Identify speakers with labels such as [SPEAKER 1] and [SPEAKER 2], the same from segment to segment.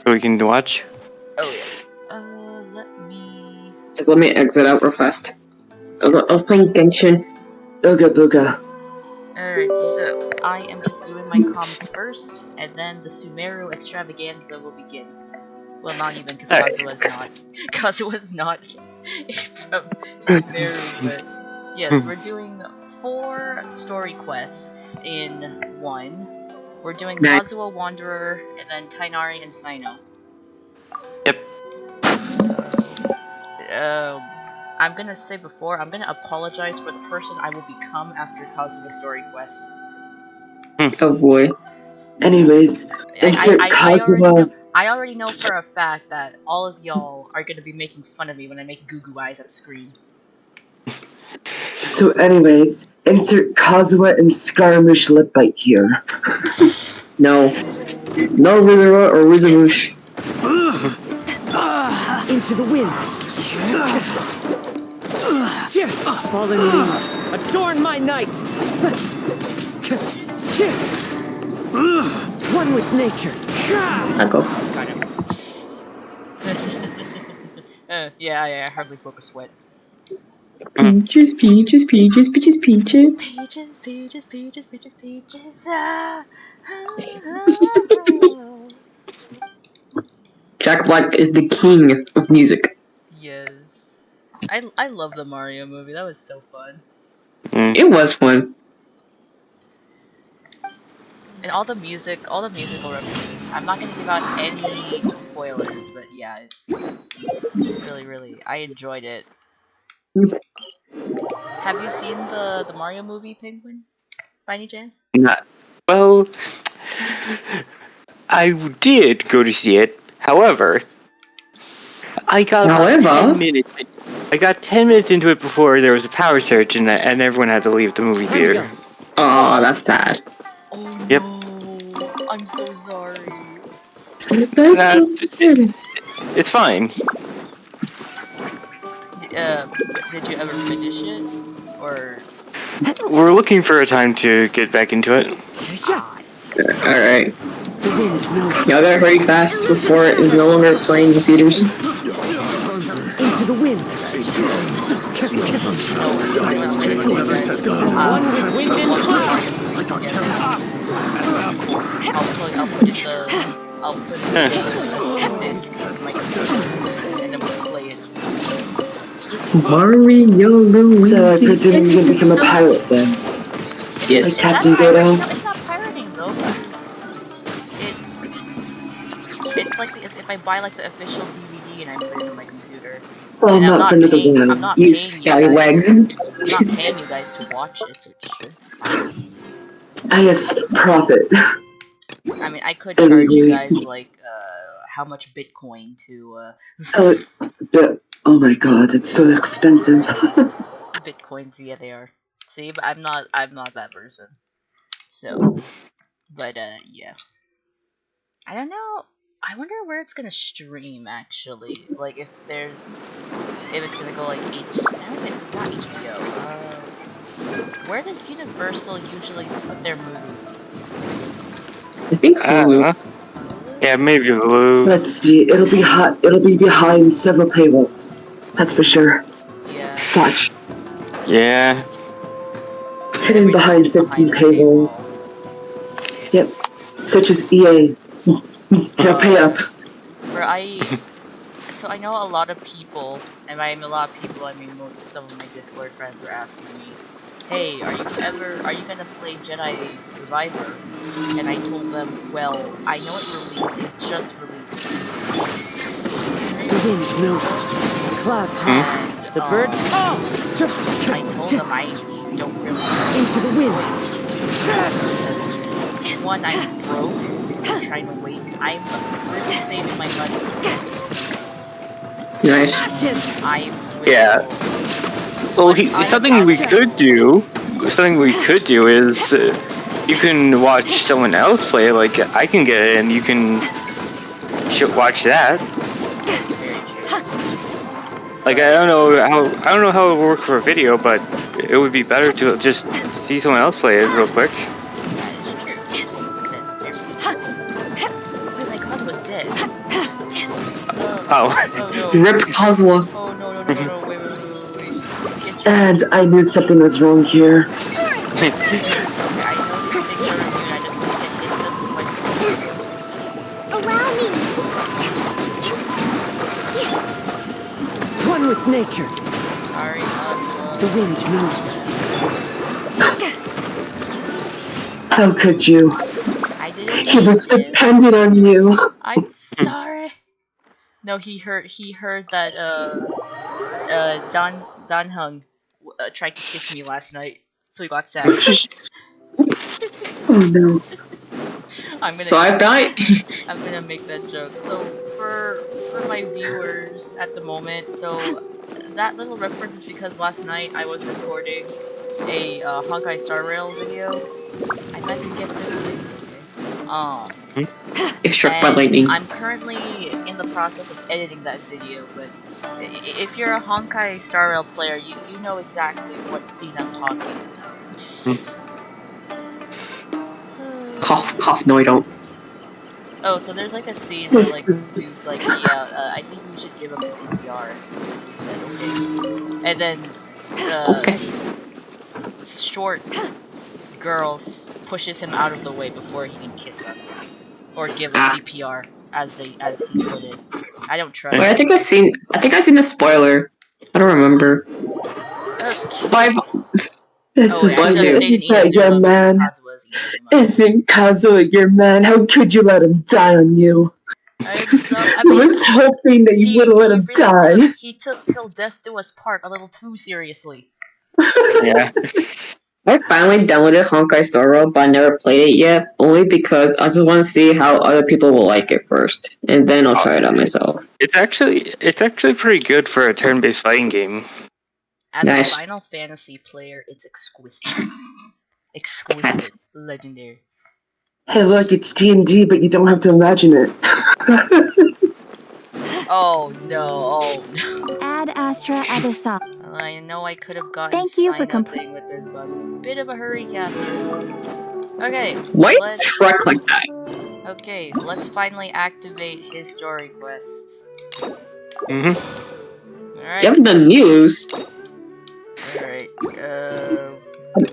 [SPEAKER 1] So we can watch.
[SPEAKER 2] Oh yeah.
[SPEAKER 3] Just let me exit out real fast. I was playing Genshin. Booga booga.
[SPEAKER 2] Alright, so I am just doing my comms first, and then the Sumeru extravaganza will begin. Well, not even, because Kazuha's not. Kazuha's not from Sumeru, but yes, we're doing 4 story quests in 1. We're doing Kazuha Wanderer, and then Tainari and Sino.
[SPEAKER 1] Yep.
[SPEAKER 2] So, I'm gonna say before, I'm gonna apologize for the person I will become after Kazuha story quest.
[SPEAKER 3] Oh boy. Anyways, insert Kazuha.
[SPEAKER 2] I already know for a fact that all of y'all are gonna be making fun of me when I make goo-goo eyes at the screen.
[SPEAKER 3] So anyways, insert Kazuha and Scaramouche lip bite here. No. No Wizara or Wizaroosh.
[SPEAKER 4] Into the wind. Fallen leaves, adorn my night. One with nature.
[SPEAKER 3] I'll go.
[SPEAKER 2] Yeah, I hardly broke a sweat.
[SPEAKER 3] Peaches, peaches, peaches, peaches, peaches.
[SPEAKER 2] Peaches, peaches, peaches, peaches, peaches.
[SPEAKER 3] Jack Black is the king of music.
[SPEAKER 2] Yes. I love the Mario movie. That was so fun.
[SPEAKER 3] It was fun.
[SPEAKER 2] And all the musical references. I'm not gonna give out any spoilers, but yeah, it's really, I enjoyed it. Have you seen the Mario movie, Penguin? By any chance?
[SPEAKER 1] Not well. I did go to see it. However, I got 10 minutes. I got 10 minutes into it before there was a power surge, and everyone had to leave the movie theater.
[SPEAKER 3] Oh, that's sad.
[SPEAKER 2] Oh
[SPEAKER 1] yep.
[SPEAKER 2] No! I'm so sorry.
[SPEAKER 1] It's fine.
[SPEAKER 2] Did you ever finish it, or?
[SPEAKER 1] We're looking for a time to get back into it.
[SPEAKER 3] Alright. Y'all gotta hurry fast before it is no longer playing in theaters.
[SPEAKER 4] Into the wind.
[SPEAKER 2] I'll put the disc into my computer, and then we'll play it.
[SPEAKER 3] Mario Luigi. So I presume you're gonna become a pirate then? Yes. Like Captain Gato?
[SPEAKER 2] No, it's not pirating though, because it's like if I buy like the official DVD and I put it in my computer.
[SPEAKER 3] Well, not for another one. You scallywags.
[SPEAKER 2] I'm not paying you guys to watch it, so it should.
[SPEAKER 3] Yes, profit.
[SPEAKER 2] I mean, I could charge you guys like how much Bitcoin to
[SPEAKER 3] oh my god, it's so expensive.
[SPEAKER 2] Bitcoins, yeah, they are. See, but I'm not that person. So, but yeah. I don't know. I wonder where it's gonna stream actually. Like if it's gonna go like not HBO. Where does Universal usually put their movies?
[SPEAKER 3] I think Hulu.
[SPEAKER 1] Yeah, maybe Hulu.
[SPEAKER 3] Let's see. It'll be hot. It'll be behind several paywalls. That's for sure.
[SPEAKER 2] Yeah.
[SPEAKER 3] Watch.
[SPEAKER 1] Yeah.
[SPEAKER 3] Hidden behind 15 paywalls. Yep. Such as EA. Yeah, pay up.
[SPEAKER 2] So I know a lot of people, and by a lot of people, I mean some of my Discord friends are asking me, hey, are you gonna play Jedi Survivor? And I told them, well, I know it just released.
[SPEAKER 4] The wind knows it. The clouds high. The birds.
[SPEAKER 2] I told them I don't really
[SPEAKER 4] into the wind.
[SPEAKER 2] One, I'm broke. I'm trying to wait. I'm really saving my money.
[SPEAKER 3] Nice.
[SPEAKER 1] Yeah. Well, something we could do is you can watch someone else play. Like I can get it, and you can watch that. Like I don't know how it would work for a video, but it would be better to just see someone else play it real quick.
[SPEAKER 2] That is true. That's very. Wait, my cousin was dead.
[SPEAKER 1] Oh.
[SPEAKER 2] Oh no.
[SPEAKER 3] Rip Kazuha.
[SPEAKER 2] Oh no. Wait. Get your...
[SPEAKER 3] And I knew something was wrong here.
[SPEAKER 2] I know these things are immune, I just can't hit them so I
[SPEAKER 5] Allow me.
[SPEAKER 4] One with nature.
[SPEAKER 2] Sorry,
[SPEAKER 4] The wind knows me.
[SPEAKER 3] How could you?
[SPEAKER 2] I didn't
[SPEAKER 3] He was
[SPEAKER 2] mean to.
[SPEAKER 3] dependent on you.
[SPEAKER 2] I'm sorry. No, he heard that Dan Hung tried to kiss me last night, so he got sad.
[SPEAKER 3] Oh no.
[SPEAKER 2] I'm gonna make that joke. So for my viewers at the moment, so that little reference is because last night I was recording a Honkai Star Rail video. I meant to get this thing.
[SPEAKER 3] It's struck by lightning.
[SPEAKER 2] I'm currently in the process of editing that video, but if you're a Honkai Star Rail player, you know exactly what scene I'm talking about.
[SPEAKER 3] Cough, no I don't.
[SPEAKER 2] Oh, so there's like a scene where like dude's like, yeah, I think we should give him CPR. He said okay. And then short girl pushes him out of the way before he can kiss us. Or give us CPR, as he put it. I don't trust.
[SPEAKER 6] Wait, I think I've seen the spoiler. I don't remember.
[SPEAKER 2] Okay.
[SPEAKER 3] Isn't your man? Isn't Kazuha your man? How could you let him die on you? I was hoping that you wouldn't let him die.
[SPEAKER 2] He took till death do us part a little too seriously.
[SPEAKER 1] Yeah.
[SPEAKER 6] I finally downloaded Honkai Star Rail, but I never played it yet, only because I just want to see how other people will like it first, and then I'll try it out myself.
[SPEAKER 1] It's actually pretty good for a turn-based fighting game.
[SPEAKER 2] As
[SPEAKER 6] Nice.
[SPEAKER 2] a Final Fantasy player, it's exquisite. Exquisite. Legendary.
[SPEAKER 3] Hey look, it's D&D, but you don't have to imagine it.
[SPEAKER 2] Oh no.
[SPEAKER 5] Ad Astra Abyssa.
[SPEAKER 2] I know I could have gotten
[SPEAKER 5] Thank you for
[SPEAKER 2] sign-up with this, but bit of a hurry, Catherine. Okay.
[SPEAKER 6] Why
[SPEAKER 2] let's-
[SPEAKER 6] Shrek like that?
[SPEAKER 2] Okay, let's finally activate his story quest. Alright.
[SPEAKER 6] You have the news.
[SPEAKER 2] Alright.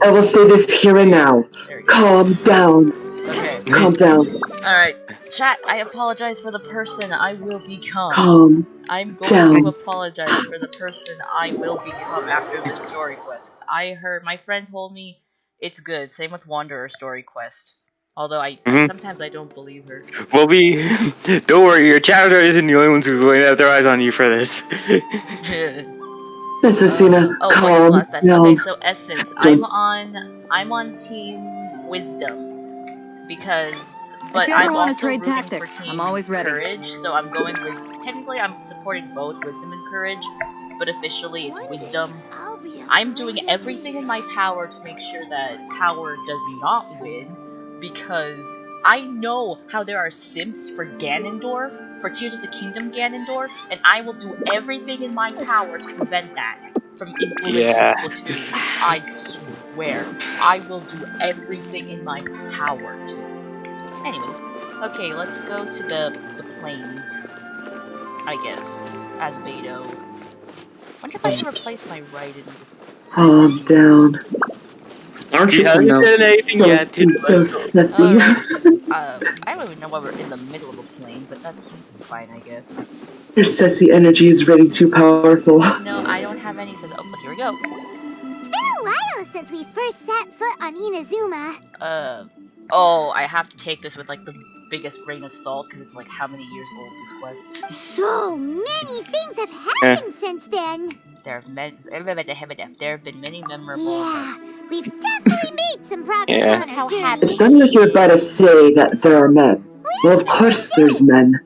[SPEAKER 3] I will say this here and now.
[SPEAKER 2] There we go.
[SPEAKER 3] Calm down.
[SPEAKER 2] Okay.
[SPEAKER 3] Calm down.
[SPEAKER 2] Alright. Chat, I apologize for the person I will become.
[SPEAKER 3] Calm.
[SPEAKER 2] I'm going
[SPEAKER 3] down.
[SPEAKER 2] to apologize for the person I will become after this story quest. 'Cause I heard my friend told me it's good. Same with Wanderer story quest. Although sometimes I don't believe her.
[SPEAKER 1] Well, don't worry, your chapter isn't the only ones who's going to have their eyes on you for this.
[SPEAKER 3] Miss Asina, calm
[SPEAKER 2] Splatfest.
[SPEAKER 3] down.
[SPEAKER 2] Okay, so Essence, I'm on Team Wisdom because, but
[SPEAKER 7] If you ever
[SPEAKER 2] I'm
[SPEAKER 7] wanna
[SPEAKER 2] also
[SPEAKER 7] trade
[SPEAKER 2] rooting
[SPEAKER 7] tactics,
[SPEAKER 2] for Team
[SPEAKER 7] I'm always ready.
[SPEAKER 2] Courage. So I'm going with. Technically, I'm supporting both Wisdom and Courage, but officially it's Wisdom. I'm doing everything in my power to make sure that Power does not win, because I know how there are simps for Ganondorf, for Tears of the Kingdom Ganondorf, and I will do everything in my power to prevent that from influencing Splatoon. I swear. I will do everything in my power to. Anyways, okay, let's go to the plains, I guess, as Beto. Wonder if I can replace my Raiden.
[SPEAKER 3] Calm down.
[SPEAKER 6] Aren't
[SPEAKER 1] You
[SPEAKER 6] you?
[SPEAKER 1] haven't
[SPEAKER 6] No.
[SPEAKER 1] done anything yet.
[SPEAKER 3] He's so sassy.
[SPEAKER 2] I don't even know why we're in the middle of a plane, but it's fine, I guess.
[SPEAKER 3] Your sassy energy is really too powerful.
[SPEAKER 2] No, I don't have any says. Oh, but here we go.
[SPEAKER 5] It's been a while since we first set foot on Inazuma.
[SPEAKER 2] Oh, I have to take this with like the biggest grain of salt because it's like how many years old this quest.
[SPEAKER 5] So many things have happened since then.
[SPEAKER 2] There have been many memorable
[SPEAKER 5] Yeah,
[SPEAKER 2] events.
[SPEAKER 5] we've definitely made some progress
[SPEAKER 1] Yeah.
[SPEAKER 5] on
[SPEAKER 2] How
[SPEAKER 5] our journey.
[SPEAKER 2] happy-
[SPEAKER 3] It's not like you're about to say that there are men. Well, of course there's men.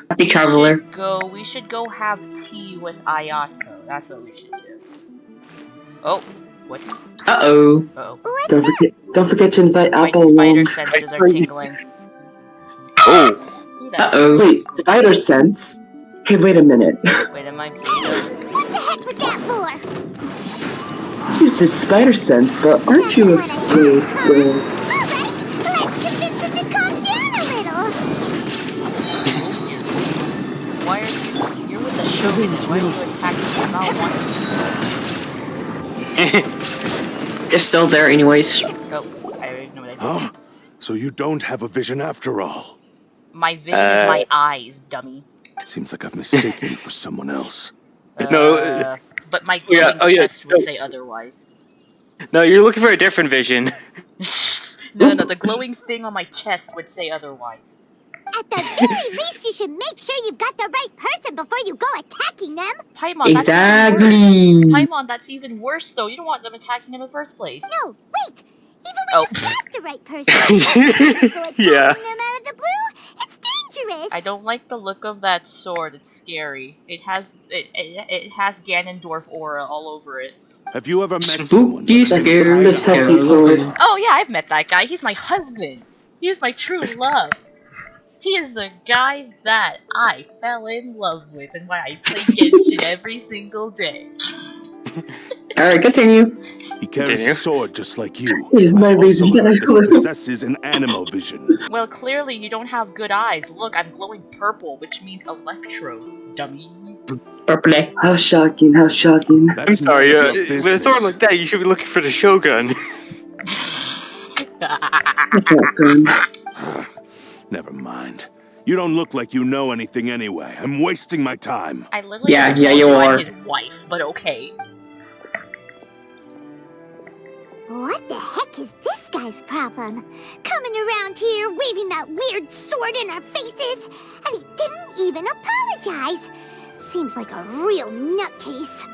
[SPEAKER 6] Happy traveler.
[SPEAKER 2] We should go have tea with Ayato. That's what we should do. Oh, what?
[SPEAKER 6] Uh-oh.
[SPEAKER 2] Uh-oh.
[SPEAKER 3] Don't forget to invite
[SPEAKER 2] My
[SPEAKER 3] Apple
[SPEAKER 2] spider
[SPEAKER 3] along.
[SPEAKER 2] senses are tingling.
[SPEAKER 1] Oh,
[SPEAKER 2] Who that?
[SPEAKER 6] Uh-oh.
[SPEAKER 3] Wait, spider sense? Okay, wait a minute.
[SPEAKER 2] Wait, am I beta?
[SPEAKER 5] heck was that for?
[SPEAKER 3] You said spider sense, but aren't you afraid?
[SPEAKER 5] Alright, let's convince him to calm down a little.
[SPEAKER 2] Why are you're with the shogun? Why are you attacking him not once?
[SPEAKER 6] They're still there anyways.
[SPEAKER 2] Oh, I already know what I did.
[SPEAKER 7] Huh? So you don't have a vision after all?
[SPEAKER 2] My vision is my eyes, dummy.
[SPEAKER 7] Seems like I've mistaken you for someone else.
[SPEAKER 1] No.
[SPEAKER 2] But my glowing
[SPEAKER 1] Yeah,
[SPEAKER 2] chest would say otherwise.
[SPEAKER 1] No, you're looking for a different vision.
[SPEAKER 2] No, the glowing thing on my chest would say otherwise.
[SPEAKER 5] At the very least, you should make sure you've got the right person before you go attacking them.
[SPEAKER 2] Paimon,
[SPEAKER 6] Exactly.
[SPEAKER 2] Paimon, that's even worse, though. You don't want them attacking in the first place.
[SPEAKER 5] No, wait. Even when you've got the right person, go attacking
[SPEAKER 1] Yeah.
[SPEAKER 5] them out of the blue, it's dangerous.
[SPEAKER 2] I don't like the look of that sword. It's scary. It has Ganondorf aura all over it.
[SPEAKER 7] Have you ever met someone?
[SPEAKER 6] Spooky, scary,
[SPEAKER 3] the sassy sword.
[SPEAKER 2] Oh yeah, I've met that guy. He's my husband. He is my true love. He is the guy that I fell in love with and why I play Genshin every single day.
[SPEAKER 6] Alright, continue.
[SPEAKER 7] He carries a sword just like you.
[SPEAKER 3] Is my reason that I
[SPEAKER 7] He
[SPEAKER 3] could.
[SPEAKER 7] possesses an animal vision.
[SPEAKER 2] Well, clearly you don't have good eyes. Look, I'm glowing purple, which means electro, dummy.
[SPEAKER 6] Purple.
[SPEAKER 3] How shocking, how shocking.
[SPEAKER 7] That's
[SPEAKER 1] I'm sorry,
[SPEAKER 7] none of your
[SPEAKER 1] with a sword
[SPEAKER 7] business.
[SPEAKER 1] like that, you should be looking for the Shogun.
[SPEAKER 3] Shotgun.
[SPEAKER 7] Never mind. You don't look like you know anything anyway. I'm wasting my time.
[SPEAKER 2] I literally
[SPEAKER 6] Yeah,
[SPEAKER 2] just
[SPEAKER 6] yeah,
[SPEAKER 2] told
[SPEAKER 6] you
[SPEAKER 2] I'm
[SPEAKER 6] are.
[SPEAKER 2] his wife, but okay.
[SPEAKER 5] What the heck is this guy's problem? Coming around here, waving that weird sword in our faces, and he didn't even apologize. Seems like a real nutcase.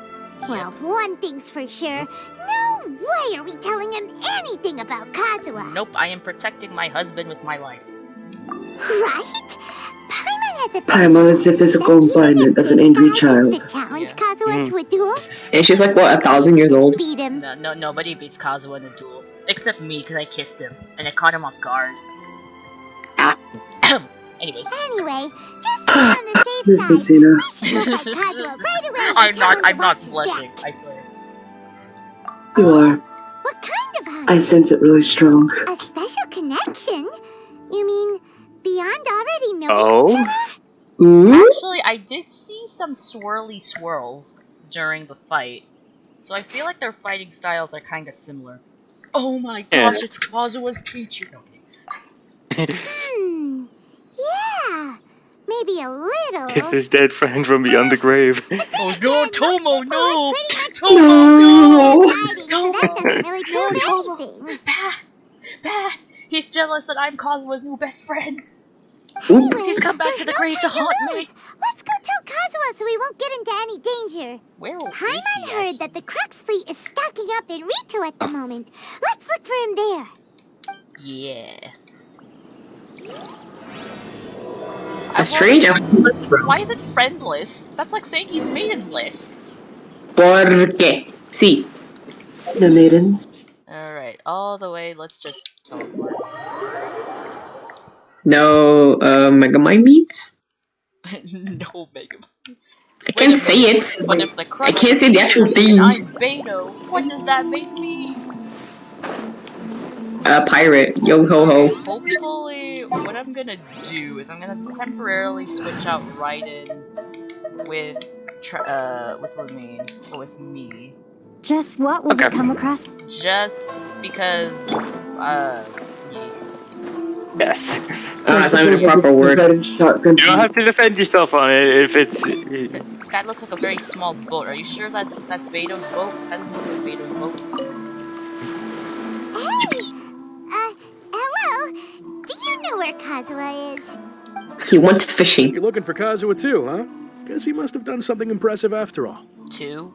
[SPEAKER 5] Well, one thing's for sure. No way are we telling him anything about Kazuha.
[SPEAKER 2] Nope, I am protecting my husband with my life.
[SPEAKER 5] Right? Paimon has a
[SPEAKER 3] Paimon is the physical embodiment of an angry child.
[SPEAKER 5] To challenge
[SPEAKER 2] Yeah.
[SPEAKER 5] Kazuha to a duel,
[SPEAKER 6] And she's like, what, 1,000 years old?
[SPEAKER 5] beat him.
[SPEAKER 2] No, nobody beats Kazuha in a duel. Except me, because I kissed him, and I caught him off guard.
[SPEAKER 6] Ah.
[SPEAKER 2] Anyways.
[SPEAKER 5] Anyway, just to be on the safe
[SPEAKER 3] Miss
[SPEAKER 5] side,
[SPEAKER 3] Lucina.
[SPEAKER 5] we should go fight Kazuha right away and
[SPEAKER 2] I'm
[SPEAKER 5] tell him to
[SPEAKER 2] not
[SPEAKER 5] watch his
[SPEAKER 2] blushing,
[SPEAKER 5] back.
[SPEAKER 2] I swear.
[SPEAKER 3] You are.
[SPEAKER 5] What kind of honor?
[SPEAKER 3] I sense it really strong.
[SPEAKER 5] A special connection? You mean beyond already knowing
[SPEAKER 1] Oh?
[SPEAKER 5] each other?
[SPEAKER 6] Ooh?
[SPEAKER 2] Actually, I did see some swirly swirls during the fight, so I feel like their fighting styles are kind of similar. Oh my gosh, it's Kazuha's teacher. Okay.
[SPEAKER 5] Yeah. Maybe a little.
[SPEAKER 1] It's his dead friend from beyond the grave.
[SPEAKER 2] Oh no, Tomo, no!
[SPEAKER 5] Tomo,
[SPEAKER 3] No!
[SPEAKER 5] so that doesn't really prove
[SPEAKER 2] Tomo.
[SPEAKER 5] anything.
[SPEAKER 2] Bad! He's jealous that I'm Kazuha's new best friend!
[SPEAKER 6] Oop.
[SPEAKER 2] He's come back to the grave to haunt me!
[SPEAKER 5] Let's go tell Kazuha so we won't get into any danger.
[SPEAKER 2] Where is
[SPEAKER 5] Paimon
[SPEAKER 2] he?
[SPEAKER 5] heard that the Crux fleet is stocking up in Rito at the moment. Let's look for him there.
[SPEAKER 2] Yeah.
[SPEAKER 6] A strange.
[SPEAKER 2] Why is it friendless? That's like saying he's maidenless.
[SPEAKER 6] Porque sí.
[SPEAKER 3] The maidens.
[SPEAKER 2] Alright, all the way, let's just teleport.
[SPEAKER 6] No, Megamind means?
[SPEAKER 2] No, Mega.
[SPEAKER 6] I can't say it.
[SPEAKER 2] But if the
[SPEAKER 6] I can't say the actual
[SPEAKER 2] and
[SPEAKER 6] thing.
[SPEAKER 2] I'm Beto, what does that make me?
[SPEAKER 6] Pirate. Yo ho ho.
[SPEAKER 2] Hopefully, what I'm gonna do is I'm gonna temporarily switch out Raiden with Lamine, or with me.
[SPEAKER 5] Just what will
[SPEAKER 1] Okay.
[SPEAKER 5] we come across?
[SPEAKER 2] Just because, yeah.
[SPEAKER 1] Yes.
[SPEAKER 6] That's not even a proper word.
[SPEAKER 3] Shotgun.
[SPEAKER 1] You don't have to defend yourself on it if it's...
[SPEAKER 2] That looks like a very small boat. Are you sure that's Beto's boat? That doesn't look like Beto's boat.
[SPEAKER 5] Hey! Hello? Do you know where Kazuha is?
[SPEAKER 6] He went fishing.
[SPEAKER 8] You're looking for Kazuha too, huh? Guess he must have done something impressive after all.
[SPEAKER 2] Two.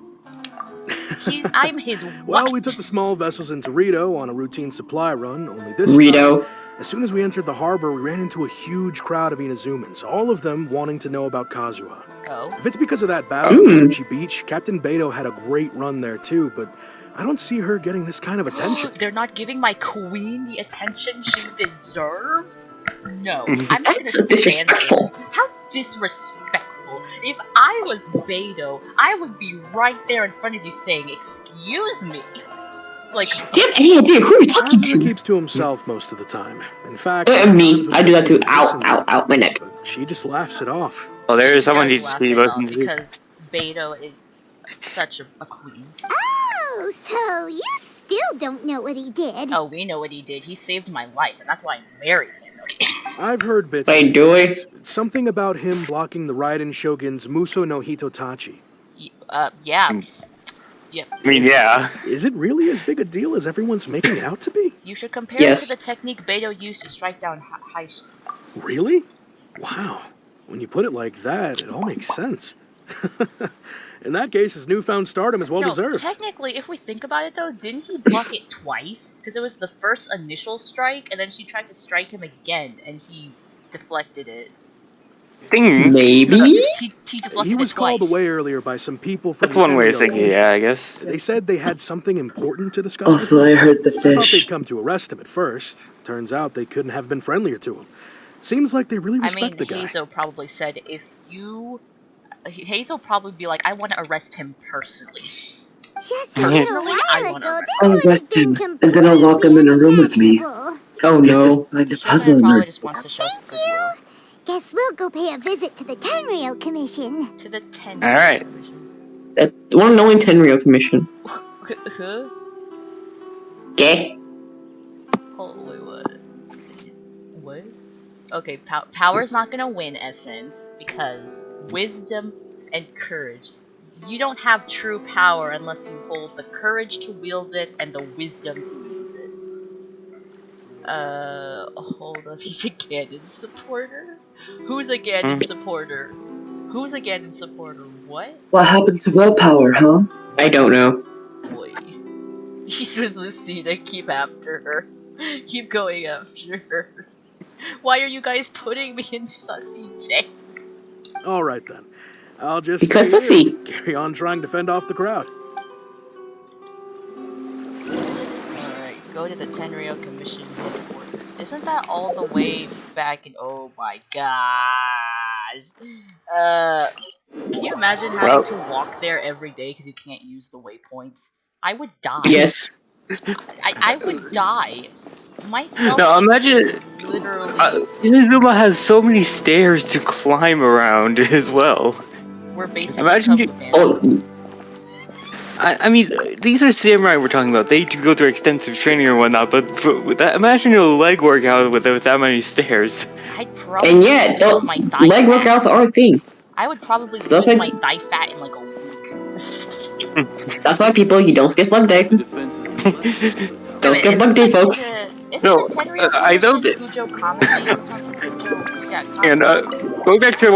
[SPEAKER 2] I'm his
[SPEAKER 8] Well,
[SPEAKER 2] wife.
[SPEAKER 8] we took the small vessels into Rito on a routine supply run, only this
[SPEAKER 6] Rito.
[SPEAKER 8] time, as soon as we entered the harbor, we ran into a huge crowd of Inazumans, all of them wanting to know about Kazuha.
[SPEAKER 2] Oh.
[SPEAKER 8] If it's because of that battle at Sushi Beach, Captain Beto had a great run there too, but I don't see her getting this kind of attention.
[SPEAKER 2] They're not giving my queen the attention she deserves? No. I'm not
[SPEAKER 6] That's
[SPEAKER 2] gonna stand
[SPEAKER 6] disrespectful.
[SPEAKER 2] this. How disrespectful. beautiful. If I was Beto, I would be right there in front of you saying, "Excuse me." Like,
[SPEAKER 3] do you have any idea who you're talking
[SPEAKER 8] Kazuha
[SPEAKER 3] to?
[SPEAKER 8] keeps to himself most of the time. In fact,
[SPEAKER 3] Me. I do that too. Ow, ow, ow, my neck.
[SPEAKER 8] But she just laughs it off.
[SPEAKER 1] Oh, there is someone
[SPEAKER 2] does
[SPEAKER 1] who
[SPEAKER 2] laugh
[SPEAKER 1] he
[SPEAKER 2] it off
[SPEAKER 1] listens to.
[SPEAKER 2] because Beto is such a queen.
[SPEAKER 5] Oh, so you still don't know what he did.
[SPEAKER 2] Oh, we know what he did. He saved my life, and that's why I married him. Okay.
[SPEAKER 8] I've heard bits.
[SPEAKER 6] Wait, do we?
[SPEAKER 8] Something about him blocking the Raiden Shogun's Muso no Hitotachi.
[SPEAKER 2] Yeah. Yep.
[SPEAKER 1] I mean, yeah.
[SPEAKER 8] Is it really as big a deal as everyone's making it out to be?
[SPEAKER 2] You should compare it to the technique Beto used to strike down Heishu.
[SPEAKER 8] Really? Wow. When you put it like that, it all makes sense. In that case, his newfound stardom is well deserved.
[SPEAKER 2] Technically, if we think about it though, didn't he block it twice? Because it was the first initial strike, and then she tried to strike him again, and he deflected it.
[SPEAKER 6] Maybe?
[SPEAKER 2] So he deflected
[SPEAKER 8] He was
[SPEAKER 2] it twice.
[SPEAKER 8] called away earlier by some people from
[SPEAKER 1] That's one way of
[SPEAKER 8] Tenryo
[SPEAKER 1] saying it,
[SPEAKER 8] Commission.
[SPEAKER 1] yeah, I guess.
[SPEAKER 8] They said they had something important to discuss.
[SPEAKER 3] Also, I heard the
[SPEAKER 8] I thought
[SPEAKER 3] fish.
[SPEAKER 8] they'd come to arrest him at first. Turns out they couldn't have been friendlier to him. Seems like they really respect the guy.
[SPEAKER 2] Hazel probably said Hazel probably be like, I want to arrest him personally.
[SPEAKER 5] Just a little while ago,
[SPEAKER 3] I'll
[SPEAKER 5] this would have
[SPEAKER 3] arrest
[SPEAKER 5] been
[SPEAKER 3] him, and then I'll lock him in a room with me.
[SPEAKER 5] inevitable.
[SPEAKER 6] Oh no.
[SPEAKER 3] Find a
[SPEAKER 2] Shogun
[SPEAKER 3] puzzle in
[SPEAKER 2] probably
[SPEAKER 3] there.
[SPEAKER 2] just wants to show some
[SPEAKER 5] Thank you.
[SPEAKER 2] goodwill.
[SPEAKER 5] Guess we'll go pay a visit to the Tenryo Commission.
[SPEAKER 2] To the 10.
[SPEAKER 1] Alright.
[SPEAKER 6] One knowing Tenryo Commission.
[SPEAKER 2] Huh?
[SPEAKER 6] Okay.
[SPEAKER 2] Oh, wait, what? What? Okay, power's not gonna win Essence because wisdom and courage. You don't have true power unless you hold the courage to wield it and the wisdom to use it. Hold up, he's a Ganon supporter? Who's a Ganon supporter? Who's a Ganon supporter? What?
[SPEAKER 3] What happened to willpower, huh?
[SPEAKER 6] I don't know.
[SPEAKER 2] Boy. He's with Lucina, keep after her. Keep going after her. Why are you guys putting me in sussy jail?
[SPEAKER 8] All right then. I'll just
[SPEAKER 6] Because
[SPEAKER 8] stay here.
[SPEAKER 6] sussy.
[SPEAKER 8] Carry on trying to fend off the crowd.
[SPEAKER 2] Alright, go to the Tenryo Commission headquarters. Isn't that all the way back in— oh my gosh. Can you imagine having to walk there every day because you can't use the waypoints? I would die.
[SPEAKER 6] Yes.
[SPEAKER 2] I would die. Myself.
[SPEAKER 1] No, imagine
[SPEAKER 2] literally.
[SPEAKER 1] Inazuma has so many stairs to climb around as well.
[SPEAKER 2] We're basically.
[SPEAKER 1] Imagine
[SPEAKER 6] Oh,
[SPEAKER 1] I mean, these are samurai we're talking about. They do go through extensive training or whatnot, but with that, imagine a leg workout with that many stairs.
[SPEAKER 2] I'd probably
[SPEAKER 6] and yet,
[SPEAKER 2] lose my thigh
[SPEAKER 6] leg
[SPEAKER 2] fat.
[SPEAKER 6] workouts are a thing.
[SPEAKER 2] I would probably
[SPEAKER 6] So that's
[SPEAKER 2] lose
[SPEAKER 6] like-
[SPEAKER 2] my thigh fat in like a week.
[SPEAKER 6] That's why people, you don't skip leg day. Don't skip leg day, folks.
[SPEAKER 1] No, I know that. And going back to that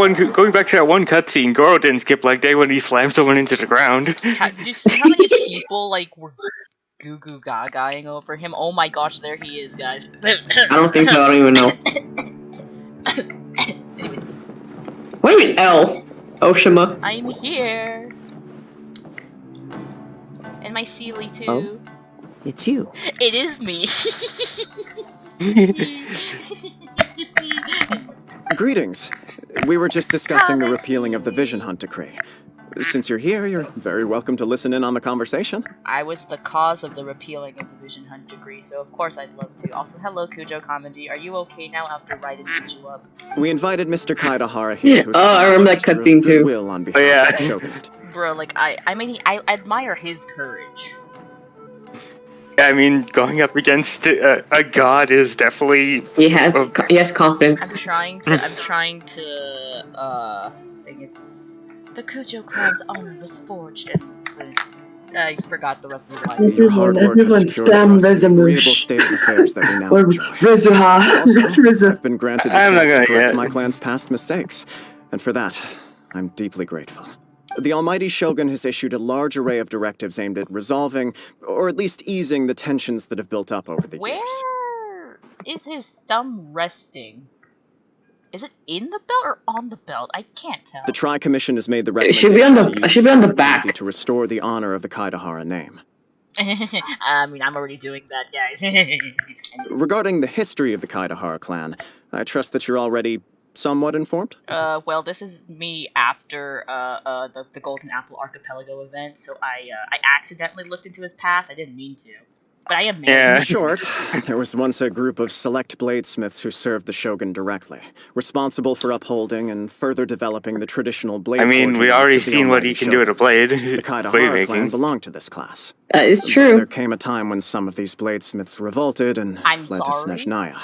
[SPEAKER 1] one cutscene, Goro didn't skip leg day when he slammed someone into the ground.
[SPEAKER 2] Did you see how many people like were goo goo gagaing over him? Oh my gosh, there he is, guys.
[SPEAKER 6] I don't think so, I don't even know.
[SPEAKER 2] Anyways,
[SPEAKER 6] Wait a minute, L. Oshima.
[SPEAKER 2] I'm here. And my Sealy too.
[SPEAKER 4] Oh? It's you.
[SPEAKER 2] It is me.
[SPEAKER 9] Greetings. We were just discussing the repealing of the Vision Hunt Decree. Since you're here, you're very welcome to listen in on the conversation.
[SPEAKER 2] I was the cause of the repealing of the Vision Hunt Decree, so of course I'd love to. Also, hello Kujo Kamiji. Are you okay now after Raiden beat you up?
[SPEAKER 9] We invited Mr. Kaidahara here to
[SPEAKER 6] I remember that cutscene too.
[SPEAKER 9] goodwill on behalf of the Shogunate.
[SPEAKER 2] Bro, like, I mean, I admire his courage.
[SPEAKER 1] I mean, going up against a god is definitely.
[SPEAKER 6] He has
[SPEAKER 2] I'm
[SPEAKER 6] confidence.
[SPEAKER 2] trying to, think it's the Kujo clan's honor was forged and I forgot the rest of the line.
[SPEAKER 9] Your hard work
[SPEAKER 3] Everyone
[SPEAKER 9] has secured for
[SPEAKER 3] spam
[SPEAKER 9] us the agreeable
[SPEAKER 3] Rezamush.
[SPEAKER 9] state of affairs that we now
[SPEAKER 3] Or
[SPEAKER 9] enjoy.
[SPEAKER 3] Rizuha.
[SPEAKER 9] Also, I've been granted the
[SPEAKER 1] I'm not
[SPEAKER 9] chance to
[SPEAKER 1] gonna
[SPEAKER 9] correct
[SPEAKER 1] yet.
[SPEAKER 9] my clan's past mistakes, and for that, I'm deeply grateful. The Almighty Shogun has issued a large array of directives aimed at resolving, or at least easing, the tensions that have built up over the
[SPEAKER 2] Where
[SPEAKER 9] years.
[SPEAKER 2] is his thumb resting? Is it in the belt or on the belt? I can't tell.
[SPEAKER 9] The Tri-Commission has made the
[SPEAKER 6] It should be on the-
[SPEAKER 9] recommendation
[SPEAKER 6] it should be on the back.
[SPEAKER 9] to restore the honor of the Kaidahara name.
[SPEAKER 2] I mean, I'm already doing that, guys.
[SPEAKER 9] Regarding the history of the Kaidahara clan, I trust that you're already somewhat informed?
[SPEAKER 2] Well, this is me after the Golden Apple Archipelago event, so I accidentally looked into his past. I didn't mean to, but I am married.
[SPEAKER 9] In short, there was once a group of select bladesmiths who served the shogun directly, responsible for upholding and further developing the traditional blade.
[SPEAKER 1] I mean, we already seen what he can do at a blade.
[SPEAKER 9] The Kaidahara clan belonged to this class.
[SPEAKER 6] That is true.
[SPEAKER 9] There came a time when some of these bladesmiths revolted and fled to Snezhnaya.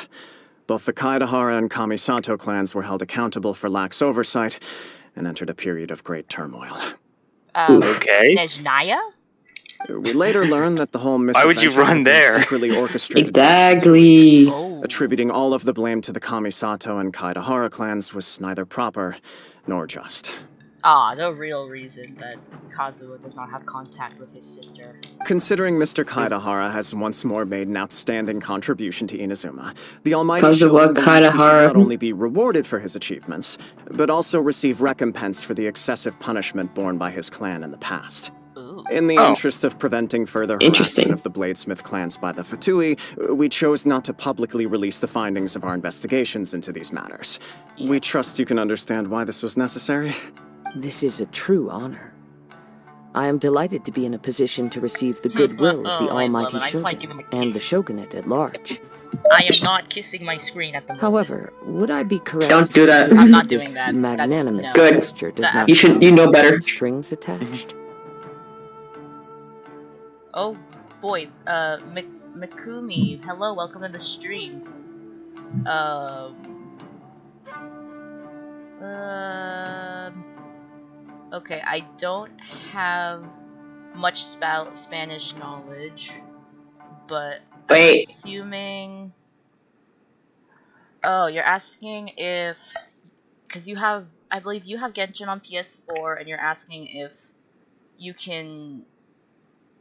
[SPEAKER 9] Both the Kaidahara and Kamisato clans were held accountable for lax oversight and entered a period of great turmoil.
[SPEAKER 1] Okay.
[SPEAKER 2] Snezhnaya?
[SPEAKER 9] We later learned that the whole
[SPEAKER 1] Why would you run there?
[SPEAKER 9] secretly orchestrated.
[SPEAKER 6] Exactly.
[SPEAKER 9] Attributing all of the blame to the Kamisato and Kaidahara clans was neither proper nor just.
[SPEAKER 2] The real reason that Kazuha does not have contact with his sister.
[SPEAKER 9] Considering Mr. Kaidahara has once more made an outstanding contribution to Inazuma, the Almighty
[SPEAKER 6] Kazuha
[SPEAKER 9] Shogun believes he should
[SPEAKER 6] Kaidahara.
[SPEAKER 9] not only be rewarded for his achievements, but also receive recompense for the excessive punishment borne by his clan in the past. In the interest of preventing further harassment of the Bladesmith clans by the Fatui, we chose not to publicly release the findings of our investigations into these matters. We trust you can understand why this was necessary.
[SPEAKER 4] This is a true honor. I am delighted to be in a position to receive the goodwill of the Almighty Shogun and the Shogunate at large.
[SPEAKER 2] I am not kissing my screen at the moment.
[SPEAKER 4] However, would I be correct?
[SPEAKER 6] Don't do that.
[SPEAKER 2] I'm not doing
[SPEAKER 4] This
[SPEAKER 2] that.
[SPEAKER 4] magnanimous
[SPEAKER 6] Good.
[SPEAKER 4] gesture does not
[SPEAKER 6] You know better.
[SPEAKER 4] strings attached.
[SPEAKER 2] Oh boy, Mikumi, hello, welcome to the stream. Okay, I don't have much Spanish knowledge, but I'm assuming... Oh, you're asking if... Because you have... I believe you have Genshin on PS4, and you're asking if you can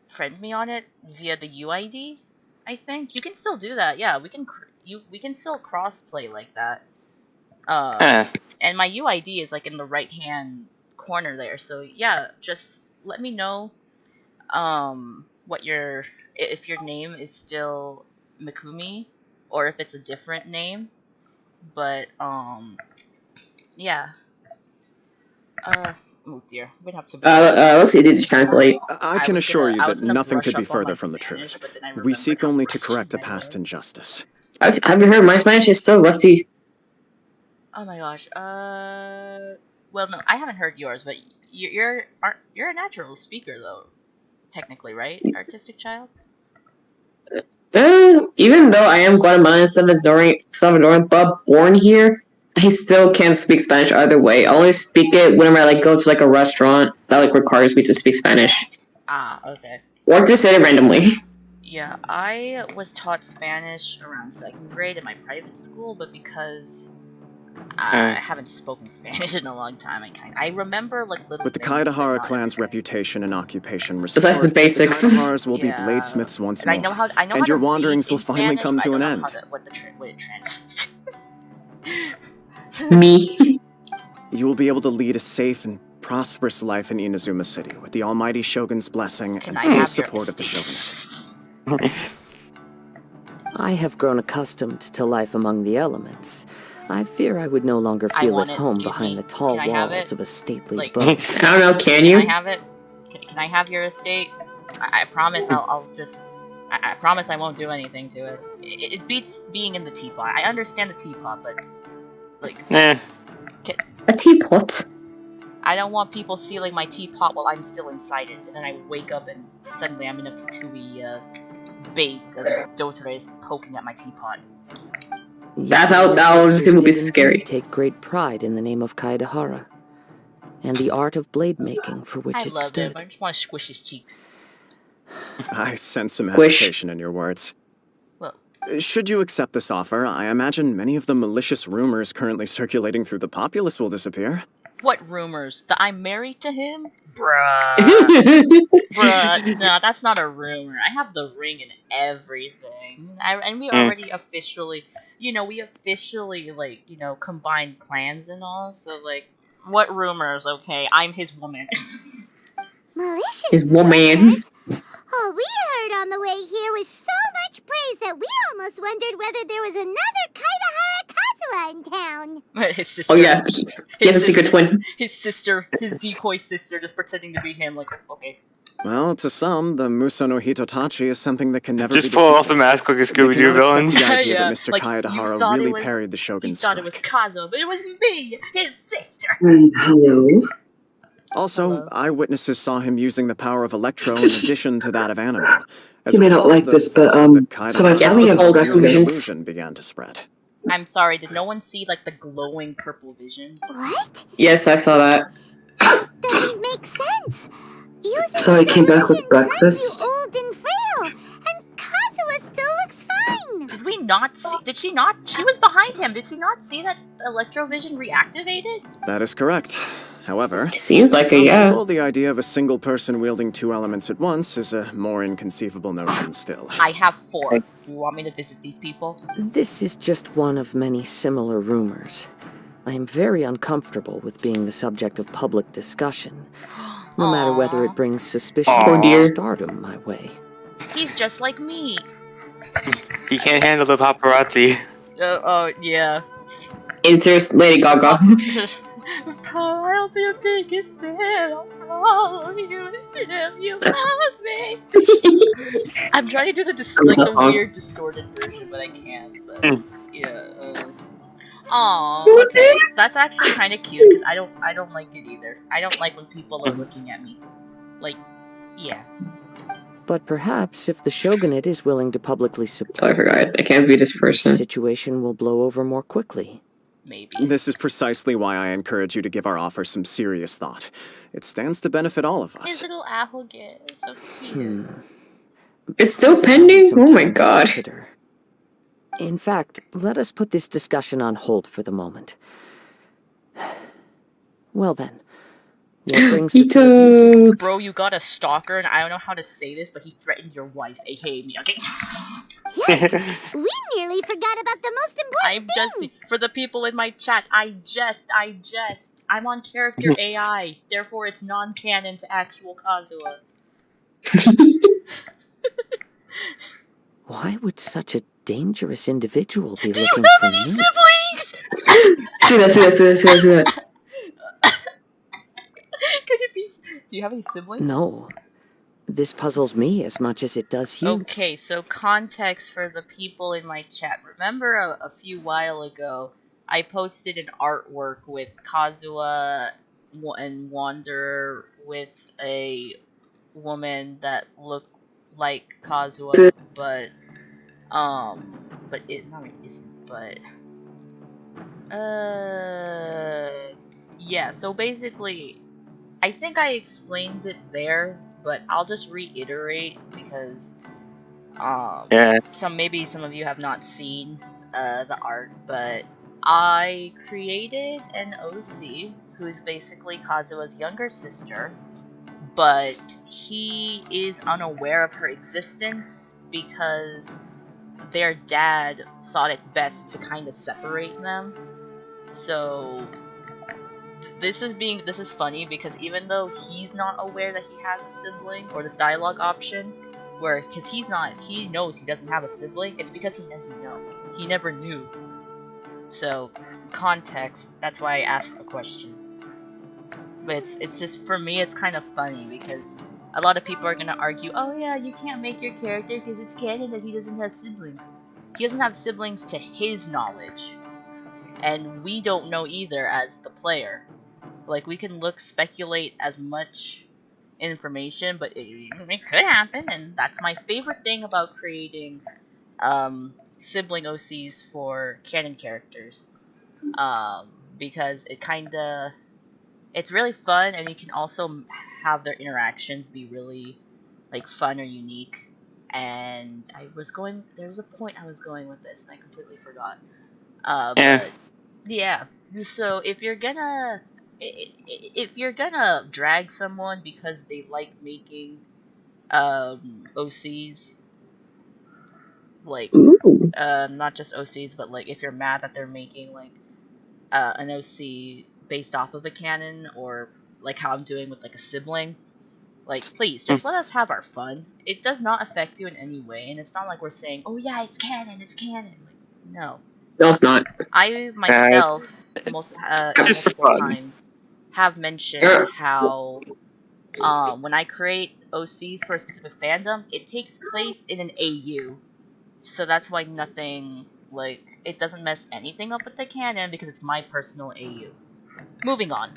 [SPEAKER 2] friend me on it via the UID, I think. You can still do that, yeah, we can still cross-play like that. And my UID is like in the right-hand corner there, so yeah, just let me know what if your name is still Mikumi or if it's a different name, but yeah. Oh dear, we'd have to
[SPEAKER 6] looks easy to translate.
[SPEAKER 9] I can assure you that nothing could be further from the truth. We seek only to correct a past injustice.
[SPEAKER 6] Have you heard my Spanish is so rusty?
[SPEAKER 2] Oh my gosh. Well, no, I haven't heard yours, but you're a natural speaker, though. Technically, right? Artistic child.
[SPEAKER 6] Even though I am Guatemalan Salvadoran, but born here, I still can't speak Spanish either way. I only speak it whenever I go to a restaurant that requires me to speak Spanish.
[SPEAKER 2] Okay.
[SPEAKER 6] Or to say it randomly.
[SPEAKER 2] Yeah, I was taught Spanish around 2nd grade in my private school, but because I haven't spoken Spanish in a long time, I remember little.
[SPEAKER 9] With the Kaidahara clan's reputation and occupation restored,
[SPEAKER 6] besides the basics,
[SPEAKER 9] the Kaidaharas will be bladesmiths once more.
[SPEAKER 2] I know how
[SPEAKER 9] and your wanderings will finally come to an end.
[SPEAKER 2] What it translates to.
[SPEAKER 6] Me.
[SPEAKER 9] You will be able to lead a safe and prosperous life in Inazuma City with the Almighty Shogun's blessing and full support of the Shogunate.
[SPEAKER 4] I have grown accustomed to life among the elements. I fear I would no longer feel at home behind the tall walls of a stately book.
[SPEAKER 6] I don't know, can you?
[SPEAKER 2] Can I have it? Can I have your estate? I promise I promise I won't do anything to it. It beats being in the teapot. I understand the teapot, but
[SPEAKER 6] a teapot?
[SPEAKER 2] I don't want people stealing my teapot while I'm still inside it, and then I wake up and suddenly I'm in a Patui base and Dotare is poking at my teapot.
[SPEAKER 6] That would be scary.
[SPEAKER 4] Take great pride in the name of Kaidahara and the art of blade making for which it stood.
[SPEAKER 2] I love him. I just want to squish his cheeks.
[SPEAKER 9] I sense some hesitation in your words.
[SPEAKER 2] Well,
[SPEAKER 9] should you accept this offer, I imagine many of the malicious rumors currently circulating through the populace will disappear.
[SPEAKER 2] What rumors? That I'm married to him? Bruh. Bruh. No, that's not a rumor. I have the ring and everything. And we already officially, combined clans and all, so, what rumors, okay? I'm his woman.
[SPEAKER 5] Malicious
[SPEAKER 6] his woman.
[SPEAKER 5] All we heard on the way here was so much praise that we almost wondered whether there was another Kaidahara Kazuha in town.
[SPEAKER 2] His sister.
[SPEAKER 6] Oh yeah, he has a secret twin.
[SPEAKER 2] His sister, his decoy sister, just pretending to be him. Like, okay.
[SPEAKER 9] Well, to some, the Muso no Hitotachi is something that can never
[SPEAKER 1] just
[SPEAKER 9] be
[SPEAKER 1] pull off the mask like a Scooby-Doo villain.
[SPEAKER 9] The idea
[SPEAKER 2] Yeah,
[SPEAKER 9] that Mr.
[SPEAKER 2] like,
[SPEAKER 9] Kaedahara really parried the Shogun's
[SPEAKER 2] strike. You thought it was Kazuha, but it was me, his sister.
[SPEAKER 3] Hello.
[SPEAKER 9] Also, eyewitnesses saw him using the power of Electro in addition to that of Animo.
[SPEAKER 3] You may not like this, but so I finally have breakfast.
[SPEAKER 9] Began to spread.
[SPEAKER 2] I'm sorry, did no one see like the glowing purple vision?
[SPEAKER 5] What?
[SPEAKER 6] Yes, I saw that.
[SPEAKER 5] Doesn't make sense.
[SPEAKER 3] So I came back with breakfast.
[SPEAKER 5] Old and frail, and Kazuha still looks fine.
[SPEAKER 2] Did we not see? Did she not? She was behind him. Did she not see that Electrovision reactivated?
[SPEAKER 9] That is correct. However,
[SPEAKER 6] seems like a yeah.
[SPEAKER 9] People, the idea of a single person wielding two elements at once is a more inconceivable notion still.
[SPEAKER 2] I have 4. Do you want me to visit these people?
[SPEAKER 4] This is just one of many similar rumors. I am very uncomfortable with being the subject of public discussion, no matter whether it brings suspicion or stardom my way.
[SPEAKER 2] He's just like me.
[SPEAKER 1] He can't handle the paparazzi.
[SPEAKER 2] Yeah.
[SPEAKER 6] It's your Lady Gaga.
[SPEAKER 2] I'll be your biggest fan. Oh, you Tim, you love me. I'm trying to do the weird distorted version, but I can't. But yeah. Aw, okay. That's actually kind of cute because I don't like it either. I don't like when people are looking at me. Like, yeah.
[SPEAKER 4] But perhaps if the Shogunate is willing to publicly support,
[SPEAKER 6] I forgot. I can't be this person.
[SPEAKER 4] The situation will blow over more quickly.
[SPEAKER 2] Maybe.
[SPEAKER 9] This is precisely why I encourage you to give our offer some serious thought. It stands to benefit all of us.
[SPEAKER 2] His little Ahoge is so cute.
[SPEAKER 6] It's still pending? Oh my god.
[SPEAKER 4] In fact, let us put this discussion on hold for the moment. Well then, what brings the
[SPEAKER 2] Bro, you got a stalker, and I don't know how to say this, but he threatened your wife, aka me, okay?
[SPEAKER 5] Yes, we nearly forgot about the most important thing.
[SPEAKER 2] For the people in my chat, I'm on character AI, therefore it's non-canon to actual Kazuha.
[SPEAKER 4] Why would such a dangerous individual be looking for me?
[SPEAKER 2] Do you have any siblings?
[SPEAKER 6] See that.
[SPEAKER 2] Could it be? Do you have any siblings?
[SPEAKER 4] No. This puzzles me as much as it does you.
[SPEAKER 2] Okay, so context for the people in my chat. Remember a few while ago, I posted an artwork with Kazuha and Wanderer with a woman that looked like Kazuha, but it not really isn't, but yeah, so basically I think I explained it there, but I'll just reiterate because maybe some of you have not seen the art, but I created an OC who's basically Kazuha's younger sister, but he is unaware of her existence because their dad thought it best to kind of separate them. So this is funny because even though he's not aware that he has a sibling, or this dialogue option, because he knows he doesn't have a sibling, it's because he doesn't know. He never knew. So, context, that's why I asked the question. But it's just, for me, it's kind of funny because a lot of people are going to argue, oh yeah, you can't make your character because it's canon that he doesn't have siblings. He doesn't have siblings to his knowledge. And we don't know either as the player. Like, we can speculate as much information, but it could happen, and that's my favorite thing about creating sibling OCs for canon characters. Because it's really fun, and you can also have their interactions be really, like, fun or unique. And there was a point I was going with this, and I completely forgot. But yeah, so if you're gonna drag someone because they like making OCs, like not just OCs, but like if you're mad that they're making like an OC based off of a canon, or like how I'm doing with like a sibling, like, please just let us have our fun. It does not affect you in any way, and it's not like we're saying, oh yeah, it's canon. Like, no.
[SPEAKER 6] No, it's not.
[SPEAKER 2] I myself, multiple times, have mentioned how when I create OCs for a specific fandom, it takes place in an AU. So that's why nothing, like, it doesn't mess anything up with the canon because it's my personal AU. Moving on.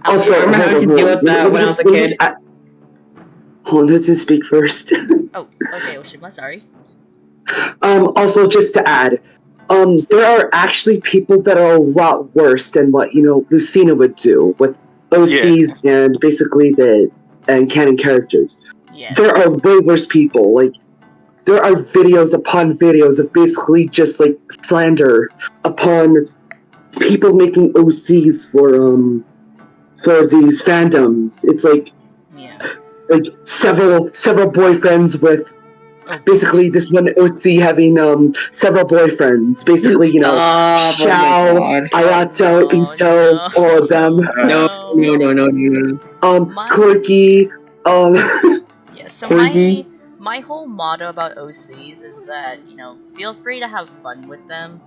[SPEAKER 6] Also, I remember having to deal with that when I was a kid.
[SPEAKER 3] Hold on, let's just speak first.
[SPEAKER 2] Oh, okay, Oshima, sorry.
[SPEAKER 3] Also, just to add, there are actually people that are a lot worse than what, Lucina would do with OCs and basically and canon characters. Yes. There are way worse people. Like, there are videos upon videos of basically just, like, slander upon people making OCs for these fandoms. It's like, several boyfriends with basically this one OC having several boyfriends. Basically, Xiao, Ayato, Ito, all of them.
[SPEAKER 6] No.
[SPEAKER 3] Corky,
[SPEAKER 2] Yeah, so my whole motto about OCs is that, feel free to have fun with them.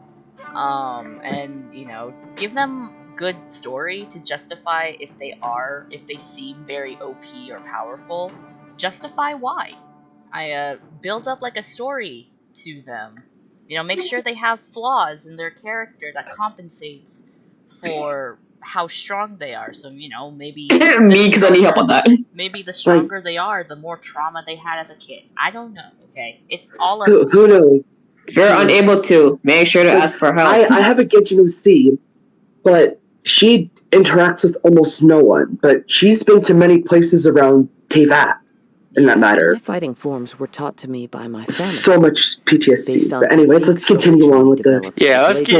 [SPEAKER 2] And, give them good story to justify if they seem very OP or powerful. Justify why. I build up like a story to them. Make sure they have flaws in their character that compensates for how strong they are. So, maybe
[SPEAKER 6] because I need help on that.
[SPEAKER 2] Maybe the stronger they are, the more trauma they had as a kid. I don't know, okay? It's all up
[SPEAKER 3] who knows?
[SPEAKER 6] If you're unable to, make sure to ask for help.
[SPEAKER 3] I have a Genshin OC, but she interacts with almost no one. But she's been to many places around Teyvat, in that matter.
[SPEAKER 4] My fighting forms were taught to me by my family.
[SPEAKER 3] So much PTSD. But anyways, let's continue on with the...
[SPEAKER 1] Yeah, let's keep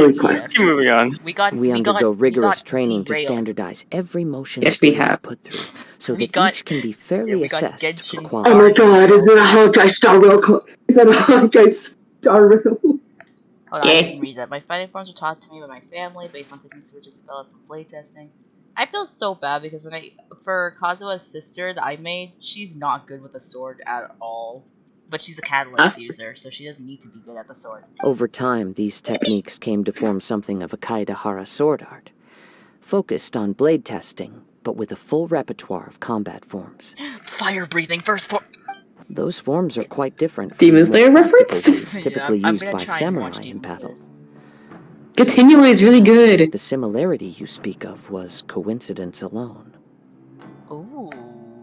[SPEAKER 1] moving on.
[SPEAKER 4] We undergo rigorous training to standardize every motion
[SPEAKER 6] we have
[SPEAKER 4] put through, so that each can be fairly assessed for quality.
[SPEAKER 3] Oh my god, is it a Honkai Star Rail? Is that a Honkai Star Rail?
[SPEAKER 2] Hold on, I can read that. My fighting forms were taught to me by my family based on techniques which I developed from playtesting. I feel so bad because for Kazuha's sister that I made, she's not good with a sword at all. But she's a catalyst user, so she doesn't need to be good at the sword.
[SPEAKER 4] Over time, these techniques came to form something of a Kaidahara sword art, focused on blade testing, but with a full repertoire of combat forms.
[SPEAKER 2] Fire-breathing first form!
[SPEAKER 4] Those forms are quite different from
[SPEAKER 6] Demon Slayer reference?
[SPEAKER 4] typically used by samurai in battle.
[SPEAKER 6] Continually is really good.
[SPEAKER 4] The similarity you speak of was coincidence alone.
[SPEAKER 2] Ooh.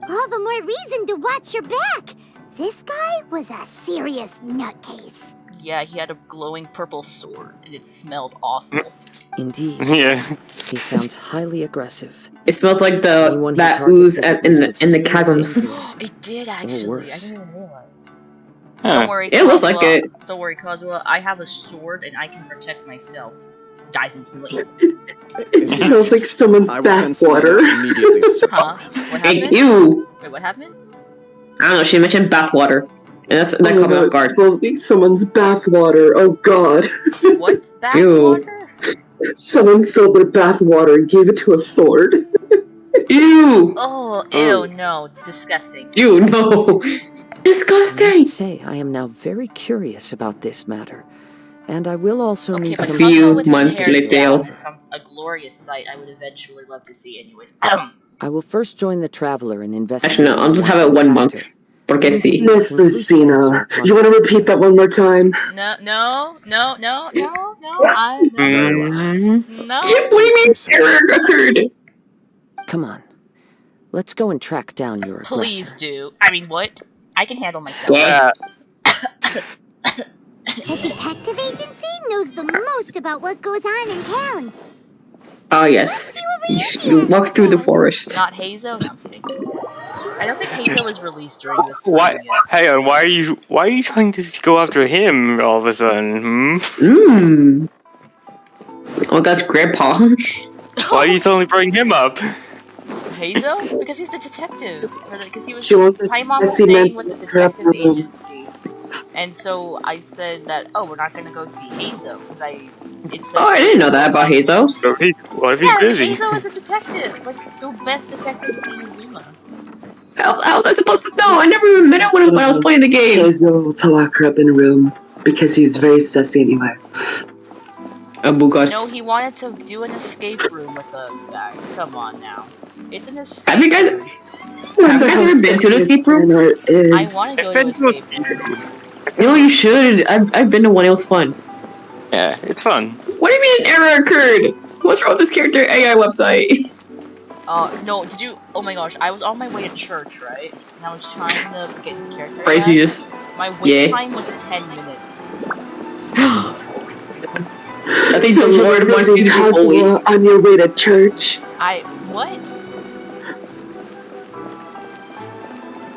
[SPEAKER 5] All the more reason to watch your back. This guy was a serious nutcase.
[SPEAKER 2] Yeah, he had a glowing purple sword, and it smelled awful.
[SPEAKER 4] Indeed.
[SPEAKER 1] Yeah.
[SPEAKER 4] He sounds highly aggressive.
[SPEAKER 6] It smells like that ooze in the chasms.
[SPEAKER 2] It did, actually. I didn't even realize.
[SPEAKER 1] Huh.
[SPEAKER 2] Don't worry,
[SPEAKER 6] it looks like it.
[SPEAKER 2] Don't worry, Kazuha. I have a sword, and I can protect myself. Dies instantly.
[SPEAKER 3] It smells like someone's bathwater.
[SPEAKER 2] Huh? What happened?
[SPEAKER 6] Ew.
[SPEAKER 2] Wait, what happened?
[SPEAKER 6] I don't know, she mentioned bathwater. And that caught me off guard.
[SPEAKER 3] It smells like someone's bathwater. Oh god.
[SPEAKER 2] What's bathwater?
[SPEAKER 3] Someone sold their bathwater and gave it to a sword.
[SPEAKER 6] Ew!
[SPEAKER 2] Oh, ew, no. Disgusting.
[SPEAKER 6] Ew, no. Disgusting!
[SPEAKER 4] I must say, I am now very curious about this matter. And I will also need some...
[SPEAKER 6] A few months later.
[SPEAKER 2] A glorious sight I would eventually love to see anyways.
[SPEAKER 4] I will first join the Traveler and investigate...
[SPEAKER 6] Actually, no, I'll just have it 1 month. Porque sí.
[SPEAKER 3] Miss Lucina, you want to repeat that one more time?
[SPEAKER 2] No.
[SPEAKER 6] What do you mean error occurred?
[SPEAKER 4] Come on. Let's go and track down your aggressor.
[SPEAKER 2] Please do. I mean, what? I can handle myself.
[SPEAKER 6] Yeah.
[SPEAKER 5] The detective agency knows the most about what goes on in town.
[SPEAKER 6] Oh, yes. You walk through the forest.
[SPEAKER 2] Not Hazo? No, I'm kidding. I don't think Hazo was released during this time
[SPEAKER 1] Why?
[SPEAKER 2] yet.
[SPEAKER 1] Hang on, why are you trying to go after him all of a sudden?
[SPEAKER 6] Oh, that's Grandpa.
[SPEAKER 1] Why are you suddenly bringing him up?
[SPEAKER 2] Hazo? Because he's the detective. Because he was...
[SPEAKER 3] My
[SPEAKER 2] mom was staying with the detective agency. And so I said that, we're not gonna go see Hazo. Because I
[SPEAKER 6] didn't know that about Hazo.
[SPEAKER 1] What if he's busy?
[SPEAKER 2] Hazo is a detective. Like, the best detective in Inazuma.
[SPEAKER 6] How was I supposed to know? I never even met him when I was playing the game.
[SPEAKER 3] Hazo to lock her up in a room because he's very sassy anyway.
[SPEAKER 6] Abugas.
[SPEAKER 2] No, he wanted to do an escape room with us, guys. Come on now. It's an escape
[SPEAKER 6] Have you guys
[SPEAKER 2] room.
[SPEAKER 6] ever been to an escape room?
[SPEAKER 2] I want to go to an escape room.
[SPEAKER 6] No, you should. I've been to one. It was fun.
[SPEAKER 1] Yeah, it's fun.
[SPEAKER 6] What do you mean an error occurred? What's wrong with this character AI website?
[SPEAKER 2] No, did you? Oh my gosh, I was on my way to church, right? And I was trying to get into character.
[SPEAKER 6] Praise you just.
[SPEAKER 2] My wait time was 10 minutes.
[SPEAKER 6] I think the Lord wants you to be holy.
[SPEAKER 3] On your way to church.
[SPEAKER 2] What?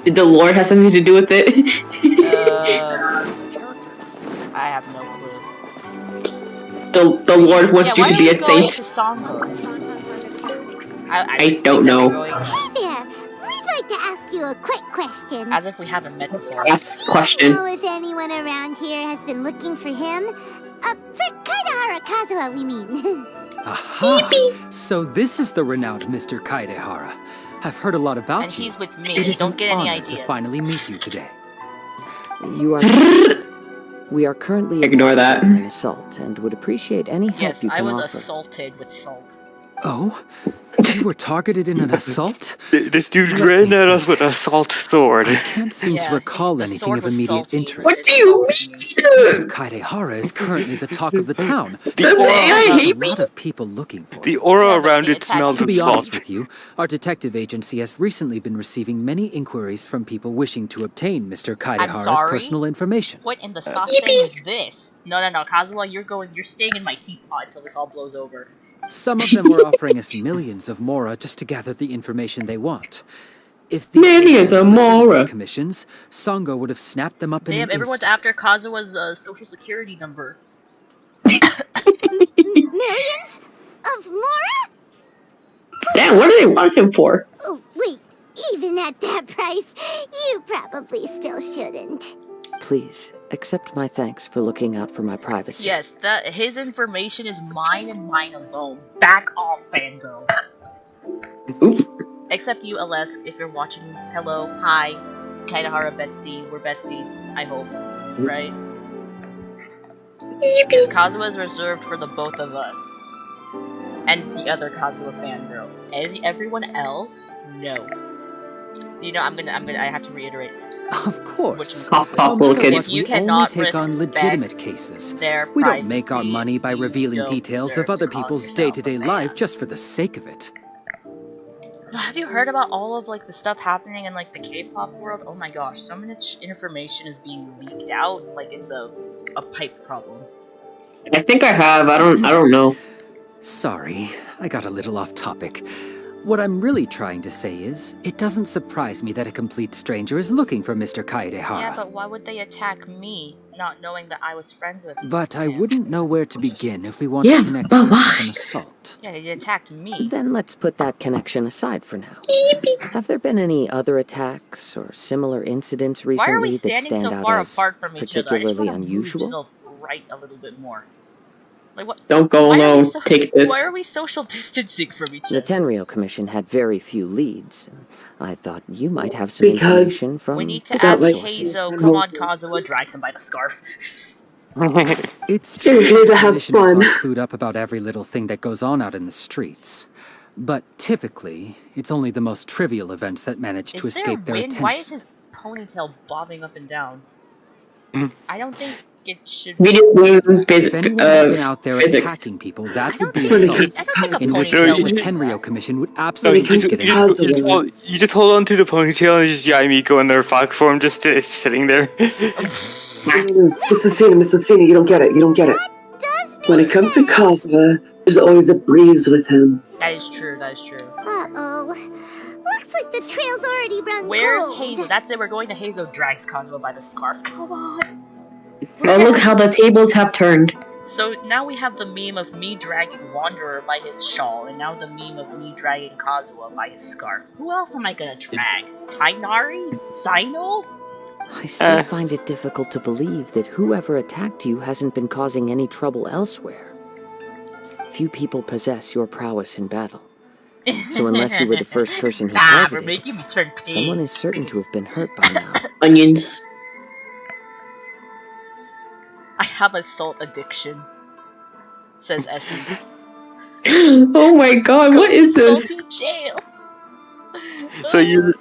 [SPEAKER 6] Did the Lord have something to do with it?
[SPEAKER 2] I have no clue.
[SPEAKER 6] The Lord wants you to be a saint. I don't know.
[SPEAKER 5] Hey there, we'd like to ask you a quick question.
[SPEAKER 2] As if we haven't met before.
[SPEAKER 6] Ask the question.
[SPEAKER 5] Know if anyone around here has been looking for him? For Kaidehara Kazuha, we mean.
[SPEAKER 10] Aha! So this is the renowned Mr. Kaidehara. I've heard a lot about
[SPEAKER 2] and
[SPEAKER 10] you.
[SPEAKER 2] he's with me.
[SPEAKER 10] It is
[SPEAKER 2] Don't
[SPEAKER 10] an
[SPEAKER 2] get any
[SPEAKER 10] honor
[SPEAKER 2] idea.
[SPEAKER 10] to finally meet you today.
[SPEAKER 4] You are. We are currently
[SPEAKER 6] Ignore that.
[SPEAKER 4] An assault and would appreciate any help
[SPEAKER 2] Yes,
[SPEAKER 4] you can
[SPEAKER 2] I was
[SPEAKER 4] offer.
[SPEAKER 2] assaulted with salt.
[SPEAKER 10] Oh? You were targeted in an assault?
[SPEAKER 1] This dude ran at us with an assault sword.
[SPEAKER 10] I can't seem to recall anything of immediate interest.
[SPEAKER 6] What do you mean?
[SPEAKER 10] Mr. Kaidehara is currently the talk of the town.
[SPEAKER 6] Does the AI hate
[SPEAKER 10] a
[SPEAKER 6] me?
[SPEAKER 10] lot of people looking for
[SPEAKER 1] The
[SPEAKER 10] him.
[SPEAKER 1] aura around it smells
[SPEAKER 10] To
[SPEAKER 1] of
[SPEAKER 10] be honest
[SPEAKER 1] salt.
[SPEAKER 10] with you, our detective agency has recently been receiving many inquiries from people wishing to obtain Mr. Kaidehara's
[SPEAKER 2] sorry?
[SPEAKER 10] personal information.
[SPEAKER 2] What in the sauce thing is this? No, Kazuha, you're staying in my teapot until this all blows over.
[SPEAKER 10] Some of them are offering us millions of mora just to gather the information they want. If these
[SPEAKER 6] Millions of mora.
[SPEAKER 10] commissions, Sango would have snapped them up in
[SPEAKER 2] Damn,
[SPEAKER 10] an
[SPEAKER 2] everyone's
[SPEAKER 10] instant.
[SPEAKER 2] after Kazuha's social security number.
[SPEAKER 5] Millions of Mora?
[SPEAKER 6] Damn, what do they want him for?
[SPEAKER 5] Oh, wait. Even at that price, you probably still shouldn't.
[SPEAKER 4] Please, accept my thanks for looking out for my privacy.
[SPEAKER 2] Yes, his information is mine and mine alone. Back off, fangirl.
[SPEAKER 6] Oop.
[SPEAKER 2] Except you, Alesk, if you're watching. Hello, hi. Kaidehara bestie, we're besties, I hope. Right? Because Kazuha is reserved for the both of us. And the other Kazuha fangirls. Everyone else, no. You know, I have to reiterate.
[SPEAKER 10] Of course.
[SPEAKER 6] Little kids.
[SPEAKER 2] You
[SPEAKER 10] We
[SPEAKER 2] cannot
[SPEAKER 10] only take on legitimate
[SPEAKER 2] respect
[SPEAKER 10] cases.
[SPEAKER 2] their
[SPEAKER 10] We don't make our
[SPEAKER 2] privacy,
[SPEAKER 10] money by
[SPEAKER 2] you
[SPEAKER 10] revealing
[SPEAKER 2] don't
[SPEAKER 10] details
[SPEAKER 2] deserve
[SPEAKER 10] of other
[SPEAKER 2] to call
[SPEAKER 10] people's
[SPEAKER 2] yourself
[SPEAKER 10] day-to-day
[SPEAKER 2] a fan.
[SPEAKER 10] life just for the sake of it.
[SPEAKER 2] Have you heard about all of the stuff happening in the K-pop world? Oh my gosh, so much information is being leaked out like it's a pipe problem.
[SPEAKER 6] I think I have. I don't know.
[SPEAKER 10] Sorry, I got a little off topic. What I'm really trying to say is, it doesn't surprise me that a complete stranger is looking for Mr. Kaidehara.
[SPEAKER 2] Yeah, but why would they attack me, not knowing that I was friends with him?
[SPEAKER 10] But I wouldn't know where to begin if we want to connect
[SPEAKER 6] but
[SPEAKER 10] this
[SPEAKER 6] why?
[SPEAKER 10] with an assault.
[SPEAKER 2] Yeah, they attacked me.
[SPEAKER 4] Then let's put that connection aside for now. Have there been any other attacks or similar incidents
[SPEAKER 2] Why are we
[SPEAKER 4] recently that
[SPEAKER 2] standing
[SPEAKER 4] stand
[SPEAKER 2] so
[SPEAKER 4] out
[SPEAKER 2] far
[SPEAKER 4] as
[SPEAKER 2] apart from each other? I just
[SPEAKER 4] particularly
[SPEAKER 2] want to move to
[SPEAKER 4] unusual?
[SPEAKER 2] the right a little bit more. What?
[SPEAKER 6] Don't go
[SPEAKER 2] Why are we
[SPEAKER 6] alone. Take this.
[SPEAKER 2] Why are we social distancing from each
[SPEAKER 4] The
[SPEAKER 2] other?
[SPEAKER 4] Tenryo Commission had very few leads. And I thought you might have some
[SPEAKER 3] Because
[SPEAKER 4] information from
[SPEAKER 2] We need to
[SPEAKER 3] that
[SPEAKER 2] ask
[SPEAKER 3] like-
[SPEAKER 2] Heizo. Come on, Kazuha, drags him by the scarf.
[SPEAKER 10] It's
[SPEAKER 3] You're
[SPEAKER 10] true
[SPEAKER 3] here
[SPEAKER 10] that
[SPEAKER 3] to
[SPEAKER 10] the
[SPEAKER 3] have
[SPEAKER 10] commission is
[SPEAKER 3] fun.
[SPEAKER 10] all clued up about every little thing that goes on out in the streets. But typically, it's only the most trivial events that manage to
[SPEAKER 2] Is there
[SPEAKER 10] escape their
[SPEAKER 2] wind?
[SPEAKER 10] attention.
[SPEAKER 2] Why is his ponytail bobbing up and down? I don't think it should.
[SPEAKER 6] We do
[SPEAKER 10] If anyone had been out there
[SPEAKER 6] physics.
[SPEAKER 10] attacking people, that would be
[SPEAKER 3] don't
[SPEAKER 10] assault.
[SPEAKER 3] think
[SPEAKER 2] I don't think a
[SPEAKER 10] In which
[SPEAKER 2] ponytail
[SPEAKER 10] case,
[SPEAKER 2] would
[SPEAKER 10] the
[SPEAKER 2] do
[SPEAKER 10] Tenryo
[SPEAKER 2] that.
[SPEAKER 10] Commission would
[SPEAKER 3] No,
[SPEAKER 10] absolutely
[SPEAKER 3] because
[SPEAKER 10] get
[SPEAKER 3] you just-
[SPEAKER 10] involved.
[SPEAKER 1] you just hold on to the ponytail and just Yaimiko in their fox form just sitting there.
[SPEAKER 3] Mrs. Cena, you don't get it. You don't get it.
[SPEAKER 5] Does make
[SPEAKER 3] When it comes to
[SPEAKER 5] sense.
[SPEAKER 3] Kazuha, there's always a breeze with him.
[SPEAKER 2] That is true. That is true.
[SPEAKER 5] Uh-oh. Looks like the trail's already run
[SPEAKER 2] Where's
[SPEAKER 5] cold.
[SPEAKER 2] Heizo? That's it. We're going to Heizo. Drags Kazuha by the scarf. Come on.
[SPEAKER 6] Oh, look how the tables have turned.
[SPEAKER 2] So now we have the meme of me dragging Wanderer by his shawl, and now the meme of me dragging Kazuha by his scarf. Who else am I gonna drag? Tainari? Sino?
[SPEAKER 4] I still find it difficult to believe that whoever attacked you hasn't been causing any trouble elsewhere. Few people possess your prowess in battle. So unless you were the first person who
[SPEAKER 2] Stop, we're
[SPEAKER 4] targeted,
[SPEAKER 2] making me turn pink.
[SPEAKER 4] someone is certain to have been hurt by now.
[SPEAKER 6] Onions.
[SPEAKER 2] I have a salt addiction. says Essence.
[SPEAKER 6] Oh my god, what is this?
[SPEAKER 2] To jail.
[SPEAKER 1] So you.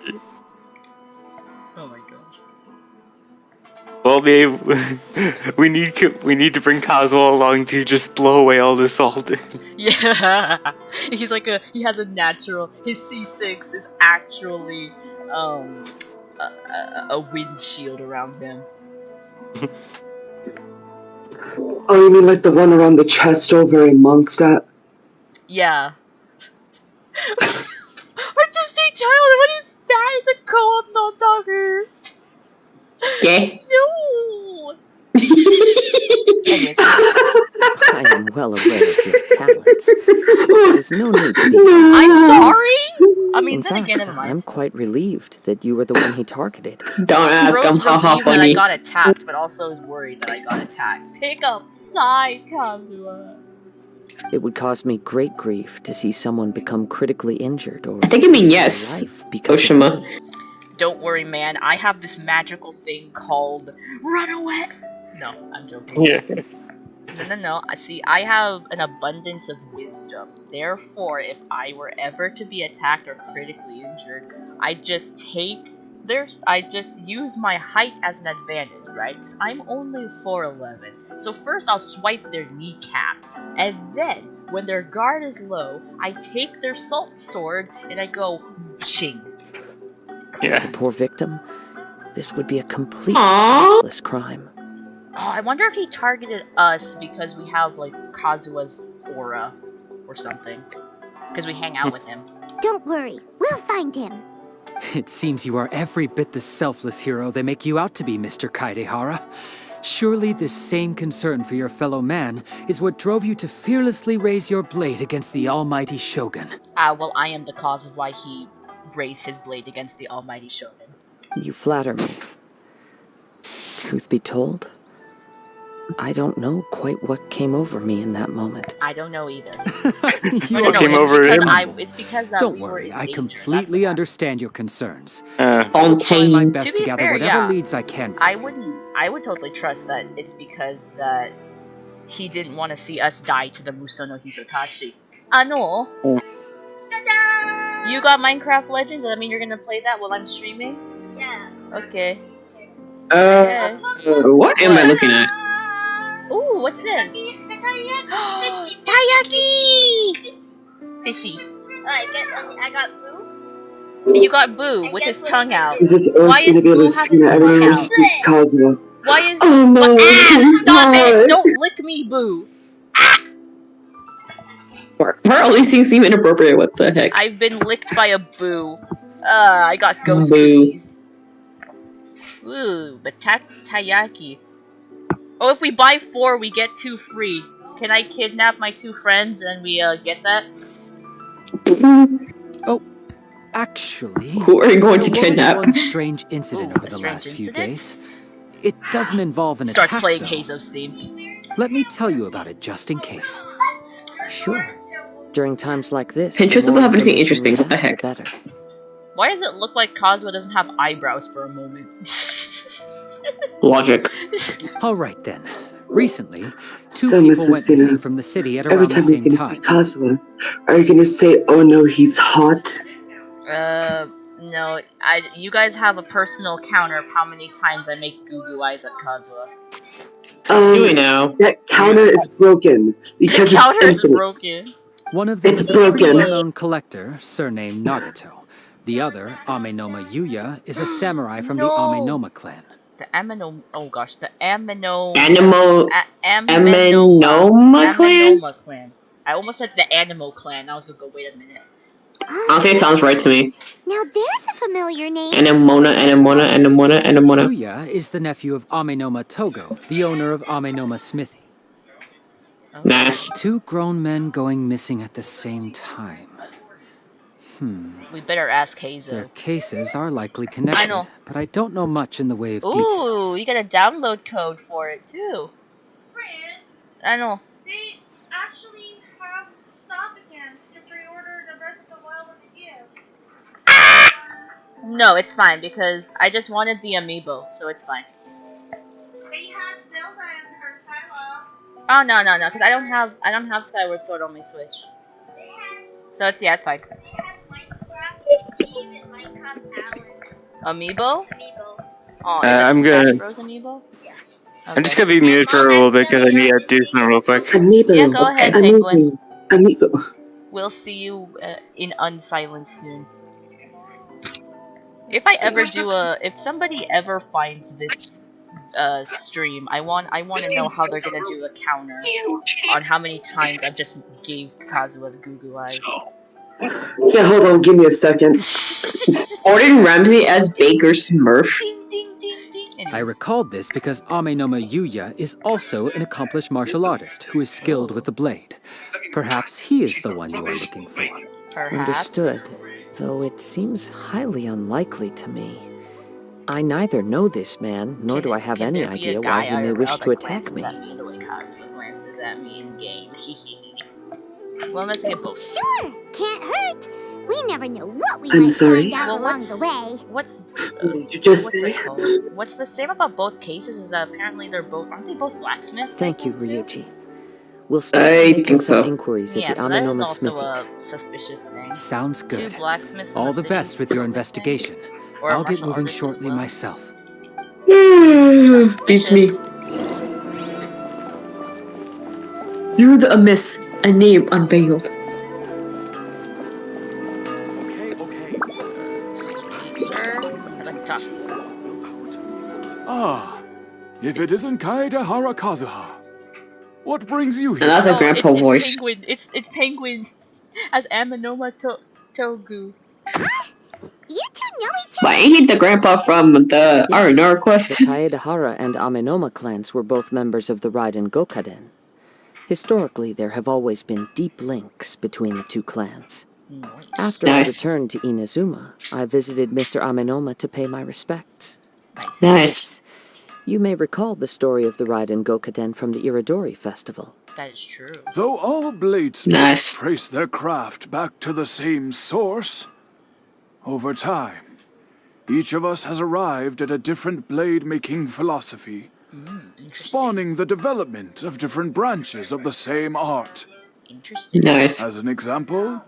[SPEAKER 2] Oh my gosh.
[SPEAKER 1] Well, babe, we need to bring Kazuha along to just blow away all the salt.
[SPEAKER 2] Yeah, he has a natural. His C6 is actually a windshield around him.
[SPEAKER 3] Oh, you mean like the one around the chest over in Mondstadt?
[SPEAKER 2] Yeah. Artistic child, what is that? The co-op non-talkers.
[SPEAKER 6] Yeah.
[SPEAKER 2] No. Anyways.
[SPEAKER 4] I am well aware of your talents. There's no need to be.
[SPEAKER 2] I'm sorry. I mean,
[SPEAKER 4] In
[SPEAKER 2] then
[SPEAKER 4] fact,
[SPEAKER 2] again, never mind.
[SPEAKER 4] I'm quite relieved that you were the one he targeted.
[SPEAKER 6] Don't ask,
[SPEAKER 2] Rose
[SPEAKER 6] I'm haha
[SPEAKER 2] relieved that I
[SPEAKER 6] funny.
[SPEAKER 2] got attacked, but also is worried that I got attacked. Pick up side, Kazuha.
[SPEAKER 4] It would cause me great grief to see someone become critically injured or
[SPEAKER 6] I think you mean yes, Oshima.
[SPEAKER 2] Don't worry, man. I have this magical thing called Run Away. No, I'm joking.
[SPEAKER 1] Yeah.
[SPEAKER 2] No. See, I have an abundance of wisdom. Therefore, if I were ever to be attacked or critically injured, I just use my height as an advantage, right? Because I'm only 4'11". So first I'll swipe their kneecaps, and then, when their guard is low, I take their salt sword and I go shing.
[SPEAKER 1] Yeah.
[SPEAKER 4] For the poor victim, this would be a completely senseless crime.
[SPEAKER 2] Oh, I wonder if he targeted us because we have, like, Kazuha's aura or something. Because we hang out with him.
[SPEAKER 5] Don't worry, we'll find him.
[SPEAKER 10] It seems you are every bit the selfless hero they make you out to be, Mr. Kaidehara. Surely this same concern for your fellow man is what drove you to fearlessly raise your blade against the almighty Shogun.
[SPEAKER 2] Well, I am the cause of why he raised his blade against the almighty Shogun.
[SPEAKER 4] You flatter me. Truth be told, I don't know quite what came over me in that moment.
[SPEAKER 2] I don't know either. It's because
[SPEAKER 10] don't
[SPEAKER 2] we
[SPEAKER 10] worry,
[SPEAKER 2] were in
[SPEAKER 10] I
[SPEAKER 2] danger.
[SPEAKER 10] completely understand your concerns.
[SPEAKER 6] On
[SPEAKER 10] I'll try my
[SPEAKER 6] team.
[SPEAKER 10] best
[SPEAKER 2] To
[SPEAKER 10] to
[SPEAKER 2] be
[SPEAKER 10] gather
[SPEAKER 2] fair,
[SPEAKER 10] whatever
[SPEAKER 2] yeah.
[SPEAKER 10] leads I can.
[SPEAKER 2] I would totally trust that it's because that he didn't want to see us die to the Musono Hitotachi. No. You got Minecraft Legends? Does that mean you're gonna play that while I'm streaming?
[SPEAKER 5] Yeah.
[SPEAKER 2] Okay.
[SPEAKER 6] What am I looking at?
[SPEAKER 2] Ooh, what's this?
[SPEAKER 5] Taiyaki!
[SPEAKER 2] Fishy.
[SPEAKER 5] I got Boo.
[SPEAKER 2] You got Boo with his tongue out.
[SPEAKER 3] Because it's
[SPEAKER 2] Why
[SPEAKER 3] always
[SPEAKER 2] is
[SPEAKER 3] gonna be able
[SPEAKER 2] Boo
[SPEAKER 3] to
[SPEAKER 2] have
[SPEAKER 3] see
[SPEAKER 2] his
[SPEAKER 3] that
[SPEAKER 2] tongue
[SPEAKER 3] everyone
[SPEAKER 2] out?
[SPEAKER 3] just keeps Kazuha.
[SPEAKER 2] Why is...
[SPEAKER 3] Oh no, he's
[SPEAKER 2] Stop it!
[SPEAKER 3] not.
[SPEAKER 2] Don't lick me, Boo!
[SPEAKER 6] Why are all these things seem inappropriate? What the heck?
[SPEAKER 2] I've been licked by a Boo. I got ghost
[SPEAKER 6] Boo.
[SPEAKER 2] cookies. Ooh, but taiyaki. Oh, if we buy 4, we get 2 free. Can I kidnap my 2 friends and we get that?
[SPEAKER 10] Oh, actually,
[SPEAKER 6] Who are you going to
[SPEAKER 10] there was
[SPEAKER 6] kidnap?
[SPEAKER 10] one strange incident
[SPEAKER 2] Ooh,
[SPEAKER 10] over
[SPEAKER 2] a
[SPEAKER 10] the
[SPEAKER 2] strange
[SPEAKER 10] last few
[SPEAKER 2] incident?
[SPEAKER 10] days. It doesn't involve an
[SPEAKER 2] Starts
[SPEAKER 10] attack,
[SPEAKER 2] playing
[SPEAKER 10] though.
[SPEAKER 2] Hazo's theme.
[SPEAKER 10] Let me tell you about it just in case.
[SPEAKER 4] Sure. During times like this,
[SPEAKER 6] Pinterest
[SPEAKER 4] the
[SPEAKER 6] doesn't
[SPEAKER 4] more
[SPEAKER 6] have anything
[SPEAKER 4] information
[SPEAKER 6] interesting.
[SPEAKER 4] we
[SPEAKER 6] What the
[SPEAKER 4] have,
[SPEAKER 6] heck?
[SPEAKER 4] better.
[SPEAKER 2] Why does it look like Kazuha doesn't have eyebrows for a moment?
[SPEAKER 6] Logic.
[SPEAKER 10] All right then. Recently, 2
[SPEAKER 3] So,
[SPEAKER 10] people
[SPEAKER 3] Mrs.
[SPEAKER 10] went
[SPEAKER 3] Sina,
[SPEAKER 10] missing from the city at
[SPEAKER 3] Every
[SPEAKER 10] around the
[SPEAKER 3] time you're
[SPEAKER 10] same
[SPEAKER 3] gonna
[SPEAKER 10] time.
[SPEAKER 3] see Kazuha, are you gonna say, "Oh no, he's hot"?
[SPEAKER 2] No. You guys have a personal counter of how many times I make goo-goo eyes at Kazuha.
[SPEAKER 6] Do we know?
[SPEAKER 3] That counter is broken because
[SPEAKER 2] The
[SPEAKER 3] it's
[SPEAKER 2] counter is
[SPEAKER 3] infinite.
[SPEAKER 2] broken.
[SPEAKER 10] One of them
[SPEAKER 3] It's
[SPEAKER 10] is a pretty
[SPEAKER 3] broken.
[SPEAKER 10] well-known collector, surnamed Nagato. The other, Amenoma Yuya, is a samurai from the
[SPEAKER 2] No.
[SPEAKER 10] Amenoma clan.
[SPEAKER 2] The Amino... Oh gosh, the Amino...
[SPEAKER 6] Amenoma clan?
[SPEAKER 2] Amenoma clan. I almost said the Animo clan. I was gonna go, wait a minute.
[SPEAKER 6] Honestly, it sounds right to me.
[SPEAKER 5] Now there's a familiar name.
[SPEAKER 6] Anemona.
[SPEAKER 10] Yuya is the nephew of Amenoma Togo, the owner of Amenoma Smithy.
[SPEAKER 6] Nice.
[SPEAKER 10] 2 grown men going missing at the same time.
[SPEAKER 2] We better ask Hazo.
[SPEAKER 10] Their cases are likely connected,
[SPEAKER 2] know.
[SPEAKER 10] but I don't know much in the way of
[SPEAKER 2] Ooh,
[SPEAKER 10] details.
[SPEAKER 2] you got a download code for it too. I know.
[SPEAKER 11] They actually have stock again to pre-order the Breath of the Wild with the gift.
[SPEAKER 2] No, it's fine because I just wanted the amiibo, so it's fine.
[SPEAKER 11] They had Zelda and her Kyla.
[SPEAKER 2] Oh no, because I don't have Skyward Sword on my Switch. So it's fine. Amiibo? Oh,
[SPEAKER 1] I'm
[SPEAKER 2] Smash
[SPEAKER 1] gonna.
[SPEAKER 2] Bros. Amiibo?
[SPEAKER 1] I'm just gonna be muted for a little bit because I need to do something real quick.
[SPEAKER 3] Amiibo.
[SPEAKER 2] Yeah, go ahead, Penguin.
[SPEAKER 3] Amiibo.
[SPEAKER 2] We'll see you in unsilence soon. If somebody ever finds this stream, I want to know how they're gonna do a counter on how many times I've just gave Kazuha the goo eyes.
[SPEAKER 3] Yeah, hold on, give me a second.
[SPEAKER 6] Gordon Ramsay as Baker Smurf.
[SPEAKER 10] I recalled this because Amenoma Yuya is also an accomplished martial artist who is skilled with the blade. Perhaps he is the one you are looking for.
[SPEAKER 2] Perhaps.
[SPEAKER 4] Understood, though it seems highly unlikely to me. I neither know this man, nor do I have any idea why he may wish to attack me.
[SPEAKER 2] The way Kazuha glances at me in game. Well, let's get both.
[SPEAKER 5] Sure, can't hurt. We never know what we
[SPEAKER 3] I'm
[SPEAKER 5] might
[SPEAKER 3] sorry.
[SPEAKER 5] find out along the way.
[SPEAKER 2] What's
[SPEAKER 3] say?
[SPEAKER 2] it called? What's the same about both cases is that apparently aren't they both blacksmiths?
[SPEAKER 4] Thank you, Ryuji. We'll start making some inquiries at the
[SPEAKER 2] so that is
[SPEAKER 4] Amenoma
[SPEAKER 2] also
[SPEAKER 4] smithy.
[SPEAKER 2] a suspicious thing.
[SPEAKER 10] Sounds good.
[SPEAKER 2] Two blacksmiths.
[SPEAKER 10] All the best with your investigation.
[SPEAKER 2] Or a
[SPEAKER 10] I'll get
[SPEAKER 2] martial
[SPEAKER 10] moving
[SPEAKER 2] artist as
[SPEAKER 10] shortly
[SPEAKER 2] well.
[SPEAKER 10] myself.
[SPEAKER 6] Beats me. You're the amiss, a name unveiled.
[SPEAKER 2] Sir, I'd like to talk to you.
[SPEAKER 12] Ah, if it isn't Kaedehara Kazuha. What brings you here?
[SPEAKER 6] And that's a grandpa voice.
[SPEAKER 2] Penguin. It's Penguin as Amenoma Togu.
[SPEAKER 5] You two know each other.
[SPEAKER 6] But ain't he the grandpa from the Aranara quest?
[SPEAKER 4] The Kaedehara and Amenoma clans were both members of the Raiden Gokaden. Historically, there have always been deep links between the two clans. After I returned to Inazuma, I visited Mr. Amenoma to pay my respects.
[SPEAKER 6] Nice.
[SPEAKER 4] You may recall the story of the Raiden Gokaden from the Iridori Festival.
[SPEAKER 2] That is true.
[SPEAKER 12] Though all bladesmiths trace their craft back to the same source, over time, each of us has arrived at a different blade-making philosophy, spawning the development of different branches of the same art.
[SPEAKER 2] Interesting.
[SPEAKER 6] Nice.
[SPEAKER 12] As an example,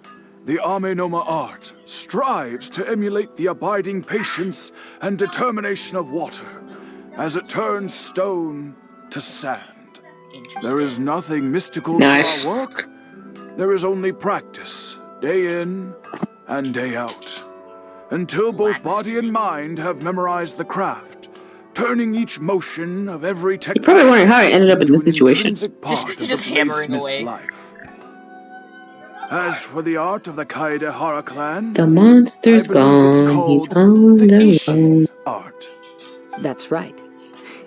[SPEAKER 12] the Amenoma art strives to emulate the abiding patience and determination of water as it turns stone to sand. There is nothing mystical to our work. There is only practice, day in and day out, until both body and mind have memorized the craft, turning each motion of every technique.
[SPEAKER 6] You're probably wondering how I ended up in this situation.
[SPEAKER 2] Just hammering away.
[SPEAKER 12] Life. As for the art of the Kaedehara clan,
[SPEAKER 6] The monster's gone. He's on the road.
[SPEAKER 12] Art.
[SPEAKER 4] That's right.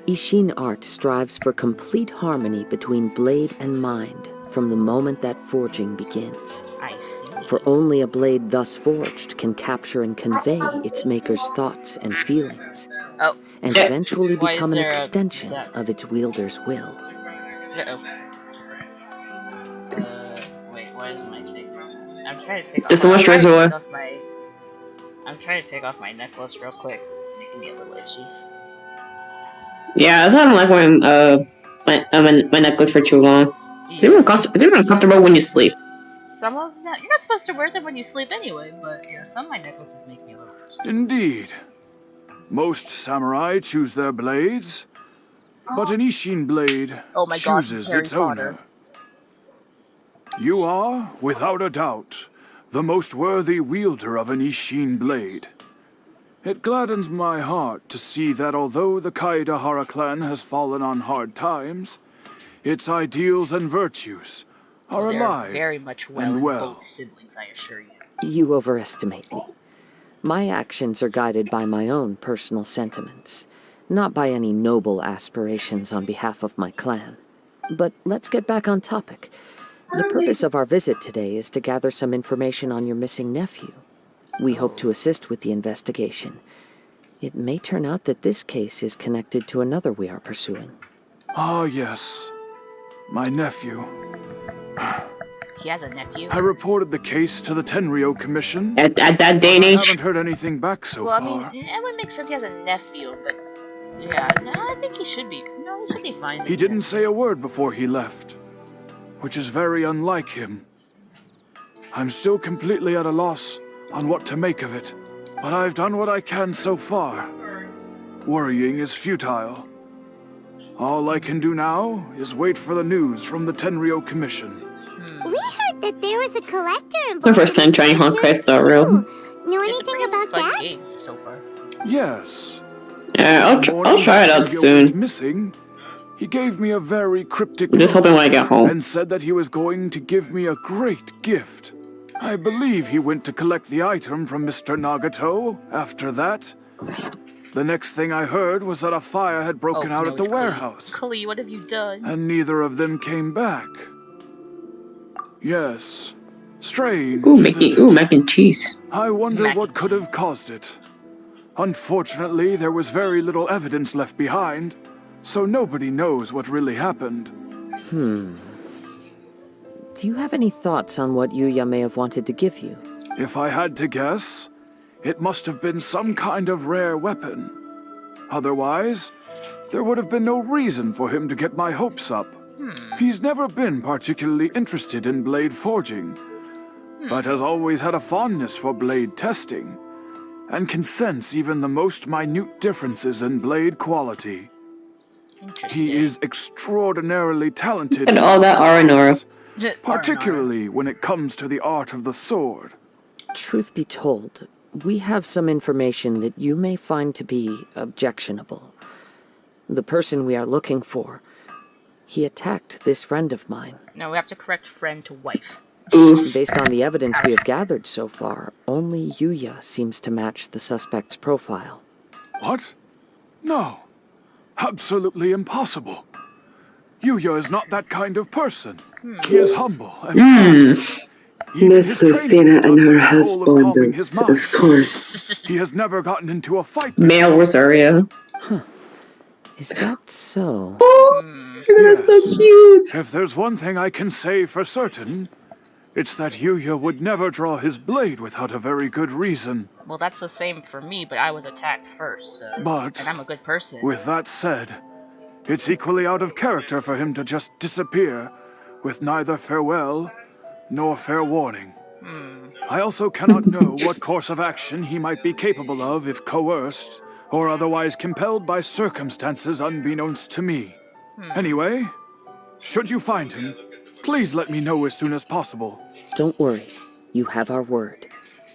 [SPEAKER 4] Ishin art strives for complete harmony between blade and mind from the moment that forging begins.
[SPEAKER 2] I see.
[SPEAKER 4] For only a blade thus forged can capture and convey its maker's thoughts and feelings, and eventually become an extension of its wielder's will.
[SPEAKER 2] Wait, why is my thing? I'm trying to take
[SPEAKER 6] There's so much reservoir.
[SPEAKER 2] I'm trying to take off my necklace real quick, so it's making me a little itchy.
[SPEAKER 6] Yeah, I don't like wearing my necklace for too long. Is it even uncomfortable when you sleep?
[SPEAKER 2] Some of them, you're not supposed to wear them when you sleep anyway, but yeah, some of my necklaces make me a little itchy.
[SPEAKER 12] Indeed. Most samurai choose their blades, but an Ishin blade chooses its owner. You are, without a doubt, the most worthy wielder of an Ishin blade. It gladdens my heart to see that although the Kaedehara clan has fallen on hard times, its ideals and virtues are alive
[SPEAKER 2] very much
[SPEAKER 12] and well.
[SPEAKER 2] Both siblings, I assure you.
[SPEAKER 4] You overestimate me. My actions are guided by my own personal sentiments, not by any noble aspirations on behalf of my clan. But let's get back on topic. The purpose of our visit today is to gather some information on your missing nephew. We hope to assist with the investigation. It may turn out that this case is connected to another we are pursuing.
[SPEAKER 12] Ah, yes. My nephew.
[SPEAKER 2] He has a nephew?
[SPEAKER 12] I reported the case to the Tenryo Commission.
[SPEAKER 6] At that day and age?
[SPEAKER 12] I haven't heard anything back so far.
[SPEAKER 2] Well, I mean, it would make sense he has a nephew, but Yeah, no, I think he should be. No, he should be fine.
[SPEAKER 12] He didn't say a word before he left, which is very unlike him. I'm still completely at a loss on what to make of it, but I've done what I can so far. Worrying is futile. All I can do now is wait for the news from the Tenryo Commission.
[SPEAKER 5] We heard that there was a collector involved.
[SPEAKER 6] My first time trying Honkai Star Rail.
[SPEAKER 5] Know anything about that?
[SPEAKER 2] Game so far.
[SPEAKER 12] Yes.
[SPEAKER 6] Yeah, I'll try it out soon.
[SPEAKER 12] Missing, he gave me a very cryptic
[SPEAKER 6] I'm just hoping when I get home.
[SPEAKER 12] and said that he was going to give me a great gift. I believe he went to collect the item from Mr. Nagato after that. The next thing I heard was that a fire had broken out at the warehouse.
[SPEAKER 2] Klee, what have you done?
[SPEAKER 12] And neither of them came back. Yes. Strange.
[SPEAKER 6] Mac and cheese.
[SPEAKER 12] I wonder what could have caused it. Unfortunately, there was very little evidence left behind, so nobody knows what really happened.
[SPEAKER 4] Do you have any thoughts on what Yuya may have wanted to give you?
[SPEAKER 12] If I had to guess, it must have been some kind of rare weapon. Otherwise, there would have been no reason for him to get my hopes up. He's never been particularly interested in blade forging, but has always had a fondness for blade testing, and can sense even the most minute differences in blade quality. He is extraordinarily talented.
[SPEAKER 6] And all that Aranora.
[SPEAKER 12] Particularly when it comes to the art of the sword.
[SPEAKER 4] Truth be told, we have some information that you may find to be objectionable. The person we are looking for, he attacked this friend of mine.
[SPEAKER 2] No, we have to correct friend to wife.
[SPEAKER 4] Based on the evidence we have gathered so far, only Yuya seems to match the suspect's profile.
[SPEAKER 12] What? No. Absolutely impossible. Yuya is not that kind of person. He is humble and
[SPEAKER 3] Miss Lucina and her husband, of course.
[SPEAKER 12] He has never gotten into a fight.
[SPEAKER 6] Male Rosario.
[SPEAKER 4] Is that so?
[SPEAKER 6] That's so cute.
[SPEAKER 12] If there's one thing I can say for certain, it's that Yuya would never draw his blade without a very good reason.
[SPEAKER 2] Well, that's the same for me, but I was attacked first, so...
[SPEAKER 12] But,
[SPEAKER 2] and I'm a good person.
[SPEAKER 12] With that said, it's equally out of character for him to just disappear with neither farewell nor fair warning. I also cannot know what course of action he might be capable of if coerced or otherwise compelled by circumstances unbeknownst to me. Anyway, should you find him, please let me know as soon as possible.
[SPEAKER 4] Don't worry. You have our word.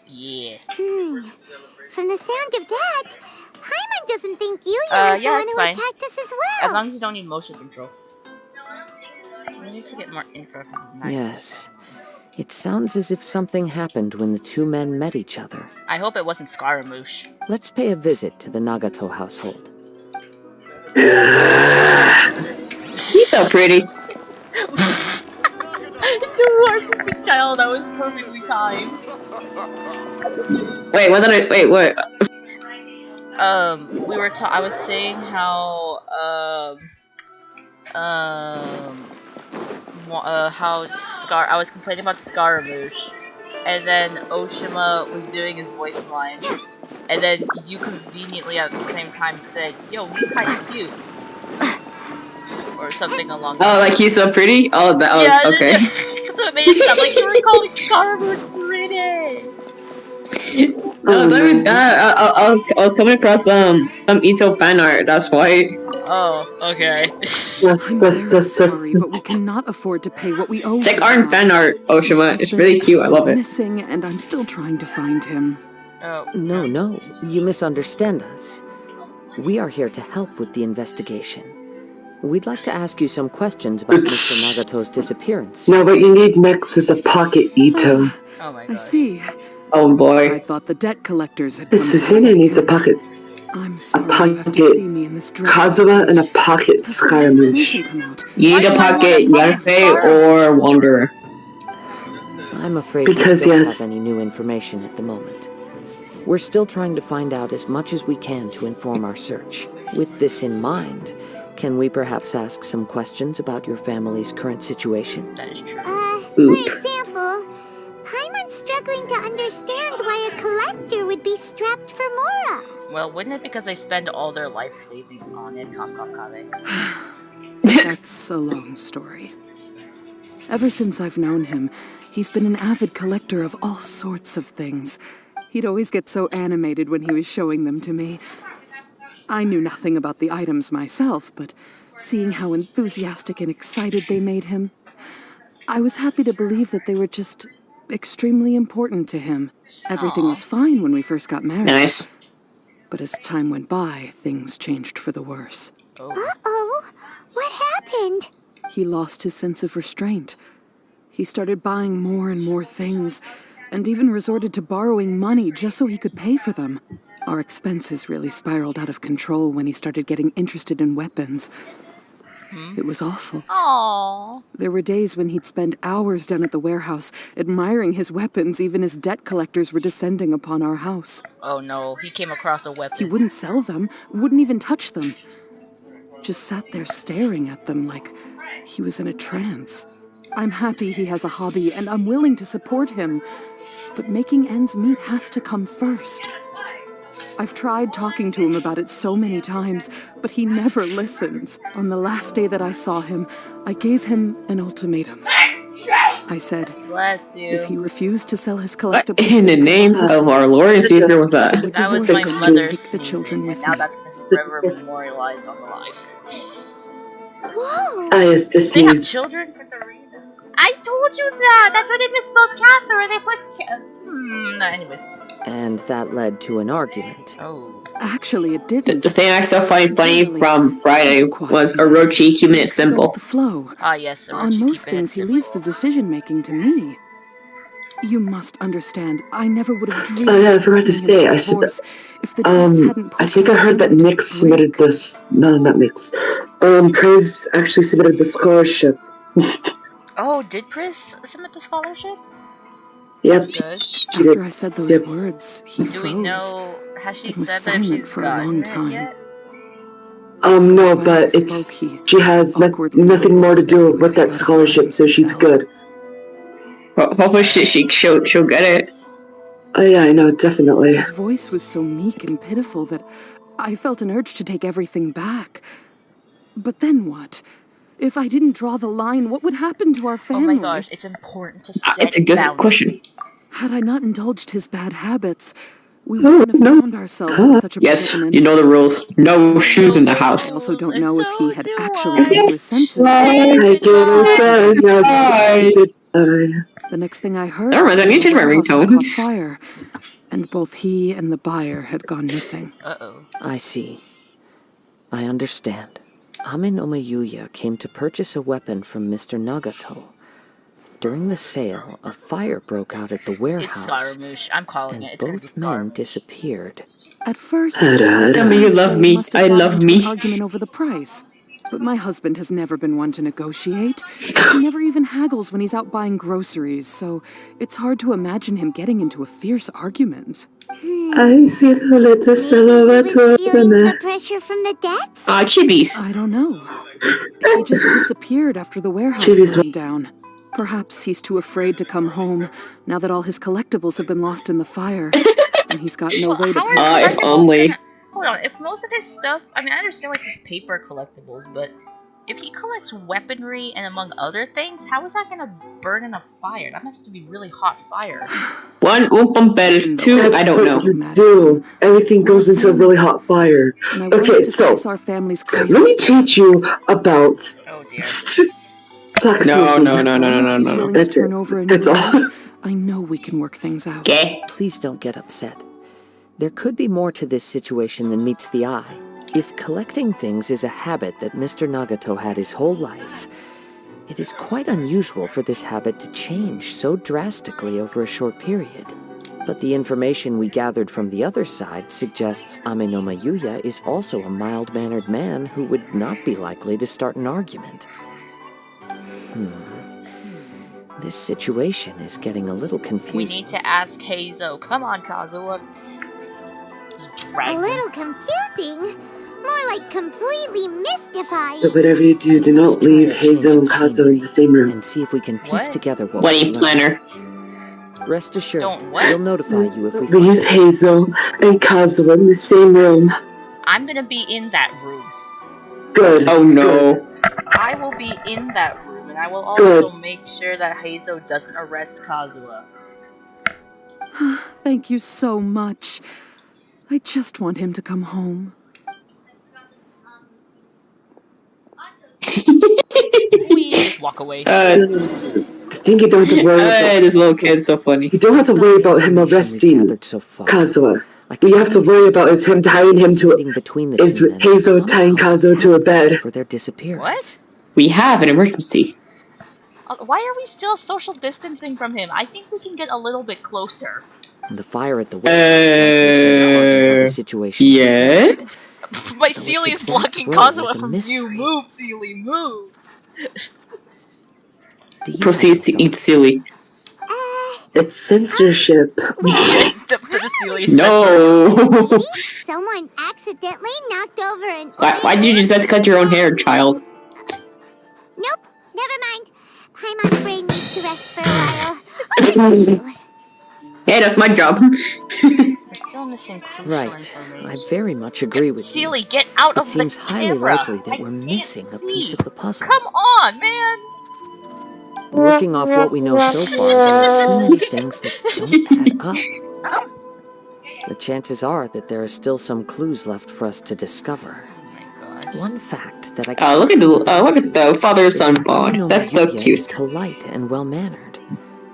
[SPEAKER 2] Yeah.
[SPEAKER 5] From the sound of that, Paimon doesn't think Yuya is the one who attacked us as well.
[SPEAKER 2] As long as you don't need motion control. We need to get more info from that.
[SPEAKER 4] Yes. It sounds as if something happened when the two men met each other.
[SPEAKER 2] I hope it wasn't Scaramouche.
[SPEAKER 4] Let's pay a visit to the Nagato household.
[SPEAKER 6] He's so pretty.
[SPEAKER 2] The artistic child, that was perfectly timed.
[SPEAKER 6] Wait, what did I... Wait, what?
[SPEAKER 2] I was saying how, I was complaining about Scaramouche, and then Oshima was doing his voice line, and then you conveniently at the same time said, "Yo, he's kinda cute," or something along.
[SPEAKER 6] Oh, like he's so pretty? Oh,
[SPEAKER 2] yeah,
[SPEAKER 6] okay.
[SPEAKER 2] That's what it made it sound like you were calling Scaramouche pretty.
[SPEAKER 6] I was coming across some Ito fan art. That's why.
[SPEAKER 2] Oh, okay.
[SPEAKER 13] Sorry, but we cannot afford to pay what we owe.
[SPEAKER 6] Check our fan art, Oshima. It's really cute. I love it.
[SPEAKER 13] Missing, and I'm still trying to find him.
[SPEAKER 2] Oh.
[SPEAKER 4] No, you misunderstand us. We are here to help with the investigation. We'd like to ask you some questions about Mr. Nagato's disappearance.
[SPEAKER 3] No, what you need next is a pocket Ito.
[SPEAKER 2] Oh my
[SPEAKER 13] I see.
[SPEAKER 6] Oh boy.
[SPEAKER 13] I thought the debt collectors had
[SPEAKER 3] This Susine needs a pocket.
[SPEAKER 13] I'm sorry,
[SPEAKER 3] a pocket
[SPEAKER 13] you have to see me in this dress.
[SPEAKER 3] Kazuha and a pocket Scaramouche.
[SPEAKER 6] You need a pocket Yarfe or Wanderer.
[SPEAKER 4] I'm afraid
[SPEAKER 3] Because
[SPEAKER 4] we don't
[SPEAKER 3] yes.
[SPEAKER 4] have any new information at the moment. We're still trying to find out as much as we can to inform our search. With this in mind, can we perhaps ask some questions about your family's current situation?
[SPEAKER 2] That is true.
[SPEAKER 5] For example, Paimon's stress struggling to understand why a collector would be strapped for Mora.
[SPEAKER 2] Well, wouldn't it because they spend all their life savings on it, Kafkafkave?
[SPEAKER 13] That's a long story. Ever since I've known him, he's been an avid collector of all sorts of things. He'd always get so animated when he was showing them to me. I knew nothing about the items myself, but seeing how enthusiastic and excited they made him, I was happy to believe that they were just extremely important to him. Everything was fine when we first got married.
[SPEAKER 6] Nice.
[SPEAKER 13] But as time went by, things changed for the worse.
[SPEAKER 5] Uh-oh. What happened?
[SPEAKER 13] He lost his sense of restraint. He started buying more and more things, and even resorted to borrowing money just so he could pay for them. Our expenses really spiraled out of control when he started getting interested in weapons. It was awful.
[SPEAKER 2] Aww.
[SPEAKER 13] There were days when he'd spend hours down at the warehouse, admiring his weapons even as debt collectors were descending upon our house.
[SPEAKER 2] Oh no, he came across a weapon.
[SPEAKER 13] He wouldn't sell them, wouldn't even touch them. Just sat there staring at them like he was in a trance. I'm happy he has a hobby, and I'm willing to support him. But making ends meet has to come first. I've tried talking to him about it so many times, but he never listens. On the last day that I saw him, I gave him an ultimatum. I said,
[SPEAKER 2] Bless you.
[SPEAKER 13] if he refused to sell his collectibles...
[SPEAKER 6] In the name of our Lord and Savior was that?
[SPEAKER 2] That was my mother's
[SPEAKER 13] the children with
[SPEAKER 2] now
[SPEAKER 13] me.
[SPEAKER 2] that's going to be forever memorialized on the life.
[SPEAKER 5] Whoa.
[SPEAKER 3] Yes, this
[SPEAKER 2] They have
[SPEAKER 3] needs.
[SPEAKER 2] children? I told you that! That's why they misspelled Catherine. They put... anyways.
[SPEAKER 4] And that led to an argument.
[SPEAKER 2] Oh.
[SPEAKER 13] Actually, it didn't.
[SPEAKER 6] The thing I still find funny from Friday was Orochi keeping it simple.
[SPEAKER 13] The flow.
[SPEAKER 2] Ah, yes,
[SPEAKER 13] On
[SPEAKER 2] Orochi
[SPEAKER 13] most
[SPEAKER 2] keeping it
[SPEAKER 13] things, he
[SPEAKER 2] simple.
[SPEAKER 13] leaves the decision-making to me. You must understand, I never would have dreamed
[SPEAKER 3] Oh yeah, I forgot to say. I said that.
[SPEAKER 13] if the debts hadn't
[SPEAKER 3] I think I heard that Nick submitted this. No, not Nick's. Praise actually submitted the scholarship.
[SPEAKER 2] Oh, did Pris submit the scholarship?
[SPEAKER 3] Yep.
[SPEAKER 2] That's good.
[SPEAKER 13] After I said those words, he
[SPEAKER 2] Do we
[SPEAKER 13] froze.
[SPEAKER 2] know... Has she
[SPEAKER 13] and was
[SPEAKER 2] said that
[SPEAKER 13] silent
[SPEAKER 2] she's
[SPEAKER 13] for a long
[SPEAKER 2] gotten
[SPEAKER 13] time.
[SPEAKER 2] it yet?
[SPEAKER 3] No, but it's she has nothing more to do with that scholarship, so she's good.
[SPEAKER 6] Well, hopefully she'll get it.
[SPEAKER 3] Oh yeah, I know, definitely.
[SPEAKER 13] His voice was so meek and pitiful that I felt an urge to take everything back. But then what? If I didn't draw the line, what would happen to our family?
[SPEAKER 2] Oh my gosh, it's important to set
[SPEAKER 6] It's a good
[SPEAKER 2] boundaries.
[SPEAKER 6] question.
[SPEAKER 13] Had I not indulged his bad habits, we wouldn't have found ourselves in such a
[SPEAKER 6] Yes,
[SPEAKER 13] predicament.
[SPEAKER 6] you know the rules. No shoes in the house.
[SPEAKER 13] I also don't know if he had actually
[SPEAKER 6] I.
[SPEAKER 13] come to his senses. The next thing I heard
[SPEAKER 6] That reminds me, I need to change my
[SPEAKER 13] the warehouse had
[SPEAKER 6] ringtone.
[SPEAKER 13] caught fire, and both he and the buyer had gone missing.
[SPEAKER 2] Uh-oh.
[SPEAKER 4] I see. I understand. Ame no Mayuya came to purchase a weapon from Mr. Nagato. During the sale, a fire broke out at the
[SPEAKER 2] It's
[SPEAKER 4] warehouse,
[SPEAKER 2] Scaramouche. I'm calling
[SPEAKER 4] and
[SPEAKER 2] it. It's gonna be
[SPEAKER 4] both men
[SPEAKER 2] Scaramouche.
[SPEAKER 4] disappeared.
[SPEAKER 13] At first,
[SPEAKER 6] Tell me you love me.
[SPEAKER 13] must have
[SPEAKER 6] I
[SPEAKER 13] gotten
[SPEAKER 6] love
[SPEAKER 13] into
[SPEAKER 6] me.
[SPEAKER 13] an argument over the price. But my husband has never been one to negotiate. He never even haggles when he's out buying groceries, so it's hard to imagine him getting into a fierce argument.
[SPEAKER 3] I see the little silhouette of
[SPEAKER 5] Feeling
[SPEAKER 3] the
[SPEAKER 5] the pressure from the debts?
[SPEAKER 6] Chibis.
[SPEAKER 13] I don't know. He just disappeared after the warehouse
[SPEAKER 3] Chibis.
[SPEAKER 13] burned down. Perhaps he's too afraid to come home now that all his collectibles have been lost in the fire, and he's got no way to pay.
[SPEAKER 6] If only.
[SPEAKER 2] Hold on, if most of his stuff... I mean, I understand, like, his paper collectibles, but... If he collects weaponry and among other things, how is that gonna burn in a fire? That has to be really hot fire.
[SPEAKER 6] One, Umpel. Two,
[SPEAKER 3] That's
[SPEAKER 6] I don't
[SPEAKER 3] what
[SPEAKER 6] know.
[SPEAKER 3] you do. Everything goes into a really hot fire.
[SPEAKER 13] And I
[SPEAKER 3] Okay,
[SPEAKER 13] wanted to
[SPEAKER 3] so
[SPEAKER 13] face our family's crisis.
[SPEAKER 3] let me teach you about.
[SPEAKER 2] Oh dear.
[SPEAKER 3] Just
[SPEAKER 6] No.
[SPEAKER 3] That's it.
[SPEAKER 13] Turn over a
[SPEAKER 3] That's
[SPEAKER 13] new
[SPEAKER 3] all.
[SPEAKER 13] leaf, I know we can work things out.
[SPEAKER 6] Okay.
[SPEAKER 4] Please don't get upset. There could be more to this situation than meets the eye. If collecting things is a habit that Mr. Nagato had his whole life, it is quite unusual for this habit to change so drastically over a short period. But the information we gathered from the other side suggests Ame no Mayuya is also a mild-mannered man who would not be likely to start an argument. This situation is getting a little confusing.
[SPEAKER 2] We need to ask Heizo. Come on, Kazuha.
[SPEAKER 5] A
[SPEAKER 2] Dragon.
[SPEAKER 5] little confusing. More like completely mystified.
[SPEAKER 3] But whatever you do, do not leave Heizo and Kazo in the same room.
[SPEAKER 4] And see if we can piece
[SPEAKER 2] What?
[SPEAKER 4] together what
[SPEAKER 6] Wedding
[SPEAKER 4] we learned.
[SPEAKER 6] planner.
[SPEAKER 4] Rest assured,
[SPEAKER 2] Don't what?
[SPEAKER 4] we'll notify you if we
[SPEAKER 3] Leave Hazel and Kazuha in the same room.
[SPEAKER 2] I'm gonna be in that room.
[SPEAKER 3] Good.
[SPEAKER 6] Oh no.
[SPEAKER 2] I will be in that room, and I will also make sure that Heizo doesn't arrest Kazuha.
[SPEAKER 13] Thank you so much. I just want him to come home.
[SPEAKER 2] We just walk away.
[SPEAKER 3] I think you don't have to worry about
[SPEAKER 6] this little kid's so funny.
[SPEAKER 3] You don't have to worry about him arresting Kazuha. What you have to worry about is him tying him to Hazel tying Kazuha to a bed.
[SPEAKER 4] For their disappearance.
[SPEAKER 2] What?
[SPEAKER 6] We have an emergency.
[SPEAKER 2] Why are we still social distancing from him? I think we can get a little bit closer.
[SPEAKER 4] The fire at the the situation.
[SPEAKER 6] Yes?
[SPEAKER 2] My Sealy is blocking Kazuha from view. Move, Sealy, move!
[SPEAKER 6] Proceeds to eat Sealy.
[SPEAKER 3] It's censorship.
[SPEAKER 2] Step to the Sealy.
[SPEAKER 6] No!
[SPEAKER 5] Someone accidentally knocked over an
[SPEAKER 6] Why did you decide to cut your own hair, child?
[SPEAKER 5] Nope, never mind. Paimon's brain needs to rest for a while.
[SPEAKER 6] Hey, that's my job.
[SPEAKER 2] We're still missing crucial information.
[SPEAKER 4] I very much agree with
[SPEAKER 2] Sealy, get out of the camera!
[SPEAKER 4] It seems highly likely that we're missing a piece of the puzzle.
[SPEAKER 2] Come on, man!
[SPEAKER 4] Working off what we know so far, there are too many things that don't add up. The chances are that there are still some clues left for us to discover. One fact that I
[SPEAKER 6] look at the father-son bond. That's so cute.
[SPEAKER 4] Polite and well-mannered.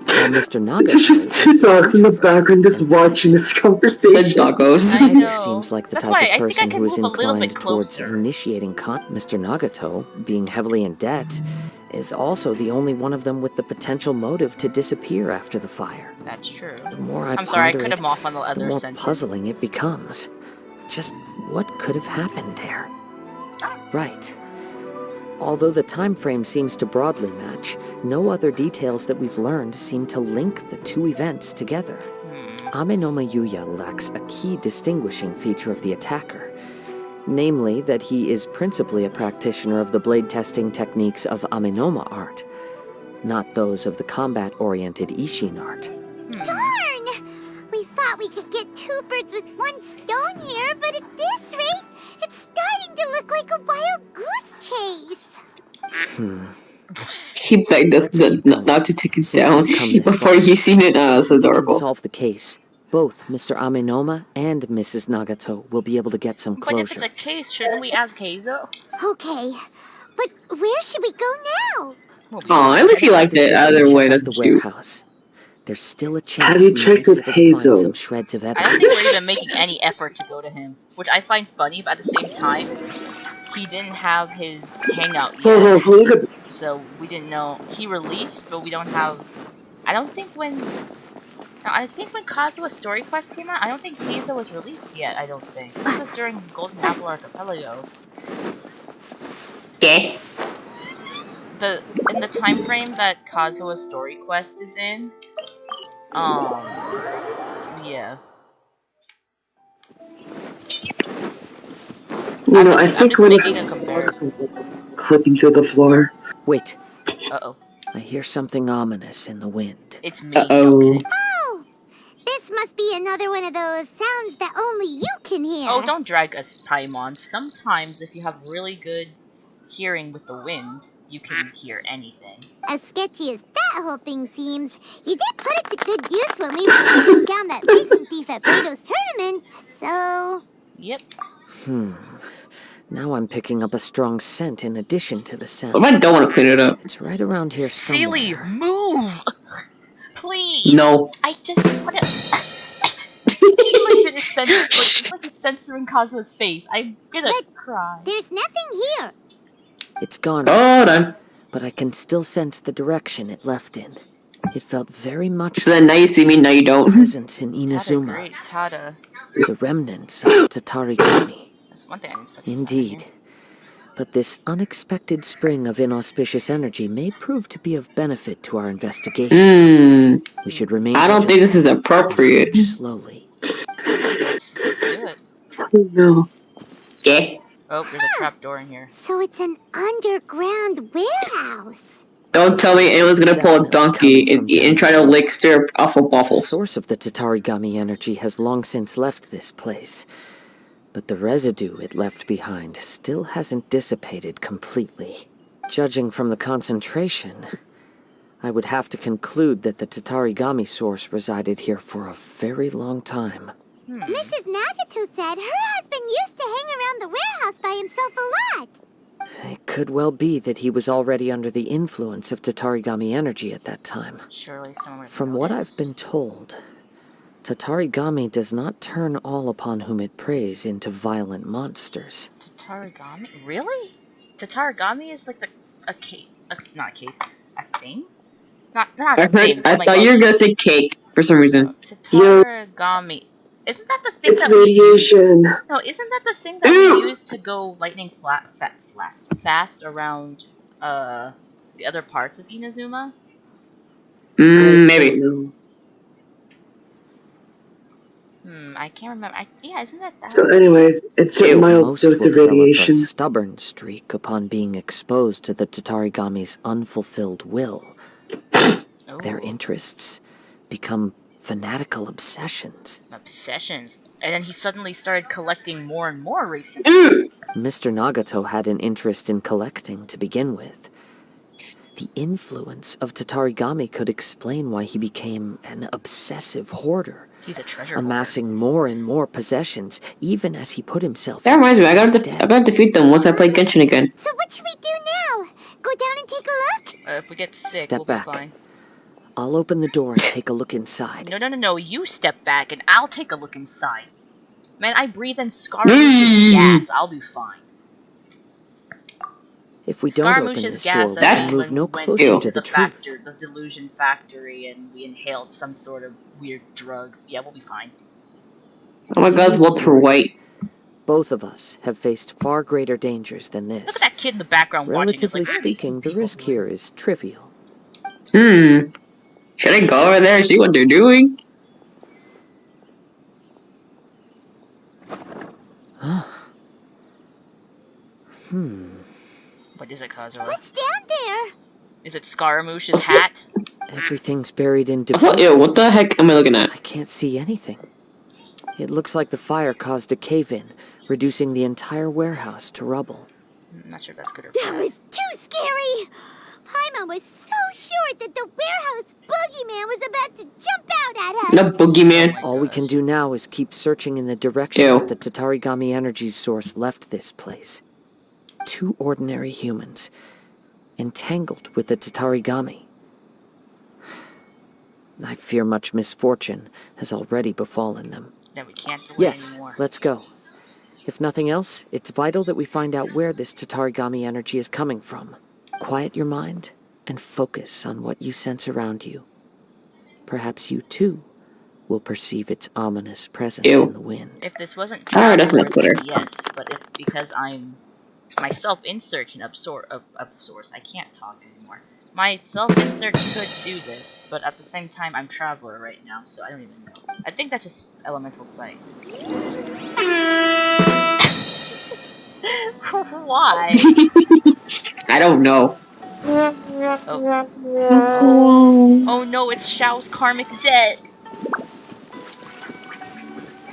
[SPEAKER 4] While Mr. Nagato
[SPEAKER 3] There's just two dogs in the background just watching this conversation.
[SPEAKER 6] The doggos.
[SPEAKER 4] I know. Seems like the type of person who is inclined towards initiating Mr. Nagato, being heavily in debt, is also the only one of them with the potential motive to disappear after the fire.
[SPEAKER 2] That's true.
[SPEAKER 4] The more
[SPEAKER 2] I'm sorry, I cut him off on the other
[SPEAKER 4] more
[SPEAKER 2] sentence.
[SPEAKER 4] Puzzling it becomes. Just what could have happened there? Right. Although the time frame seems to broadly match, no other details that we've learned seem to link the two events together. Amenoma Yuya lacks a key distinguishing feature of the attacker, namely that he is principally a practitioner of the blade testing techniques of Amenoma art, not those of the combat-oriented Ishin art.
[SPEAKER 5] Darn! We thought we could get two birds with one stone here, but at this rate, it's starting to look like a wild goose chase.
[SPEAKER 6] He begged us not to take it down before you seen it. It's adorable.
[SPEAKER 4] Solve the case. Both Mr. Amenoma and Mrs. Nagato will be able to get some closure.
[SPEAKER 2] But if it's a case, shouldn't we ask Hazel?
[SPEAKER 5] Okay, but where should we go now?
[SPEAKER 6] Oh, at least he liked it either way. That's cute.
[SPEAKER 4] Warehouse. There's still a chance
[SPEAKER 3] Have you checked with Hazel?
[SPEAKER 4] Some shreds of evidence.
[SPEAKER 2] I don't think we're even making any effort to go to him, which I find funny, but at the same time, he didn't have his hangout yet, so we didn't know. He released, but we don't have... I think when Kazuha's story quest came out, I don't think Hazel was released yet, I don't think. This was during Golden Apple Archipelago.
[SPEAKER 6] Okay.
[SPEAKER 2] In the time frame that Kazuha's story quest is in, yeah.
[SPEAKER 3] You know, I think when it's clipping through the floor.
[SPEAKER 4] Wait.
[SPEAKER 2] Uh-oh.
[SPEAKER 4] I hear something ominous in the wind.
[SPEAKER 2] It's me.
[SPEAKER 6] Uh-oh.
[SPEAKER 2] Okay.
[SPEAKER 5] Oh! This must be another one of those sounds that only you can hear.
[SPEAKER 2] Oh, don't drag us, Paimon. Sometimes, if you have really good hearing with the wind, you can hear anything.
[SPEAKER 5] As sketchy as that whole thing seems, you did put it to good use when we were taking down that fishing thief at Beto's tournament, so...
[SPEAKER 2] Yep.
[SPEAKER 4] Now I'm picking up a strong scent in addition to the sound.
[SPEAKER 6] I don't want to clean it up.
[SPEAKER 4] It's right around here somewhere.
[SPEAKER 2] Sealy, move! Please!
[SPEAKER 6] No.
[SPEAKER 2] I just want to... Legit it's like he's censoring Kazuha's face. I'm gonna cry.
[SPEAKER 5] There's nothing here.
[SPEAKER 4] It's gone.
[SPEAKER 6] Hold on.
[SPEAKER 4] But I can still sense the direction it left in. It felt very much
[SPEAKER 6] so now you see me, now you don't.
[SPEAKER 4] Presence in Inazuma.
[SPEAKER 2] Great, Tada.
[SPEAKER 4] The remnants of Tatari Kami.
[SPEAKER 2] That's one thing I didn't
[SPEAKER 4] Indeed. But this unexpected spring of inauspicious energy may prove to be of benefit to our investigation. We should remain.
[SPEAKER 6] I don't think this is appropriate.
[SPEAKER 4] Slowly.
[SPEAKER 3] No.
[SPEAKER 6] Yeah.
[SPEAKER 2] Oh, there's a trap door in here.
[SPEAKER 5] So it's an underground warehouse.
[SPEAKER 6] Don't tell me it was gonna pull a donkey and try to lick syrup off of
[SPEAKER 4] The
[SPEAKER 6] waffles.
[SPEAKER 4] source of the Tatarigami energy has long since left this place, but the residue it left behind still hasn't dissipated completely. Judging from the concentration, I would have to conclude that the Tatarigami source resided here for a very long time.
[SPEAKER 5] Mrs. Nagato said her husband used to hang around the warehouse by himself a lot.
[SPEAKER 4] It could well be that he was already under the influence of Tatarigami energy at that time.
[SPEAKER 2] Surely someone would
[SPEAKER 4] From what I've
[SPEAKER 2] notice.
[SPEAKER 4] been told, Tatarigami does not turn all upon whom it preys into violent monsters.
[SPEAKER 2] Tatarigami? Really? Tatarigami is like a thing? Not a thing.
[SPEAKER 6] I thought you were gonna say cake for some reason.
[SPEAKER 2] Tatarigami. Isn't that the thing
[SPEAKER 3] It's
[SPEAKER 2] that we use?
[SPEAKER 3] radiation.
[SPEAKER 2] No, isn't that the thing that we use to go lightning fast around the other parts of Inazuma?
[SPEAKER 6] Maybe.
[SPEAKER 2] I can't remember. Yeah, isn't that that?
[SPEAKER 3] So anyways, it's a mild
[SPEAKER 4] Most
[SPEAKER 3] dose
[SPEAKER 4] will
[SPEAKER 3] of
[SPEAKER 4] develop
[SPEAKER 3] radiation.
[SPEAKER 4] a stubborn streak upon being exposed to the Tatarigami's unfulfilled will. Their interests become fanatical obsessions.
[SPEAKER 2] Obsessions. And then he suddenly started collecting more and more recently.
[SPEAKER 4] Mr. Nagato had an interest in collecting to begin with. The influence of Tatarigami could explain why he became an obsessive hoarder.
[SPEAKER 2] He's a treasure
[SPEAKER 4] amassing more and more possessions, even as he put himself.
[SPEAKER 6] That reminds me, I gotta defeat them once I play Genshin again.
[SPEAKER 5] So what should we do now? Go down and take a look?
[SPEAKER 2] If we get sick,
[SPEAKER 4] Step
[SPEAKER 2] we'll
[SPEAKER 4] back.
[SPEAKER 2] be fine.
[SPEAKER 4] I'll open the door and take a look inside.
[SPEAKER 2] No. You step back and I'll take a look inside. Man, I breathe in Scaramouche's gas. I'll be fine.
[SPEAKER 4] If we don't open this door, we can move no closer to the truth.
[SPEAKER 2] The delusion factory, and we inhaled some sort of weird drug. Yeah, we'll be fine.
[SPEAKER 6] Oh my god, it's Walter White.
[SPEAKER 4] Both of us have faced far greater dangers than this.
[SPEAKER 2] Look at that kid in the background watching.
[SPEAKER 4] Relatively speaking, the risk here is trivial.
[SPEAKER 6] Should I go over there and see what they're doing?
[SPEAKER 2] What is it, Kazuha?
[SPEAKER 5] What's down there?
[SPEAKER 2] Is it Scaramouche's hat?
[SPEAKER 4] Everything's buried in debris.
[SPEAKER 6] Also, ew, what the heck am I looking at?
[SPEAKER 4] I can't see anything. It looks like the fire caused a cave-in, reducing the entire warehouse to rubble.
[SPEAKER 2] I'm not sure if that's good or
[SPEAKER 5] That
[SPEAKER 2] bad.
[SPEAKER 5] was too scary! Paimon was so sure that the warehouse boogeyman was about to jump out at us!
[SPEAKER 6] The boogeyman.
[SPEAKER 4] All we can do now is keep searching in the direction that the Tatarigami energy source left this place. Two ordinary humans, entangled with the Tatarigami. I fear much misfortune has already befallen them.
[SPEAKER 2] Then we can't delay
[SPEAKER 4] Yes,
[SPEAKER 2] anymore.
[SPEAKER 4] let's go. If nothing else, it's vital that we find out where this Tatarigami energy is coming from. Quiet your mind and focus on what you sense around you. Perhaps you, too, will perceive its ominous presence in the wind.
[SPEAKER 2] If this wasn't
[SPEAKER 6] that's not
[SPEAKER 2] true,
[SPEAKER 6] clear.
[SPEAKER 2] yes, but because I'm my self-insert can source, I can't talk anymore. My self-insert could do this, but at the same time, I'm Traveler right now, so I don't even know. I think that's just Elemental Sight. Why?
[SPEAKER 6] I don't know.
[SPEAKER 2] Oh no, it's Xiao's karmic debt!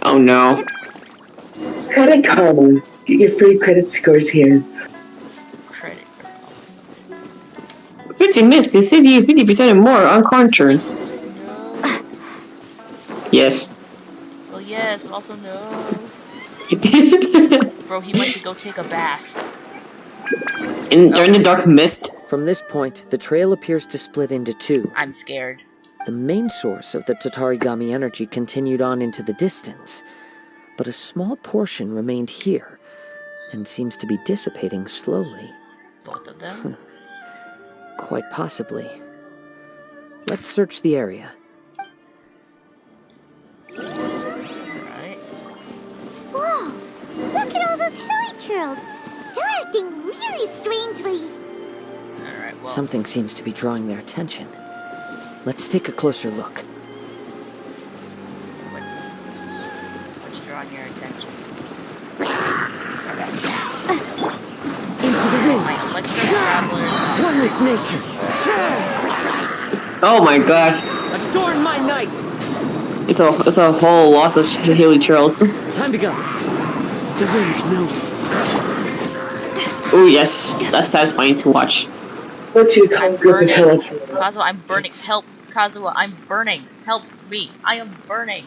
[SPEAKER 6] Oh no.
[SPEAKER 3] Credit Karma. Get your free credit scores here.
[SPEAKER 2] Credit.
[SPEAKER 6] 50 minutes can save you 50% or more on car insurance. Yes.
[SPEAKER 2] Well, yes, but also no. Bro, he went to go take a bath.
[SPEAKER 6] During the dark mist.
[SPEAKER 4] From this point, the trail appears to split into two.
[SPEAKER 2] I'm scared.
[SPEAKER 4] The main source of the Tatarigami energy continued on into the distance, but a small portion remained here, and seems to be dissipating slowly.
[SPEAKER 2] Both of them?
[SPEAKER 4] Quite possibly. Let's search the area.
[SPEAKER 2] Alright.
[SPEAKER 5] Whoa! Look at all those hilly churls! They're acting really strangely!
[SPEAKER 2] Alright, well.
[SPEAKER 4] Something seems to be drawing their attention. Let's take a closer look.
[SPEAKER 2] What's drawing your attention?
[SPEAKER 4] Into the wind!
[SPEAKER 2] My Electro Traveler.
[SPEAKER 4] One with nature!
[SPEAKER 6] Oh my god.
[SPEAKER 4] Adorn my night!
[SPEAKER 6] It's a whole loss of Haley Charles.
[SPEAKER 4] Time to go. The wind knows it.
[SPEAKER 6] Oh yes, that's satisfying to watch.
[SPEAKER 3] What you call group of villagers?
[SPEAKER 2] Kazuha, I'm burning. Help, Kazuha, I'm burning. Help me. I am burning.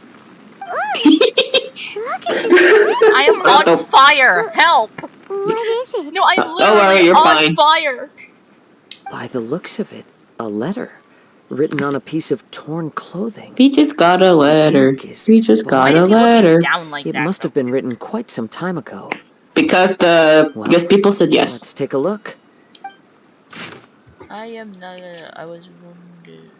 [SPEAKER 2] I am on fire. Help.
[SPEAKER 5] What is it?
[SPEAKER 2] No, I'm literally on fire.
[SPEAKER 4] By the looks of it, a letter written on a piece of torn clothing.
[SPEAKER 6] We just got a letter. We just got a letter.
[SPEAKER 4] It must have been written quite some time ago.
[SPEAKER 6] Because people said yes.
[SPEAKER 4] Let's take a look.
[SPEAKER 2] I am not. I was wounded.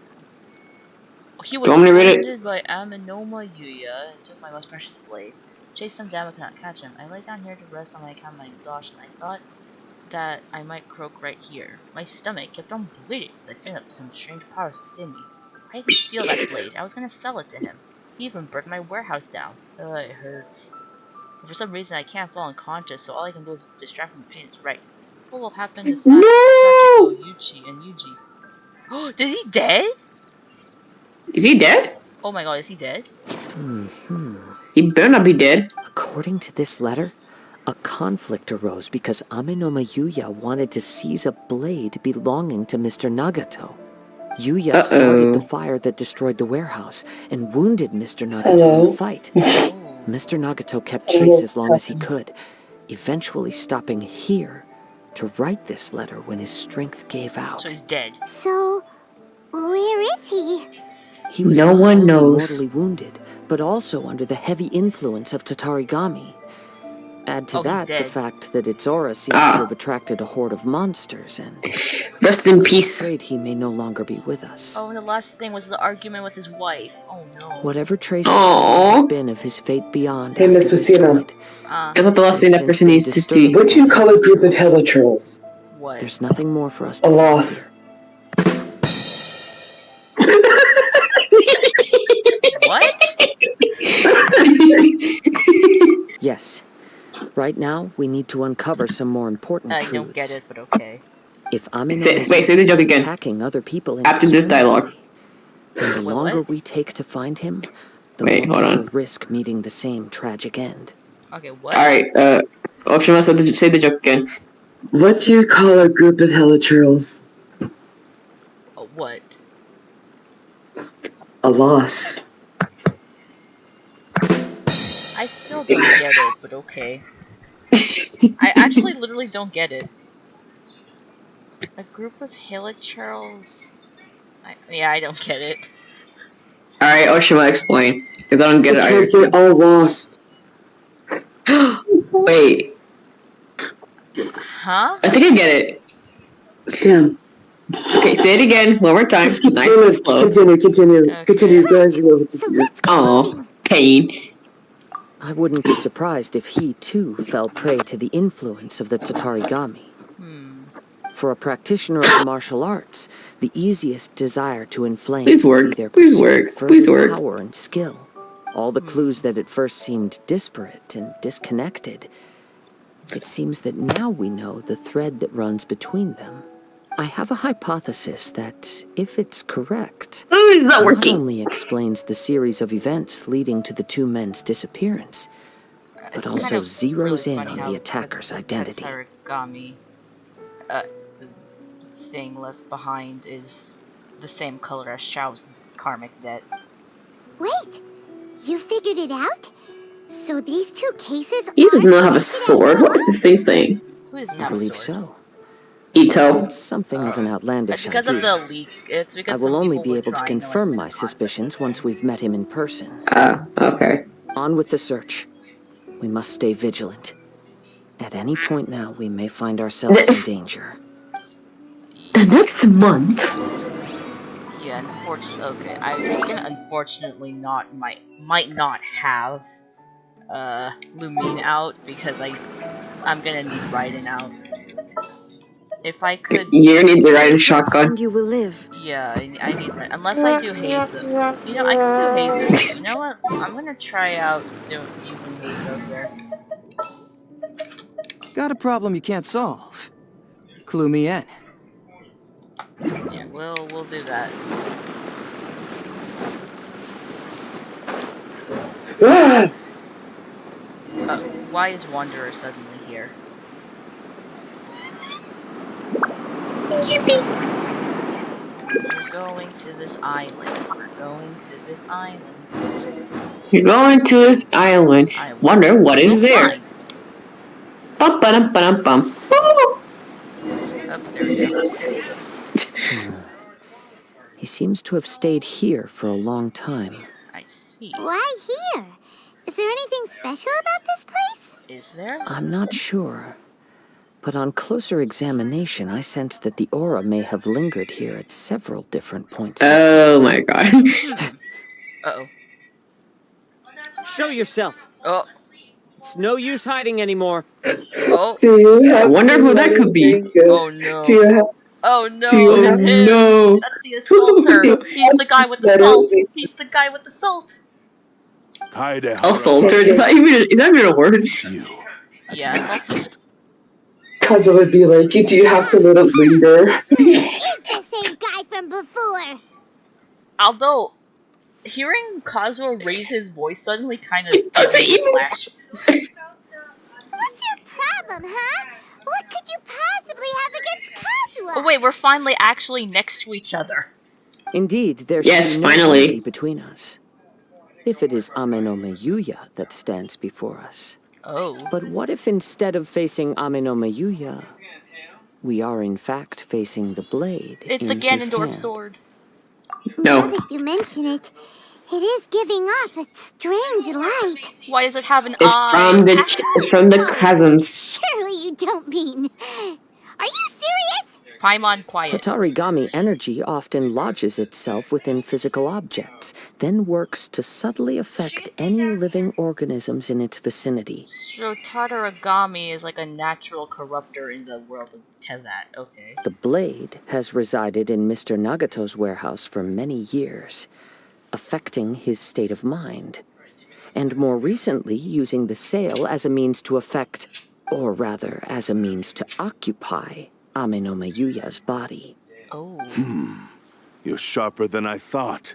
[SPEAKER 2] He was
[SPEAKER 6] Do you want me to read it?
[SPEAKER 2] wounded by Amenoma Yuya and took my most precious blade. Chased him down but could not catch him. I lay down here to rest on my account of my exhaustion. I thought that I might croak right here. My stomach kept on bleeding, but it sent up some strange powers to sting me. I didn't steal that blade. I was gonna sell it to him. He even burned my warehouse down. Ugh, it hurts. But for some reason, I can't fall unconscious, so all I can do is distract from the pain. It's right. What will happen to Sachiko, Yuchi, and Yuji? Oh, is he dead?
[SPEAKER 6] Is he dead?
[SPEAKER 2] Oh my god, is he dead?
[SPEAKER 6] He better not be dead.
[SPEAKER 4] According to this letter, a conflict arose because Amenoma Yuya wanted to seize a blade belonging to Mr. Nagato. Yuya started the fire that destroyed the warehouse and wounded Mr. Nagato in the fight. Mr. Nagato kept chase as long as he could, eventually stopping here to write this letter when his strength gave out.
[SPEAKER 2] So he's dead.
[SPEAKER 5] So, where is he?
[SPEAKER 4] He was
[SPEAKER 6] no
[SPEAKER 4] not
[SPEAKER 6] one
[SPEAKER 4] only
[SPEAKER 6] knows.
[SPEAKER 4] mortally wounded, but also under the heavy influence of Tatarigami. Add to that the fact that its aura seems to have attracted a horde of monsters, and
[SPEAKER 6] rest in peace.
[SPEAKER 4] I'm afraid he may no longer be with us.
[SPEAKER 2] Oh, and the last thing was the argument with his wife. Oh no.
[SPEAKER 4] Whatever traces there have been of his fate beyond.
[SPEAKER 3] Hey, Miss Lucina.
[SPEAKER 6] That's not the last thing that person needs to see.
[SPEAKER 3] What do you call a group of villagers?
[SPEAKER 2] What?
[SPEAKER 4] There's nothing more for us to
[SPEAKER 3] A loss.
[SPEAKER 2] What?
[SPEAKER 4] Yes. Right now, we need to uncover some more important truths.
[SPEAKER 2] I don't get it, but okay.
[SPEAKER 4] If Amenoma
[SPEAKER 6] say the joke again.
[SPEAKER 4] attacking other people
[SPEAKER 6] After this dialogue.
[SPEAKER 4] then the longer we take to find him, the
[SPEAKER 6] Wait,
[SPEAKER 4] more
[SPEAKER 6] hold
[SPEAKER 4] we'll
[SPEAKER 6] on.
[SPEAKER 4] risk meeting the same tragic end.
[SPEAKER 2] Okay, what?
[SPEAKER 6] Alright, Option say the joke again.
[SPEAKER 3] What do you call a group of villagers?
[SPEAKER 2] What?
[SPEAKER 3] A loss.
[SPEAKER 2] I still don't get it, but okay. I actually literally don't get it. A group of Hilichurls? Yeah, I don't get it.
[SPEAKER 6] Alright, Oshima, explain. Because I don't get
[SPEAKER 3] Because
[SPEAKER 6] it.
[SPEAKER 3] they're all lost.
[SPEAKER 6] Wait.
[SPEAKER 2] Huh?
[SPEAKER 6] I think I get it.
[SPEAKER 3] Damn.
[SPEAKER 6] Okay, say it again, one more time.
[SPEAKER 3] Just keep
[SPEAKER 6] Nice
[SPEAKER 3] going.
[SPEAKER 6] and slow.
[SPEAKER 3] Continue, guys.
[SPEAKER 6] Oh, pain.
[SPEAKER 4] I wouldn't be surprised if he, too, fell prey to the influence of the Tatarigami. For a practitioner of the martial arts, the easiest desire to inflame
[SPEAKER 6] Please
[SPEAKER 4] would
[SPEAKER 6] work.
[SPEAKER 4] be their
[SPEAKER 6] Please
[SPEAKER 4] pursuit
[SPEAKER 6] work.
[SPEAKER 4] of further
[SPEAKER 6] Please work.
[SPEAKER 4] power and skill. All the clues that at first seemed disparate and disconnected. It seems that now we know the thread that runs between them. I have a hypothesis that, if it's correct,
[SPEAKER 6] not
[SPEAKER 4] only explains the series of events leading to the two men's disappearance, but also zeroes in on the attacker's identity.
[SPEAKER 2] Tatarigami thing left behind is the same color as Xiao's karmic debt.
[SPEAKER 5] Wait, you figured it out? So these two cases
[SPEAKER 6] He does not have a sword. What is this thing saying?
[SPEAKER 2] Who doesn't
[SPEAKER 4] I
[SPEAKER 2] have a
[SPEAKER 4] believe
[SPEAKER 2] sword?
[SPEAKER 4] so.
[SPEAKER 6] Ito.
[SPEAKER 4] It's something of an outlandish
[SPEAKER 2] It's because
[SPEAKER 4] idea.
[SPEAKER 2] of the leak. It's because
[SPEAKER 4] I will
[SPEAKER 2] some
[SPEAKER 4] only
[SPEAKER 2] people
[SPEAKER 4] be
[SPEAKER 2] were
[SPEAKER 4] able to
[SPEAKER 2] trying
[SPEAKER 4] confirm
[SPEAKER 2] like,
[SPEAKER 4] my suspicions once we've met him in person.
[SPEAKER 6] Okay.
[SPEAKER 4] On with the search. We must stay vigilant. At any point now, we may find ourselves in danger.
[SPEAKER 6] The next month?
[SPEAKER 2] Yeah, unfortunately. Okay, I can unfortunately might not have Lumine out because I'm gonna need Raiden out. If I could,
[SPEAKER 6] You need the Raiden shotgun.
[SPEAKER 5] And you will live.
[SPEAKER 2] yeah, I need Raiden. Unless I do Hazel. You know, I can do Hazel. You know what? I'm gonna try out using Hazel here.
[SPEAKER 14] Got a problem you can't solve. Clue me in.
[SPEAKER 2] Yeah, We'll do that. Why is Wanderer suddenly here? We're going to this island. We're going to this island.
[SPEAKER 6] You're going to this island. Wonder what is there. Bum ba dum bum.
[SPEAKER 2] Oh, there we go.
[SPEAKER 4] He seems to have stayed here for a long time.
[SPEAKER 2] I see.
[SPEAKER 5] Why here? Is there anything special about this place?
[SPEAKER 2] Is there?
[SPEAKER 4] I'm not sure. But on closer examination, I sense that the aura may have lingered here at several different points.
[SPEAKER 6] Oh my god.
[SPEAKER 2] Uh-oh.
[SPEAKER 14] Show yourself.
[SPEAKER 2] Oh.
[SPEAKER 14] It's no use hiding anymore.
[SPEAKER 2] Oh.
[SPEAKER 6] I wonder who that could be.
[SPEAKER 2] Oh no. Oh no.
[SPEAKER 6] Oh no.
[SPEAKER 2] That's the assaulter. He's the guy with the salt. He's the guy with the salt.
[SPEAKER 6] Assaulter? Is that even a word?
[SPEAKER 2] Yeah, assaulter.
[SPEAKER 3] Kazuha would be like, do you have to let it linger?
[SPEAKER 5] It's the same guy from before.
[SPEAKER 2] Although, hearing Kazuha raise his voice suddenly kind of
[SPEAKER 6] doesn't even
[SPEAKER 2] flash.
[SPEAKER 5] What's your problem, huh? What could you possibly have against Kazuha?
[SPEAKER 2] Oh wait, we're finally actually next to each other.
[SPEAKER 4] Indeed, there's no enmity between us. If it is Ame no Miyuya that stands before us.
[SPEAKER 2] Oh.
[SPEAKER 4] But what if instead of facing Ame no Miyuya, we are in fact facing the blade?
[SPEAKER 2] It's the Ganondorf sword.
[SPEAKER 6] No.
[SPEAKER 5] Now that you mention it, it is giving off a strange light.
[SPEAKER 2] Why does it have an
[SPEAKER 6] It's
[SPEAKER 2] eye?
[SPEAKER 6] it's from the chasms.
[SPEAKER 5] Surely you don't mean... Are you serious?
[SPEAKER 2] Paimon, quiet.
[SPEAKER 4] Tatarigami energy often lodges itself within physical objects, then works to subtly affect any living organisms in its vicinity.
[SPEAKER 2] So Tatarigami is like a natural corruptor in the world of Tevat, okay.
[SPEAKER 4] The blade has resided in Mr. Nagato's warehouse for many years, affecting his state of mind, and more recently using the sail as a means to affect, or rather as a means to occupy, Ame no Miyuya's body.
[SPEAKER 2] Oh.
[SPEAKER 7] You're sharper than I thought.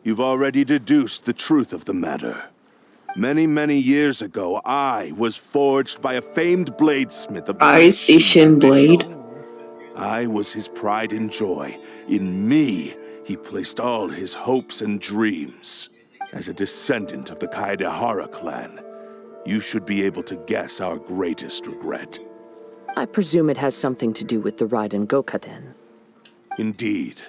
[SPEAKER 7] You've already deduced the truth of the matter. Many, many years ago, I was forged by a famed bladesmith of the
[SPEAKER 6] Ice Ishin Blade.
[SPEAKER 7] I was his pride and joy. In me, he placed all his hopes and dreams. As a descendant of the Kaidehara clan, you should be able to guess our greatest regret.
[SPEAKER 4] I presume it has something to do with the Raiden Gokaden.
[SPEAKER 7] Indeed.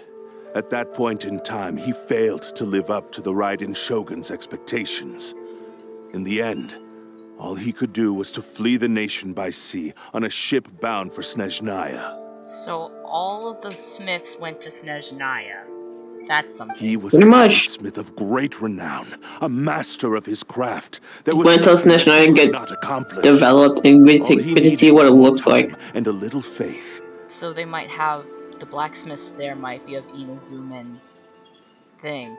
[SPEAKER 7] At that point in time, he failed to live up to the Raiden Shogun's expectations. In the end, all he could do was to flee the nation by sea on a ship bound for Snezhnaya.
[SPEAKER 2] So all of the smiths went to Snezhnaya. That's something.
[SPEAKER 7] He was a bladesmith of great renown, a master of his craft.
[SPEAKER 6] Just wait until Snezhnaya gets developed and we get to see what it looks like.
[SPEAKER 7] And a little faith.
[SPEAKER 2] So they might have the blacksmiths there might be of Inazuman thing.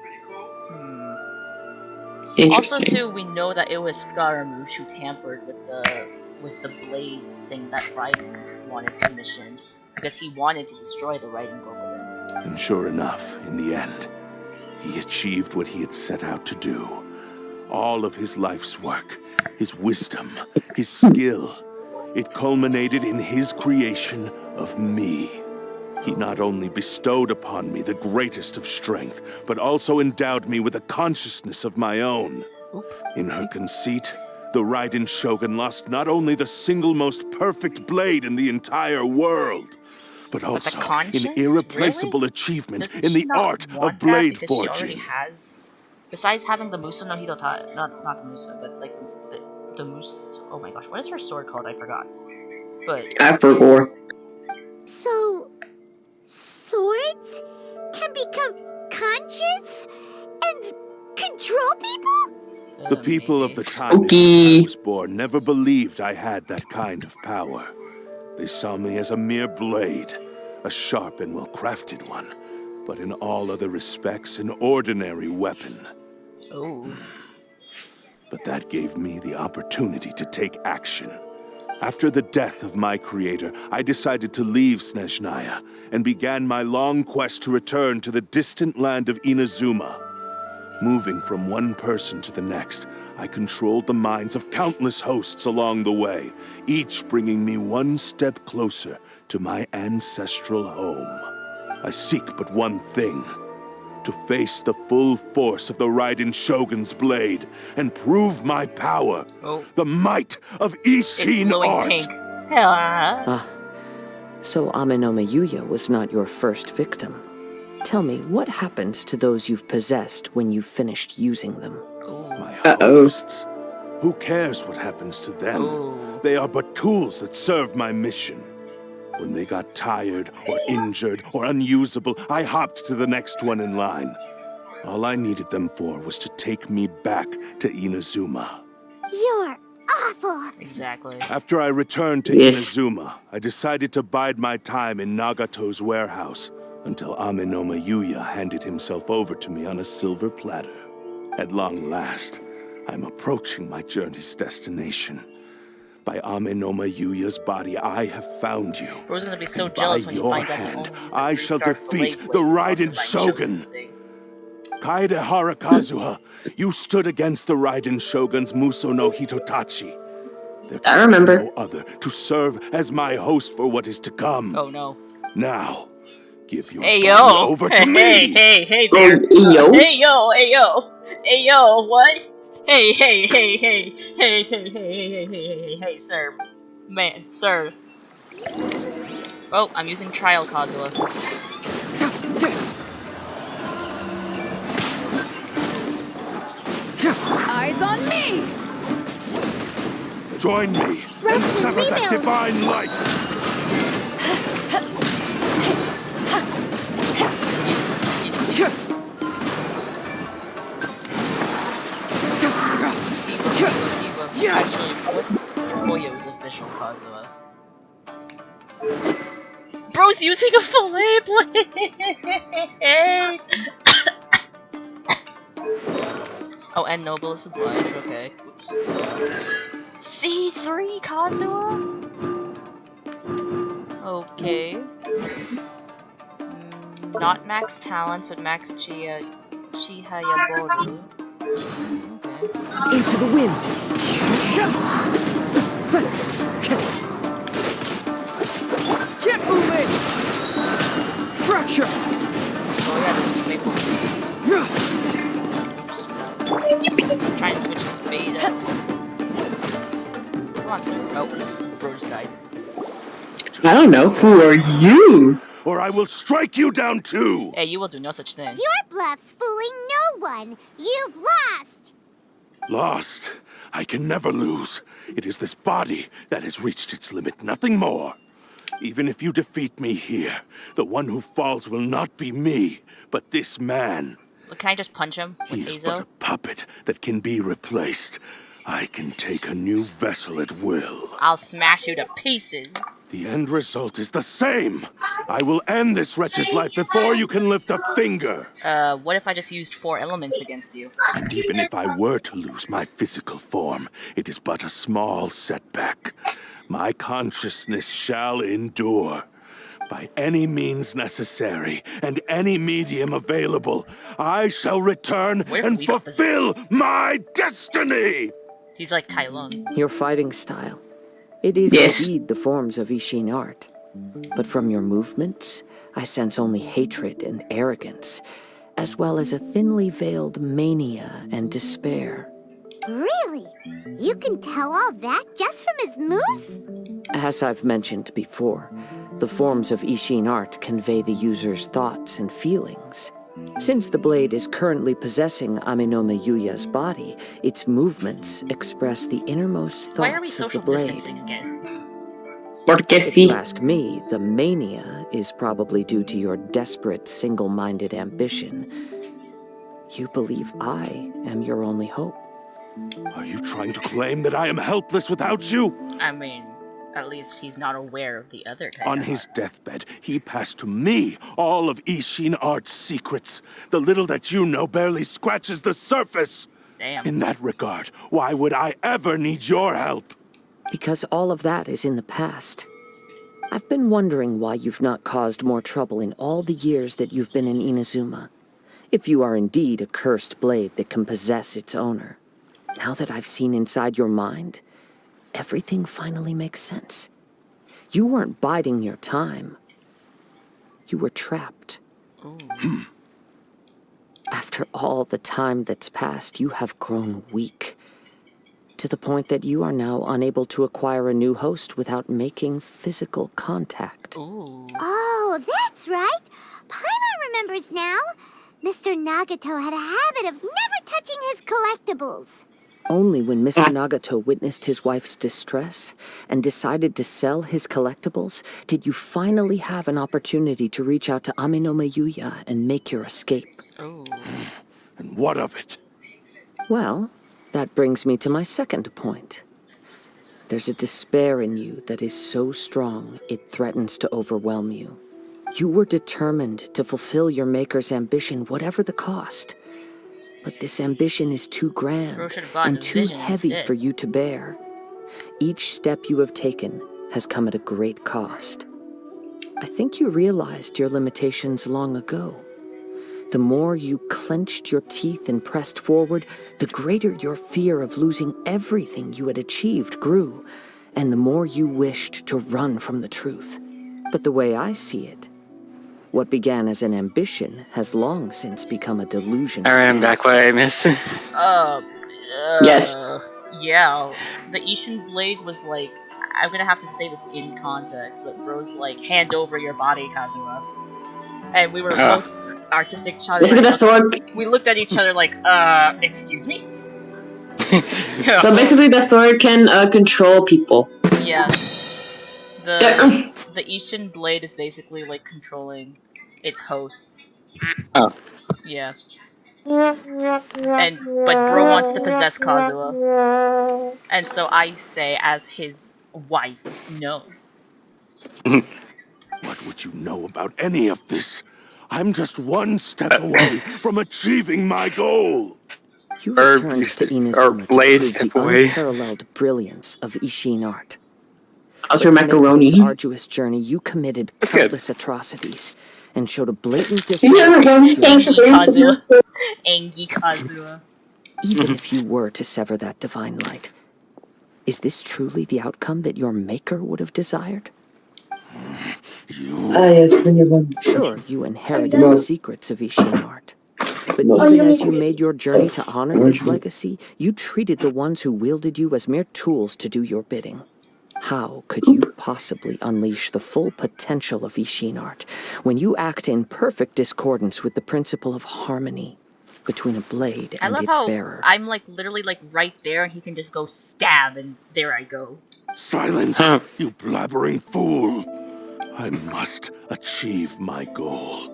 [SPEAKER 6] Interesting.
[SPEAKER 2] Also, too, we know that it was Scaramouche who tampered with the blade thing that Raiden wanted commissioned because he wanted to destroy the Raiden Gokaden.
[SPEAKER 7] And sure enough, in the end, he achieved what he had set out to do. All of his life's work, his wisdom, his skill, it culminated in his creation of me. He not only bestowed upon me the greatest of strength, but also endowed me with a consciousness of my own. In her conceit, the Raiden Shogun lost not only the single most perfect blade in the entire world, but also an irreplaceable achievement in the art of blade forging.
[SPEAKER 2] She already has, besides having the Musa no Hidota, not the Musa, but like the Musa. Oh my gosh, what is her sword called? I forgot. But
[SPEAKER 6] I forgot.
[SPEAKER 5] So, swords can become conscious and control people?
[SPEAKER 7] The people of the time I was born never believed I had that kind of power. They saw me as a mere blade, a sharp and well-crafted one, but in all other respects an ordinary weapon.
[SPEAKER 2] Oh.
[SPEAKER 7] But that gave me the opportunity to take action. After the death of my creator, I decided to leave Snezhnaya and began my long quest to return to the distant land of Inazuma. Moving from one person to the next, I controlled the minds of countless hosts along the way, each bringing me one step closer to my ancestral home. I seek but one thing: to face the full force of the Raiden Shogun's blade and prove my power, the might of Ishin art.
[SPEAKER 2] Pink.
[SPEAKER 4] So Amenoma Yuya was not your first victim. Tell me, what happens to those you've possessed when you've finished using them?
[SPEAKER 7] My hosts. Who cares what happens to them? They are but tools that serve my mission. When they got tired, or injured, or unusable, I hopped to the next one in line. All I needed them for was to take me back to Inazuma.
[SPEAKER 5] You're awful!
[SPEAKER 2] Exactly.
[SPEAKER 7] After I returned to Inazuma, I decided to bide my time in Nagato's warehouse until Amenoma Yuya handed himself over to me on a silver platter. At long last, I'm approaching my journey's destination. By Amenoma Yuya's body, I have found you.
[SPEAKER 2] Bro's gonna be so jealous when he finds out he owns
[SPEAKER 7] I shall defeat the Raiden Shogun. Kaedehara Kazuha, you stood against the Raiden Shogun's Muso no Hitotachi.
[SPEAKER 6] I remember.
[SPEAKER 7] No other to serve as my host for what is to come.
[SPEAKER 2] Oh no.
[SPEAKER 7] Now, give your
[SPEAKER 2] Hey
[SPEAKER 7] body
[SPEAKER 2] yo!
[SPEAKER 7] over to me.
[SPEAKER 2] Hey, Beard.
[SPEAKER 6] Yo.
[SPEAKER 2] Hey yo, what? Hey, sir. Man, sir. Oh, I'm using Trial Kazuha.
[SPEAKER 13] Eyes on me!
[SPEAKER 7] Join me and sever that divine light.
[SPEAKER 2] Actually, what's Koyo's official Kazuha? Bro's using a fillet blade! Oh, and Noble is obliged, okay. C3 Kazuha? Okay. Not max talents, but max Chihayaboru. Okay.
[SPEAKER 4] Into the wind!
[SPEAKER 13] Get moving! Fracture!
[SPEAKER 2] Oh yeah, there's maple. Let's try and switch to beta. Come on, sir. Oh, Bro's died.
[SPEAKER 6] I don't know. Who are you?
[SPEAKER 7] Or I will strike you down too!
[SPEAKER 2] Hey, you will do no such thing.
[SPEAKER 5] Your bluff's fooling no one. You've lost.
[SPEAKER 7] Lost? I can never lose. It is this body that has reached its limit, nothing more. Even if you defeat me here, the one who falls will not be me, but this man.
[SPEAKER 2] Can I just punch him with
[SPEAKER 7] He is
[SPEAKER 2] Azo?
[SPEAKER 7] but a puppet that can be replaced. I can take a new vessel at will.
[SPEAKER 2] I'll smash you to pieces.
[SPEAKER 7] The end result is the same. I will end this wretch's life before you can lift a finger.
[SPEAKER 2] What if I just used 4 elements against you?
[SPEAKER 7] And even if I were to lose my physical form, it is but a small setback. My consciousness shall endure. By any means necessary, and any medium available, I shall return and fulfill my destiny!
[SPEAKER 2] He's like Tai Lung.
[SPEAKER 4] Your fighting style. It is indeed the forms of Ishin art. But from your movements, I sense only hatred and arrogance, as well as a thinly veiled mania and despair.
[SPEAKER 5] Really? You can tell all that just from his moves?
[SPEAKER 4] As I've mentioned before, the forms of Ishin art convey the user's thoughts and feelings. Since the blade is currently possessing Amenoma Yuya's body, its movements express the innermost
[SPEAKER 2] Why are we
[SPEAKER 4] thoughts of the
[SPEAKER 2] social
[SPEAKER 4] blade.
[SPEAKER 2] distancing again?
[SPEAKER 4] If you ask me, the mania is probably due to your desperate, single-minded ambition. You believe I am your only hope.
[SPEAKER 7] Are you trying to claim that I am helpless without you?
[SPEAKER 2] I mean, at least he's not aware of the other kind
[SPEAKER 7] On
[SPEAKER 2] of
[SPEAKER 7] his deathbed, he passed to me all of Ishin art's secrets. The little that you know barely scratches the surface.
[SPEAKER 2] Damn.
[SPEAKER 7] In that regard, why would I ever need your help?
[SPEAKER 4] Because all of that is in the past. I've been wondering why you've not caused more trouble in all the years that you've been in Inazuma. If you are indeed a cursed blade that can possess its owner. Now that I've seen inside your mind, everything finally makes sense. You weren't biding your time. You were trapped. After all the time that's passed, you have grown weak. To the point that you are now unable to acquire a new host without making physical contact.
[SPEAKER 5] Oh, that's right. Paimon remembers now. Mr. Nagato had a habit of never touching his collectibles.
[SPEAKER 4] Only when Mr. Nagato witnessed his wife's distress and decided to sell his collectibles did you finally have an opportunity to reach out to Amenoma Yuya and make your escape.
[SPEAKER 7] And what of it?
[SPEAKER 4] Well, that brings me to my second point. There's a despair in you that is so strong it threatens to overwhelm you. You were determined to fulfill your maker's ambition, whatever the cost. But this ambition is too grand and too heavy for you to bear. Each step you have taken has come at a great cost. I think you realized your limitations long ago. The more you clenched your teeth and pressed forward, the greater your fear of losing everything you had achieved grew, and the more you wished to run from the truth. But the way I see it, what began as an ambition has long since become a delusion.
[SPEAKER 1] I ran back what I missed.
[SPEAKER 6] Yes.
[SPEAKER 2] Yeah, the Ishin blade was like, I'm gonna have to say this in context, but bro's like, hand over your body, Kazuha. And we were both artistic child.
[SPEAKER 6] Look at the sword.
[SPEAKER 2] We looked at each other like, excuse me?
[SPEAKER 6] So basically the sword can control people.
[SPEAKER 2] Yes. The Ishin blade is basically like controlling its hosts.
[SPEAKER 1] Oh.
[SPEAKER 2] Yeah. But bro wants to possess Kazuha. And so I say, as his wife, no.
[SPEAKER 7] What would you know about any of this? I'm just one step away from achieving my goal.
[SPEAKER 4] You returned to Inazuma to prove the unparalleled brilliance of Ishin art.
[SPEAKER 6] How's your macaroni?
[SPEAKER 4] In this arduous journey, you committed countless atrocities and showed a blatant
[SPEAKER 2] Angie Kazuha.
[SPEAKER 4] Even if you were to sever that divine light, is this truly the outcome that your maker would have desired? Sure, you inherited the secrets of Ishin art. But even as you made your journey to honor this legacy, you treated the ones who wielded you as mere tools to do your bidding. How could you possibly unleash the full potential of Ishin art when you act in perfect discordance with the principle of harmony between a blade and its bearer?
[SPEAKER 2] I'm like literally like right there and he can just go stab and there I go.
[SPEAKER 7] Silence, you blabbering fool! I must achieve my goal.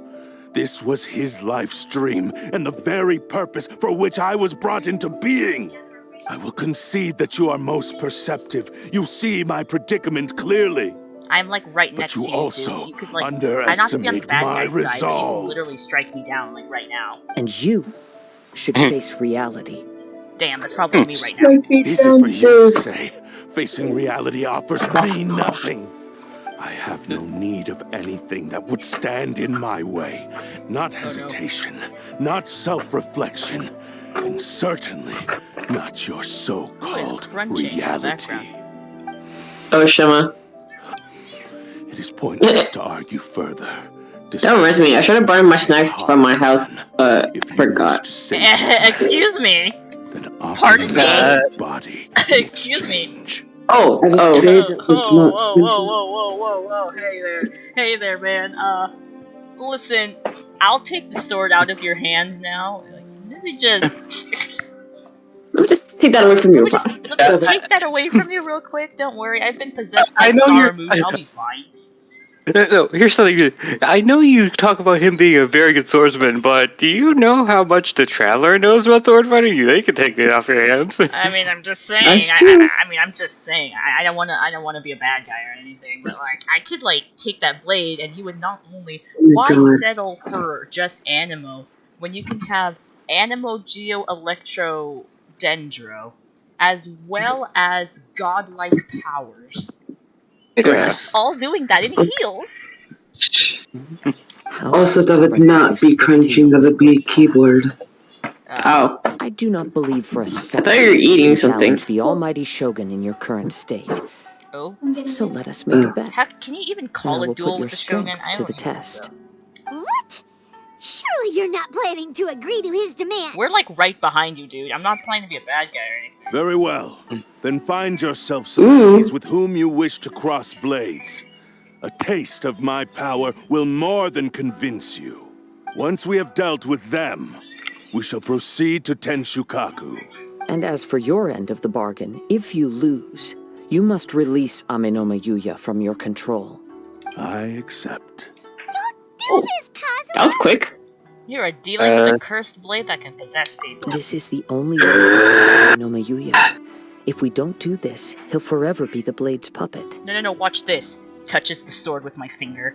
[SPEAKER 7] This was his life's dream and the very purpose for which I was brought into being. I will concede that you are most perceptive. You see my predicament clearly.
[SPEAKER 2] I'm like right next to you.
[SPEAKER 7] But you also
[SPEAKER 2] you could, like,
[SPEAKER 7] underestimate my resolve.
[SPEAKER 2] Side, but you can literally strike me down like right now.
[SPEAKER 4] And you should face reality.
[SPEAKER 2] Damn, that's probably me right now.
[SPEAKER 7] Easy for you to say. Facing reality offers me nothing. I have no need of anything that would stand in my way. Not hesitation, not self-reflection, and certainly not your so-called reality.
[SPEAKER 6] Oh, Shema.
[SPEAKER 7] It is pointless to argue further.
[SPEAKER 6] That reminds me, I should have brought my snacks from my house. Forgot.
[SPEAKER 2] Excuse me. Pardon me.
[SPEAKER 7] Body
[SPEAKER 2] Excuse me.
[SPEAKER 6] Whoa.
[SPEAKER 2] Hey there, man. Listen, I'll take the sword out of your hands now. Let me just
[SPEAKER 6] take that away from you.
[SPEAKER 2] Let me just take that away from you real quick. Don't worry, I've been possessed by Scaramouche. I'll be fine.
[SPEAKER 1] No, here's something good. I know you talk about him being a very good swordsman, but do you know how much the Traveler knows about sword fighting? They can take it off your hands.
[SPEAKER 2] I mean, I'm just saying. I'm just saying. I don't wanna be a bad guy or anything, but like, I could like take that blade, and you would not only. Why settle for just Anemo when you can have Anemo Geo Electro Dendro as well as godlike powers.
[SPEAKER 6] Gross.
[SPEAKER 2] All doing that in heels.
[SPEAKER 3] Also, that would not be crunching, that would be a keyboard.
[SPEAKER 6] Oh.
[SPEAKER 4] I do not believe for a second
[SPEAKER 6] thought you were eating
[SPEAKER 4] can
[SPEAKER 6] something.
[SPEAKER 4] challenge the almighty shogun in your current state.
[SPEAKER 2] Oh.
[SPEAKER 4] So let us make a bet.
[SPEAKER 2] Can you even
[SPEAKER 4] And
[SPEAKER 2] call
[SPEAKER 4] I
[SPEAKER 2] a
[SPEAKER 4] will
[SPEAKER 2] duel
[SPEAKER 4] put your
[SPEAKER 2] with the shogun?
[SPEAKER 4] strength
[SPEAKER 2] I
[SPEAKER 4] to
[SPEAKER 2] don't
[SPEAKER 4] the
[SPEAKER 2] even think
[SPEAKER 4] test.
[SPEAKER 2] so.
[SPEAKER 5] What? Surely you're not planning to agree to his demand.
[SPEAKER 2] We're like right behind you, dude. I'm not planning to be a bad guy or anything.
[SPEAKER 7] Very well. Then find yourself some enemies with whom you wish to cross blades. A taste of my power will more than convince you. Once we have dealt with them, we shall proceed to Tenshukaku.
[SPEAKER 4] And as for your end of the bargain, if you lose, you must release Amenoma Yuya from your control.
[SPEAKER 7] I accept.
[SPEAKER 5] Do this, Kazuha!
[SPEAKER 6] That was quick.
[SPEAKER 2] You are dealing with a cursed blade that can possess people.
[SPEAKER 4] This is the only way to save Amenoma Yuya. If we don't do this, he'll forever be the blade's puppet.
[SPEAKER 2] No, watch this. Touches the sword with my finger.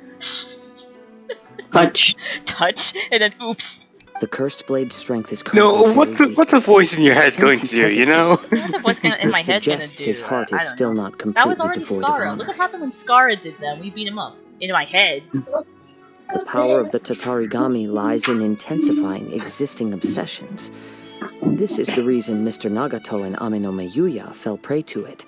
[SPEAKER 6] Touch.
[SPEAKER 2] Touch, and then oops.
[SPEAKER 4] The cursed blade's strength is currently
[SPEAKER 1] No,
[SPEAKER 4] very
[SPEAKER 1] what's the voice in your head
[SPEAKER 4] Since
[SPEAKER 1] going to
[SPEAKER 4] he's
[SPEAKER 1] do, you know?
[SPEAKER 2] What's the voice in my head gonna
[SPEAKER 4] suggests
[SPEAKER 2] do?
[SPEAKER 4] his heart
[SPEAKER 2] I
[SPEAKER 4] is
[SPEAKER 2] don't
[SPEAKER 4] still
[SPEAKER 2] know.
[SPEAKER 4] not
[SPEAKER 2] That
[SPEAKER 4] completely
[SPEAKER 2] was already
[SPEAKER 4] devoid of
[SPEAKER 2] Skara.
[SPEAKER 4] honor.
[SPEAKER 2] Look what happened when Skara did that. We beat him up. In my head.
[SPEAKER 4] The power of the Tatarigami lies in intensifying existing obsessions. This is the reason Mr. Nagato and Amenoma Yuya fell prey to it.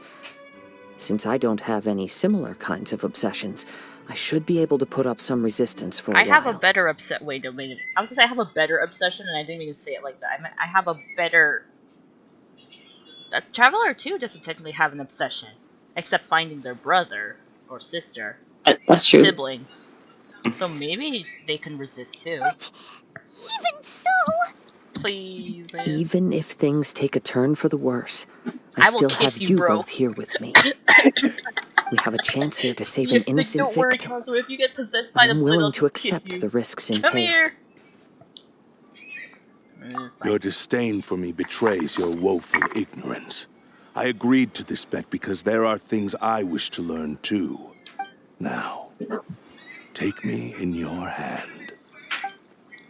[SPEAKER 4] Since I don't have any similar kinds of obsessions, I should be able to put up some resistance for a
[SPEAKER 2] I
[SPEAKER 4] while.
[SPEAKER 2] have a better Wait a minute. I was gonna say I have a better obsession, and I didn't mean to say it like that. I meant I have a better. Traveler 2 doesn't technically have an obsession, except finding their brother or sister.
[SPEAKER 6] That's true.
[SPEAKER 2] Sibling. So maybe they can resist too.
[SPEAKER 5] Even so...
[SPEAKER 2] Please, man.
[SPEAKER 4] Even if things take a turn for the worse,
[SPEAKER 2] I
[SPEAKER 4] I
[SPEAKER 2] will
[SPEAKER 4] still
[SPEAKER 2] kiss
[SPEAKER 4] have
[SPEAKER 2] you,
[SPEAKER 4] you
[SPEAKER 2] bro.
[SPEAKER 4] both here with me. We have a chance here to save an innocent
[SPEAKER 2] Don't worry,
[SPEAKER 4] victim.
[SPEAKER 2] Kazuha. If you get possessed by the
[SPEAKER 4] I'm
[SPEAKER 2] blade, I'll
[SPEAKER 4] willing to
[SPEAKER 2] just kiss
[SPEAKER 4] accept
[SPEAKER 2] you.
[SPEAKER 4] the risks
[SPEAKER 2] Come
[SPEAKER 4] entailed.
[SPEAKER 2] here.
[SPEAKER 7] Your disdain for me betrays your woeful ignorance. I agreed to this bet because there are things I wish to learn too. Now, take me in your hand.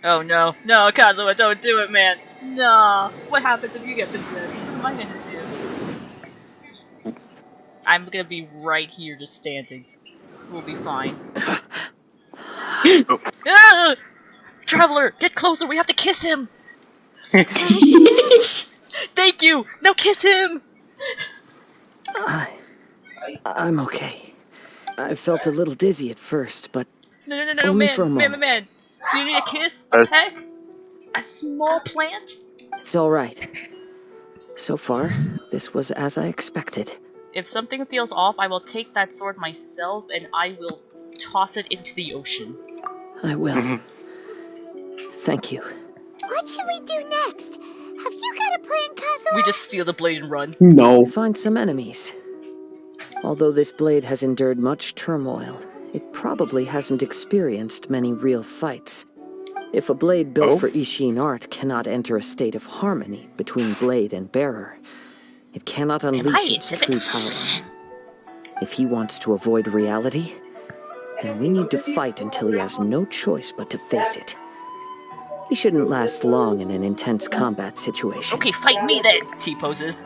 [SPEAKER 2] Oh no, Kazuha, don't do it, man. No. What happens if you get possessed? What am I gonna do? I'm gonna be right here, just standing. We'll be fine. Ah! Traveler, get closer. We have to kiss him. Thank you. Now kiss him.
[SPEAKER 4] I'm okay. I felt a little dizzy at first, but
[SPEAKER 2] No,
[SPEAKER 4] only for a moment.
[SPEAKER 2] man. Do you need a kiss? A peck? A small plant?
[SPEAKER 4] It's all right. So far, this was as I expected.
[SPEAKER 2] If something feels off, I will take that sword myself and I will toss it into the ocean.
[SPEAKER 4] I will. Thank you.
[SPEAKER 5] What should we do next? Have you got a plan, Kazuha?
[SPEAKER 2] We just steal the blade and run.
[SPEAKER 6] No.
[SPEAKER 4] Find some enemies. Although this blade has endured much turmoil, it probably hasn't experienced many real fights. If a blade built for Ishin art cannot enter a state of harmony between blade and bearer, it cannot unleash its true power. If he wants to avoid reality, then we need to fight until he has no choice but to face it. He shouldn't last long in an intense combat situation.
[SPEAKER 2] Okay, fight me then, T-poses.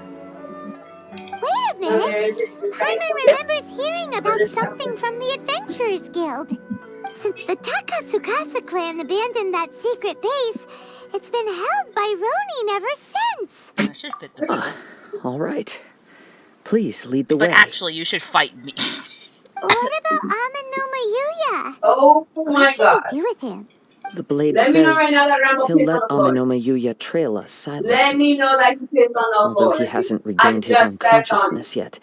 [SPEAKER 5] Wait a minute. Paimon remembers hearing about something from the Adventurers Guild. Since the Takasukasa clan abandoned that secret base, it's been held by Ronin ever since.
[SPEAKER 2] That should fit the bill.
[SPEAKER 4] All right. Please lead the
[SPEAKER 2] But
[SPEAKER 4] way.
[SPEAKER 2] actually, you should fight me.
[SPEAKER 5] What about Amenoma Yuya?
[SPEAKER 15] Oh my
[SPEAKER 5] What
[SPEAKER 15] god.
[SPEAKER 5] should we do with him?
[SPEAKER 4] The blade
[SPEAKER 15] Let
[SPEAKER 4] says
[SPEAKER 15] me know right now that Rambo
[SPEAKER 4] he'll
[SPEAKER 15] pissed
[SPEAKER 4] let
[SPEAKER 15] on the floor.
[SPEAKER 4] Amenoma Yuya trail us silently.
[SPEAKER 15] Let me know that you pissed on the
[SPEAKER 4] Although
[SPEAKER 15] floor.
[SPEAKER 4] he hasn't regained his
[SPEAKER 15] I
[SPEAKER 4] own
[SPEAKER 15] just sat on it.
[SPEAKER 4] consciousness yet,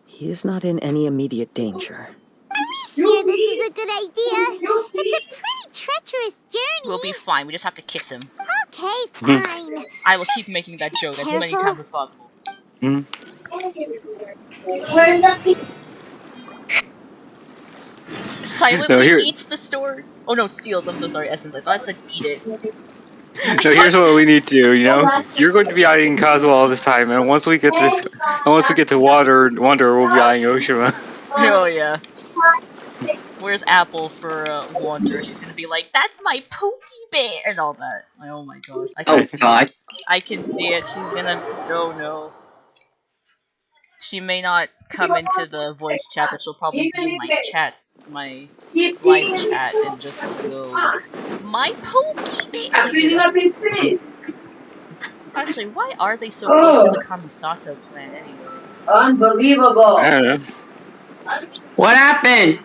[SPEAKER 4] he is not in any immediate danger.
[SPEAKER 5] Are we sure this is a good idea? It's a pretty treacherous journey.
[SPEAKER 2] We'll be fine. We just have to kiss him.
[SPEAKER 5] Okay, fine.
[SPEAKER 2] I will keep making that joke as many
[SPEAKER 5] careful.
[SPEAKER 2] times as possible.
[SPEAKER 15] Where's the pizza?
[SPEAKER 2] Silently eats the sword. Oh no, steals. I'm so sorry, Essence. I thought it said eat it.
[SPEAKER 1] So here's what we need to do, you know? You're going to be eyeing Kazuha all this time, and once we get to Wanderer, we'll be eyeing Oshima.
[SPEAKER 2] Oh yeah. Where's Apple for Wanderer? She's gonna be like, "That's my Pokey Bear" and all that. Like, oh my gosh. I can see it. She's gonna. Oh no. She may not come into the voice chat, but she'll probably be in my chat, my live chat, and just go, my Pokey! Actually, why are they so close to the Kamisato clan anyway?
[SPEAKER 15] Unbelievable.
[SPEAKER 1] I don't know.
[SPEAKER 6] What happened?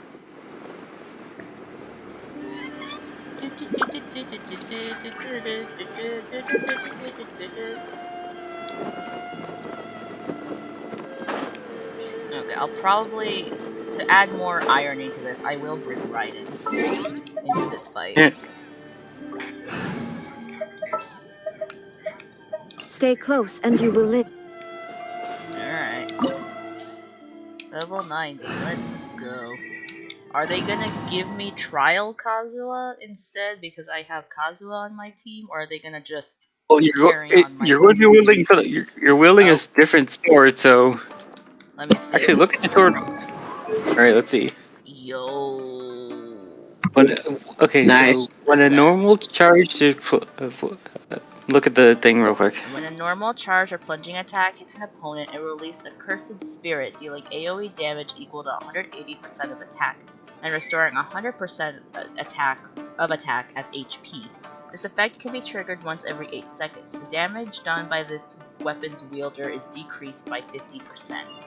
[SPEAKER 2] Okay, I'll probably, to add more irony to this, I will bring Raiden into this fight.
[SPEAKER 16] Stay close and you will live.
[SPEAKER 2] Alright. Level 90, let's go. Are they gonna give me Trial Kazuha instead because I have Kazuha on my team, or are they gonna just carry on my
[SPEAKER 1] you're going to be wielding you're wielding a different sword, so
[SPEAKER 2] let me see.
[SPEAKER 1] Actually, look at the sword. Alright, let's see.
[SPEAKER 2] Yo.
[SPEAKER 1] Okay,
[SPEAKER 6] nice.
[SPEAKER 1] So when a normal charge is look at the thing real quick.
[SPEAKER 2] When a normal charge or plunging attack hits an opponent, it will release a cursed spirit, dealing AoE damage equal to 180% of attack, and restoring 100% attack as HP. This effect can be triggered once every 8 seconds. The damage done by this weapon's wielder is decreased by 50%.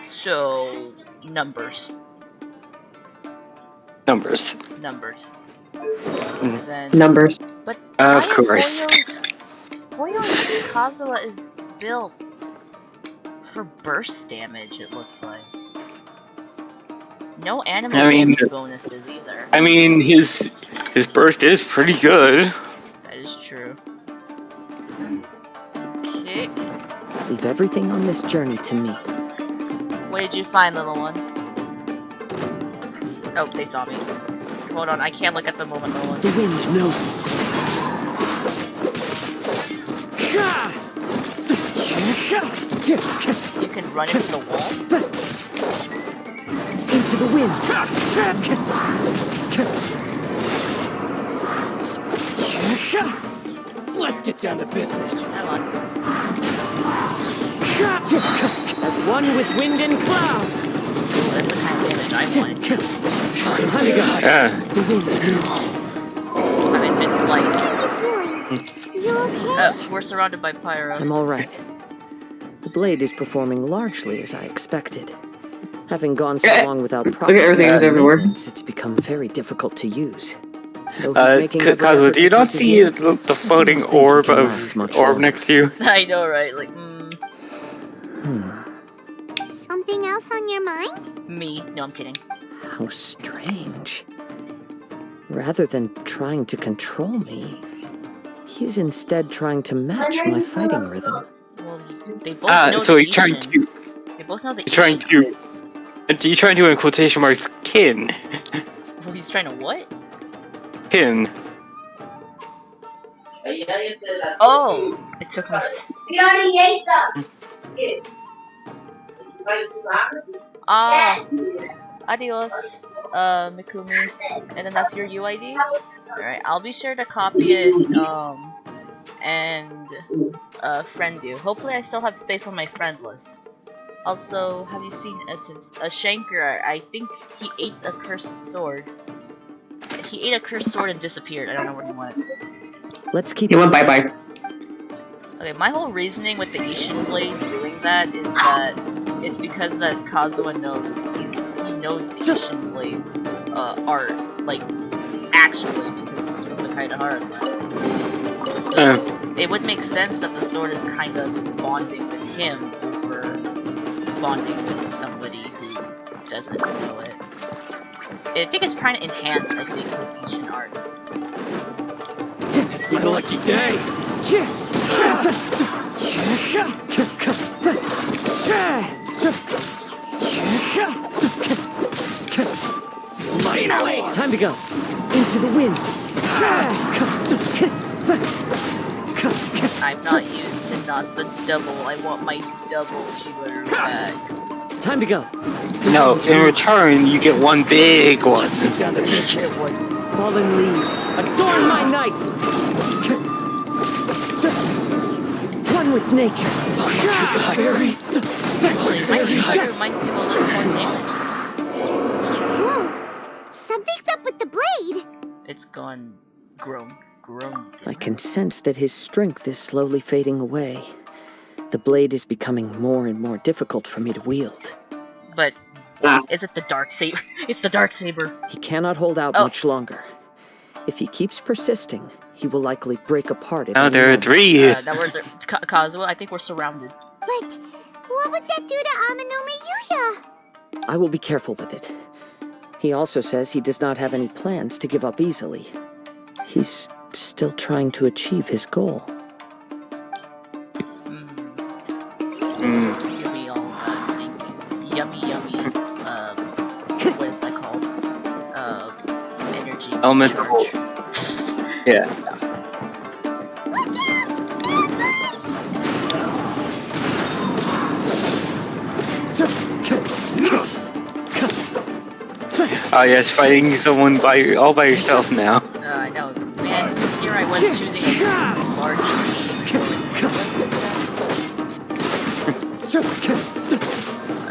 [SPEAKER 2] So, numbers. Then,
[SPEAKER 6] numbers.
[SPEAKER 2] But
[SPEAKER 1] of course.
[SPEAKER 2] Hoyo's Kazuha is built for burst damage, it looks like. No anime damage bonuses either.
[SPEAKER 1] I mean, his burst is pretty good.
[SPEAKER 2] That is true. Okay.
[SPEAKER 4] Leave everything on this journey to me.
[SPEAKER 2] What did you find, little one? Oh, they saw me. Hold on, I can't look at the moment, little one.
[SPEAKER 4] The wind knows me.
[SPEAKER 2] You can run into the wall?
[SPEAKER 4] Into the wind.
[SPEAKER 10] Let's get down to business.
[SPEAKER 2] Come on.
[SPEAKER 10] As one with wind and cloud.
[SPEAKER 2] That's the kind of damage I want.
[SPEAKER 10] Time to go.
[SPEAKER 2] I'm in mid-flight. We're surrounded by pyro.
[SPEAKER 4] I'm alright. The blade is performing largely as I expected. Having gone so long without proper maintenance, it's become very difficult to use.
[SPEAKER 1] Kazuha, do you not see the floating orb next to you?
[SPEAKER 2] I know, right? Like,
[SPEAKER 5] Something else on your mind?
[SPEAKER 2] Me? No, I'm kidding.
[SPEAKER 4] How strange. Rather than trying to control me, he's instead trying to match my fighting rhythm.
[SPEAKER 2] Well, they both know
[SPEAKER 1] so
[SPEAKER 2] the
[SPEAKER 1] he's trying to.
[SPEAKER 2] They both know the
[SPEAKER 1] He's trying to. He's trying to, in quotation marks, kin.
[SPEAKER 2] Well, he's trying to what?
[SPEAKER 1] Kin.
[SPEAKER 2] Oh! It took me. Adios, Mikumi. And then that's your UID? Alright, I'll be sure to copy it, and friend you. Hopefully I still have space on my friend list. Also, have you seen Shanker? I think he ate a cursed sword. He ate a cursed sword and disappeared. I don't know where he went.
[SPEAKER 4] Let's keep.
[SPEAKER 6] He went bye-bye.
[SPEAKER 2] Okay, my whole reasoning with the Ishin Blade doing that is that it's because that Kazuha knows he knows the Ishin Blade art, like actually, because he's from the Kaidahara clan. So it would make sense that the sword is kind of bonding with him over bonding with somebody who doesn't know it. I think it's trying to enhance, his Ishin arts.
[SPEAKER 10] It's my lucky day. Finally!
[SPEAKER 4] Time to go. Into the wind.
[SPEAKER 2] I'm not used to not the double. I want my double Chibaru back.
[SPEAKER 4] Time to go.
[SPEAKER 1] No, in return, you get one big one.
[SPEAKER 10] Down to business.
[SPEAKER 4] Fallen leaves.
[SPEAKER 10] Adorn my night!
[SPEAKER 4] One One with nature.
[SPEAKER 2] Might do a little more damage.
[SPEAKER 5] Whoa! Something's up with the blade!
[SPEAKER 2] It's grown.
[SPEAKER 4] I can sense that his strength is slowly fading away. The blade is becoming more and more difficult for me to wield.
[SPEAKER 2] But is it the dark saber? It's the dark saber.
[SPEAKER 4] He cannot hold out much longer. If he keeps persisting, he will likely break apart at
[SPEAKER 1] Now
[SPEAKER 4] any
[SPEAKER 1] there are
[SPEAKER 4] moment.
[SPEAKER 1] 3.
[SPEAKER 2] Now we're Kazuha, I think we're surrounded.
[SPEAKER 5] But what would that do to Amanome Yuya?
[SPEAKER 4] I will be careful with it. He also says he does not have any plans to give up easily. He's still trying to achieve his goal.
[SPEAKER 2] Yummy, what is that called? Energy.
[SPEAKER 1] Elemental. Yeah. Oh yes, fighting someone all by yourself now.
[SPEAKER 2] I know, man. Here I was choosing a large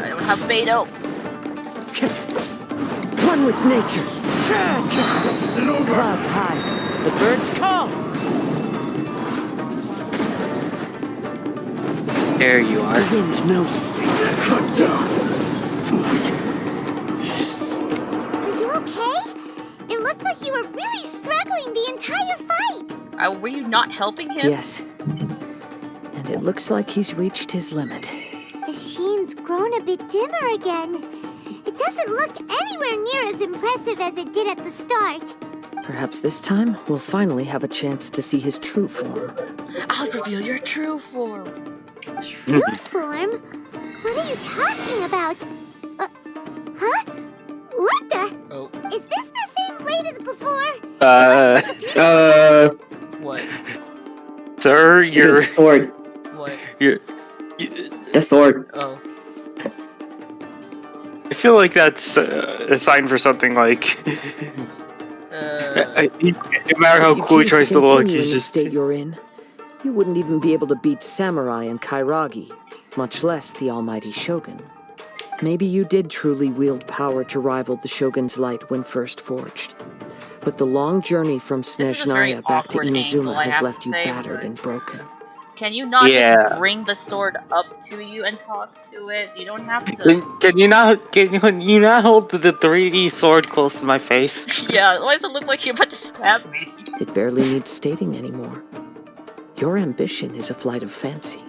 [SPEAKER 2] I don't have Beto.
[SPEAKER 4] One with nature. Clouds high. The birds call.
[SPEAKER 1] There you are.
[SPEAKER 4] The wind knows me. Cut down.
[SPEAKER 5] Are you okay? It looked like you were really struggling the entire fight.
[SPEAKER 2] Were you not helping him?
[SPEAKER 4] Yes. And it looks like he's reached his limit.
[SPEAKER 5] The sheen's grown a bit dimmer again. It doesn't look anywhere near as impressive as it did at the start.
[SPEAKER 4] Perhaps this time we'll finally have a chance to see his true form.
[SPEAKER 2] I'll reveal your true form.
[SPEAKER 5] True form? What are you talking about? Huh? What the?
[SPEAKER 2] Oh.
[SPEAKER 5] Is this the same blade as before?
[SPEAKER 2] What?
[SPEAKER 1] Sir, your
[SPEAKER 6] sword.
[SPEAKER 2] What?
[SPEAKER 6] The sword.
[SPEAKER 2] Oh.
[SPEAKER 1] I feel like that's a sign for something like. No matter how cool he tries to look, he's just.
[SPEAKER 4] State you're in, you wouldn't even be able to beat Samurai and Kairagi, much less the almighty Shogun. Maybe you did truly wield power to rival the Shogun's light when first forged. But the long journey from Snezhnaya back to Inazuma has left you battered and broken.
[SPEAKER 2] Can you not just bring the sword up to you and talk to it? You don't have to.
[SPEAKER 1] Can you not hold the 3D sword close to my face?
[SPEAKER 2] Yeah, why does it look like you're about to stab me?
[SPEAKER 4] It barely needs stating anymore. Your ambition is a flight of fancy.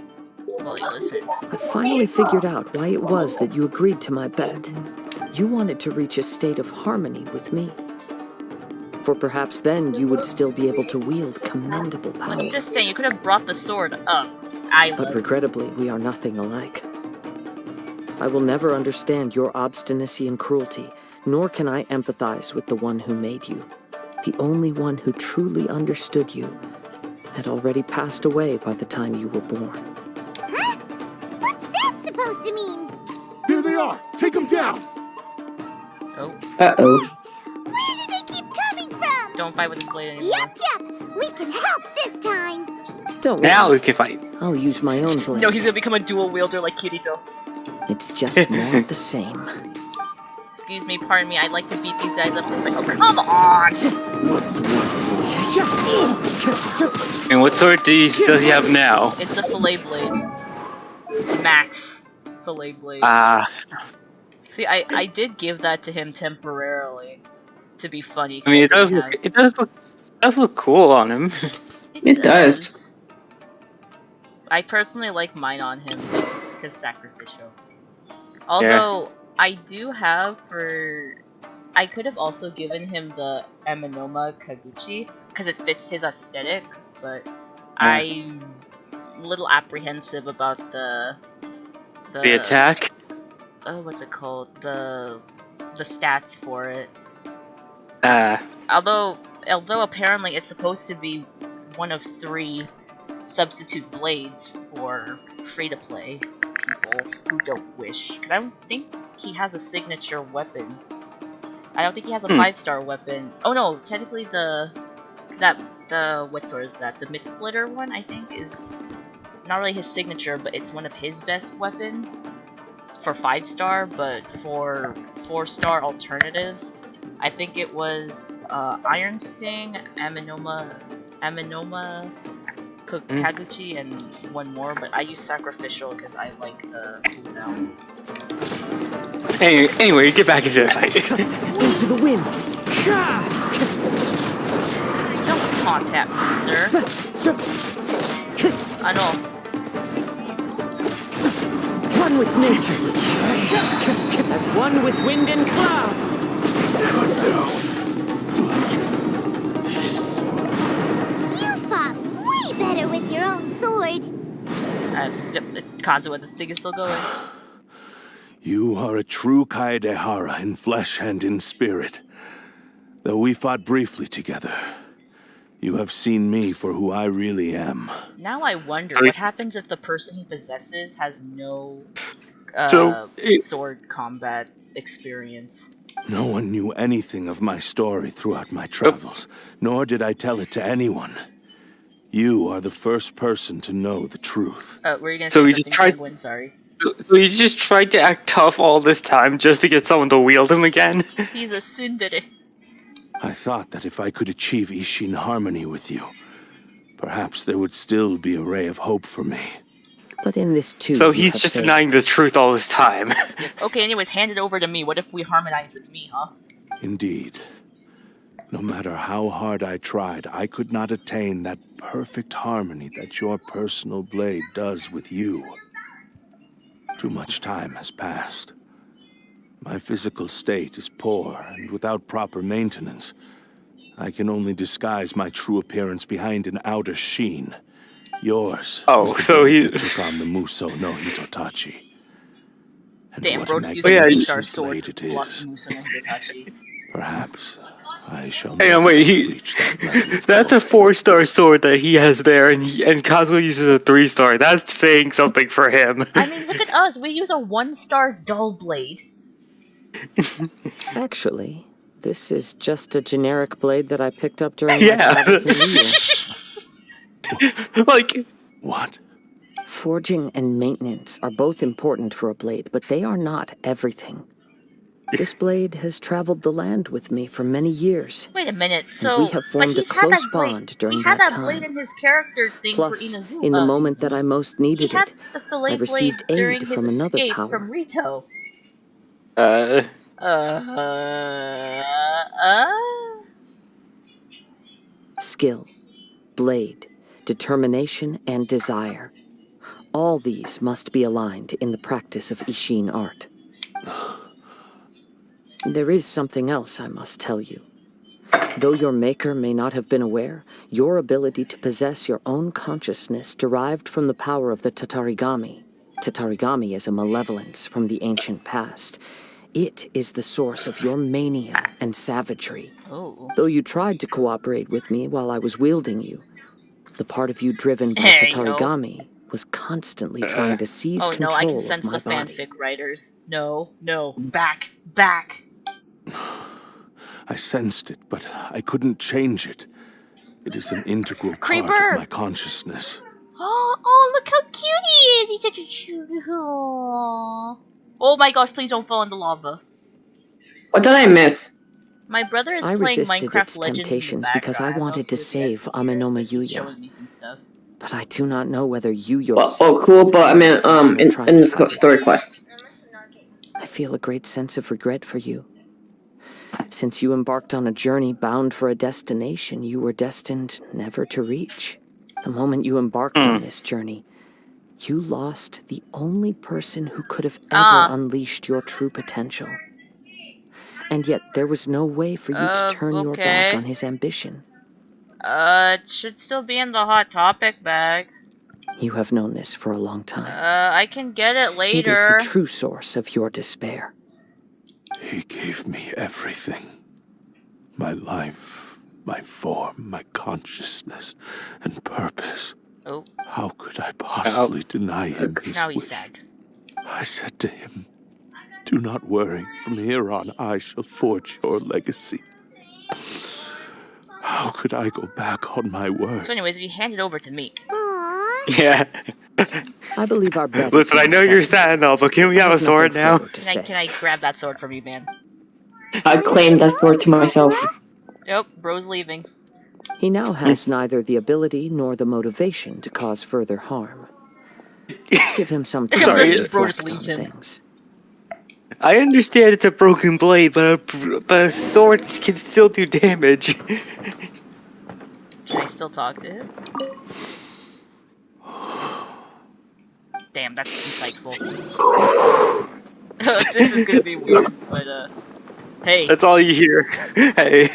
[SPEAKER 2] Well, listen.
[SPEAKER 4] I finally figured out why it was that you agreed to my bet. You wanted to reach a state of harmony with me. For perhaps then you would still be able to wield commendable power.
[SPEAKER 2] I'm just saying, you could have brought the sword up.
[SPEAKER 4] But regrettably, we are nothing alike. I will never understand your obstinacy and cruelty, nor can I empathize with the one who made you. The only one who truly understood you had already passed away by the time you were born.
[SPEAKER 5] Huh? What's that supposed to mean?
[SPEAKER 7] There they are! Take them down!
[SPEAKER 2] Oh.
[SPEAKER 6] Uh-oh.
[SPEAKER 5] Where do they keep coming from?
[SPEAKER 2] Don't fight with this blade anymore.
[SPEAKER 5] Yep. We can help this time.
[SPEAKER 4] Don't
[SPEAKER 1] now
[SPEAKER 4] worry.
[SPEAKER 1] we can fight.
[SPEAKER 4] I'll use my own blade.
[SPEAKER 2] No, he's gonna become a dual wielder like Kirito.
[SPEAKER 4] It's just more of the same.
[SPEAKER 2] Excuse me, pardon me, I'd like to beat these guys up. Oh, come on!
[SPEAKER 1] And what sword does he have now?
[SPEAKER 2] It's the fillet blade. Max fillet blade. See, I did give that to him temporarily to be funny.
[SPEAKER 1] I mean, it does look cool on him.
[SPEAKER 6] It does.
[SPEAKER 2] I personally like mine on him because sacrificial. Although I do have I could have also given him the Amanoma Kaguchi because it fits his aesthetic, but I'm a little apprehensive about the
[SPEAKER 1] attack.
[SPEAKER 2] Oh, what's it called? The stats for it. Although apparently it's supposed to be one of 3 substitute blades for free-to-play people who don't wish. Because I don't think he has a signature weapon. I don't think he has a 5-star weapon. Oh no, technically what sword is that? The mid-splitter one, I think, is not really his signature, but it's one of his best weapons for 5-star, but for 4-star alternatives, I think it was Iron Sting, Aminoma, Kaguchi, and one more, but I use Sacrificial because I like the cooldown.
[SPEAKER 1] Anyway, get back into the fight.
[SPEAKER 4] Into the wind.
[SPEAKER 2] Don't taunt at me, sir. I know.
[SPEAKER 4] One with nature. As one with wind and cloud.
[SPEAKER 5] You fought way better with your own sword.
[SPEAKER 2] Kazuha, this thing is still going.
[SPEAKER 7] You are a true Kaedehara in flesh and in spirit. Though we fought briefly together, you have seen me for who I really am.
[SPEAKER 2] Now I wonder what happens if the person he possesses has no sword combat experience.
[SPEAKER 7] No one knew anything of my story throughout my travels, nor did I tell it to anyone. You are the first person to know the truth.
[SPEAKER 2] Were you gonna say something, Penguin? Sorry.
[SPEAKER 1] So he just tried to act tough all this time just to get someone to wield him again?
[SPEAKER 2] He's a tsundere.
[SPEAKER 7] I thought that if I could achieve Ishin harmony with you, perhaps there would still be a ray of hope for me.
[SPEAKER 4] But in this too,
[SPEAKER 1] so he's just denying the truth all this time.
[SPEAKER 2] Okay, anyways, hand it over to me. What if we harmonize with me, huh?
[SPEAKER 7] Indeed. No matter how hard I tried, I could not attain that perfect harmony that your personal blade does with you. Too much time has passed. My physical state is poor, and without proper maintenance, I can only disguise my true appearance behind an outer sheen. Yours.
[SPEAKER 1] So he
[SPEAKER 7] took on the Muso no Hitotachi. And
[SPEAKER 2] damn, bro's using a 3-star sword to block Muso no Hitotachi.
[SPEAKER 7] Perhaps I shall.
[SPEAKER 1] Hang on, wait. That's a 4-star sword that he has there, and Kazuha uses a 3-star. That's saying something for him.
[SPEAKER 2] I mean, look at us. We use a 1-star dull blade.
[SPEAKER 4] Actually, this is just a generic blade that I picked up during my travels in Rio.
[SPEAKER 1] Like,
[SPEAKER 7] what?
[SPEAKER 4] Forging and maintenance are both important for a blade, but they are not everything. This blade has traveled the land with me for many years.
[SPEAKER 2] Wait a minute, so
[SPEAKER 4] we have formed a close bond during that time.
[SPEAKER 2] He had that blade in his character thing
[SPEAKER 4] Plus,
[SPEAKER 2] for Inazuka.
[SPEAKER 4] in the moment that I most needed it, I received aid
[SPEAKER 2] from
[SPEAKER 4] from another
[SPEAKER 2] escape
[SPEAKER 4] power.
[SPEAKER 2] From Rito.
[SPEAKER 4] Skill, blade, determination, and desire. All these must be aligned in the practice of Ishin art. There is something else I must tell you. Though your maker may not have been aware, your ability to possess your own consciousness derived from the power of the Tatarigami. Tatarigami is a malevolence from the ancient past. It is the source of your mania and savagery.
[SPEAKER 2] Oh.
[SPEAKER 4] Though you tried to cooperate with me while I was wielding you, the part of you driven by Tatarigami was constantly trying to seize control of my body.
[SPEAKER 2] Oh no, I can sense the fanfic writers. No, back.
[SPEAKER 7] I sensed it, but I couldn't change it. It is an integral
[SPEAKER 2] Creeper!
[SPEAKER 7] part of my consciousness.
[SPEAKER 2] Oh, look how cute he is! He's such a cute. Oh my gosh, please don't fall in the lava.
[SPEAKER 6] What did I miss?
[SPEAKER 2] My brother is
[SPEAKER 4] I
[SPEAKER 2] playing
[SPEAKER 4] resisted
[SPEAKER 2] Minecraft
[SPEAKER 4] its
[SPEAKER 2] Legends
[SPEAKER 4] temptations
[SPEAKER 2] in the
[SPEAKER 4] because I
[SPEAKER 2] background.
[SPEAKER 4] wanted to save Amenoma
[SPEAKER 2] He's
[SPEAKER 4] Yuya.
[SPEAKER 2] showing me some stuff.
[SPEAKER 4] But I do not know whether you yourself...
[SPEAKER 6] Oh, cool, but I mean, in the story quest.
[SPEAKER 4] I feel a great sense of regret for you. Since you embarked on a journey bound for a destination you were destined never to reach. The moment you embarked on this journey, you lost the only person who could have ever unleashed your true potential. And yet there was no way for you to turn your back on his ambition.
[SPEAKER 2] It should still be in the Hot Topic bag.
[SPEAKER 4] You have known this for a long time.
[SPEAKER 2] I can get it later.
[SPEAKER 4] It is the true source of your despair.
[SPEAKER 7] He gave me everything. My life, my form, my consciousness, and purpose.
[SPEAKER 2] Oh.
[SPEAKER 7] How could I possibly deny him his
[SPEAKER 2] Now he's
[SPEAKER 7] wish?
[SPEAKER 2] sad.
[SPEAKER 7] I said to him, "Do not worry. From here on, I shall forge your legacy." How could I go back on my word?
[SPEAKER 2] So anyways, if you hand it over to me.
[SPEAKER 5] Aww,
[SPEAKER 1] Yeah.
[SPEAKER 4] I believe our bet.
[SPEAKER 1] Listen, I know you're sad and all, but can we have a sword now?
[SPEAKER 2] Can I grab that sword from you, man?
[SPEAKER 6] I claim that sword to myself.
[SPEAKER 2] Nope, bro's leaving.
[SPEAKER 4] He now has neither the ability nor the motivation to cause further harm. Let's give him some time to
[SPEAKER 2] Bro
[SPEAKER 4] reflect
[SPEAKER 2] just leaves
[SPEAKER 4] on
[SPEAKER 2] him.
[SPEAKER 4] things.
[SPEAKER 1] I understand it's a broken blade, but a sword can still do damage.
[SPEAKER 2] Can I still talk to him? Damn, that's insightful. This is gonna be weird, but hey.
[SPEAKER 1] That's all you hear. Hey.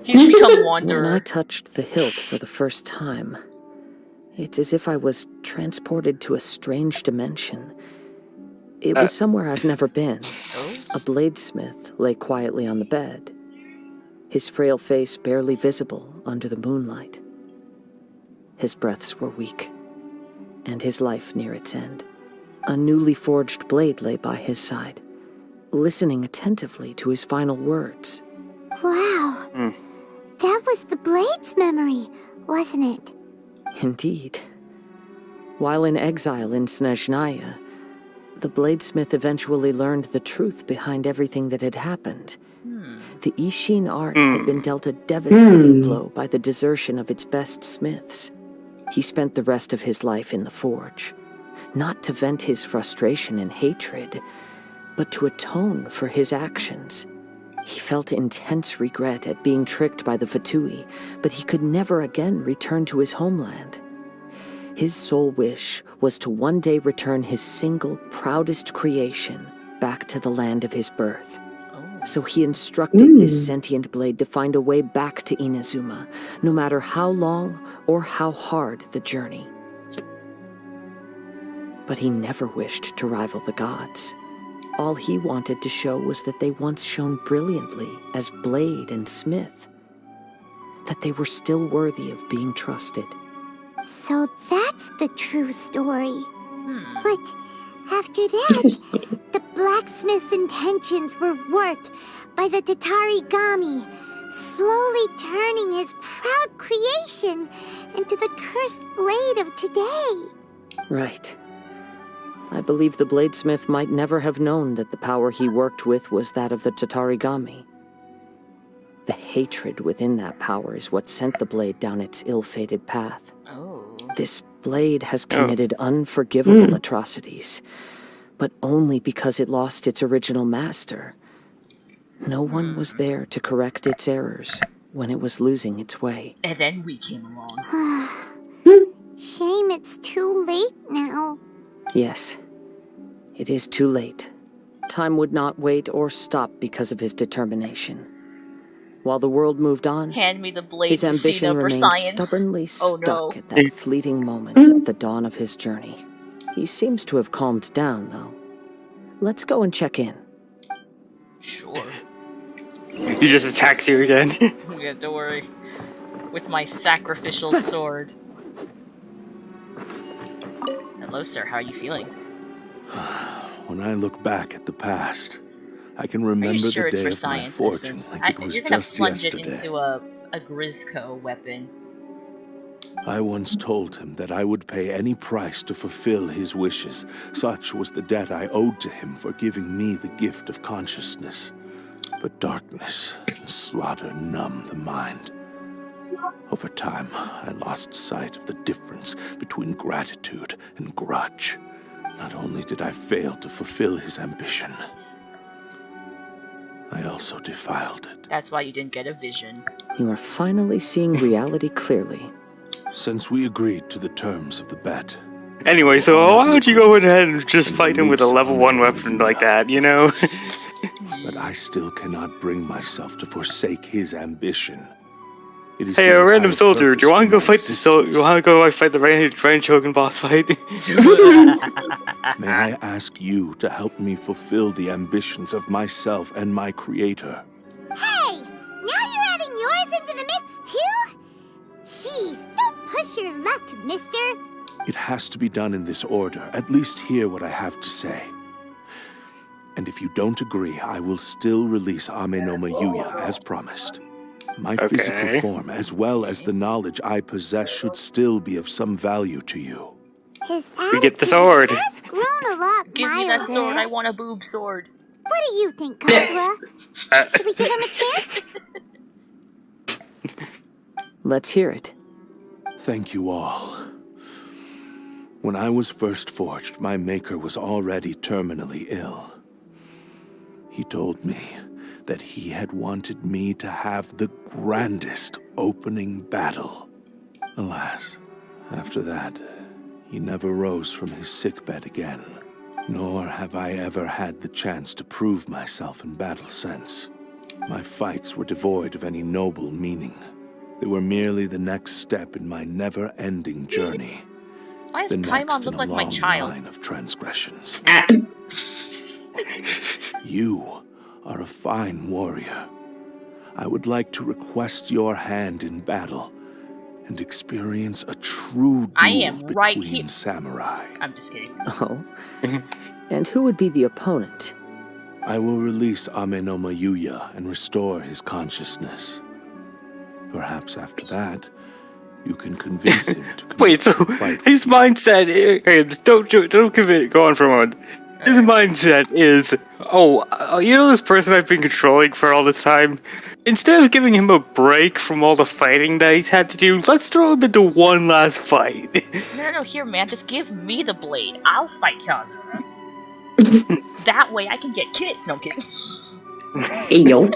[SPEAKER 2] He's become Wanderer.
[SPEAKER 4] When I touched the hilt for the first time, it's as if I was transported to a strange dimension. It was somewhere I've never been. A bladesmith lay quietly on the bed, his frail face barely visible under the moonlight. His breaths were weak, and his life near its end. A newly forged blade lay by his side, listening attentively to his final words.
[SPEAKER 5] Wow. That was the Blade's memory, wasn't it?
[SPEAKER 4] Indeed. While in exile in Snezhnaya, the bladesmith eventually learned the truth behind everything that had happened. The Ishin art had been dealt a devastating blow by the desertion of its best smiths. He spent the rest of his life in the forge, not to vent his frustration and hatred, but to atone for his actions. He felt intense regret at being tricked by the Fatui, but he could never again return to his homeland. His sole wish was to one day return his single, proudest creation back to the land of his birth. So he instructed this sentient blade to find a way back to Inazuma, no matter how long or how hard the journey. But he never wished to rival the gods. All he wanted to show was that they once shone brilliantly as blade and smith, that they were still worthy of being trusted.
[SPEAKER 5] So that's the true story. But after that, the blacksmith's intentions were worked by the Tatarigami, slowly turning his proud creation into the cursed blade of today.
[SPEAKER 4] Right. I believe the bladesmith might never have known that the power he worked with was that of the Tatarigami. The hatred within that power is what sent the blade down its ill-fated path. This blade has committed unforgivable atrocities, but only because it lost its original master. No one was there to correct its errors when it was losing its way.
[SPEAKER 2] And then we came along.
[SPEAKER 5] Shame it's too late now.
[SPEAKER 4] Yes, it is too late. Time would not wait or stop because of his determination. While the world moved on,
[SPEAKER 2] Hand me the blade,
[SPEAKER 4] his ambition
[SPEAKER 2] Lucina, for
[SPEAKER 4] remained
[SPEAKER 2] science.
[SPEAKER 4] stubbornly
[SPEAKER 2] Oh,
[SPEAKER 4] stuck
[SPEAKER 2] no.
[SPEAKER 4] at that fleeting moment at the dawn of his journey. He seems to have calmed down, though. Let's go and check in.
[SPEAKER 2] Sure.
[SPEAKER 1] He just attacks you again.
[SPEAKER 2] Yeah, don't worry. With my sacrificial sword. Hello, sir. How are you feeling?
[SPEAKER 7] When I look back at the past, I can remember
[SPEAKER 2] sure
[SPEAKER 7] the
[SPEAKER 2] it's
[SPEAKER 7] day
[SPEAKER 2] for
[SPEAKER 7] of my
[SPEAKER 2] science,
[SPEAKER 7] fortune
[SPEAKER 2] Listen,
[SPEAKER 7] like it was
[SPEAKER 2] you're gonna
[SPEAKER 7] just
[SPEAKER 2] plunge
[SPEAKER 7] yesterday.
[SPEAKER 2] it into a Grisco weapon.
[SPEAKER 7] I once told him that I would pay any price to fulfill his wishes. Such was the debt I owed to him for giving me the gift of consciousness. But darkness and slaughter numb the mind. Over time, I lost sight of the difference between gratitude and grudge. Not only did I fail to fulfill his ambition, I also defiled it.
[SPEAKER 2] That's why you didn't get a vision.
[SPEAKER 4] You are finally seeing reality clearly.
[SPEAKER 7] Since we agreed to the terms of the bet,
[SPEAKER 1] Anyway, so why don't you go ahead and just fight him with a level 1 weapon like that, you know?
[SPEAKER 7] but I still cannot bring myself to forsake his ambition. It is
[SPEAKER 1] Hey,
[SPEAKER 7] the
[SPEAKER 1] a random
[SPEAKER 7] entire
[SPEAKER 1] soldier, do you want to go
[SPEAKER 7] purpose
[SPEAKER 1] fight
[SPEAKER 7] of my
[SPEAKER 1] you want to go fight the Rain Shogun boss fight?
[SPEAKER 7] May I ask you to help me fulfill the ambitions of myself and my creator?
[SPEAKER 5] Hey! Now you're adding yours into the mix, too? Jeez, don't push your luck, mister.
[SPEAKER 7] It has to be done in this order. At least hear what I have to say. And if you don't agree, I will still release Ame no Mayuya as promised. My physical form, as well as the knowledge I possess, should still be of some value to you.
[SPEAKER 1] We get the sword.
[SPEAKER 5] Has grown a lot
[SPEAKER 2] Give me that sword.
[SPEAKER 5] milder.
[SPEAKER 2] I want a boob sword.
[SPEAKER 5] What do you think, Kazuha? Should we give him a chance?
[SPEAKER 4] Let's hear it.
[SPEAKER 7] Thank you all. When I was first forged, my maker was already terminally ill. He told me that he had wanted me to have the grandest opening battle. Alas, after that, he never rose from his sickbed again, nor have I ever had the chance to prove myself in battle since. My fights were devoid of any noble meaning. They were merely the next step in my never-ending journey.
[SPEAKER 2] Why does
[SPEAKER 7] The
[SPEAKER 2] Paimon
[SPEAKER 7] next
[SPEAKER 2] look
[SPEAKER 7] in a
[SPEAKER 2] like my
[SPEAKER 7] long
[SPEAKER 2] child?
[SPEAKER 7] line of transgressions. You are a fine warrior. I would like to request your hand in battle and experience a true duel
[SPEAKER 2] I am right
[SPEAKER 7] between
[SPEAKER 2] here.
[SPEAKER 7] samurai.
[SPEAKER 2] I'm just kidding.
[SPEAKER 4] Oh? And who would be the opponent?
[SPEAKER 7] I will release Amenoma Yuya and restore his consciousness. Perhaps after that, you can convince him to
[SPEAKER 1] Wait, so his mindset is, don't go on for a moment. His mindset is, you know this person I've been controlling for all this time? Instead of giving him a break from all the fighting that he's had to do, let's throw him into one last fight.
[SPEAKER 2] No, here, man. Just give me the blade. I'll fight Kazuha. That way I can get kids. No, I'm kidding.
[SPEAKER 6] Hey, yo.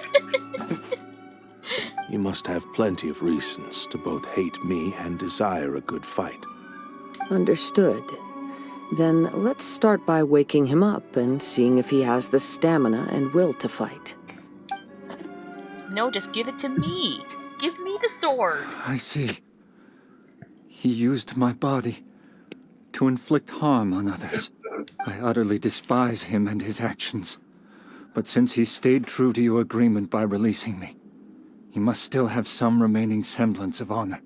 [SPEAKER 7] You must have plenty of reasons to both hate me and desire a good fight.
[SPEAKER 4] Understood. Then let's start by waking him up and seeing if he has the stamina and will to fight.
[SPEAKER 2] No, just give it to me. Give me the sword.
[SPEAKER 10] I see. He used my body to inflict harm on others. I utterly despise him and his actions. But since he stayed true to your agreement by releasing me, he must still have some remaining semblance of honor.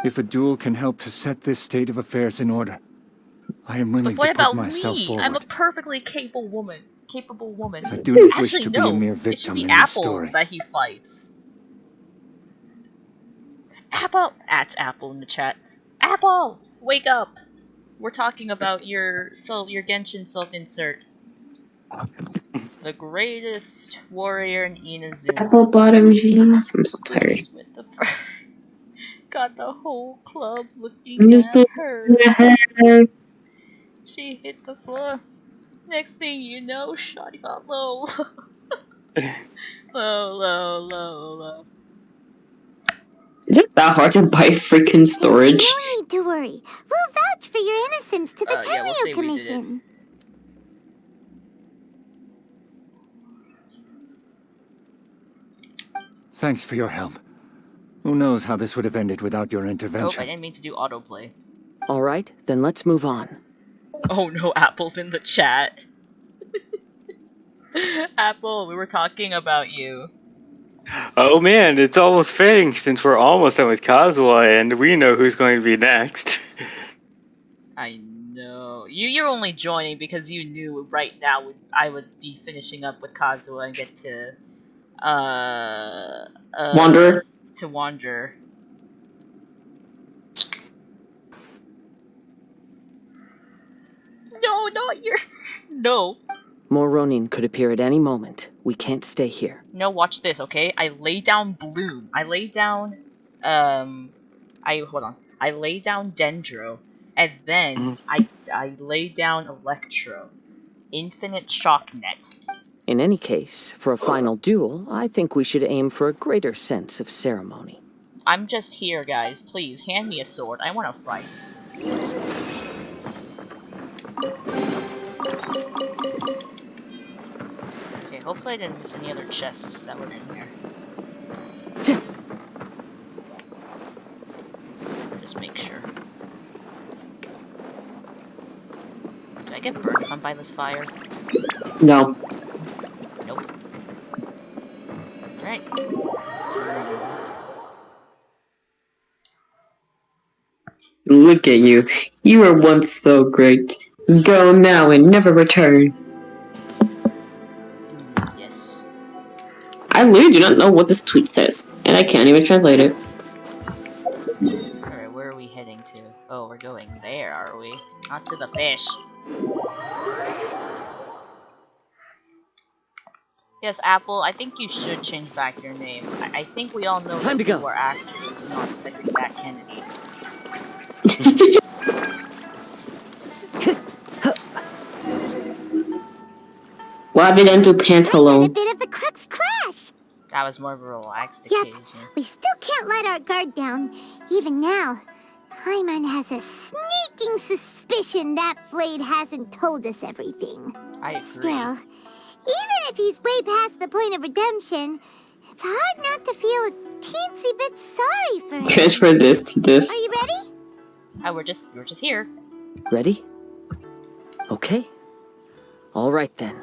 [SPEAKER 10] If a duel can help to set this state of affairs in order, I am willing
[SPEAKER 2] But what
[SPEAKER 10] to put
[SPEAKER 2] about
[SPEAKER 10] myself
[SPEAKER 2] me?
[SPEAKER 10] forward.
[SPEAKER 2] I'm a perfectly capable woman.
[SPEAKER 10] I do not wish
[SPEAKER 2] Actually,
[SPEAKER 10] to
[SPEAKER 2] no.
[SPEAKER 10] be a mere
[SPEAKER 2] It should
[SPEAKER 10] victim
[SPEAKER 2] be
[SPEAKER 10] in this
[SPEAKER 2] Apple
[SPEAKER 10] story.
[SPEAKER 2] that he fights. Apple! That's Apple in the chat. Apple! Wake up! We're talking about your Genshin self-insert. The greatest warrior in Inazuma.
[SPEAKER 6] Apple bottom jeans. I'm so tired.
[SPEAKER 2] With the got the whole club looking
[SPEAKER 6] I'm
[SPEAKER 2] at
[SPEAKER 6] just
[SPEAKER 2] her. She hit the floor. Next thing you know, shot got low. Low.
[SPEAKER 6] Is it that hard to buy freaking storage?
[SPEAKER 5] No need to worry. We'll vouch for your innocence to the
[SPEAKER 2] Yeah, we'll say
[SPEAKER 5] Tenryu
[SPEAKER 2] we did it.
[SPEAKER 5] Commission.
[SPEAKER 10] Thanks for your help. Who knows how this would have ended without your
[SPEAKER 2] Oh, I
[SPEAKER 10] intervention.
[SPEAKER 2] didn't mean to do autoplay.
[SPEAKER 4] All right, then let's move on.
[SPEAKER 2] Oh no, Apple's in the chat. Apple, we were talking about you.
[SPEAKER 1] Oh man, it's almost fitting since we're almost done with Kazuha and we know who's going to be next.
[SPEAKER 2] I know. You're only joining because you knew right now I would be finishing up with Kazuha and get to
[SPEAKER 6] Wanderer?
[SPEAKER 2] To Wanderer. No, not your... No.
[SPEAKER 4] More Ronin could appear at any moment. We can't stay here.
[SPEAKER 2] No, watch this, okay? I lay down Bloom. I lay down... Hold on. I lay down Dendro. And then I lay down Electro. Infinite Shock Net.
[SPEAKER 4] In any case, for a final duel, I think we should aim for a greater sense of ceremony.
[SPEAKER 2] I'm just here, guys. Please, hand me a sword. I want to fight. Okay, hopefully I didn't miss any other chests that were in here. Just make sure. Did I get burned on by this fire?
[SPEAKER 6] No.
[SPEAKER 2] Nope. Alright.
[SPEAKER 6] Look at you. You were once so great. Go now and never return.
[SPEAKER 2] Yes.
[SPEAKER 6] I literally do not know what this tweet says, and I can't even translate it.
[SPEAKER 2] Alright, where are we heading to? Oh, we're going there, are we? Not to the fish. Yes, Apple, I think you should change back your name. I think we all know that you are actually not Sexy Bat Kennedy.
[SPEAKER 6] Why have you done to Pantalone?
[SPEAKER 5] A bit of a crux clash.
[SPEAKER 2] That was more of a relaxed
[SPEAKER 5] Yep,
[SPEAKER 2] occasion.
[SPEAKER 5] we still can't let our guard down. Even now, Paimon has a sneaking suspicion that Blade hasn't told us everything.
[SPEAKER 2] I agree.
[SPEAKER 5] Still, even if he's way past the point of redemption, it's hard not to feel a teensy bit sorry for him.
[SPEAKER 6] Transfer this to this.
[SPEAKER 5] Are you ready?
[SPEAKER 2] Oh, we're just here.
[SPEAKER 4] Ready? Okay. All right then.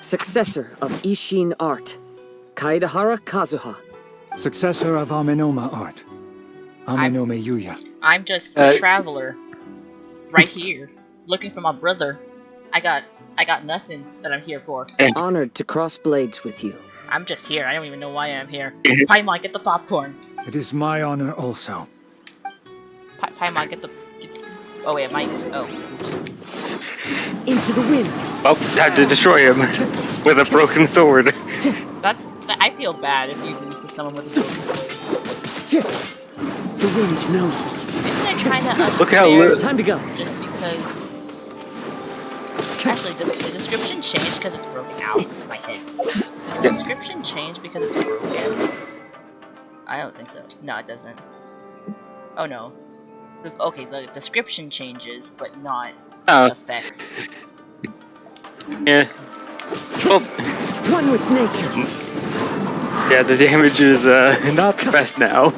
[SPEAKER 4] Successor of Ishin art, Kaedehara Kazuha.
[SPEAKER 10] Successor of Amenoma art, Amenome Yuya.
[SPEAKER 2] I'm just a traveler. Right here. Looking for my brother. I got nothing that I'm here for.
[SPEAKER 4] Honored to cross blades with you.
[SPEAKER 2] I'm just here. I don't even know why I'm here. Paimon, get the popcorn.
[SPEAKER 10] It is my honor also.
[SPEAKER 2] Paimon, get the... Oh wait, oh.
[SPEAKER 4] Into the wind.
[SPEAKER 1] Oh, time to destroy him with a broken sword.
[SPEAKER 2] I feel bad if you lose to someone with a broken sword.
[SPEAKER 4] The wind knows me.
[SPEAKER 2] Isn't it kind of unfair?
[SPEAKER 1] Look how little.
[SPEAKER 4] Time to go.
[SPEAKER 2] Just because... Actually, does the description change because it's broken out in my head? Does the description change because it's broken? I don't think so. No, it doesn't. Oh no. Okay, the description changes, but not the effects.
[SPEAKER 1] Yeah. Well,
[SPEAKER 4] one with nature.
[SPEAKER 1] Yeah, the damage is not the best now.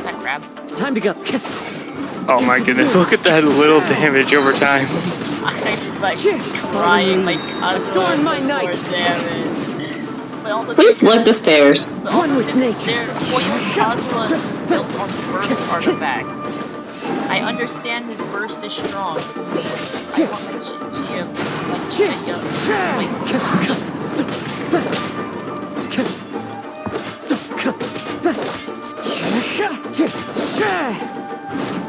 [SPEAKER 2] That grab.
[SPEAKER 4] Time to go.
[SPEAKER 1] Oh my goodness, look at that little damage over time.
[SPEAKER 2] I'm like crying, like
[SPEAKER 4] adorn my night.
[SPEAKER 2] Damage. But also,
[SPEAKER 6] please lift the stairs.
[SPEAKER 2] But also, since Kazuha is built on burst artifacts, I understand his burst is strong, but please, I want my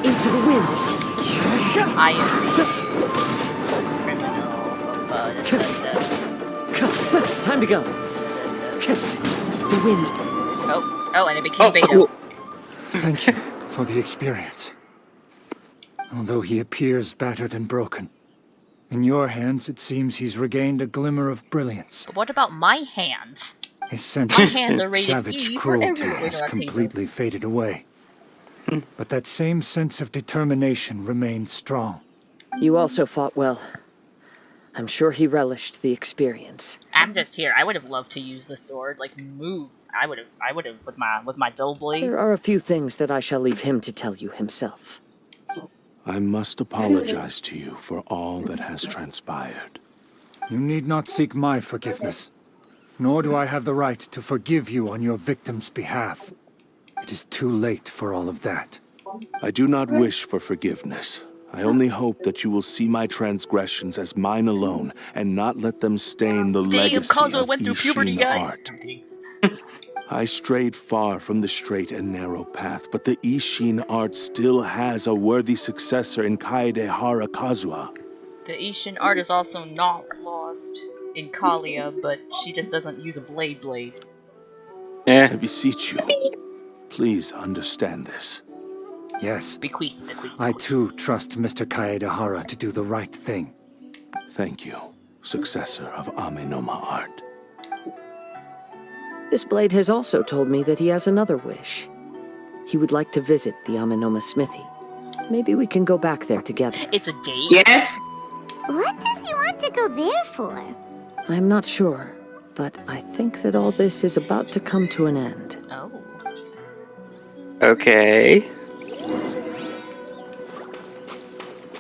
[SPEAKER 4] into the wind.
[SPEAKER 2] I am criminal.
[SPEAKER 4] Time to go. The wind.
[SPEAKER 2] Oh, and it became Beta.
[SPEAKER 10] Cool. Thank you for the experience. Although he appears battered and broken, in your hands it seems he's regained a glimmer of brilliance.
[SPEAKER 2] But what about my hands?
[SPEAKER 10] His sense
[SPEAKER 2] My
[SPEAKER 10] of
[SPEAKER 2] hands are rated
[SPEAKER 10] savage
[SPEAKER 2] E for
[SPEAKER 10] cruelty
[SPEAKER 2] everyone.
[SPEAKER 10] has completely faded away. But that same sense of determination remains strong.
[SPEAKER 4] You also fought well. I'm sure he relished the experience.
[SPEAKER 2] I'm just here. I would have loved to use the sword, like move. I would have with my dull blade.
[SPEAKER 4] There are a few things that I shall leave him to tell you himself.
[SPEAKER 7] I must apologize to you for all that has transpired.
[SPEAKER 10] You need not seek my forgiveness, nor do I have the right to forgive you on your victim's behalf. It is too late for all of that.
[SPEAKER 7] I do not wish for forgiveness. I only hope that you will see my transgressions as mine alone, and not let them stain the legacy of Ishin art. I strayed far from the straight and narrow path, but the Ishin art still has a worthy successor in Kaedehara Kazuha.
[SPEAKER 2] The Ishin art is also not lost in Kalia, but she just doesn't use a blade.
[SPEAKER 1] Yeah.
[SPEAKER 7] I beseech you, please understand this.
[SPEAKER 10] Yes.
[SPEAKER 2] Bequeath.
[SPEAKER 10] I too trust Mr. Kaedehara to do the right thing.
[SPEAKER 7] Thank you, successor of Amenoma art.
[SPEAKER 4] This blade has also told me that he has another wish. He would like to visit the Amenoma smithy. Maybe we can go back there together.
[SPEAKER 2] It's a date?
[SPEAKER 6] Yes.
[SPEAKER 5] What does he want to go there for?
[SPEAKER 4] I'm not sure, but I think that all this is about to come to an end.
[SPEAKER 2] Oh.
[SPEAKER 1] Okay.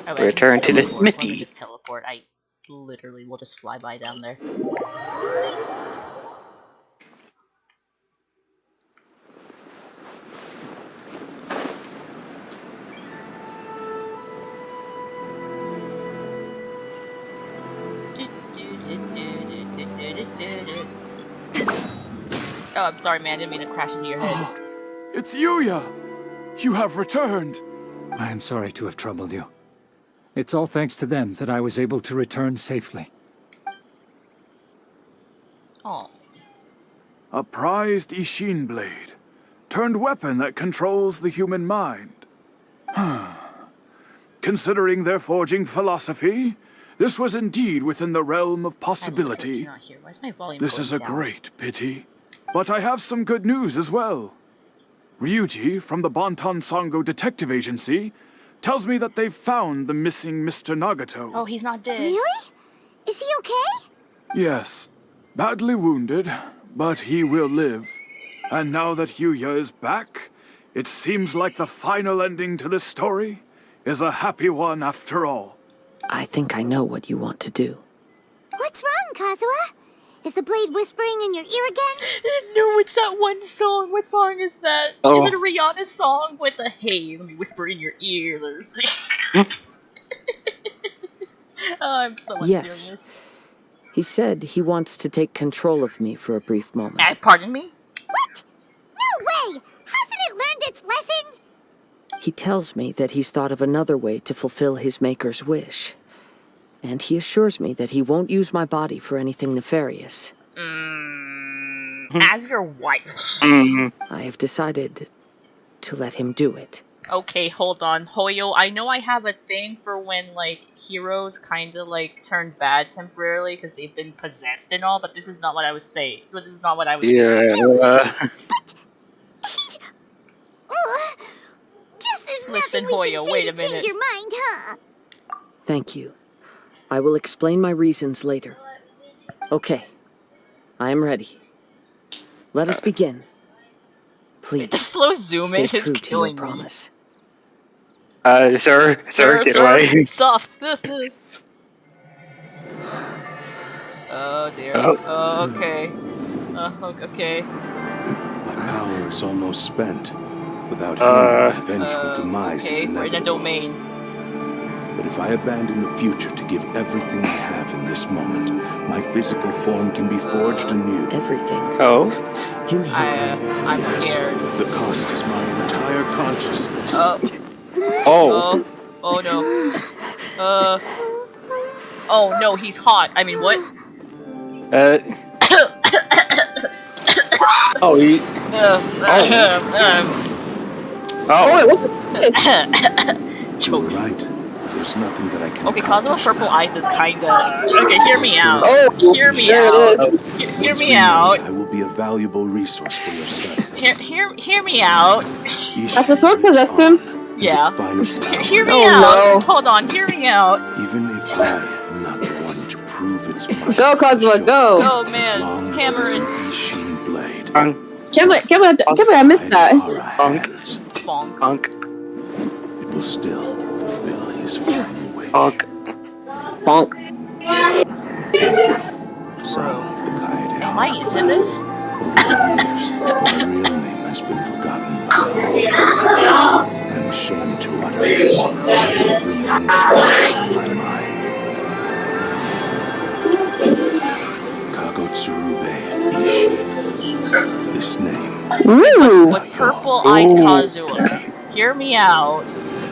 [SPEAKER 2] Oh,
[SPEAKER 1] Return to the
[SPEAKER 2] Let me
[SPEAKER 1] smithy.
[SPEAKER 2] just teleport. I literally will just fly by down there. Oh, I'm sorry, man. I didn't mean to crash into your head.
[SPEAKER 12] It's Yuya! You have returned!
[SPEAKER 10] I am sorry to have troubled you. It's all thanks to them that I was able to return safely.
[SPEAKER 2] Oh.
[SPEAKER 12] A prized Ishin blade, turned weapon that controls the human mind. Considering their forging philosophy, this was indeed within the realm of possibility.
[SPEAKER 2] Why is my volume
[SPEAKER 12] This
[SPEAKER 2] going
[SPEAKER 12] is a
[SPEAKER 2] down?
[SPEAKER 12] great pity. But I have some good news as well. Ryuji from the Bantan Sango Detective Agency tells me that they've found the missing Mr. Nagato.
[SPEAKER 2] Oh, he's not dead.
[SPEAKER 5] Really? Is he okay?
[SPEAKER 12] Yes, badly wounded, but he will live. And now that Yuya is back, it seems like the final ending to this story is a happy one after all.
[SPEAKER 4] I think I know what you want to do.
[SPEAKER 5] What's wrong, Kazuha? Is the blade whispering in your ear again?
[SPEAKER 2] No, it's that one song. What song is that?
[SPEAKER 1] Oh.
[SPEAKER 2] Is it a Rihanna song with a hey, let me whisper in your ear? Oh, I'm so
[SPEAKER 4] Yes.
[SPEAKER 2] serious.
[SPEAKER 4] He said he wants to take control of me for a brief moment.
[SPEAKER 2] Pardon me?
[SPEAKER 5] What? No way! Hasn't it learned its lesson?
[SPEAKER 4] He tells me that he's thought of another way to fulfill his maker's wish. And he assures me that he won't use my body for anything nefarious.
[SPEAKER 2] As your wife.
[SPEAKER 4] I have decided to let him do it.
[SPEAKER 2] Okay, hold on. Hoyo, I know I have a thing for when, like, heroes kinda, like, turn bad temporarily because they've been possessed and all, but this is not what I was saying. This is not what I was doing.
[SPEAKER 5] Guess there's
[SPEAKER 2] Listen,
[SPEAKER 5] nothing we
[SPEAKER 2] Hoyo,
[SPEAKER 5] can say
[SPEAKER 2] wait
[SPEAKER 5] to
[SPEAKER 2] a minute.
[SPEAKER 5] change your mind, huh?
[SPEAKER 4] Thank you. I will explain my reasons later. Okay. I am ready. Let us begin. Please,
[SPEAKER 2] The slow zoom
[SPEAKER 4] stay
[SPEAKER 2] in is
[SPEAKER 4] true to your
[SPEAKER 2] killing me.
[SPEAKER 4] promise.
[SPEAKER 1] Sir, get away.
[SPEAKER 2] Stop. Oh dear.
[SPEAKER 1] Oh.
[SPEAKER 2] Oh, okay. Okay.
[SPEAKER 7] My power is almost spent. Without him, my eventual demise is
[SPEAKER 2] Okay, we're in a
[SPEAKER 7] inevitable.
[SPEAKER 2] domain.
[SPEAKER 7] But if I abandon the future to give everything I have in this moment, my physical form can be forged anew.
[SPEAKER 4] Everything.
[SPEAKER 1] Oh?
[SPEAKER 4] You mean...
[SPEAKER 2] I'm scared.
[SPEAKER 7] The cost is my entire consciousness.
[SPEAKER 1] Oh.
[SPEAKER 2] Oh no. Oh no, he's hot. I mean, what?
[SPEAKER 1] Oh, he...
[SPEAKER 2] Chokes.
[SPEAKER 7] Right. There's nothing that I can
[SPEAKER 2] Okay, Kazuha
[SPEAKER 7] accomplish
[SPEAKER 2] Purple
[SPEAKER 7] now.
[SPEAKER 2] Eyes is kinda... Okay, hear me out.
[SPEAKER 7] Oh,
[SPEAKER 2] Hear me
[SPEAKER 7] there it
[SPEAKER 2] out.
[SPEAKER 7] is.
[SPEAKER 2] Hear
[SPEAKER 7] Once
[SPEAKER 2] me
[SPEAKER 7] we
[SPEAKER 2] out.
[SPEAKER 7] meet, I will be a valuable resource for your studies.
[SPEAKER 2] Hear me out.
[SPEAKER 6] Has the sword possessed him?
[SPEAKER 2] Yeah.
[SPEAKER 7] Finest hour.
[SPEAKER 2] Hear me
[SPEAKER 6] Oh,
[SPEAKER 2] out.
[SPEAKER 6] no.
[SPEAKER 2] Hold on, hear me out.
[SPEAKER 7] Even if I am not the one to prove its might.
[SPEAKER 6] Go, Kazuha, go!
[SPEAKER 2] Oh man, Cameron.
[SPEAKER 7] Ishin blade.
[SPEAKER 6] Can't believe I missed that.
[SPEAKER 2] Bonk.
[SPEAKER 7] It will still fulfill his final wish.
[SPEAKER 6] Bonk.
[SPEAKER 7] Son of the Kaede.
[SPEAKER 2] Am I into this?
[SPEAKER 7] My real name has been forgotten. I'm ashamed to utter it. It remains fresh in my mind. Kagotsurube Ishin. This name.
[SPEAKER 6] Ooh.
[SPEAKER 2] With purple-eyed Kazuha. Hear me out.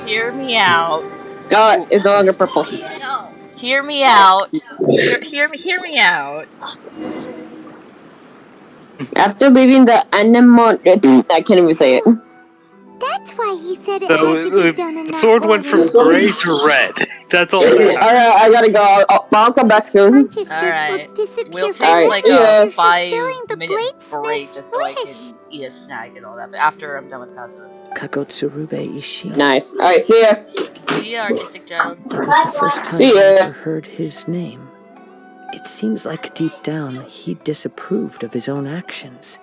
[SPEAKER 2] Hear me out.
[SPEAKER 6] It's no longer purple.
[SPEAKER 2] Hear me out. Hear me out.
[SPEAKER 6] After leaving the animal, I can't even say it.
[SPEAKER 5] That's why he said it
[SPEAKER 1] So,
[SPEAKER 5] had to be done in
[SPEAKER 1] the
[SPEAKER 5] that
[SPEAKER 1] sword went from
[SPEAKER 5] order.
[SPEAKER 1] gray to red. That's all that happened.
[SPEAKER 6] Alright, I gotta go. I'll come back soon.
[SPEAKER 2] Alright. We'll take
[SPEAKER 6] Alright,
[SPEAKER 2] like
[SPEAKER 6] see ya.
[SPEAKER 2] a 5-minute break just so I can eat a snack and all that. But after I'm done with Kazuha's.
[SPEAKER 4] Kagotsurube Ishi.
[SPEAKER 6] Nice. Alright, see ya.
[SPEAKER 2] See ya, artistic child.
[SPEAKER 4] That was the first time
[SPEAKER 6] See
[SPEAKER 4] I
[SPEAKER 6] ya.
[SPEAKER 4] ever heard his name. It seems like deep down he disapproved of his own actions.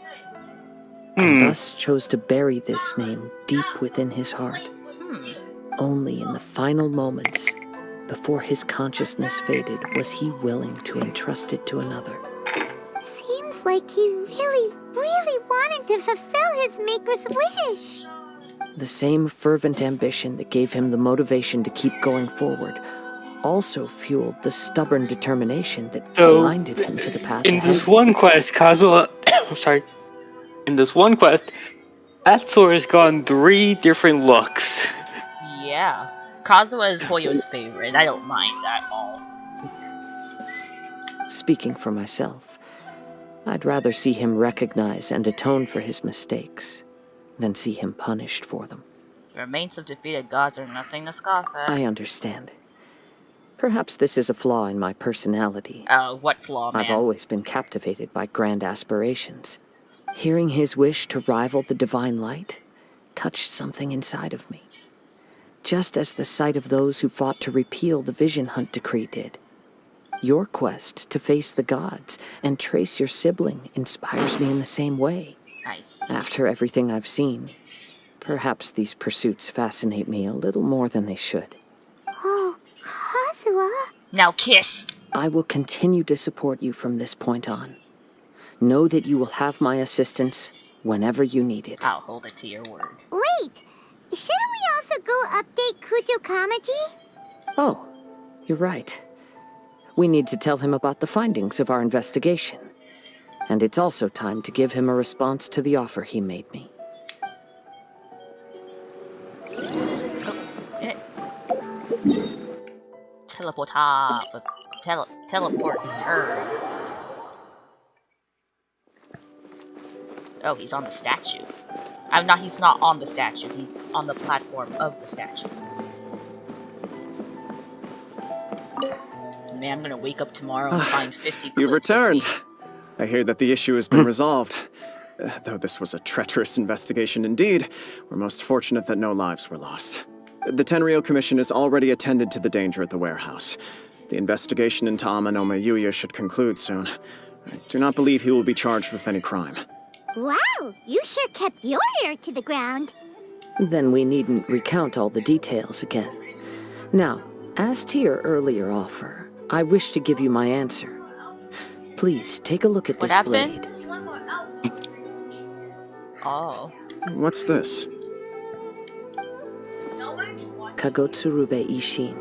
[SPEAKER 4] And thus chose to bury this name deep within his heart. Only in the final moments, before his consciousness faded, was he willing to entrust it to another.
[SPEAKER 5] Seems like he really wanted to fulfill his maker's wish.
[SPEAKER 4] The same fervent ambition that gave him the motivation to keep going forward also fueled the stubborn determination that blinded him to the path
[SPEAKER 1] In
[SPEAKER 4] ahead.
[SPEAKER 1] this one quest, Kazuha... sorry. in this one quest, that sword has gone 3 different looks.
[SPEAKER 2] Yeah. Kazuha is Hoyo's favorite. I don't mind at all.
[SPEAKER 4] Speaking for myself, I'd rather see him recognize and atone for his mistakes than see him punished for them.
[SPEAKER 2] The remains of defeated gods are nothing to scoff at.
[SPEAKER 4] I understand. Perhaps this is a flaw in my personality.
[SPEAKER 2] What flaw, man?
[SPEAKER 4] I've always been captivated by grand aspirations. Hearing his wish to rival the divine light touched something inside of me. Just as the sight of those who fought to repeal the Vision Hunt decree did. Your quest to face the gods and trace your sibling inspires me in the same way.
[SPEAKER 2] I see.
[SPEAKER 4] After everything I've seen, perhaps these pursuits fascinate me a little more than they should.
[SPEAKER 5] Oh, Kazuha.
[SPEAKER 2] Now kiss!
[SPEAKER 4] I will continue to support you from this point on. Know that you will have my assistance whenever you need it.
[SPEAKER 2] I'll hold it to your word.
[SPEAKER 5] Wait, shouldn't we also go update Kujo Kamaji?
[SPEAKER 4] Oh, you're right. We need to tell him about the findings of our investigation. And it's also time to give him a response to the offer he made me.
[SPEAKER 2] Teleport her. Oh, he's on the statue. He's not on the statue. He's on the platform of the statue. Man, I'm gonna wake up tomorrow and find 50
[SPEAKER 9] You've returned. I hear that the issue has been resolved. Though this was a treacherous investigation indeed, we're most fortunate that no lives were lost. The Tenryou Commission has already attended to the danger at the warehouse. The investigation into Amanoma Yuya should conclude soon. I do not believe he will be charged with any crime.
[SPEAKER 5] Wow, you sure kept your ear to the ground.
[SPEAKER 4] Then we needn't recount all the details again. Now, as to your earlier offer, I wish to give you my answer. Please take a look at this blade.
[SPEAKER 2] Oh.
[SPEAKER 9] What's this?
[SPEAKER 4] Kagotsurube Ishin,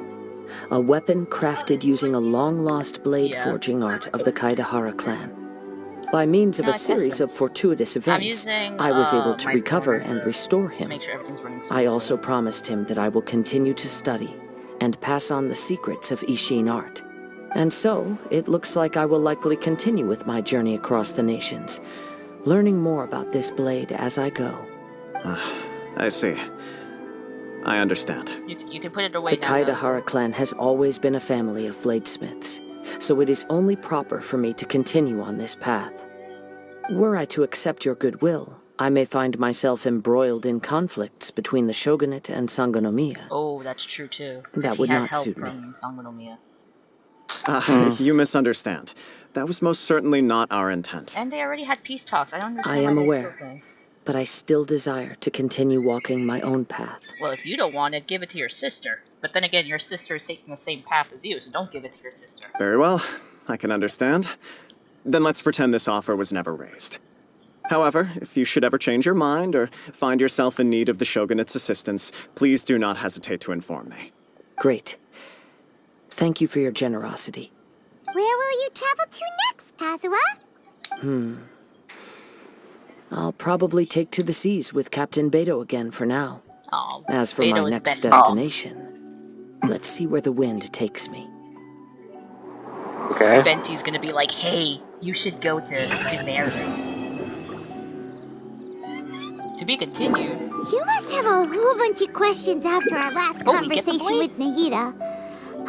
[SPEAKER 4] a weapon crafted using a long-lost blade forging art of the Kaidahara clan. By means of a series of fortuitous events, I was able to recover and restore him. I also promised him that I will continue to study and pass on the secrets of Ishin art. And so, it looks like I will likely continue with my journey across the nations, learning more about this blade as I go.
[SPEAKER 9] I see. I understand.
[SPEAKER 2] You can put it away
[SPEAKER 4] The
[SPEAKER 2] now.
[SPEAKER 4] Kaidahara clan has always been a family of bladesmiths, so it is only proper for me to continue on this path. Were I to accept your goodwill, I may find myself embroiled in conflicts between the shogunate and Sangonomiya.
[SPEAKER 2] Oh, that's true too.
[SPEAKER 4] That would not suit me.
[SPEAKER 2] Sangonomiya.
[SPEAKER 9] You misunderstand. That was most certainly not our intent.
[SPEAKER 2] And they already had peace talks. I don't understand.
[SPEAKER 4] I am
[SPEAKER 2] why they
[SPEAKER 4] aware,
[SPEAKER 2] still think.
[SPEAKER 4] but I still desire to continue walking my own path.
[SPEAKER 2] Well, if you don't want it, give it to your sister. But then again, your sister is taking the same path as you, so don't give it to your sister.
[SPEAKER 9] Very well, I can understand. Then let's pretend this offer was never raised. However, if you should ever change your mind or find yourself in need of the Shogunate's assistance, please do not hesitate to inform me.
[SPEAKER 4] Great. Thank you for your generosity.
[SPEAKER 5] Where will you travel to next, Kazuha?
[SPEAKER 4] I'll probably take to the seas with Captain Beto again for now.
[SPEAKER 2] Oh,
[SPEAKER 4] As for
[SPEAKER 2] Beto
[SPEAKER 4] my
[SPEAKER 2] is
[SPEAKER 4] next
[SPEAKER 2] Beto.
[SPEAKER 4] destination, let's see where the wind takes me.
[SPEAKER 1] Okay.
[SPEAKER 2] Venti's gonna be like, hey, you should go to Sumeru. To be continued.
[SPEAKER 5] You must have a whole bunch of questions after our last
[SPEAKER 2] Oh, we get the
[SPEAKER 5] conversation with Nahida.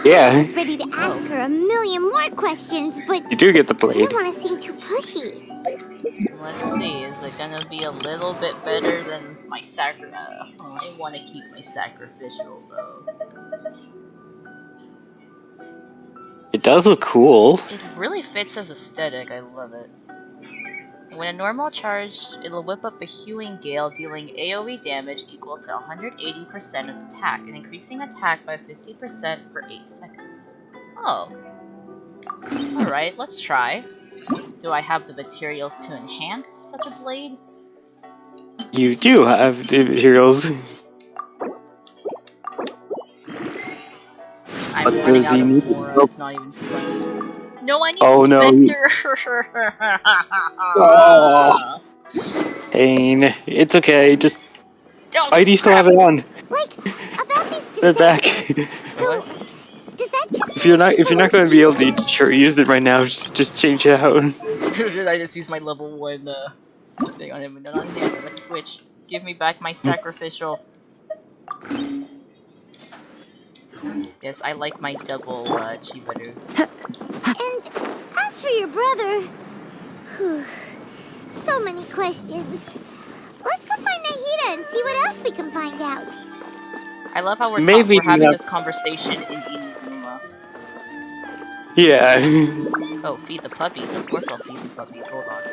[SPEAKER 1] Yeah.
[SPEAKER 5] I was ready to ask her a million more questions, but
[SPEAKER 1] You do get the
[SPEAKER 5] I
[SPEAKER 1] blade.
[SPEAKER 5] didn't want to seem too pushy.
[SPEAKER 2] Let's see, is it gonna be a little bit better than my I want to keep my sacrificial though.
[SPEAKER 1] It does look cool.
[SPEAKER 2] It really fits as aesthetic, I love it. When a normal charge, it'll whip up a hewing gale, dealing AoE damage equal to 180% of attack, and increasing attack by 50% for 8 seconds. Oh. Alright, let's try. Do I have the materials to enhance such a blade?
[SPEAKER 1] You do have the materials.
[SPEAKER 2] I'm running out of Mora, it's not even funny. No, I need Spectre!
[SPEAKER 1] Oh. pain. It's okay. Just ID still have it on. They're back. if you're not going to be able to use it right now, just change it out.
[SPEAKER 2] I just used my level 1 thing on him and then on him. Let's switch. Give me back my sacrificial. Yes, I like my double Chibaru.
[SPEAKER 5] And as for your brother, so many questions. Let's go find Nahida and see what else we can find out.
[SPEAKER 2] I love how we're having this conversation in Inazuma.
[SPEAKER 1] Yeah.
[SPEAKER 2] Oh, feed the puppies. Of course I'll feed the puppies. Hold on.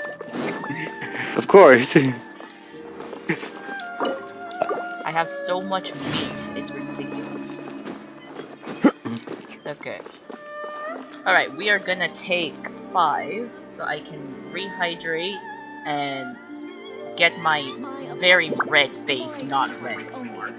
[SPEAKER 1] Of course.
[SPEAKER 2] I have so much meat. It's ridiculous. Okay. Alright, we are gonna take 5 so I can rehydrate and get my very red face not red anymore.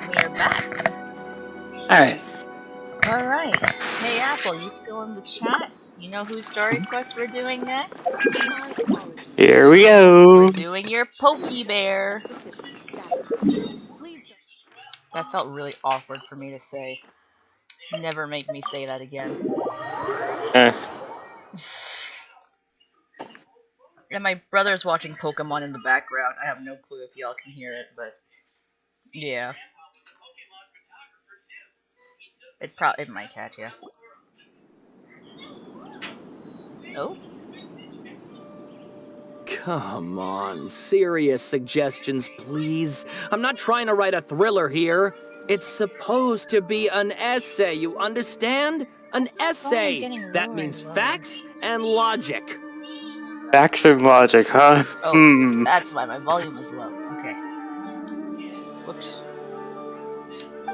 [SPEAKER 2] We are back.
[SPEAKER 1] Alright.
[SPEAKER 2] Alright. Hey Apple, you still in the chat? You know whose story quest we're doing next?
[SPEAKER 1] Here we go.
[SPEAKER 2] We're doing your Pokey Bear. That felt really awkward for me to say. Never make me say that again. And my brother's watching Pokemon in the background. I have no clue if y'all can hear it, but yeah. It might catch ya. Oh?
[SPEAKER 17] Come on, serious suggestions, please. I'm not trying to write a thriller here. It's supposed to be an essay, you understand? An essay! That means facts and logic.
[SPEAKER 1] Facts and logic, huh?
[SPEAKER 2] Oh, that's why my volume is low. Okay. Whoops.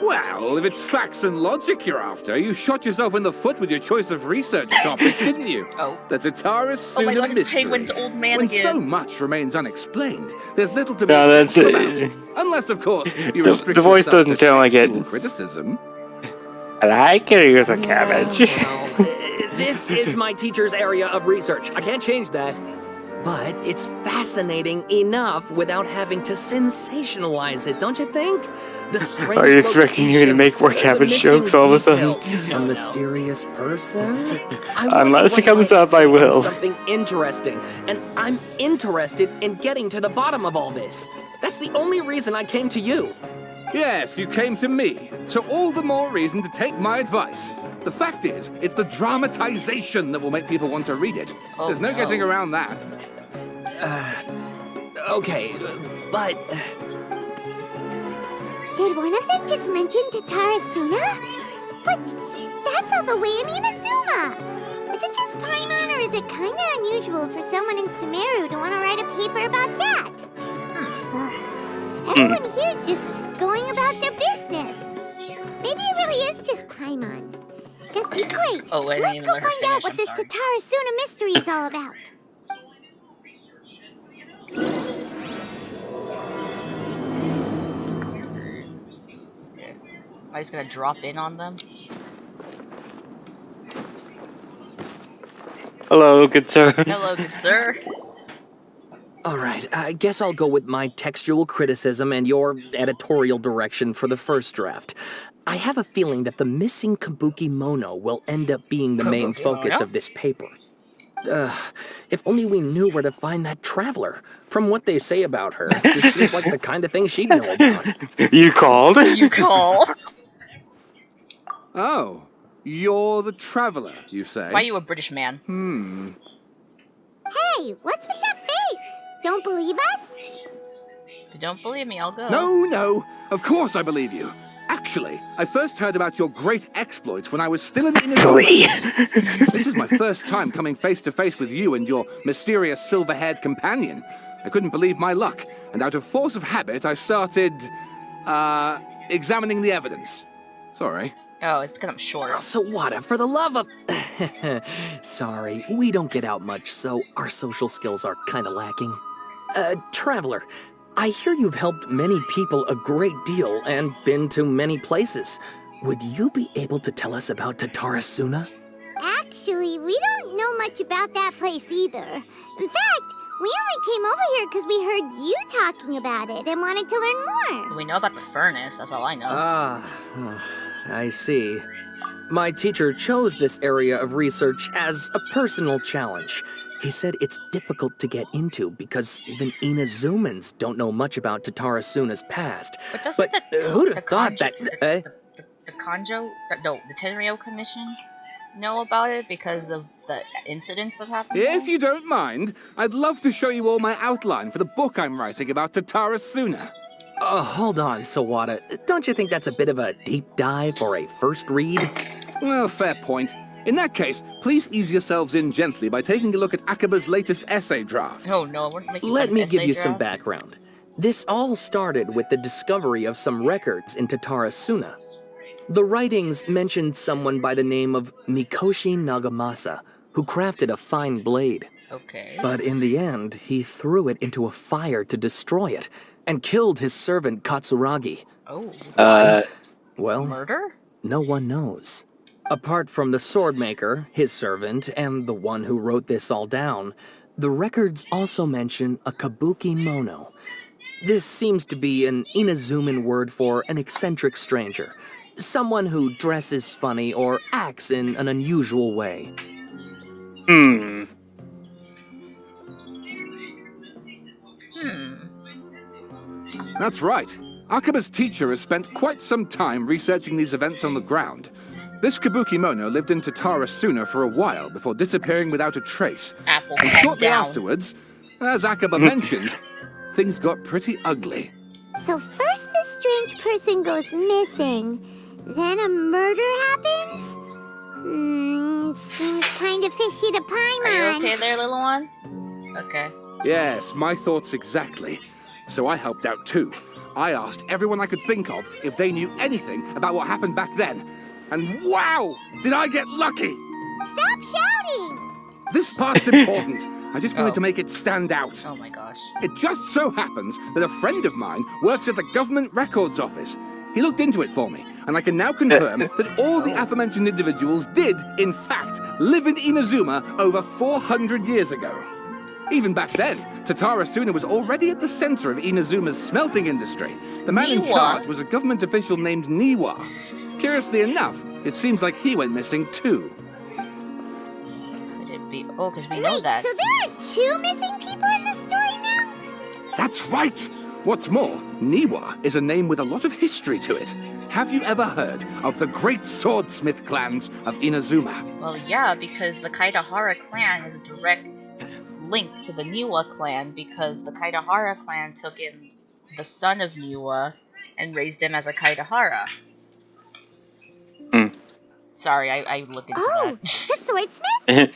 [SPEAKER 18] Well, if it's facts and logic you're after, you shot yourself in the foot with your choice of research topic, didn't you?
[SPEAKER 2] Oh.
[SPEAKER 18] The Tatara Suna
[SPEAKER 2] Oh my gosh, it's
[SPEAKER 18] mystery.
[SPEAKER 2] Penguin's old man
[SPEAKER 18] when
[SPEAKER 2] again.
[SPEAKER 18] so much remains unexplained, there's little to be
[SPEAKER 1] No, that's
[SPEAKER 18] about. Unless, of course, you restrict
[SPEAKER 1] the voice
[SPEAKER 18] yourself
[SPEAKER 1] doesn't
[SPEAKER 18] to
[SPEAKER 1] sound like it.
[SPEAKER 18] textual criticism.
[SPEAKER 1] I can use a cabbage.
[SPEAKER 17] This is my teacher's area of research. I can't change that. But it's fascinating enough without having to sensationalize it, don't you think? The strange
[SPEAKER 1] Are you expecting me to make more
[SPEAKER 17] the
[SPEAKER 1] cabbage
[SPEAKER 17] missing
[SPEAKER 1] jokes all of a sudden?
[SPEAKER 17] details, a mysterious person?
[SPEAKER 1] Unless it comes up, I will.
[SPEAKER 17] Something interesting, and I'm interested in getting to the bottom of all this. That's the only reason I came to you.
[SPEAKER 18] Yes, you came to me, so all the more reason to take my advice. The fact is, it's the dramatization that will make people want to read it. There's no getting around that.
[SPEAKER 17] Okay, but...
[SPEAKER 5] Did one of them just mention Tatara Suna? But that's all the way in Inazuma! Is it just Paimon, or is it kinda unusual for someone in Sumeru to want to write a paper about that? Everyone here's just going about their business. Maybe it really is just Paimon. That'd be great.
[SPEAKER 2] Oh, I
[SPEAKER 5] Let's
[SPEAKER 2] didn't
[SPEAKER 5] go
[SPEAKER 2] let her
[SPEAKER 5] find out
[SPEAKER 2] finish,
[SPEAKER 5] what
[SPEAKER 2] I'm
[SPEAKER 5] this
[SPEAKER 2] sorry.
[SPEAKER 5] Tatara Suna mystery is all about.
[SPEAKER 2] Am I just gonna drop in on them?
[SPEAKER 1] Hello, good sir.
[SPEAKER 2] Hello, good sir.
[SPEAKER 17] Alright, I guess I'll go with my textual criticism and your editorial direction for the first draft. I have a feeling that the missing Kabuki Mono will end up being the main
[SPEAKER 2] Kabuki
[SPEAKER 17] focus
[SPEAKER 2] Mono?
[SPEAKER 17] of this paper. If only we knew where to find that traveler. From what they say about her, this seems like the kind of thing she'd know about.
[SPEAKER 1] You called?
[SPEAKER 2] You called?
[SPEAKER 18] Oh, you're the traveler, you say?
[SPEAKER 2] Why are you a British man?
[SPEAKER 5] Hey, what's with that face? Don't believe us?
[SPEAKER 2] If you don't believe me, I'll go.
[SPEAKER 18] No, of course I believe you. Actually, I first heard about your great exploits when I was still in Inazuma. This is my first time coming face to face with you and your mysterious silver-haired companion. I couldn't believe my luck, and out of force of habit, I started, examining the evidence. Sorry.
[SPEAKER 2] Oh, it's because I'm short.
[SPEAKER 17] Sawada, for the love of... Sorry, we don't get out much, so our social skills are kinda lacking. Traveler, I hear you've helped many people a great deal and been to many places. Would you be able to tell us about Tatara Suna?
[SPEAKER 5] Actually, we don't know much about that place either. In fact, we only came over here because we heard you talking about it and wanted to learn more.
[SPEAKER 2] We know about the furnace, that's all I know.
[SPEAKER 17] I see. My teacher chose this area of research as a personal challenge. He said it's difficult to get into because even Inazumans don't know much about Tatara Suna's past.
[SPEAKER 2] But doesn't
[SPEAKER 17] who'd have thought that...
[SPEAKER 2] the Tenryou Commission know about it because of the incidents that happened?
[SPEAKER 18] If you don't mind, I'd love to show you all my outline for the book I'm writing about Tatara Suna.
[SPEAKER 17] Hold on, Sawada. Don't you think that's a bit of a deep dive for a first read?
[SPEAKER 18] Well, fair point. In that case, please ease yourselves in gently by taking a look at Akaba's latest essay draft.
[SPEAKER 2] Oh no, we're making
[SPEAKER 17] Let
[SPEAKER 2] an
[SPEAKER 17] me
[SPEAKER 2] essay
[SPEAKER 17] give you some
[SPEAKER 2] draft?
[SPEAKER 17] background. This all started with the discovery of some records in Tatara Suna. The writings mentioned someone by the name of Mikoshi Nagamasa, who crafted a fine blade.
[SPEAKER 2] Okay.
[SPEAKER 17] But in the end, he threw it into a fire to destroy it, and killed his servant Katsuragi.
[SPEAKER 2] Oh.
[SPEAKER 17] Well,
[SPEAKER 2] Murder?
[SPEAKER 17] no one knows. Apart from the swordmaker, his servant, and the one who wrote this all down, the records also mention a kabuki mono. This seems to be an Inazuman word for an eccentric stranger. Someone who dresses funny or acts in an unusual way.
[SPEAKER 18] That's right. Akaba's teacher has spent quite some time researching these events on the ground. This kabuki mono lived in Tatara Suna for a while before disappearing without a trace.
[SPEAKER 2] Apple,
[SPEAKER 18] and shortly afterwards, as Akaba mentioned, things got pretty ugly.
[SPEAKER 5] So first this strange person goes missing, then a murder happens? Seems kind of fishy to Paimon.
[SPEAKER 2] Are you okay there, little one? Okay.
[SPEAKER 18] Yes, my thoughts exactly. So I helped out too. I asked everyone I could think of if they knew anything about what happened back then. And wow, did I get lucky!
[SPEAKER 5] Stop shouting!
[SPEAKER 18] This part's important. I just wanted to make it stand out.
[SPEAKER 2] Oh my gosh.
[SPEAKER 18] It just so happens that a friend of mine works at the government records office. He looked into it for me, and I can now confirm that all the aforementioned individuals did, in fact, live in Inazuma over 400 years ago. Even back then, Tatara Suna was already at the center of Inazuma's smelting industry. The man in charge was a government official named Niwa. Curiously enough, it seems like he went missing too.
[SPEAKER 2] Could it be? Oh, because we know that.
[SPEAKER 5] So there are 2 missing people in the story now?
[SPEAKER 18] That's right! What's more, Niwa is a name with a lot of history to it. Have you ever heard of the great swordsmith clans of Inazuma?
[SPEAKER 2] Well, yeah, because the Kaitahara clan is a direct link to the Niwa clan, because the Kaitahara clan took in the son of Niwa and raised him as a Kaitahara. Sorry, I looked into that.
[SPEAKER 5] The swordsmith? Yeah,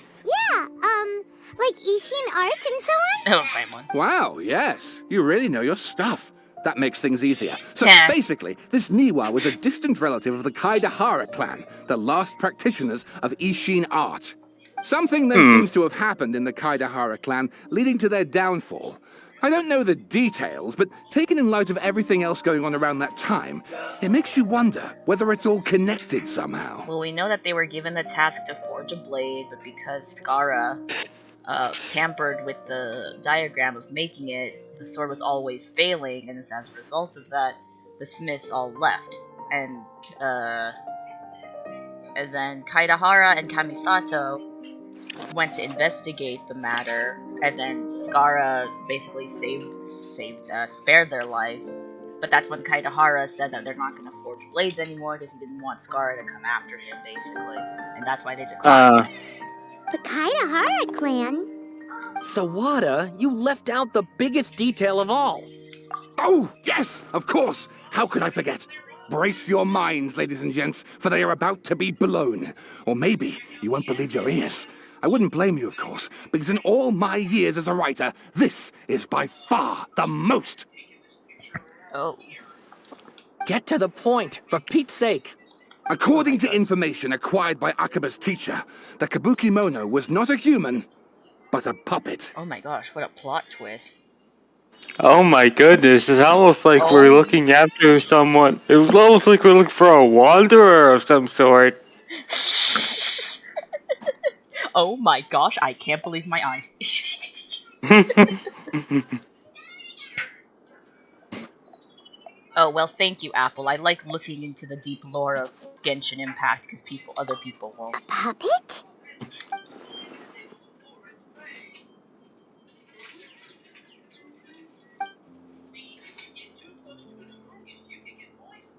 [SPEAKER 5] like Ishin art and so on?
[SPEAKER 2] Oh, Paimon.
[SPEAKER 18] Wow, yes. You really know your stuff. That makes things easier. So basically, this Niwa was a distant relative of the Kaidahara clan, the last practitioners of Ishin art. Something then seems to have happened in the Kaidahara clan, leading to their downfall. I don't know the details, but taken in light of everything else going on around that time, it makes you wonder whether it's all connected somehow.
[SPEAKER 2] Well, we know that they were given the task to forge a blade, but because Skara tampered with the diagram of making it, the sword was always failing, and as a result of that, the smiths all left. And then Kaidahara and Kamisato went to investigate the matter, and then Skara basically spared their lives. But that's when Kaidahara said that they're not going to forge blades anymore because he didn't want Skara to come after him, basically. And that's why they declined.
[SPEAKER 5] The Kaidahara clan?
[SPEAKER 17] Sawada, you left out the biggest detail of all.
[SPEAKER 18] Oh, yes, of course. How could I forget? Brace your minds, ladies and gents, for they are about to be blown. Or maybe you won't believe your ears. I wouldn't blame you, of course, because in all my years as a writer, this is by far the most.
[SPEAKER 2] Oh.
[SPEAKER 17] Get to the point, for Pete's sake.
[SPEAKER 18] According to information acquired by Akaba's teacher, the kabuki mono was not a human, but a puppet.
[SPEAKER 2] Oh my gosh, what a plot twist.
[SPEAKER 1] Oh my goodness, it's almost like we're looking after someone. It was almost like we're looking for a wanderer of some sort.
[SPEAKER 2] Oh my gosh, I can't believe my eyes. Oh, well, thank you, Apple. I like looking into the deep lore of Genshin Impact because other people won't.
[SPEAKER 5] A puppet?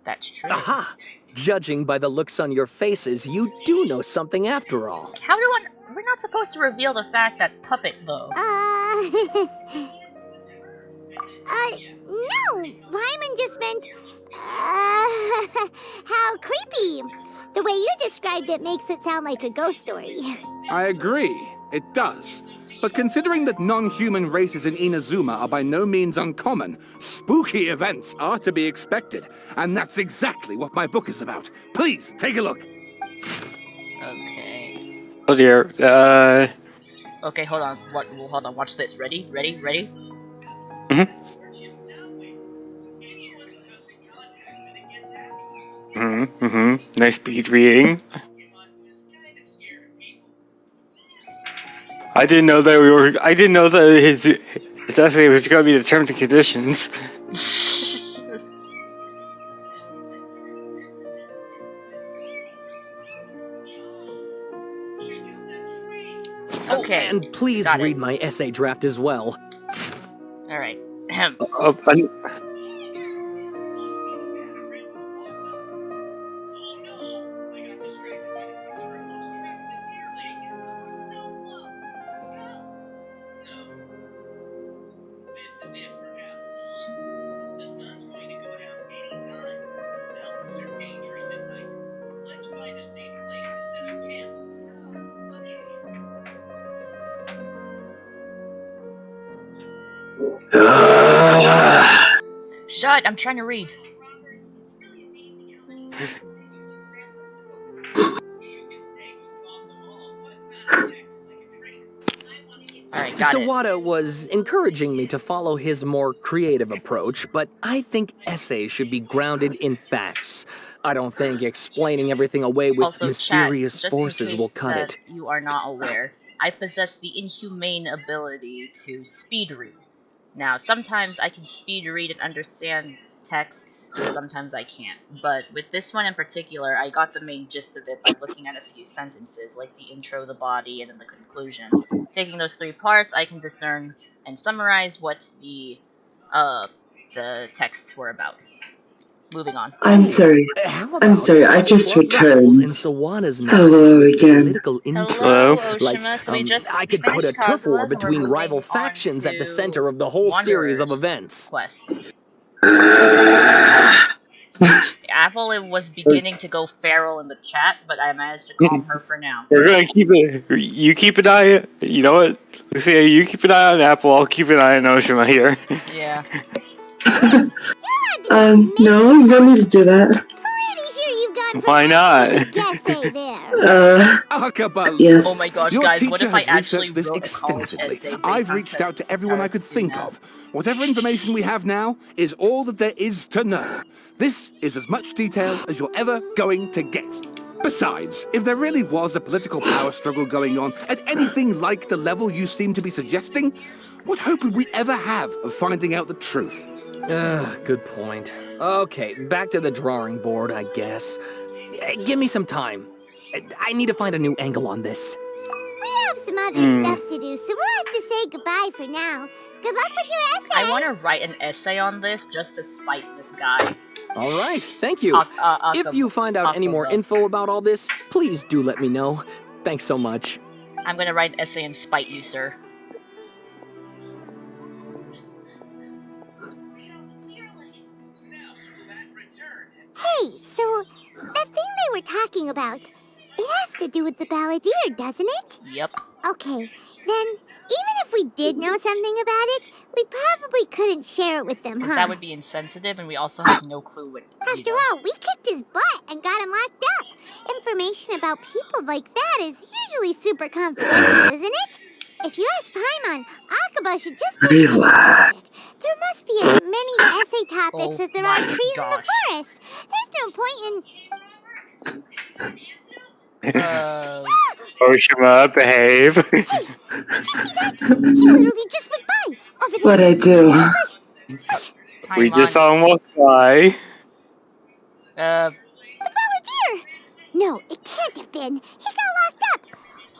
[SPEAKER 2] That's true.
[SPEAKER 17] Aha! Judging by the looks on your faces, you do know something after all.
[SPEAKER 2] How do we're not supposed to reveal the fact that puppet, though.
[SPEAKER 5] No! Paimon just meant, how creepy. The way you described it makes it sound like a ghost story.
[SPEAKER 18] I agree, it does. But considering that non-human races in Inazuma are by no means uncommon, spooky events are to be expected. And that's exactly what my book is about. Please, take a look.
[SPEAKER 2] Okay.
[SPEAKER 1] Oh dear,
[SPEAKER 2] Okay, hold on. Hold on, watch this. Ready?
[SPEAKER 1] Nice speed reading. I didn't know that I didn't know that his essay was going to be the terms and conditions.
[SPEAKER 2] Okay.
[SPEAKER 17] And please read my essay draft as well.
[SPEAKER 2] Alright. Shut! I'm trying to read. Alright, got it.
[SPEAKER 17] Sawada was encouraging me to follow his more creative approach, but I think essays should be grounded in facts. I don't think explaining everything away with
[SPEAKER 2] Also,
[SPEAKER 17] mysterious
[SPEAKER 2] chat,
[SPEAKER 17] forces will cut it.
[SPEAKER 2] You are not aware. I possess the inhumane ability to speed read. Now, sometimes I can speed read and understand texts, and sometimes I can't. But with this one in particular, I got the main gist of it by looking at a few sentences, like the intro, the body, and then the conclusion. Taking those three parts, I can discern and summarize what the texts were about. Moving on.
[SPEAKER 3] I'm sorry. I just returned. Hello again.
[SPEAKER 2] Hello, Oshima. So we just
[SPEAKER 17] I could put a turf war between rival factions at the center of the whole series of events.
[SPEAKER 2] Quest. Apple was beginning to go feral in the chat, but I managed to calm her for now.
[SPEAKER 1] We're gonna keep it. You keep an eye. You know what? Lucia, you keep an eye on Apple. I'll keep an eye on Oshima here.
[SPEAKER 2] Yeah.
[SPEAKER 3] No, you don't need to do that.
[SPEAKER 1] Why not?
[SPEAKER 3] Yes.
[SPEAKER 2] Oh my gosh,
[SPEAKER 18] Your
[SPEAKER 2] guys,
[SPEAKER 18] teacher
[SPEAKER 2] what if I
[SPEAKER 18] has
[SPEAKER 2] actually
[SPEAKER 18] researched this
[SPEAKER 2] wrote a college
[SPEAKER 18] extensively.
[SPEAKER 2] essay based
[SPEAKER 18] I've
[SPEAKER 2] on
[SPEAKER 18] reached out to everyone I could think of. Whatever information we have now is all that there is to know. This is as much detail as you're ever going to get. Besides, if there really was a political power struggle going on at anything like the level you seem to be suggesting, what hope would we ever have of finding out the truth?
[SPEAKER 17] Good point. Okay, back to the drawing board, I guess. Give me some time. I need to find a new angle on this.
[SPEAKER 5] We have some other stuff to do, so we'll have to say goodbye for now. Good luck with your essay.
[SPEAKER 2] I want to write an essay on this just to spite this guy.
[SPEAKER 17] All right, thank you. If you find out any more info about all this, please do let me know. Thanks so much.
[SPEAKER 2] I'm gonna write an essay and spite you, sir.
[SPEAKER 5] Hey, so that thing they were talking about, it has to do with the balladeer, doesn't it?
[SPEAKER 2] Yep.
[SPEAKER 5] Okay, then even if we did know something about it, we probably couldn't share it with them, huh?
[SPEAKER 2] That would be insensitive, and we also have no clue what.
[SPEAKER 5] After all, we kicked his butt and got him locked up. Information about people like that is usually super confidential, isn't it? If you ask Paimon, Akaba should just be
[SPEAKER 3] Relax.
[SPEAKER 5] There must be as many essay topics as there are trees in the forest. There's no point in...
[SPEAKER 1] Oshima, behave.
[SPEAKER 5] Did you see that? He literally just went by. Over there.
[SPEAKER 3] What'd I do?
[SPEAKER 1] We just saw him walk by.
[SPEAKER 5] The balladeer! No, it can't have been. He got locked up.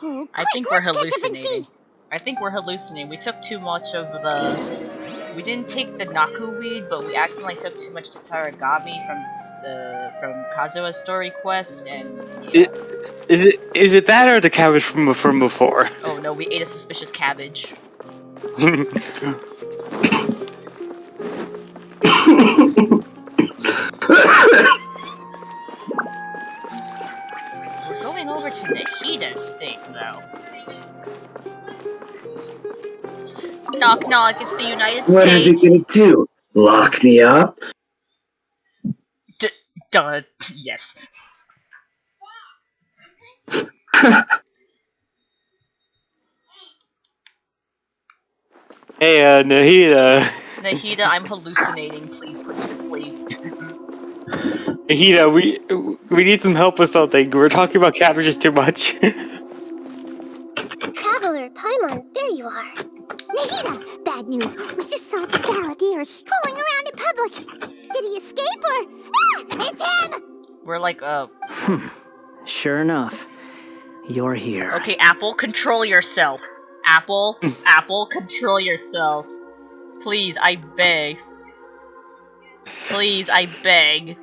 [SPEAKER 5] Oh,
[SPEAKER 2] I think we're hallucinating. I think we're hallucinating. We took too much of the... We didn't take the Naku weed, but we accidentally took too much Tataragami from Kazuha's story quest, and yeah.
[SPEAKER 1] Is it that or the cabbage from before?
[SPEAKER 2] Oh no, we ate a suspicious cabbage. We're going over to Nahida's thing, though. Knock knock, it's the United States.
[SPEAKER 3] What are they gonna do? Lock me up?
[SPEAKER 2] Duh, yes.
[SPEAKER 1] Hey, Nahida.
[SPEAKER 2] Nahida, I'm hallucinating. Please put me to sleep.
[SPEAKER 1] Nahida, we need some help with something. We're talking about cabbages too much.
[SPEAKER 5] Traveler, Paimon, there you are. Nahida, bad news. We just saw the balladeer strolling around in public. Did he escape or... Ah! It's him!
[SPEAKER 2] We're like,
[SPEAKER 4] Sure enough, you're here.
[SPEAKER 2] Okay, Apple, control yourself. Apple, control yourself. Please, I beg. Please, I beg.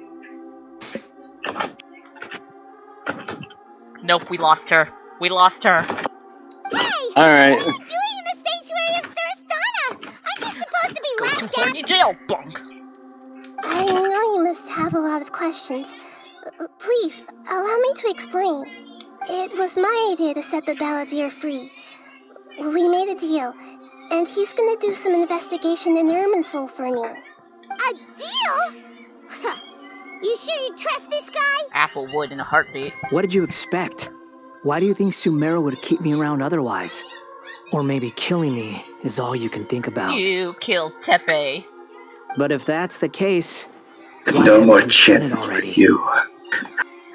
[SPEAKER 2] Nope, we lost her. We lost her.
[SPEAKER 5] Hey!
[SPEAKER 1] Alright.
[SPEAKER 5] What are you doing in the sanctuary of Surasthana? Aren't you supposed to be
[SPEAKER 2] Go
[SPEAKER 5] laughed
[SPEAKER 2] to
[SPEAKER 5] at?
[SPEAKER 2] horny jail, bunk.
[SPEAKER 5] I know you must have a lot of questions. Please, allow me to explain. It was my idea to set the balladeer free. We made a deal, and he's gonna do some investigation in Irminsul for me. A deal? Huh. You sure you trust this guy?
[SPEAKER 2] Apple would in a heartbeat.
[SPEAKER 4] What did you expect? Why do you think Sumeru would keep me around otherwise? Or maybe killing me is all you can think about.
[SPEAKER 2] You killed Tepe.
[SPEAKER 4] But if that's the case...
[SPEAKER 3] No more chances for you.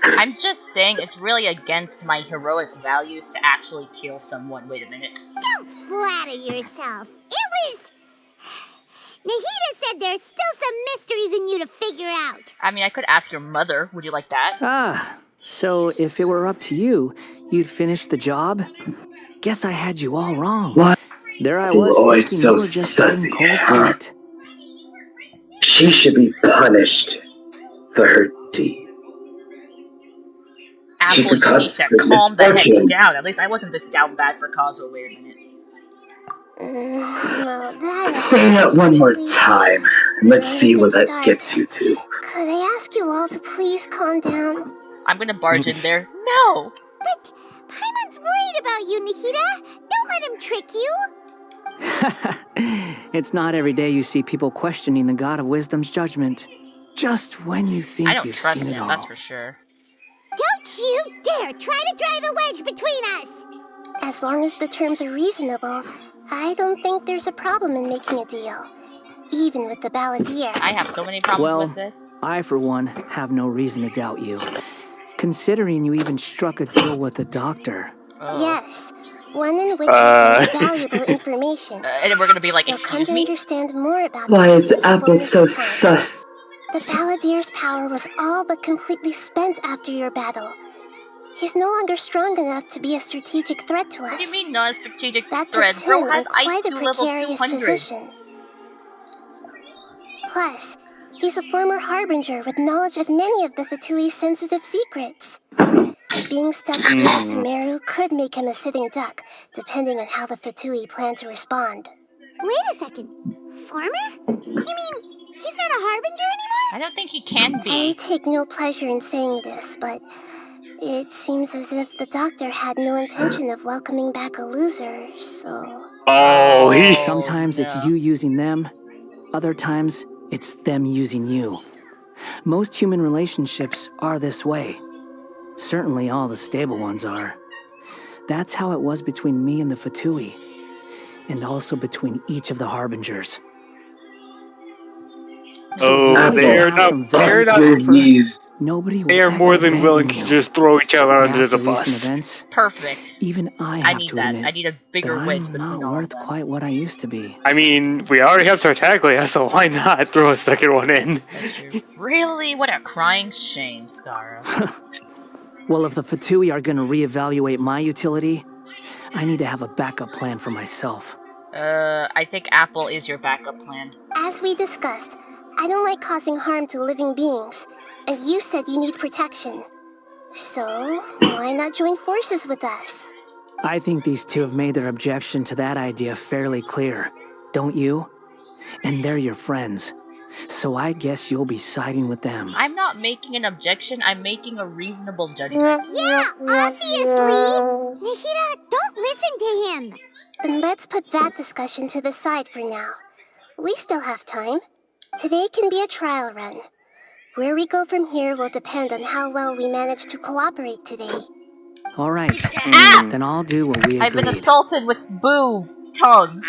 [SPEAKER 2] I'm just saying it's really against my heroic values to actually kill someone. Wait a minute.
[SPEAKER 5] Don't flatter yourself. It was... Nahida said there's still some mysteries in you to figure out.
[SPEAKER 2] I mean, I could ask your mother. Would you like that?
[SPEAKER 4] Ah, so if it were up to you, you'd finish the job? Guess I had you all wrong.
[SPEAKER 3] What?
[SPEAKER 4] There I
[SPEAKER 3] You
[SPEAKER 4] was
[SPEAKER 3] always
[SPEAKER 4] thinking
[SPEAKER 3] so
[SPEAKER 4] you were just
[SPEAKER 3] sussy,
[SPEAKER 4] getting cold
[SPEAKER 3] huh?
[SPEAKER 4] feet.
[SPEAKER 3] She should be punished for her deed.
[SPEAKER 2] Apple, you need to calm the heck down. At least I wasn't this down bad for Kazuha. Wait a minute.
[SPEAKER 3] Say that one more time, and let's see where that gets you to.
[SPEAKER 5] Could I ask you all to please calm down?
[SPEAKER 2] I'm gonna barge in there. No!
[SPEAKER 5] But Paimon's worried about you, Nahida. Don't let him trick you.
[SPEAKER 4] It's not every day you see people questioning the God of Wisdom's judgment. Just when you think
[SPEAKER 2] I don't
[SPEAKER 4] you've
[SPEAKER 2] trust
[SPEAKER 4] seen it
[SPEAKER 2] him,
[SPEAKER 4] all.
[SPEAKER 2] that's for sure.
[SPEAKER 5] Don't you dare try to drive a wedge between us! As long as the terms are reasonable, I don't think there's a problem in making a deal. Even with the balladeer.
[SPEAKER 2] I have so many problems
[SPEAKER 4] Well,
[SPEAKER 2] with it.
[SPEAKER 4] I, for one, have no reason to doubt you. Considering you even struck a deal with the doctor.
[SPEAKER 2] Oh.
[SPEAKER 5] Yes, one in which I gained valuable information.
[SPEAKER 2] And then we're gonna be like,
[SPEAKER 5] You'll come
[SPEAKER 2] excuse
[SPEAKER 5] to
[SPEAKER 2] me?
[SPEAKER 5] understand more about
[SPEAKER 3] Why
[SPEAKER 5] the
[SPEAKER 3] is Apple so sus?
[SPEAKER 5] The balladeer's power was all but completely spent after your battle. He's no longer strong enough to be a strategic threat to us.
[SPEAKER 2] What do you mean not a strategic
[SPEAKER 5] That
[SPEAKER 2] threat?
[SPEAKER 5] puts
[SPEAKER 2] Bro
[SPEAKER 5] him
[SPEAKER 2] has
[SPEAKER 5] in quite a
[SPEAKER 2] IQ level
[SPEAKER 5] precarious
[SPEAKER 2] 200.
[SPEAKER 5] position. Plus, he's a former harbinger with knowledge of many of the Fatui's sensitive secrets. Being stuck with Sumeru could make him a sitting duck, depending on how the Fatui plan to respond. Wait a second. Farmer? You mean he's not a harbinger anymore?
[SPEAKER 2] I don't think he can
[SPEAKER 5] I
[SPEAKER 2] be.
[SPEAKER 5] take no pleasure in saying this, but it seems as if the doctor had no intention of welcoming back a loser, so...
[SPEAKER 1] Oh,
[SPEAKER 4] Sometimes it's you using them, other times it's them using you. Most human relationships are this way. Certainly all the stable ones are. That's how it was between me and the Fatui, and also between each of the harbingers.
[SPEAKER 1] Oh, they're not.
[SPEAKER 4] Nobody
[SPEAKER 1] They are more than willing to just throw each other under the bus.
[SPEAKER 4] Events,
[SPEAKER 2] Perfect.
[SPEAKER 4] even I have
[SPEAKER 2] need
[SPEAKER 4] to
[SPEAKER 2] that.
[SPEAKER 4] admit
[SPEAKER 2] I need a bigger
[SPEAKER 4] that
[SPEAKER 2] wedge
[SPEAKER 4] I'm
[SPEAKER 2] between
[SPEAKER 4] not
[SPEAKER 2] all of
[SPEAKER 4] worth
[SPEAKER 2] them.
[SPEAKER 4] quite what I used to be.
[SPEAKER 1] I mean, we already have Tartaglia, so why not throw a second one in?
[SPEAKER 2] Really? What a crying shame, Skara.
[SPEAKER 4] Well, if the Fatui are going to reevaluate my utility, I need to have a backup plan for myself.
[SPEAKER 2] I think Apple is your backup plan.
[SPEAKER 5] As we discussed, I don't like causing harm to living beings, and you said you need protection. So, why not join forces with us?
[SPEAKER 4] I think these two have made their objection to that idea fairly clear, don't you? And they're your friends, so I guess you'll be siding with them.
[SPEAKER 2] I'm not making an objection, I'm making a reasonable judgment.
[SPEAKER 5] Yeah, obviously! Nahida, don't listen to him! Then let's put that discussion to the side for now. We still have time. Today can be a trial run. Where we go from here will depend on how well we manage to cooperate today.
[SPEAKER 4] All right, then I'll do what we agreed.
[SPEAKER 2] I've been assaulted with boo tongue.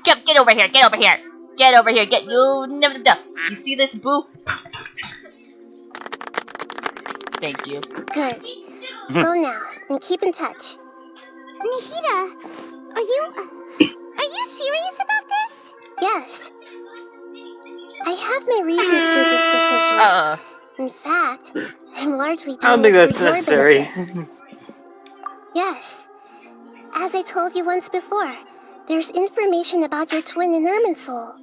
[SPEAKER 2] Get over here, get over here. Get over here, you see this boo? Thank you.
[SPEAKER 5] Good. Go now, and keep in touch. Nahida, are you serious about this? Yes. I have my reasons for this decision. In fact, I'm largely
[SPEAKER 1] I don't
[SPEAKER 5] doing
[SPEAKER 1] think
[SPEAKER 5] it
[SPEAKER 1] that's
[SPEAKER 5] for your
[SPEAKER 1] necessary.
[SPEAKER 5] benefit. Yes. As I told you once before, there's information about your twin in Irminsul.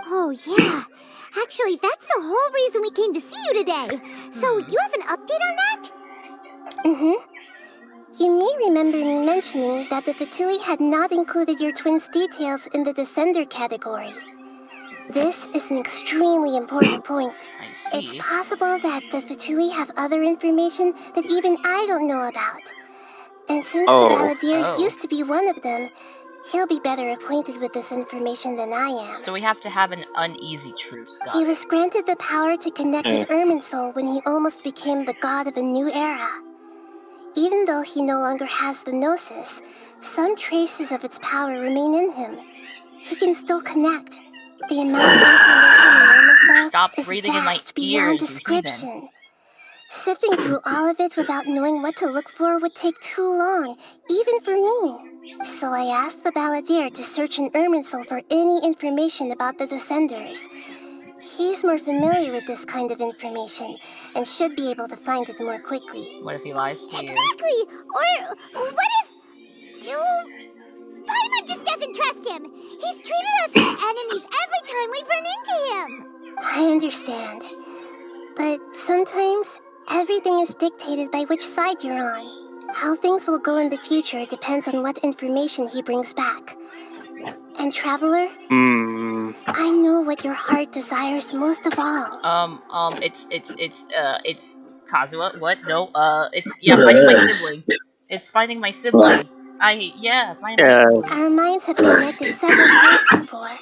[SPEAKER 19] Oh, yeah. Actually, that's the whole reason we came to see you today. So, you have an update on that?
[SPEAKER 5] Mm-hmm. You may remember me mentioning that the Fatui had not included your twin's details in the Descender category. This is an extremely important point.
[SPEAKER 2] I see.
[SPEAKER 5] It's possible that the Fatui have other information that even I don't know about. And since the Balladeer used to be one of them, he'll be better acquainted with this information than I am.
[SPEAKER 2] So we have to have an uneasy truce.
[SPEAKER 5] He was granted the power to connect with Irminsul when he almost became the god of a new era. Even though he no longer has the Gnosis, some traces of its power remain in him. He can still connect. The amount of information in Irminsul is vast beyond description. Sifting through all of it without knowing what to look for would take too long, even for me. So I asked the Balladeer to search in Irminsul for any information about the Descenders. He's more familiar with this kind of information, and should be able to find it more quickly.
[SPEAKER 2] What if he lies to you?
[SPEAKER 19] Exactly! Or what if... Paimon just doesn't trust him! He's treated us as enemies every time we've run into him!
[SPEAKER 5] I understand. But sometimes, everything is dictated by which side you're on. How things will go in the future depends on what information he brings back. And Traveler? I know what your heart desires most of all.
[SPEAKER 2] It's Kazuha. What? No, it's finding my sibling. It's finding my sibling. Finding my sibling.
[SPEAKER 5] Our minds have connected several times before.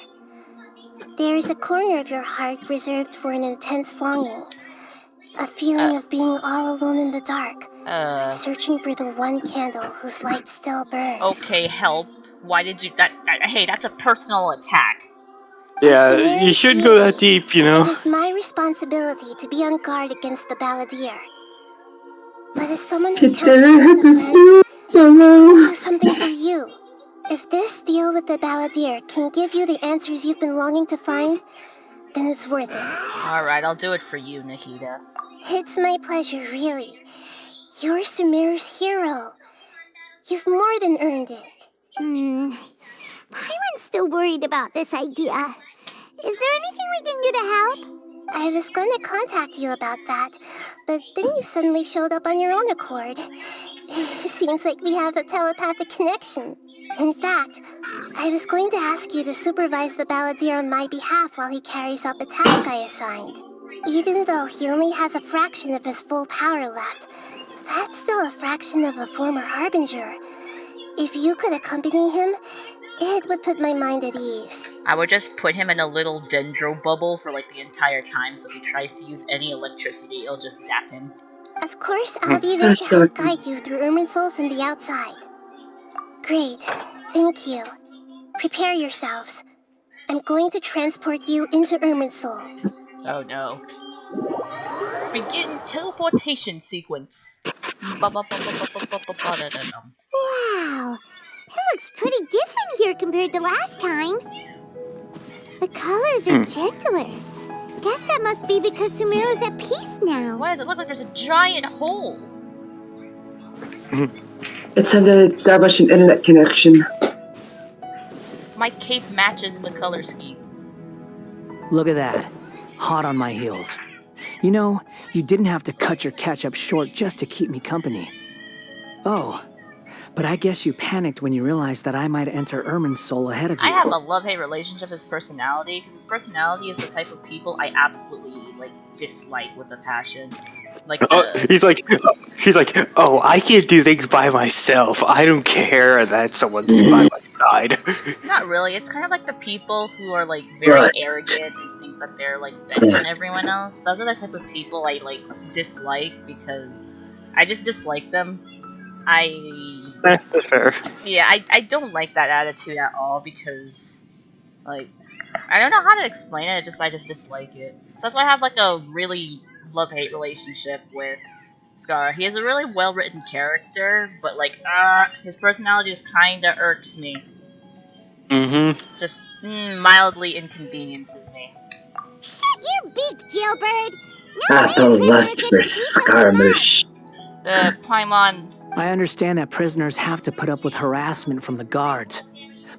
[SPEAKER 5] There is a corner of your heart reserved for an intense longing. A feeling of being all alone in the dark, searching for the one candle whose light still burns.
[SPEAKER 2] Okay, help. Why did you... Hey, that's a personal attack.
[SPEAKER 1] Yeah, you shouldn't go that deep, you know.
[SPEAKER 5] It is my responsibility to be on guard against the Balladeer. But as someone who counts as a friend, I'll do something for you. If this deal with the Balladeer can give you the answers you've been longing to find, then it's worth it.
[SPEAKER 2] Alright, I'll do it for you, Nahida.
[SPEAKER 5] It's my pleasure, really. You're Sumeru's hero. You've more than earned it.
[SPEAKER 19] Paimon's still worried about this idea. Is there anything we can do to help?
[SPEAKER 5] I was going to contact you about that, but then you suddenly showed up on your own accord. It seems like we have a telepathic connection. In fact, I was going to ask you to supervise the Balladeer on my behalf while he carries out the task I assigned. Even though he only has a fraction of his full power left, that's still a fraction of a former Harbinger. If you could accompany him, it would put my mind at ease.
[SPEAKER 2] I would just put him in a little dendro bubble for like the entire time, so if he tries to use any electricity, it'll just zap him.
[SPEAKER 5] Of course, I'll be there to help guide you through Irminsul from the outside. Great, thank you. Prepare yourselves. I'm going to transport you into Irminsul.
[SPEAKER 2] Oh no. Begin teleportation sequence.
[SPEAKER 19] Wow, it looks pretty different here compared to last time. The colors are gentler. Guess that must be because Sumeru's at peace now.
[SPEAKER 2] Why does it look like there's a giant hole?
[SPEAKER 3] It's time to establish an internet connection.
[SPEAKER 2] My cape matches the color scheme.
[SPEAKER 10] Look at that. Hot on my heels. You know, you didn't have to cut your catch-up short just to keep me company. Oh, but I guess you panicked when you realized that I might enter Irminsul ahead of you.
[SPEAKER 2] I have a love-hate relationship with his personality, because his personality is the type of people I absolutely, dislike with a passion.
[SPEAKER 1] He's like, oh, I can't do things by myself. I don't care that someone's by my side.
[SPEAKER 2] Not really. It's kind of like the people who are, very arrogant and think that they're, better than everyone else. Those are the type of people I, dislike, because I just dislike them.
[SPEAKER 1] That's fair.
[SPEAKER 2] Yeah, I don't like that attitude at all, because, I don't know how to explain it, I just dislike it. So that's why I have, a really love-hate relationship with Scar. He has a really well-written character, but like, his personality just kinda irks me. Just mildly inconveniences me.
[SPEAKER 19] Shut your beak, jailbird!
[SPEAKER 3] Apple lust for skirmish.
[SPEAKER 2] Paimon.
[SPEAKER 20] I understand that prisoners have to put up with harassment from the guards,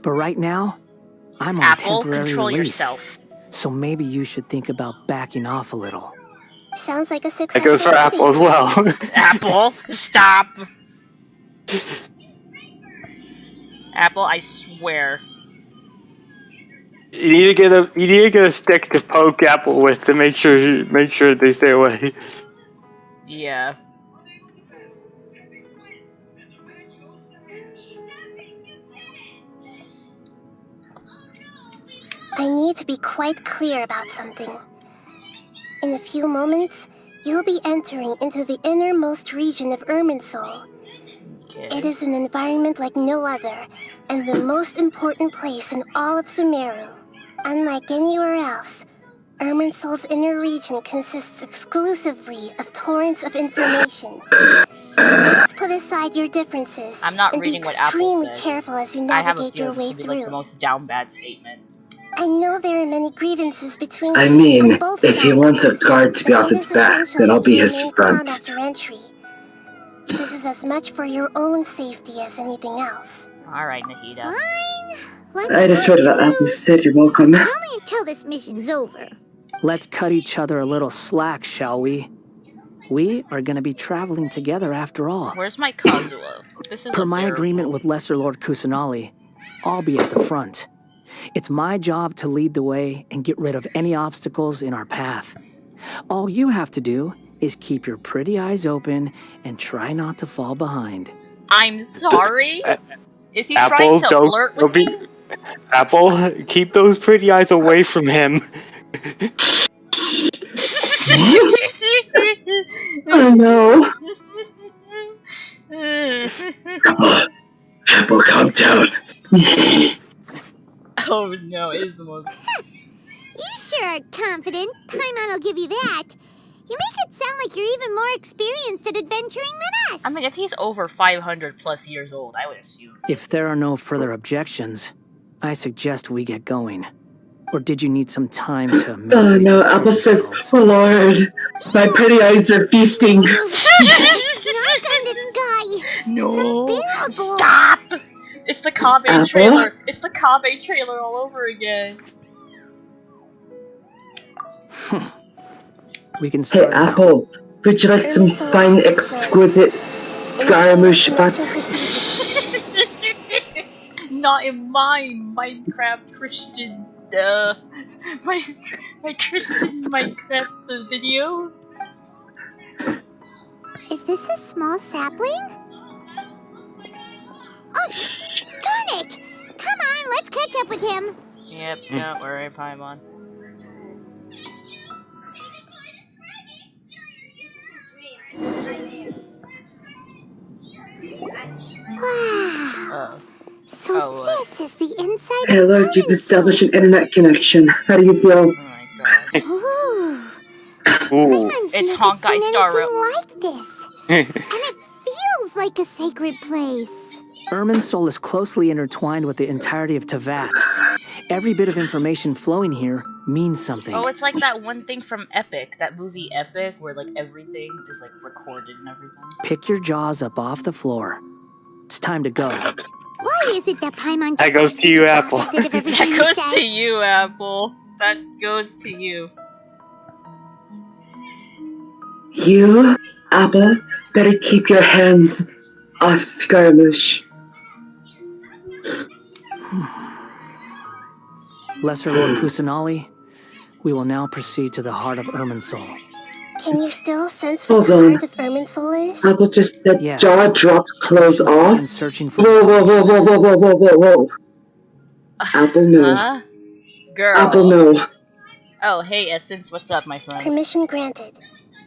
[SPEAKER 20] but right now, I'm on
[SPEAKER 2] Apple,
[SPEAKER 20] temporary
[SPEAKER 2] control
[SPEAKER 20] release.
[SPEAKER 2] yourself.
[SPEAKER 20] So maybe you should think about backing off a little.
[SPEAKER 19] Sounds like a successful
[SPEAKER 1] That goes for Apple as well.
[SPEAKER 2] Apple, stop. Apple, I swear.
[SPEAKER 1] You need to get a stick to poke Apple with to make sure they stay away.
[SPEAKER 2] Yeah.
[SPEAKER 19] I need to be quite clear about something. In a few moments, you'll be entering into the innermost region of Irminsul. It is an environment like no other, and the most important place in all of Sumeru. Unlike anywhere else, Irminsul's inner region consists exclusively of torrents of information. You must put aside your differences
[SPEAKER 2] I'm not
[SPEAKER 19] and be
[SPEAKER 2] reading what Apple
[SPEAKER 19] extremely
[SPEAKER 2] said.
[SPEAKER 19] careful as you
[SPEAKER 2] I have a
[SPEAKER 19] navigate your
[SPEAKER 2] feeling
[SPEAKER 19] way
[SPEAKER 2] it's gonna be like the
[SPEAKER 19] through.
[SPEAKER 2] most down bad statement.
[SPEAKER 19] I know there are many grievances between
[SPEAKER 3] I
[SPEAKER 19] you
[SPEAKER 3] mean,
[SPEAKER 19] on both
[SPEAKER 3] if he
[SPEAKER 19] sides,
[SPEAKER 3] wants a guard to be
[SPEAKER 19] but
[SPEAKER 3] off
[SPEAKER 19] it
[SPEAKER 3] his
[SPEAKER 19] is
[SPEAKER 3] back,
[SPEAKER 19] essential
[SPEAKER 3] then I'll
[SPEAKER 19] that
[SPEAKER 3] be
[SPEAKER 19] you
[SPEAKER 3] his
[SPEAKER 19] remain calm
[SPEAKER 3] front.
[SPEAKER 19] after entry. This is as much for your own safety as anything else.
[SPEAKER 2] Alright, Nahida.
[SPEAKER 19] Fine. Let's
[SPEAKER 3] I just
[SPEAKER 19] go
[SPEAKER 3] heard about Apple
[SPEAKER 19] through.
[SPEAKER 3] said you're welcome.
[SPEAKER 19] But only until this mission's over.
[SPEAKER 20] Let's cut each other a little slack, shall we? We are going to be traveling together after all.
[SPEAKER 2] Where's my Kazuha? This is
[SPEAKER 20] Per my agreement with Lesser Lord Kusanali, I'll be at the front. It's my job to lead the way and get rid of any obstacles in our path. All you have to do is keep your pretty eyes open and try not to fall behind.
[SPEAKER 2] I'm sorry? Is he
[SPEAKER 1] Apple,
[SPEAKER 2] trying to flirt with me?
[SPEAKER 1] Apple, keep those pretty eyes away from him.
[SPEAKER 3] I know. Apple, calm down.
[SPEAKER 2] Oh no, it is the most.
[SPEAKER 19] You sure are confident. Paimon will give you that. You make it sound like you're even more experienced at adventuring than us.
[SPEAKER 2] I mean, if he's over 500 plus years old, I would assume.
[SPEAKER 20] If there are no further objections, I suggest we get going. Or did you need some time to...
[SPEAKER 3] Oh no, Apple says, oh Lord, my pretty eyes are feasting.
[SPEAKER 19] Snark on this guy.
[SPEAKER 2] No,
[SPEAKER 19] it's unbearable.
[SPEAKER 2] Stop! It's the Kabe
[SPEAKER 3] Apple?
[SPEAKER 2] trailer. It's the Kabe trailer all over again.
[SPEAKER 20] We can
[SPEAKER 3] Hey
[SPEAKER 20] start now.
[SPEAKER 3] Apple, would you like some fine, exquisite Scaramouche butts?
[SPEAKER 2] Not in my Minecraft Christian, my Christian Minecraft video.
[SPEAKER 19] Is this a small sapling? Oh, darn it! Come on, let's catch up with him.
[SPEAKER 2] Yep, don't worry, Paimon.
[SPEAKER 19] Wow. So this is the inside
[SPEAKER 3] Hey look, you've established an internet connection. How do you feel?
[SPEAKER 19] Ooh.
[SPEAKER 1] Ooh.
[SPEAKER 2] It's Honkai Star Rail.
[SPEAKER 19] Like this. And it feels like a sacred place.
[SPEAKER 20] Irminsul is closely intertwined with the entirety of Teyvat. Every bit of information flowing here means something.
[SPEAKER 2] Oh, it's like that one thing from Epic, that movie Epic, where like everything is like recorded and everything.
[SPEAKER 20] Pick your jaws up off the floor. It's time to go.
[SPEAKER 19] Why is it that Paimon...
[SPEAKER 1] That goes to you, Apple.
[SPEAKER 2] That goes to you, Apple. That goes to you.
[SPEAKER 3] You, Apple, better keep your hands off Scaramouche.
[SPEAKER 20] Lesser Lord Kusanali, we will now proceed to the heart of Irminsul.
[SPEAKER 19] Can you still sense
[SPEAKER 3] Hold
[SPEAKER 19] what the
[SPEAKER 3] on.
[SPEAKER 19] heart of Irminsul is?
[SPEAKER 3] Apple just said
[SPEAKER 20] Yes.
[SPEAKER 3] jaw drop, close off.
[SPEAKER 20] And searching for...
[SPEAKER 3] Whoa, whoa, whoa, whoa, whoa, whoa, whoa, whoa, whoa. Apple, no.
[SPEAKER 2] Huh? Girl.
[SPEAKER 3] Apple, no.
[SPEAKER 2] Oh, hey, Essence, what's up, my friend?
[SPEAKER 19] Permission granted.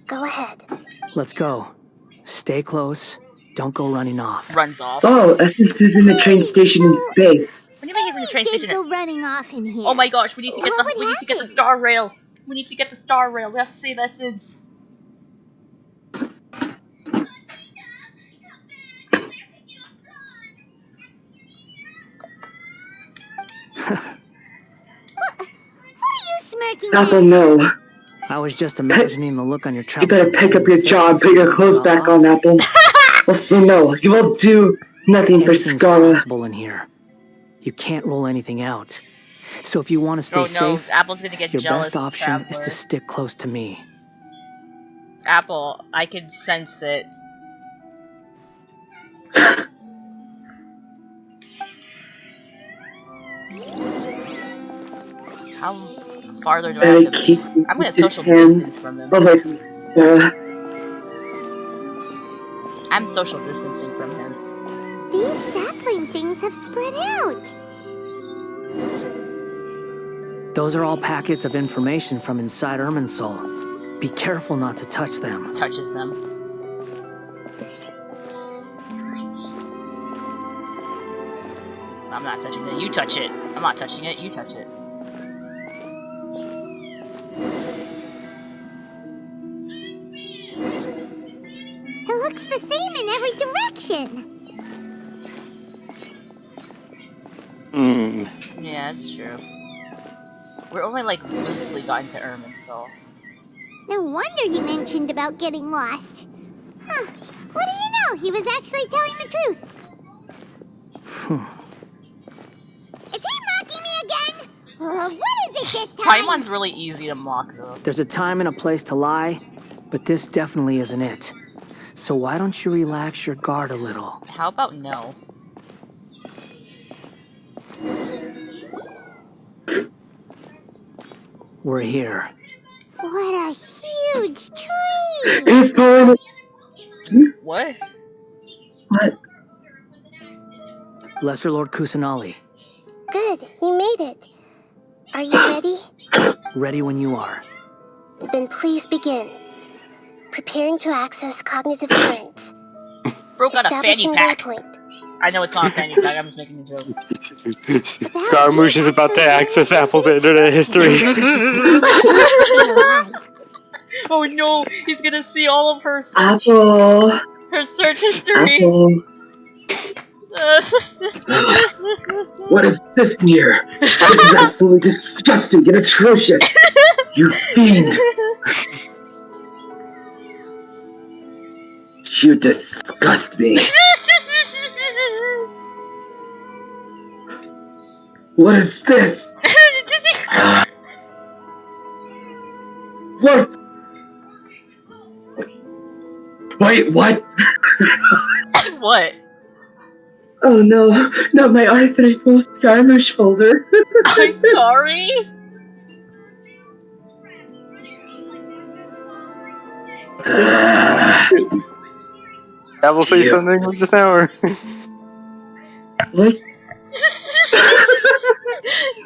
[SPEAKER 19] Go ahead.
[SPEAKER 20] Let's go. Stay close. Don't go running off.
[SPEAKER 2] Runs off.
[SPEAKER 3] Oh, Essence is in a train station in space.
[SPEAKER 2] What do you mean he's in the train
[SPEAKER 19] Did
[SPEAKER 2] station?
[SPEAKER 19] go running off in here.
[SPEAKER 2] Oh my gosh, we need to get
[SPEAKER 19] What
[SPEAKER 2] the
[SPEAKER 19] would
[SPEAKER 2] we need to get the
[SPEAKER 19] happen?
[SPEAKER 2] star rail. We need to get the star rail. We have to save Essence.
[SPEAKER 5] working
[SPEAKER 3] Apple,
[SPEAKER 5] out.
[SPEAKER 3] no.
[SPEAKER 20] I was just imagining the look on your
[SPEAKER 3] You better pick up your job, put your clothes back on, Apple. Also, no, you will do nothing for
[SPEAKER 20] Anything's
[SPEAKER 3] Scarlet.
[SPEAKER 20] possible in here. You can't rule anything out. So if you want to stay
[SPEAKER 2] Oh no,
[SPEAKER 20] safe,
[SPEAKER 2] Apple's gonna get
[SPEAKER 20] your
[SPEAKER 2] jealous.
[SPEAKER 20] best option is
[SPEAKER 2] Traveler.
[SPEAKER 20] to stick close to me.
[SPEAKER 2] Apple, I can sense it. How farther do I have to move? I'm gonna social distance from him. I'm social distancing from him.
[SPEAKER 5] These sapling things have spread out.
[SPEAKER 20] Those are all packets of information from inside Irminsul. Be careful not to touch them.
[SPEAKER 2] Touches them. I'm not touching it. You touch it. I'm not touching it. You touch it.
[SPEAKER 5] It looks the same in every direction.
[SPEAKER 2] Yeah, that's true. We're only like loosely gotten to Irminsul.
[SPEAKER 5] No wonder he mentioned about getting lost. Huh. What do you know? He was actually telling the truth. Is he mocking me again? What is it this time?
[SPEAKER 2] Paimon's really easy to mock, though.
[SPEAKER 20] There's a time and a place to lie, but this definitely isn't it. So why don't you relax your guard a little?
[SPEAKER 2] How about no?
[SPEAKER 20] We're here.
[SPEAKER 5] What a huge tree!
[SPEAKER 3] It's fine.
[SPEAKER 2] What?
[SPEAKER 3] What?
[SPEAKER 20] Lesser Lord Kusanali.
[SPEAKER 19] Good, you made it. Are you ready?
[SPEAKER 20] Ready when you are.
[SPEAKER 19] Then please begin. Preparing to access cognitive currents.
[SPEAKER 2] Bro got a fanny
[SPEAKER 19] Establishing
[SPEAKER 2] pack.
[SPEAKER 19] waypoint.
[SPEAKER 2] I know it's not a fanny pack, I'm just making a joke.
[SPEAKER 1] Scaramouche is about to access Apple's internet history.
[SPEAKER 2] Oh no, he's gonna see all of her search,
[SPEAKER 3] Apple.
[SPEAKER 2] her search history.
[SPEAKER 3] Apple. What is this here? This is absolutely disgusting and atrocious. You fiend. You disgust me. What is this? What? Wait, what?
[SPEAKER 2] What?
[SPEAKER 3] Oh no, not my R34 Scaramouche folder.
[SPEAKER 2] I'm sorry?
[SPEAKER 1] I will say something just now, or?
[SPEAKER 3] What?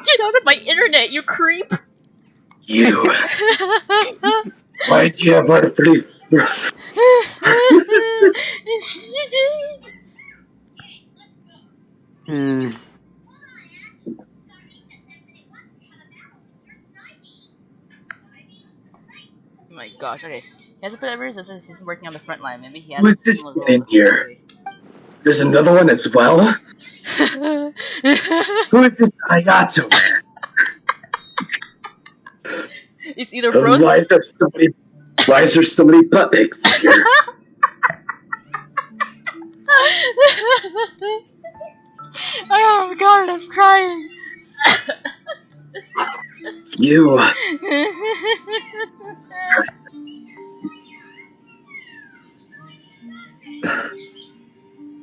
[SPEAKER 2] Get out of my internet, you creep!
[SPEAKER 3] You. Why'd you have R34?
[SPEAKER 2] Oh my gosh, okay. He has to put every resistance, he's working on the front line. Maybe he has
[SPEAKER 3] Who's this in here? There's another one as well? Who is this Ayato man?
[SPEAKER 2] It's either bros.
[SPEAKER 3] Why is there so many butt pics here?
[SPEAKER 2] Oh my god, I'm crying.
[SPEAKER 3] You.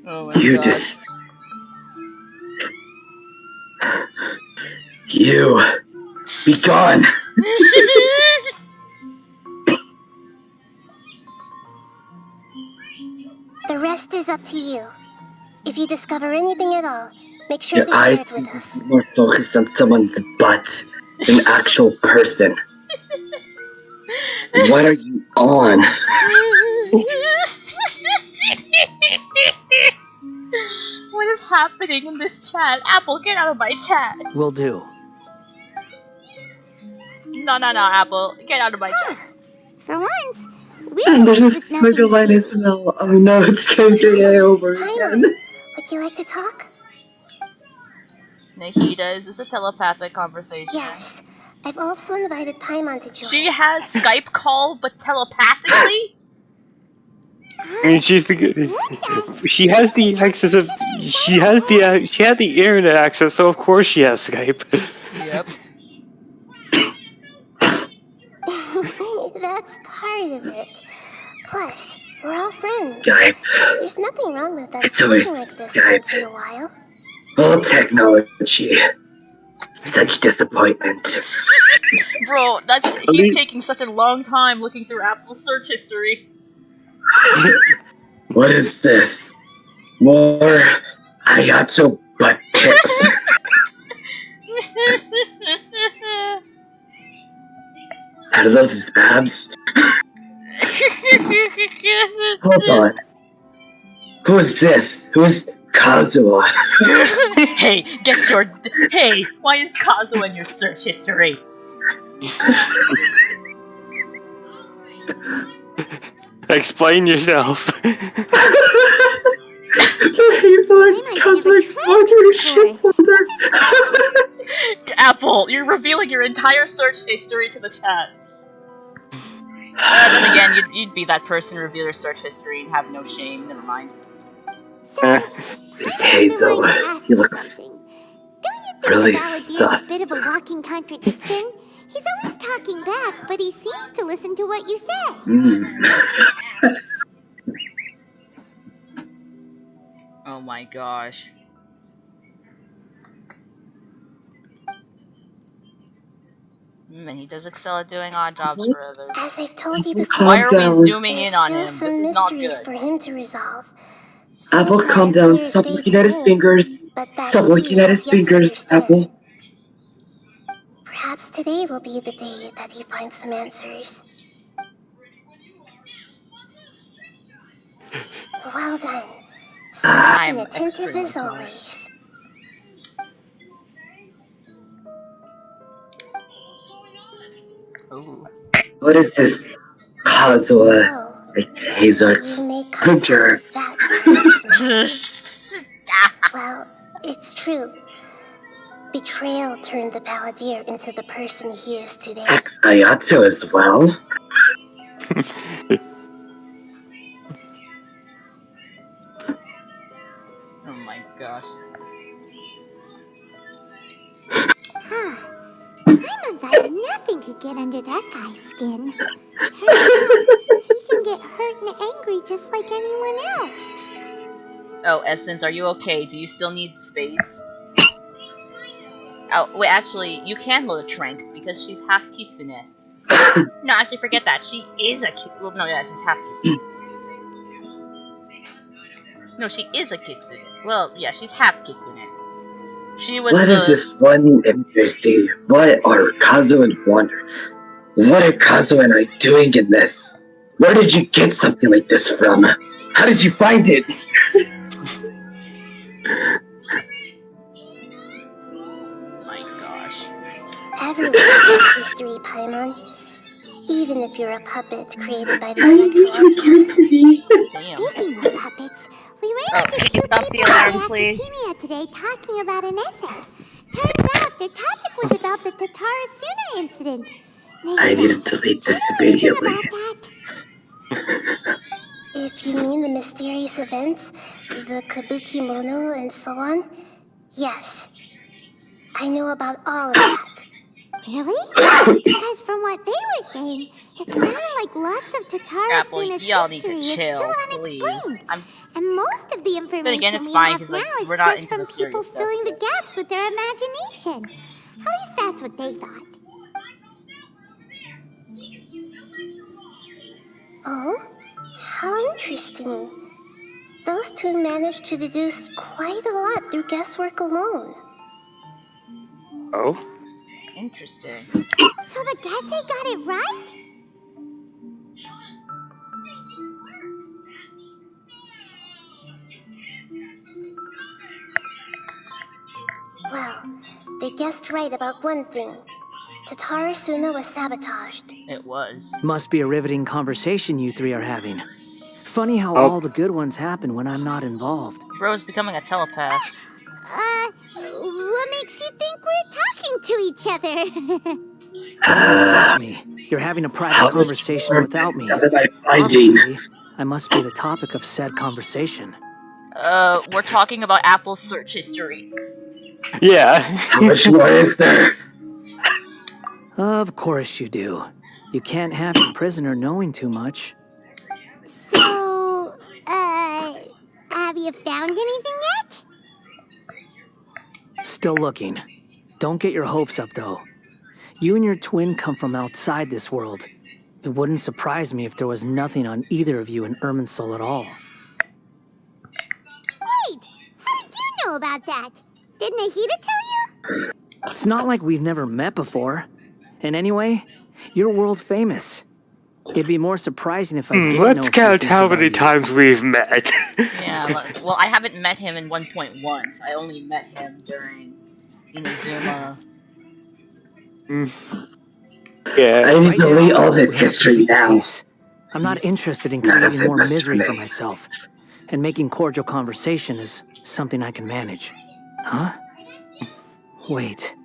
[SPEAKER 2] Oh my
[SPEAKER 3] You
[SPEAKER 2] god.
[SPEAKER 3] just. You. Be gone.
[SPEAKER 19] The rest is up to you. If you discover anything at all, make sure
[SPEAKER 3] Your
[SPEAKER 19] to share
[SPEAKER 3] eyes
[SPEAKER 19] it with us.
[SPEAKER 3] are more focused on someone's butt than actual person. What are you on?
[SPEAKER 2] What is happening in this chat? Apple, get out of my chat.
[SPEAKER 20] Will do.
[SPEAKER 2] No, Apple, get out of my chat.
[SPEAKER 5] For once, we
[SPEAKER 3] And there's a smuggle line as well. Oh no, it's KJ over again.
[SPEAKER 19] Would you like to talk?
[SPEAKER 2] Nahida, is this a telepathic conversation?
[SPEAKER 19] Yes. I've also invited Paimon to join.
[SPEAKER 2] She has Skype call, but telepathically?
[SPEAKER 1] I mean, she has the access of, she had the internet access, so of course she has Skype.
[SPEAKER 2] Yep.
[SPEAKER 19] That's part of it. Plus, we're all friends.
[SPEAKER 3] Skype.
[SPEAKER 19] There's nothing wrong with us
[SPEAKER 3] It's always
[SPEAKER 19] talking like this
[SPEAKER 3] Skype.
[SPEAKER 19] once in a while.
[SPEAKER 3] All technology. Such disappointment.
[SPEAKER 2] Bro, he's taking such a long time looking through Apple's search history.
[SPEAKER 3] What is this? More Hayato butt pics. Are those his abs? Hold on. Who is this? Who is Kazuha?
[SPEAKER 2] Hey, hey, why is Kazuha in your search history?
[SPEAKER 1] Explain yourself.
[SPEAKER 3] He's cosmic smoker shit folder.
[SPEAKER 2] Apple, you're revealing your entire search history to the chat. Then again, you'd be that person, reveal your search history and have no shame. Never mind.
[SPEAKER 3] This Hazel, he looks really sus.
[SPEAKER 5] A bit of a walking contradiction. He's always talking back, but he seems to listen to what you say.
[SPEAKER 2] Oh my gosh. And he does excel at doing odd jobs for others.
[SPEAKER 19] As I've told you before,
[SPEAKER 2] why are we zooming in on him?
[SPEAKER 19] Some
[SPEAKER 2] This is not
[SPEAKER 19] mysteries
[SPEAKER 2] good.
[SPEAKER 19] for him to resolve.
[SPEAKER 3] Apple, calm down. Stop looking at his fingers. Stop looking at his fingers, Apple.
[SPEAKER 19] Perhaps today will be the day that he finds some answers. Well done. Smart and attentive as always.
[SPEAKER 2] Ooh.
[SPEAKER 3] What is this? Kazuha. It's Hazard's hunter.
[SPEAKER 19] Well, it's true. Betrayal turned the Paladin into the person he is today.
[SPEAKER 3] Ayato as well.
[SPEAKER 2] Oh my gosh.
[SPEAKER 5] Paimon's like nothing could get under that guy's skin. Turns out, he can get hurt and angry just like anyone else.
[SPEAKER 2] Oh, Essence, are you okay? Do you still need space? Oh, wait, actually, you can load a Trank, because she's half Kitsune. No, actually, forget that. She is a Kitsune. Well, no, yeah, she's half Kitsune. No, she is a Kitsune. Well, yeah, she's half Kitsune. She was
[SPEAKER 3] What is this one interesting? What are Kazuha and Wander? What are Kazuha and I doing in this? Where did you get something like this from? How did you find it?
[SPEAKER 19] Everyone has history, Paimon. Even if you're a puppet created by the electro.
[SPEAKER 5] Speaking of puppets, we ran into two people at the Academia today talking about an essay. Turns out their topic was about the Tatarasuna incident.
[SPEAKER 3] I need to delete this immediately.
[SPEAKER 19] If you mean the mysterious events, the Kabuki Mono and so on, yes. I know about all of that.
[SPEAKER 5] Really? Because from what they were saying, it sounded like lots of Tatarasuna's
[SPEAKER 2] y'all need
[SPEAKER 5] history
[SPEAKER 2] to
[SPEAKER 5] is
[SPEAKER 2] chill,
[SPEAKER 5] still
[SPEAKER 2] please.
[SPEAKER 5] unexplained. And most of the information
[SPEAKER 2] But again, it's
[SPEAKER 5] we
[SPEAKER 2] fine,
[SPEAKER 5] have
[SPEAKER 2] 'cause,
[SPEAKER 5] now
[SPEAKER 2] like,
[SPEAKER 5] is
[SPEAKER 2] we're not
[SPEAKER 5] just
[SPEAKER 2] into
[SPEAKER 5] from
[SPEAKER 2] the serious
[SPEAKER 5] people
[SPEAKER 2] stuff.
[SPEAKER 5] filling the gaps with their imagination. At least that's what they thought.
[SPEAKER 19] Oh? How interesting. Those two managed to deduce quite a lot through guesswork alone.
[SPEAKER 1] Oh?
[SPEAKER 2] Interesting.
[SPEAKER 5] So the Gase got it right?
[SPEAKER 19] Well, they guessed right about one thing. Tatarasuna was sabotaged.
[SPEAKER 2] It was.
[SPEAKER 20] Must be a riveting conversation you three are having. Funny how all the good ones happen when I'm not involved.
[SPEAKER 2] Bro's becoming a telepath.
[SPEAKER 5] What makes you think we're talking to each other?
[SPEAKER 20] Don't insult me. You're having a private conversation without me.
[SPEAKER 3] Finding.
[SPEAKER 20] Obviously, I must be the topic of said conversation.
[SPEAKER 2] We're talking about Apple's search history.
[SPEAKER 1] Yeah.
[SPEAKER 3] How much more is there?
[SPEAKER 20] Of course you do. You can't have your prisoner knowing too much.
[SPEAKER 5] So, have you found anything yet?
[SPEAKER 20] Still looking. Don't get your hopes up, though. You and your twin come from outside this world. It wouldn't surprise me if there was nothing on either of you in Irminsul at all.
[SPEAKER 5] Wait, how did you know about that? Didn't Nahida tell you?
[SPEAKER 20] It's not like we've never met before. And anyway, you're world famous. It'd be more surprising if I didn't know.
[SPEAKER 1] Let's count how many times we've met.
[SPEAKER 2] Yeah, well, I haven't met him in 1.1. I only met him during Inazuma.
[SPEAKER 1] Yeah.
[SPEAKER 3] I need to delete all this history now.
[SPEAKER 20] I'm not interested in creating more misery for myself. And making cordial conversation is something I can manage. Huh? Wait.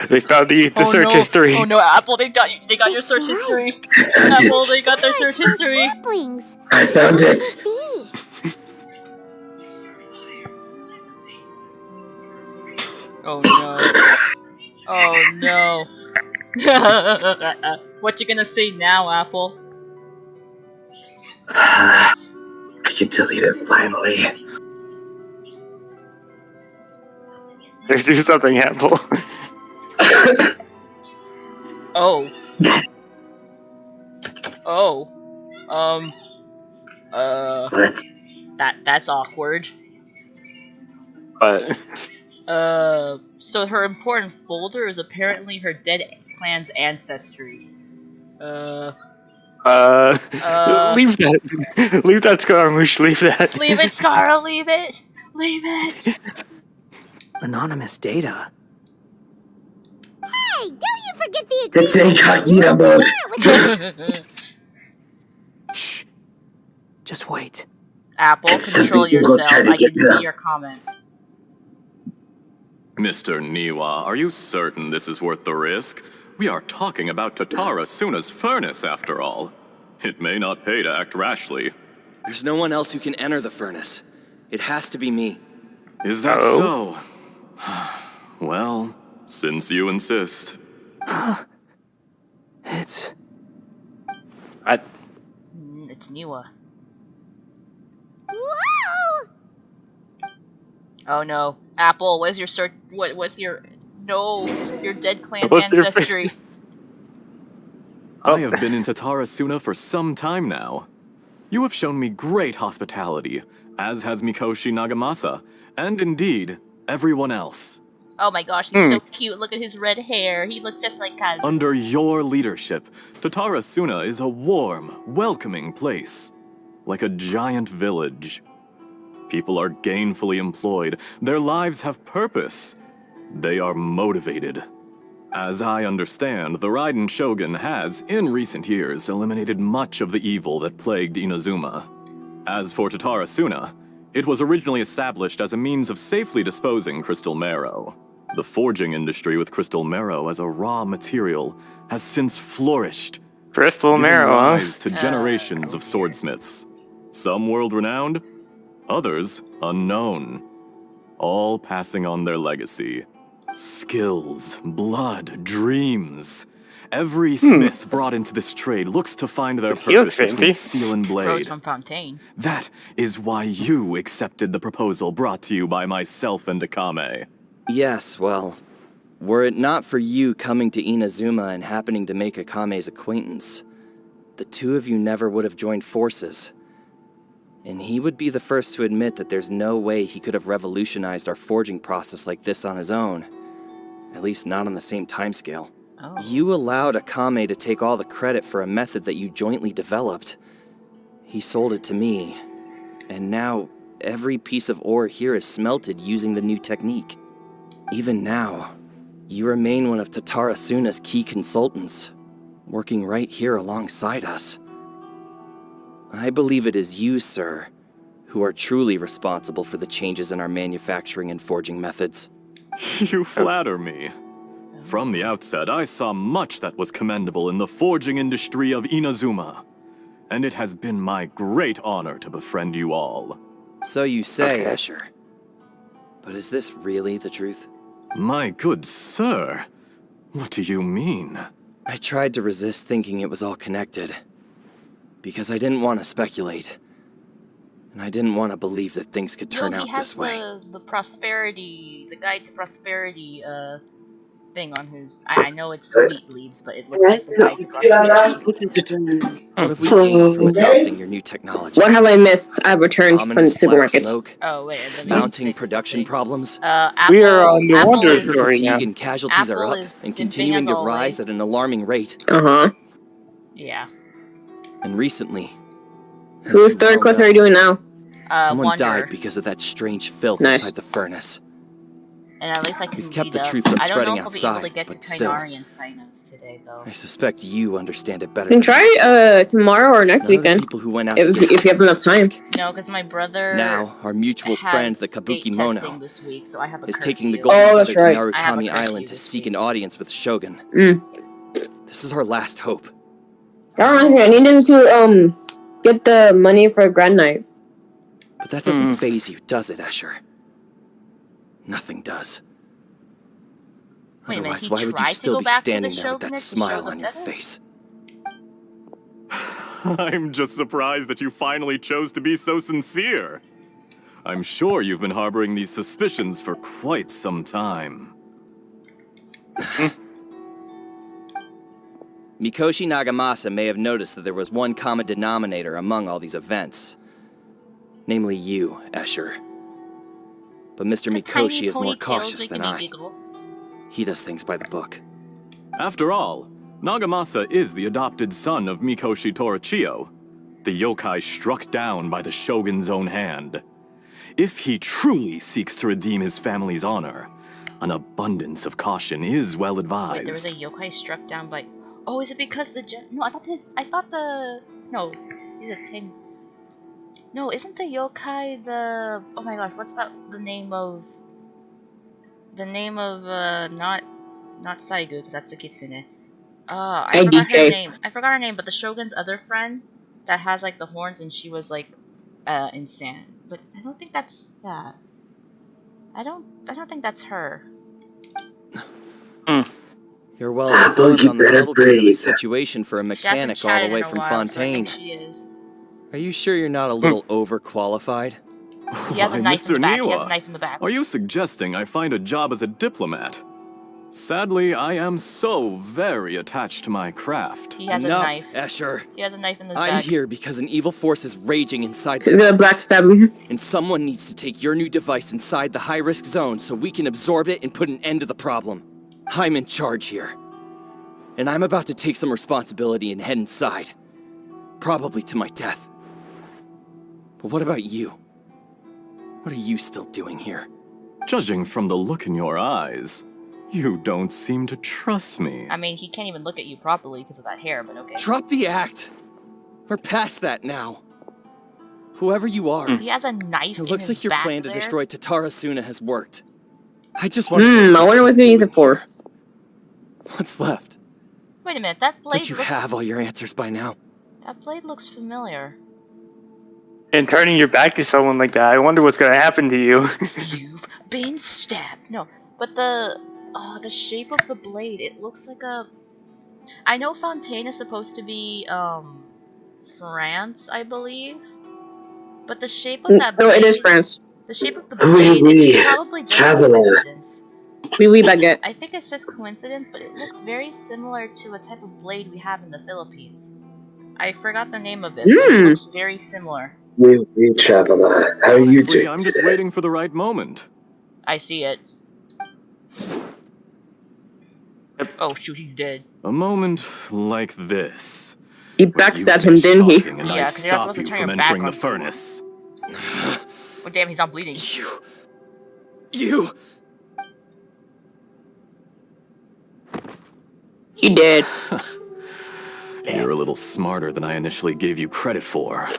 [SPEAKER 1] They found the search history.
[SPEAKER 2] Oh no, Apple, they got your search history. Apple, they got their search history.
[SPEAKER 3] I found it.
[SPEAKER 2] Oh no. Oh no. What you gonna say now, Apple?
[SPEAKER 3] I can delete it finally.
[SPEAKER 1] Do something, Apple.
[SPEAKER 2] Oh. Oh. That's awkward.
[SPEAKER 1] But
[SPEAKER 2] so her important folder is apparently her dead clan's ancestry.
[SPEAKER 1] leave that. Leave that, Scaramouche. Leave that.
[SPEAKER 2] Leave it, Scar. Leave it. Leave it.
[SPEAKER 20] Anonymous data.
[SPEAKER 5] Hey, don't you forget the
[SPEAKER 3] It's incognito mode.
[SPEAKER 20] Shh. Just wait.
[SPEAKER 2] Apple, control yourself. I can see your comment.
[SPEAKER 21] Mr. Niwa, are you certain this is worth the risk? We are talking about Tatara Suna's furnace, after all. It may not pay to act rashly.
[SPEAKER 22] There's no one else who can enter the furnace. It has to be me.
[SPEAKER 21] Is that so? Well, since you insist.
[SPEAKER 20] It's
[SPEAKER 2] Niwa.
[SPEAKER 5] Whoa!
[SPEAKER 2] Oh no, Apple, what's your what's your your dead clan's
[SPEAKER 21] What's your
[SPEAKER 2] ancestry?
[SPEAKER 21] I have been in Tatara Suna for some time now. You have shown me great hospitality, as has Mikoshi Nagamasa, and indeed, everyone else.
[SPEAKER 2] Oh my gosh, he's so cute. Look at his red hair. He looks just like Kazuha.
[SPEAKER 21] Under your leadership, Tatara Suna is a warm, welcoming place. Like a giant village. People are gainfully employed. Their lives have purpose. They are motivated. As I understand, the Raiden Shogun has, in recent years, eliminated much of the evil that plagued Inazuma. As for Tatara Suna, it was originally established as a means of safely disposing crystal marrow. The forging industry with crystal marrow as a raw material has since flourished.
[SPEAKER 1] Crystal marrow, huh?
[SPEAKER 21] Giving rise to generations of swordsmiths. Some world-renowned, others unknown. All passing on their legacy. Skills, blood, dreams. Every smith brought into this trade looks to find their purpose between steel and blade.
[SPEAKER 2] Rose from Fontaine.
[SPEAKER 21] That is why you accepted the proposal brought to you by myself and Akame.
[SPEAKER 22] Yes, well, were it not for you coming to Inazuma and happening to make Akame's acquaintance, the two of you never would have joined forces. And he would be the first to admit that there's no way he could have revolutionized our forging process like this on his own. At least not on the same timescale.
[SPEAKER 2] Oh.
[SPEAKER 22] You allowed Akame to take all the credit for a method that you jointly developed. He sold it to me, and now every piece of ore here is smelted using the new technique. Even now, you remain one of Tatara Suna's key consultants, working right here alongside us. I believe it is you, sir, who are truly responsible for the changes in our manufacturing and forging methods.
[SPEAKER 21] You flatter me. From the outset, I saw much that was commendable in the forging industry of Inazuma. And it has been my great honor to befriend you all.
[SPEAKER 22] So you say, Escher. But is this really the truth?
[SPEAKER 21] My good sir, what do you mean?
[SPEAKER 22] I tried to resist thinking it was all connected. Because I didn't want to speculate. And I didn't want to believe that things could turn out this way.
[SPEAKER 2] He has the prosperity, the guide to prosperity, thing on his... I know it's wheat leaves, but it looks like the guide to prosperity.
[SPEAKER 22] What have we gained from adopting your new technology?
[SPEAKER 6] What have I missed? I've returned from the
[SPEAKER 22] Ominous black
[SPEAKER 6] supermarket.
[SPEAKER 22] smoke,
[SPEAKER 2] Oh, wait, and then
[SPEAKER 22] mounting production problems.
[SPEAKER 2] Apple,
[SPEAKER 1] We are on the
[SPEAKER 2] Apple
[SPEAKER 1] Wanderer
[SPEAKER 2] is-
[SPEAKER 1] story now.
[SPEAKER 22] Fatigue and casualties
[SPEAKER 2] Apple
[SPEAKER 22] are up
[SPEAKER 2] is
[SPEAKER 22] and
[SPEAKER 2] simping
[SPEAKER 22] continuing
[SPEAKER 2] as
[SPEAKER 22] to rise
[SPEAKER 2] always.
[SPEAKER 22] at an alarming rate.
[SPEAKER 2] Yeah.
[SPEAKER 22] And recently,
[SPEAKER 6] Whose third quest are you doing now?
[SPEAKER 22] someone
[SPEAKER 2] Wanderer.
[SPEAKER 22] died because of that strange filth
[SPEAKER 6] Nice.
[SPEAKER 22] inside the furnace.
[SPEAKER 2] And at least I can
[SPEAKER 22] We've kept
[SPEAKER 2] read
[SPEAKER 22] the
[SPEAKER 2] up.
[SPEAKER 22] truth from
[SPEAKER 2] I don't know
[SPEAKER 22] spreading
[SPEAKER 2] if I'll be able to
[SPEAKER 22] outside,
[SPEAKER 2] get to
[SPEAKER 22] but still.
[SPEAKER 2] Kainari and Sinus today, though.
[SPEAKER 22] I suspect you understand it better.
[SPEAKER 6] You can try tomorrow or next
[SPEAKER 22] None of the
[SPEAKER 6] weekend.
[SPEAKER 22] people who went out
[SPEAKER 6] If
[SPEAKER 22] to get
[SPEAKER 6] you have enough time.
[SPEAKER 2] No, because my brother
[SPEAKER 22] Now, our mutual friend,
[SPEAKER 2] has
[SPEAKER 22] the
[SPEAKER 2] state
[SPEAKER 22] Kabuki
[SPEAKER 2] testing
[SPEAKER 22] Mono,
[SPEAKER 2] this week, so I have a
[SPEAKER 22] is
[SPEAKER 2] curfew.
[SPEAKER 22] taking the
[SPEAKER 6] Oh,
[SPEAKER 22] Golden
[SPEAKER 6] that's
[SPEAKER 22] Feather to
[SPEAKER 6] right.
[SPEAKER 2] I have a
[SPEAKER 22] Narukami
[SPEAKER 2] curfew
[SPEAKER 22] Island to
[SPEAKER 2] this
[SPEAKER 22] seek
[SPEAKER 2] week.
[SPEAKER 22] an audience with Shogun. This is our last hope.
[SPEAKER 6] That reminds me, I need him to get the money for Grand Night.
[SPEAKER 22] But that doesn't faze you, does it, Escher? Nothing does.
[SPEAKER 2] Wait a minute,
[SPEAKER 22] Otherwise,
[SPEAKER 2] he
[SPEAKER 22] why would you
[SPEAKER 2] tried to
[SPEAKER 22] still
[SPEAKER 2] go
[SPEAKER 22] be
[SPEAKER 2] back to the
[SPEAKER 22] standing there with that
[SPEAKER 2] Shogunate to show
[SPEAKER 22] smile
[SPEAKER 2] the
[SPEAKER 22] on your
[SPEAKER 2] feather?
[SPEAKER 22] face?
[SPEAKER 21] I'm just surprised that you finally chose to be so sincere. I'm sure you've been harboring these suspicions for quite some time.
[SPEAKER 22] Mikoshi Nagamasa may have noticed that there was one common denominator among all these events. Namely you, Escher. But Mr. Mikoshi is more cautious than I. He does things by the book.
[SPEAKER 21] After all, Nagamasa is the adopted son of Mikoshi Torichio, the yokai struck down by the Shogun's own hand. If he truly seeks to redeem his family's honor, an abundance of caution is well advised.
[SPEAKER 2] Wait, there was a yokai struck down by... Oh, is it because the no, I thought the... No, he's a Ten... No, isn't the yokai the... Oh my gosh, what's that... The name of... not Saigu, because that's the Kitsune. I forgot her name. I forgot her name, but the Shogun's other friend that has, like, the horns, and she was, like, insane. But I don't think that's that. I don't think that's her.
[SPEAKER 22] You're well informed on the subtleties of the situation for a mechanic all the way from Fontaine. Are you sure you're not a little overqualified?
[SPEAKER 2] He has a knife in the back. He has a knife in the back.
[SPEAKER 21] Are you suggesting I find a job as a diplomat? Sadly, I am so very attached to my craft.
[SPEAKER 2] He has
[SPEAKER 22] Enough,
[SPEAKER 2] a knife.
[SPEAKER 22] Escher.
[SPEAKER 2] He has a knife in the
[SPEAKER 22] I'm
[SPEAKER 2] back.
[SPEAKER 22] here because an evil force is raging inside
[SPEAKER 6] He's gonna backstab me.
[SPEAKER 22] And someone needs to take your new device inside the high-risk zone so we can absorb it and put an end to the problem. I'm in charge here. And I'm about to take some responsibility and head inside. Probably to my death. But what about you? What are you still doing here?
[SPEAKER 21] Judging from the look in your eyes, you don't seem to trust me.
[SPEAKER 2] I mean, he can't even look at you properly because of that hair, but okay.
[SPEAKER 22] Drop the act! We're past that now. Whoever you are,
[SPEAKER 2] He has a knife
[SPEAKER 22] it looks
[SPEAKER 2] in
[SPEAKER 22] like
[SPEAKER 2] his
[SPEAKER 22] your
[SPEAKER 2] back
[SPEAKER 22] plan to
[SPEAKER 2] there.
[SPEAKER 22] destroy Tatarasuna has worked. I just want
[SPEAKER 6] I wonder what he's gonna use it for.
[SPEAKER 22] What's left?
[SPEAKER 2] Wait a minute, that blade
[SPEAKER 22] Don't you
[SPEAKER 2] looks...
[SPEAKER 22] have all your answers by now?
[SPEAKER 2] That blade looks familiar.
[SPEAKER 1] And turning your back to someone like that, I wonder what's gonna happen to you.
[SPEAKER 2] You've been stabbed. No, but the shape of the blade, it looks like a... I know Fontaine is supposed to be, France, I believe. But the shape of that blade...
[SPEAKER 6] No, it is France.
[SPEAKER 2] The shape of the blade, it's probably just a coincidence.
[SPEAKER 6] Oui, baguette.
[SPEAKER 2] I think it's just coincidence, but it looks very similar to a type of blade we have in the Philippines. I forgot the name of it, but it looks very similar.
[SPEAKER 3] We traveler. How are you
[SPEAKER 21] Honestly,
[SPEAKER 3] doing
[SPEAKER 21] I'm just
[SPEAKER 3] today?
[SPEAKER 21] waiting for the right moment.
[SPEAKER 2] I see it. Oh shoot, he's dead.
[SPEAKER 21] A moment like this.
[SPEAKER 6] He backstabbed him, didn't he?
[SPEAKER 21] And
[SPEAKER 2] Yeah,
[SPEAKER 21] I
[SPEAKER 2] 'cause you're not
[SPEAKER 21] stop
[SPEAKER 2] supposed to
[SPEAKER 21] you
[SPEAKER 2] turn
[SPEAKER 21] from
[SPEAKER 2] your back
[SPEAKER 21] entering the
[SPEAKER 2] on someone.
[SPEAKER 21] furnace.
[SPEAKER 2] Oh damn, he's not bleeding.
[SPEAKER 22] You!
[SPEAKER 6] He did.
[SPEAKER 21] You're a little smarter than I initially gave you credit for.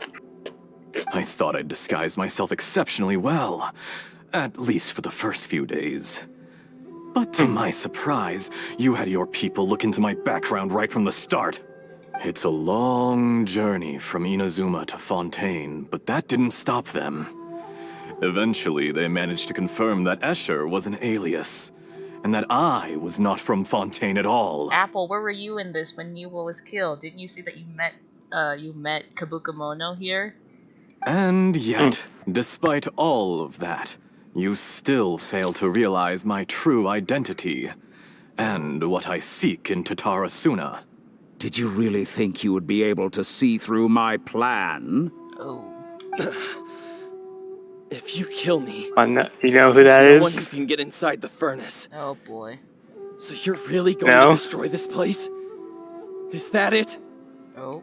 [SPEAKER 21] I thought I'd disguised myself exceptionally well, at least for the first few days. But to my surprise, you had your people look into my background right from the start. It's a long journey from Inazuma to Fontaine, but that didn't stop them. Eventually, they managed to confirm that Accer was an alias, and that I was not from Fontaine at all.
[SPEAKER 2] Apple, where were you in this when Yuwa was killed? Didn't you see that you met Kabukamono here?
[SPEAKER 21] And yet, despite all of that, you still fail to realize my true identity, and what I seek in Tatarasuna.
[SPEAKER 8] Did you really think you would be able to see through my plan?
[SPEAKER 2] Oh.
[SPEAKER 17] If you kill me,
[SPEAKER 1] you know who that
[SPEAKER 17] there's
[SPEAKER 1] is?
[SPEAKER 17] no one who can get inside the furnace.
[SPEAKER 2] Oh boy.
[SPEAKER 17] So you're really going to destroy this place? Is that it?
[SPEAKER 2] Oh.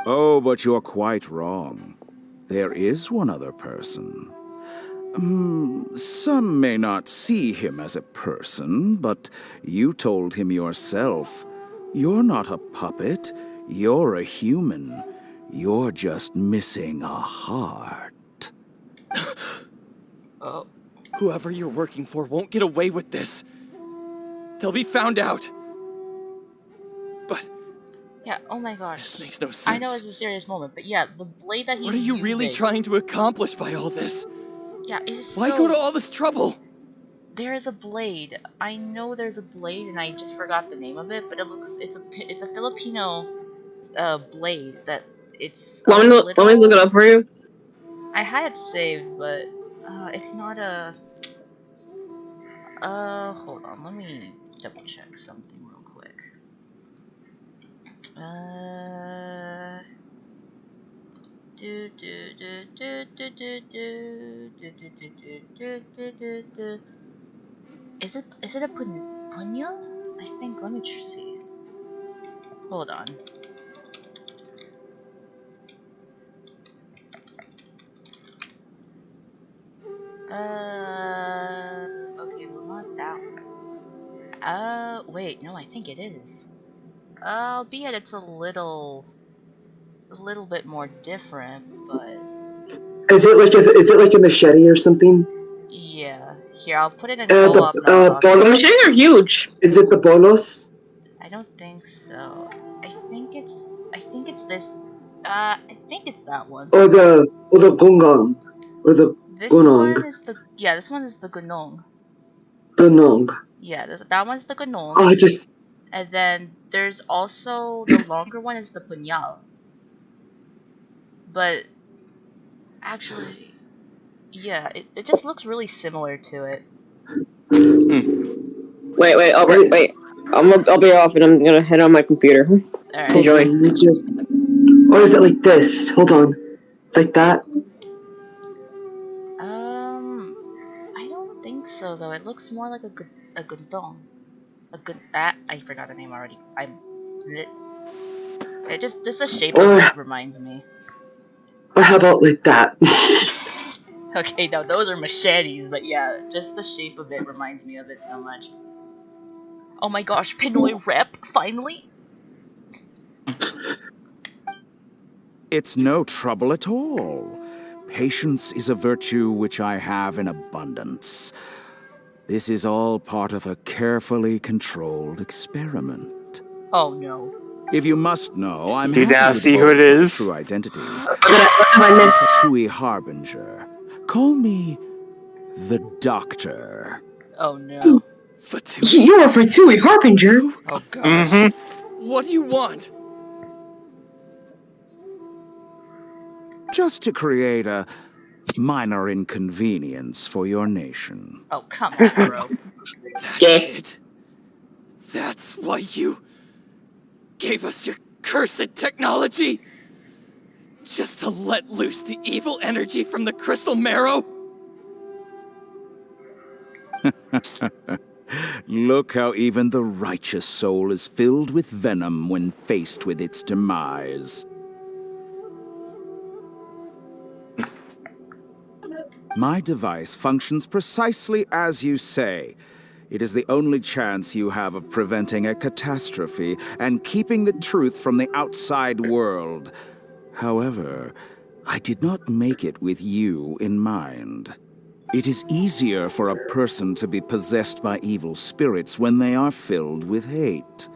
[SPEAKER 8] Oh, but you're quite wrong. There is one other person. Some may not see him as a person, but you told him yourself. You're not a puppet. You're a human. You're just missing a heart.
[SPEAKER 2] Oh.
[SPEAKER 17] Whoever you're working for won't get away with this. They'll be found out. But...
[SPEAKER 2] yeah, oh my gosh.
[SPEAKER 17] This makes no sense.
[SPEAKER 2] I know it's a serious moment, but yeah, the blade that he's
[SPEAKER 17] What are you really
[SPEAKER 2] using-
[SPEAKER 17] trying to accomplish by all this?
[SPEAKER 2] Yeah, it's
[SPEAKER 17] Why go to all this trouble?
[SPEAKER 2] There is a blade. I know there's a blade, and I just forgot the name of it. But it's a Filipino blade that it's.
[SPEAKER 6] Want me to look it up for you?
[SPEAKER 2] I had it saved, but it's not a. Hold on. Let me double check something real quick. Is it a punya? I think. Let me see. Hold on. Okay, well not that one. Wait, no, I think it is. Albeit it's a little bit more different, but
[SPEAKER 3] is it like a machete or something?
[SPEAKER 2] yeah. Here, I'll put it in co-op.
[SPEAKER 3] Bolos
[SPEAKER 6] are huge.
[SPEAKER 3] Is it the bolos?
[SPEAKER 2] I don't think so. I think it's this. I think it's that one.
[SPEAKER 3] Or the gungang, or the
[SPEAKER 2] This
[SPEAKER 3] gunong.
[SPEAKER 2] one is the This one is the gunong.
[SPEAKER 3] Gunong.
[SPEAKER 2] Yeah, that one's the gunong.
[SPEAKER 3] Oh, I just.
[SPEAKER 2] And then there's also the longer one is the punyal. But actually, yeah, it just looks really similar to it.
[SPEAKER 6] Wait, Albert, wait. I'll be off and I'm gonna head on my computer.
[SPEAKER 2] Alright.
[SPEAKER 6] Enjoy.
[SPEAKER 3] Or is it like this? Hold on. Like that?
[SPEAKER 2] I don't think so though. It looks more like a gundong. I forgot the name already. It just the shape of it reminds me.
[SPEAKER 3] Or how about like that?
[SPEAKER 2] Okay, no, those are machetes, but yeah, just the shape of it reminds me of it so much. Oh my gosh, Pinoy rep, finally!
[SPEAKER 8] It's no trouble at all. Patience is a virtue which I have in abundance. This is all part of a carefully controlled experiment.
[SPEAKER 2] Oh no.
[SPEAKER 8] If you must know, I'm
[SPEAKER 1] You now
[SPEAKER 8] happy to
[SPEAKER 1] see who it
[SPEAKER 8] divulge my
[SPEAKER 1] is?
[SPEAKER 8] true identity.
[SPEAKER 6] I missed?
[SPEAKER 8] Fatui Harbinger. Call me the Doctor.
[SPEAKER 2] Oh no.
[SPEAKER 6] You are Fatui Harbinger?
[SPEAKER 2] Oh gosh.
[SPEAKER 17] What do you want?
[SPEAKER 8] Just to create a minor inconvenience for your nation.
[SPEAKER 2] Oh, come on, bro.
[SPEAKER 17] That's it. That's why you gave us your cursed technology? Just to let loose the evil energy from the crystal marrow?
[SPEAKER 8] Look how even the righteous soul is filled with venom when faced with its demise. My device functions precisely as you say. It is the only chance you have of preventing a catastrophe and keeping the truth from the outside world. However, I did not make it with you in mind. It is easier for a person to be possessed by evil spirits when they are filled with hate.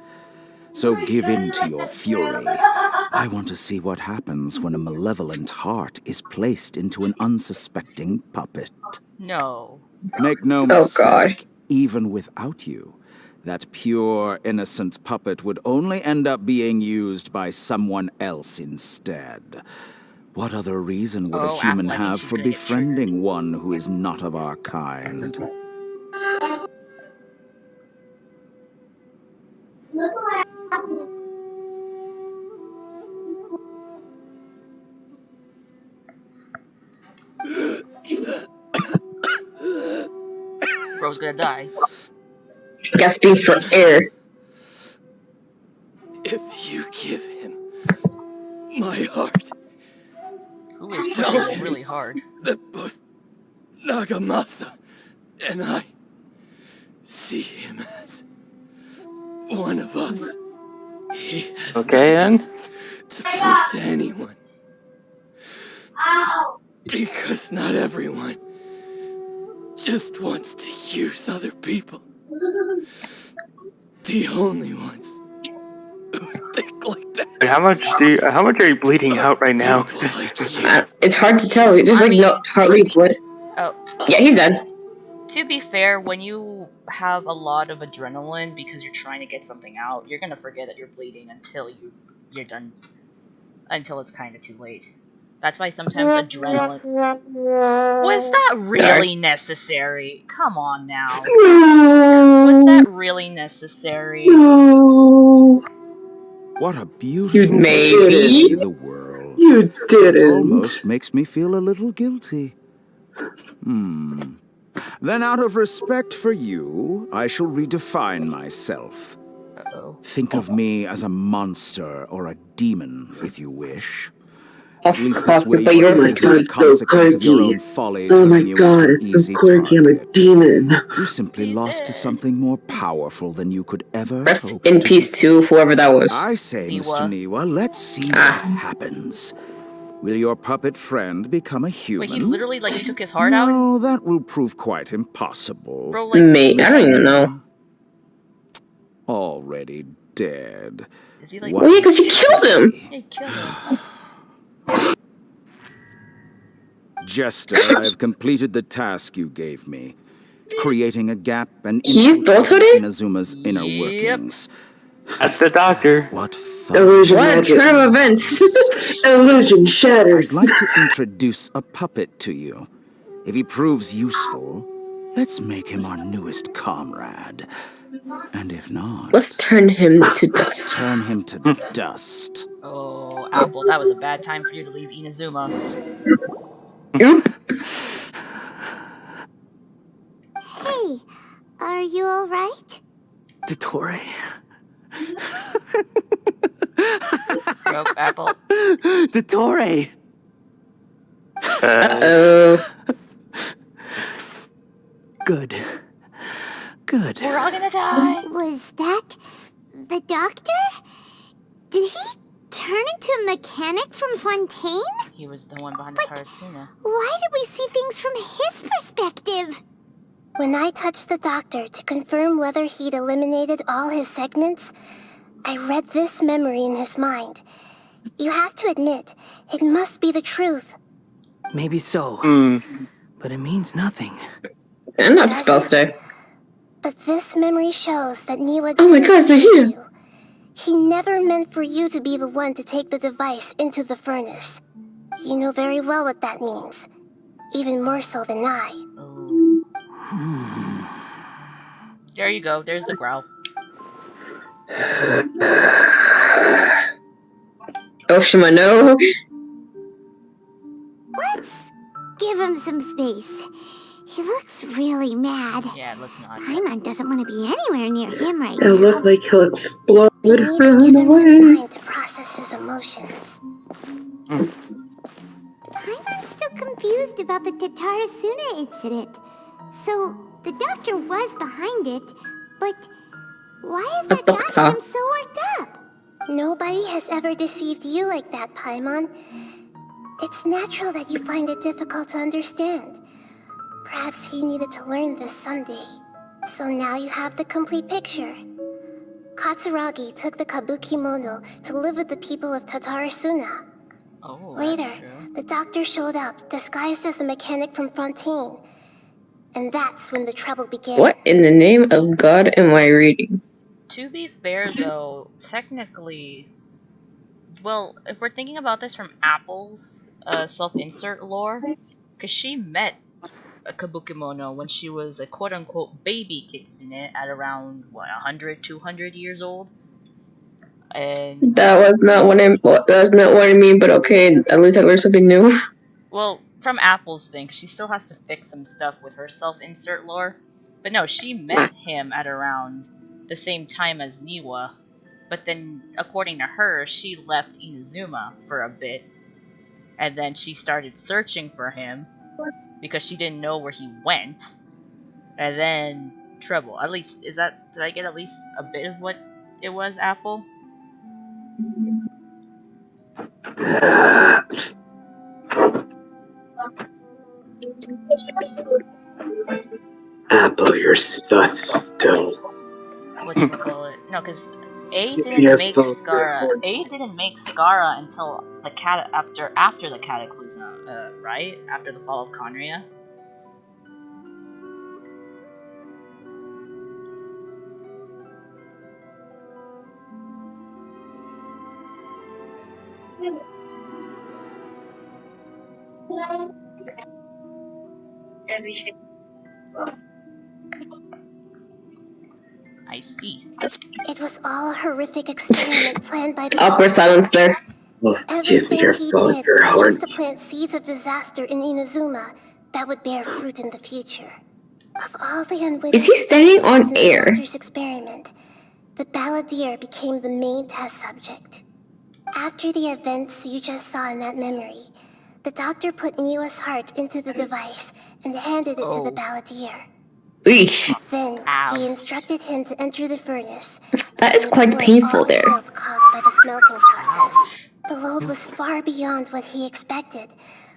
[SPEAKER 8] So give in to your fury. I want to see what happens when a malevolent heart is placed into an unsuspecting puppet.
[SPEAKER 2] No.
[SPEAKER 8] Make no mistake, even without you, that pure, innocent puppet would only end up being used by someone else instead. What other reason would a human have for befriending one who is not of our kind?
[SPEAKER 2] Bro's gonna die.
[SPEAKER 6] Gasping for air.
[SPEAKER 17] If you give him my heart,
[SPEAKER 2] who is pushing really hard?
[SPEAKER 17] That both Nagamasa and I see him as one of us. He has
[SPEAKER 1] then.
[SPEAKER 17] to prove to anyone. Because not everyone just wants to use other people. The only ones who think like that.
[SPEAKER 1] How much are you bleeding out right now?
[SPEAKER 6] It's hard to tell. Just no hardly blood.
[SPEAKER 2] Oh.
[SPEAKER 6] Yeah, he's dead.
[SPEAKER 2] To be fair, when you have a lot of adrenaline because you're trying to get something out, you're gonna forget that you're bleeding until you're done. Until it's kind of too late. That's why sometimes adrenaline... Was that really necessary? Come on now. Was that really necessary?
[SPEAKER 8] What a beautiful way to see the world.
[SPEAKER 3] You didn't.
[SPEAKER 8] It almost makes me feel a little guilty. Then out of respect for you, I shall redefine myself. Think of me as a monster or a demon, if you wish. At least this way you realize the consequence of your own folly.
[SPEAKER 3] Oh my god, it's so quirky, I'm a demon.
[SPEAKER 8] You simply lost to something more powerful than you could ever
[SPEAKER 6] Rest in peace to whoever that was.
[SPEAKER 8] I say, Mr. Niwa, let's see what happens. Will your puppet friend become a human?
[SPEAKER 2] Wait, he literally, took his heart out?
[SPEAKER 8] No, that will prove quite impossible.
[SPEAKER 2] Bro,
[SPEAKER 6] Mate, I don't even know.
[SPEAKER 8] Already dead.
[SPEAKER 2] Is he like...
[SPEAKER 6] Well, yeah, because you killed him!
[SPEAKER 2] Yeah, he killed him.
[SPEAKER 8] Jester, I have completed the task you gave me. Creating a gap and
[SPEAKER 6] infiltrating
[SPEAKER 8] Inazuma's inner workings.
[SPEAKER 1] That's the doctor.
[SPEAKER 8] What
[SPEAKER 6] fun. What turn of events?
[SPEAKER 3] Illusion shatters.
[SPEAKER 8] I'd like to introduce a puppet to you. If he proves useful, let's make him our newest comrade. And if not...
[SPEAKER 6] let's turn him to dust.
[SPEAKER 8] Turn him to dust.
[SPEAKER 2] Oh, Apple, that was a bad time for you to leave Inazuma.
[SPEAKER 5] Hey, are you alright?
[SPEAKER 20] Dottore.
[SPEAKER 2] Broke Apple.
[SPEAKER 20] Dottore. Good. Good.
[SPEAKER 2] We're all gonna die.
[SPEAKER 5] Was that the doctor? Did he turn into a mechanic from Fontaine?
[SPEAKER 2] He was the one behind the Tarasuna.
[SPEAKER 5] Why did we see things from his perspective?
[SPEAKER 19] When I touched the doctor to confirm whether he'd eliminated all his segments, I read this memory in his mind. You have to admit, it must be the truth.
[SPEAKER 20] Maybe so. But it means nothing.
[SPEAKER 6] And not spell stay.
[SPEAKER 19] But this memory shows that Niwa
[SPEAKER 6] oh my gosh, they're here.
[SPEAKER 19] You. He never meant for you to be the one to take the device into the furnace. You know very well what that means. Even more so than I.
[SPEAKER 2] There you go. There's the growl.
[SPEAKER 6] Oshima, no.
[SPEAKER 5] Let's give him some space. He looks really mad.
[SPEAKER 2] Yeah, let's not.
[SPEAKER 5] Paimon doesn't want to be anywhere near him right
[SPEAKER 3] It'll
[SPEAKER 5] now.
[SPEAKER 3] look like he'll explode
[SPEAKER 19] You need to give him some time to process his emotions.
[SPEAKER 5] Paimon's still confused about the Tatarasuna incident. So, the doctor was behind it, but why is that gotten him so worked up?
[SPEAKER 19] Nobody has ever deceived you like that, Paimon. It's natural that you find it difficult to understand. Perhaps he needed to learn this someday. So now you have the complete picture. Katsuragi took the Kabukimono to live with the people of Tatarasuna. Later, the doctor showed up, disguised as a mechanic from Fontaine. And that's when the trouble began.
[SPEAKER 6] What in the name of God am I reading?
[SPEAKER 2] To be fair, though, technically, well, if we're thinking about this from Apple's self-insert lore, because she met a Kabukimono when she was a quote-unquote baby kitsune at around, what, 100, 200 years old? And
[SPEAKER 6] That's not what I mean, but okay, at least I learned something new.
[SPEAKER 2] Well, from Apple's thing, she still has to fix some stuff with her self-insert lore. But no, she met him at around the same time as Niwa. But then, according to her, she left Inazuma for a bit. And then she started searching for him because she didn't know where he went. And then trouble. At least, did I get at least a bit of what it was, Apple?
[SPEAKER 3] Apple, you're sus still.
[SPEAKER 2] Whatchamacallit? No, because A didn't make Skara. A didn't make Skara until the after the Cataclysm, right? After the fall of Conria. I see.
[SPEAKER 19] It was all a horrific experiment planned by the
[SPEAKER 6] Awkward silence there.
[SPEAKER 19] Everything he did was just to plant seeds of disaster in Inazuma that would bear fruit in the future. Of all the unwitting
[SPEAKER 6] Is he standing on air?
[SPEAKER 19] doctor's experiment, the balladeer became the main test subject. After the events you just saw in that memory, the doctor put Niwa's heart into the device and handed it to the balladeer. Then he instructed him to enter the furnace.
[SPEAKER 6] That is quite painful there.
[SPEAKER 19] Caused by the smelting process. The load was far beyond what he expected,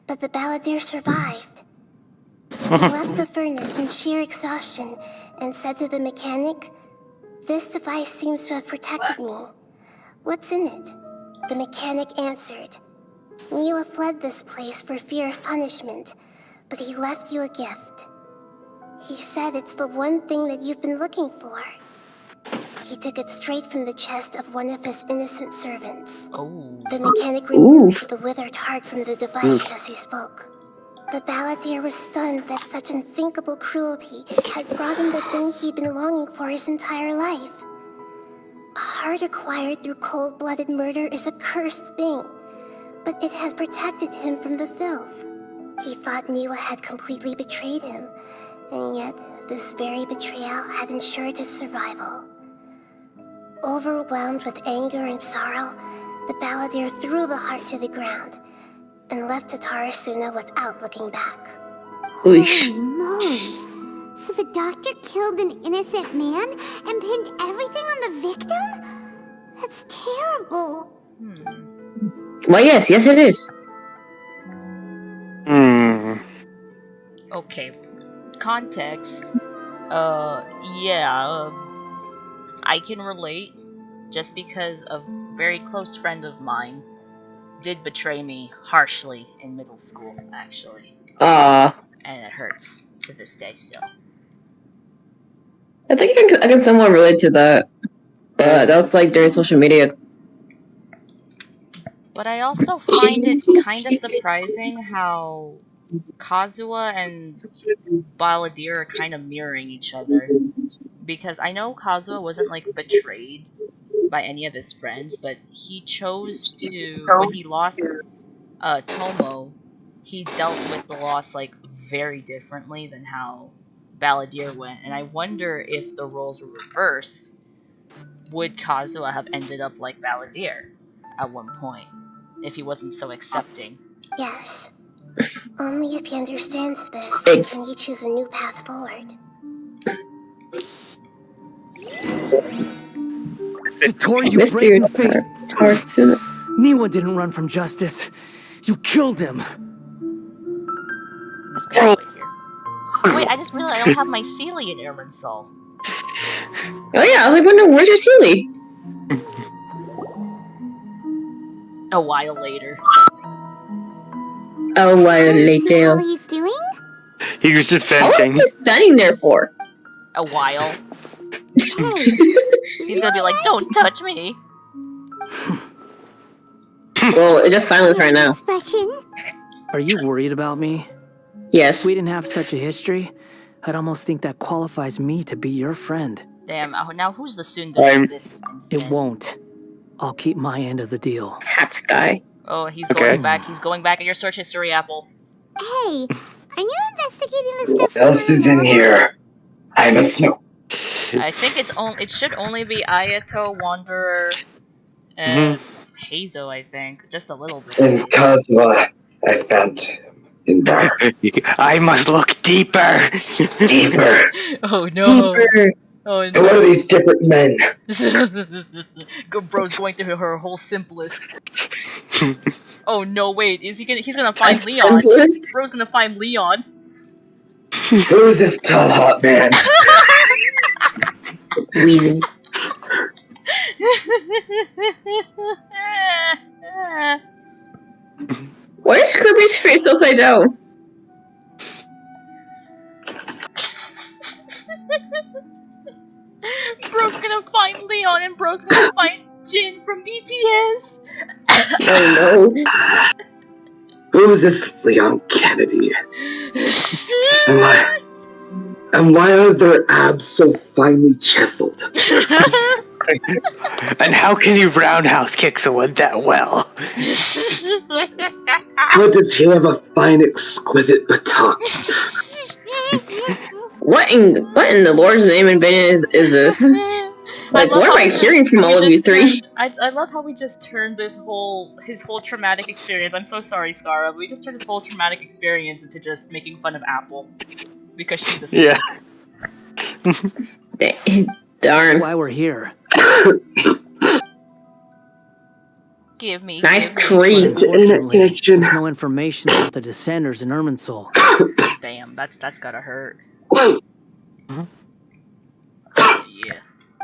[SPEAKER 19] but the balladeer survived. He left the furnace in sheer exhaustion and said to the mechanic, "This device seems to have protected me. What's in it?" The mechanic answered, "Niwa fled this place for fear of punishment, but he left you a gift. He said it's the one thing that you've been looking for." He took it straight from the chest of one of his innocent servants. The mechanic removed the withered heart from the device as he spoke. The balladeer was stunned that such unthinkable cruelty had brought him the thing he'd been longing for his entire life. A heart acquired through cold-blooded murder is a cursed thing, but it has protected him from the filth. He thought Niwa had completely betrayed him, and yet this very betrayal had ensured his survival. Overwhelmed with anger and sorrow, the balladeer threw the heart to the ground and left Tatarasuna without looking back.
[SPEAKER 5] Holy moly! So the doctor killed an innocent man and pinned everything on the victim? That's terrible.
[SPEAKER 6] Well, yes, it is.
[SPEAKER 2] Okay, context. I can relate, just because a very close friend of mine did betray me harshly in middle school, actually. And it hurts to this day still.
[SPEAKER 6] I think I can somewhat relate to that. But that was like during social media.
[SPEAKER 2] But I also find it kind of surprising how Kazuha and Balladeer are kind of mirroring each other. Because I know Kazuha wasn't like betrayed by any of his friends, but he chose to, when he lost Tomo, he dealt with the loss like very differently than how Balladeer went. And I wonder if the roles were reversed, would Kazuha have ended up like Balladeer at one point if he wasn't so accepting?
[SPEAKER 19] Yes. Only if he understands this can he choose a new path forward.
[SPEAKER 20] Tori, you brazen-faced... Niwa didn't run from justice. You killed him.
[SPEAKER 2] Wait, I just realized I don't have my Sealy in Irminsul.
[SPEAKER 6] Oh yeah, I was like, wondering, where's your Sealy?
[SPEAKER 2] A while later.
[SPEAKER 6] A while later.
[SPEAKER 5] How he's doing?
[SPEAKER 1] He was just
[SPEAKER 6] How
[SPEAKER 1] venting.
[SPEAKER 6] was he standing there for?
[SPEAKER 2] A while. He's gonna be like, don't touch me.
[SPEAKER 6] Well, it's just silence right now.
[SPEAKER 20] Are you worried about me?
[SPEAKER 6] Yes.
[SPEAKER 20] If we didn't have such a history, I'd almost think that qualifies me to be your friend.
[SPEAKER 2] Damn, now who's the tsundere in this instead?
[SPEAKER 20] It won't. I'll keep my end of the deal.
[SPEAKER 6] Hat guy.
[SPEAKER 2] Oh, he's going back. He's going back in your search history, Apple.
[SPEAKER 5] Hey, are you investigating the
[SPEAKER 3] What
[SPEAKER 5] stuff?
[SPEAKER 3] else is in here? I must know.
[SPEAKER 2] I think it should only be Ayato, Wanderer, and Hazo, I think. Just a little bit.
[SPEAKER 3] And Kazuha, I found him in there.
[SPEAKER 1] I must look deeper.
[SPEAKER 3] Deeper.
[SPEAKER 2] Oh no.
[SPEAKER 6] Deeper.
[SPEAKER 2] Oh
[SPEAKER 3] And what are these different men?
[SPEAKER 2] Bro's going through her whole simplest. Oh no, wait, he's gonna find Leon.
[SPEAKER 6] Simplest?
[SPEAKER 2] Bro's gonna find Leon.
[SPEAKER 3] Who is this tall, hot man?
[SPEAKER 6] Wheezes. Why is Kirby's face upside down?
[SPEAKER 2] Bro's gonna find Leon and Bro's gonna find Jin from BTS.
[SPEAKER 6] Oh no.
[SPEAKER 3] Who is this Leon Kennedy? And why are their abs so finely chiseled?
[SPEAKER 1] And how can you roundhouse kick someone that well?
[SPEAKER 3] How does he have a fine, exquisite buttocks?
[SPEAKER 6] What in the Lord's name and opinion is this? Like, what am I hearing from all of you three?
[SPEAKER 2] I love how we just turned his whole traumatic experience. I'm so sorry, Scara, but we just turned his whole traumatic experience into just making fun of Apple because she's a
[SPEAKER 1] yeah.
[SPEAKER 6] Darn.
[SPEAKER 20] Why we're here.
[SPEAKER 2] Give me.
[SPEAKER 6] Nice tree.
[SPEAKER 20] Unfortunately, there's no information about the Descenders in Irminsul.
[SPEAKER 2] Damn, that's gotta hurt. Yeah.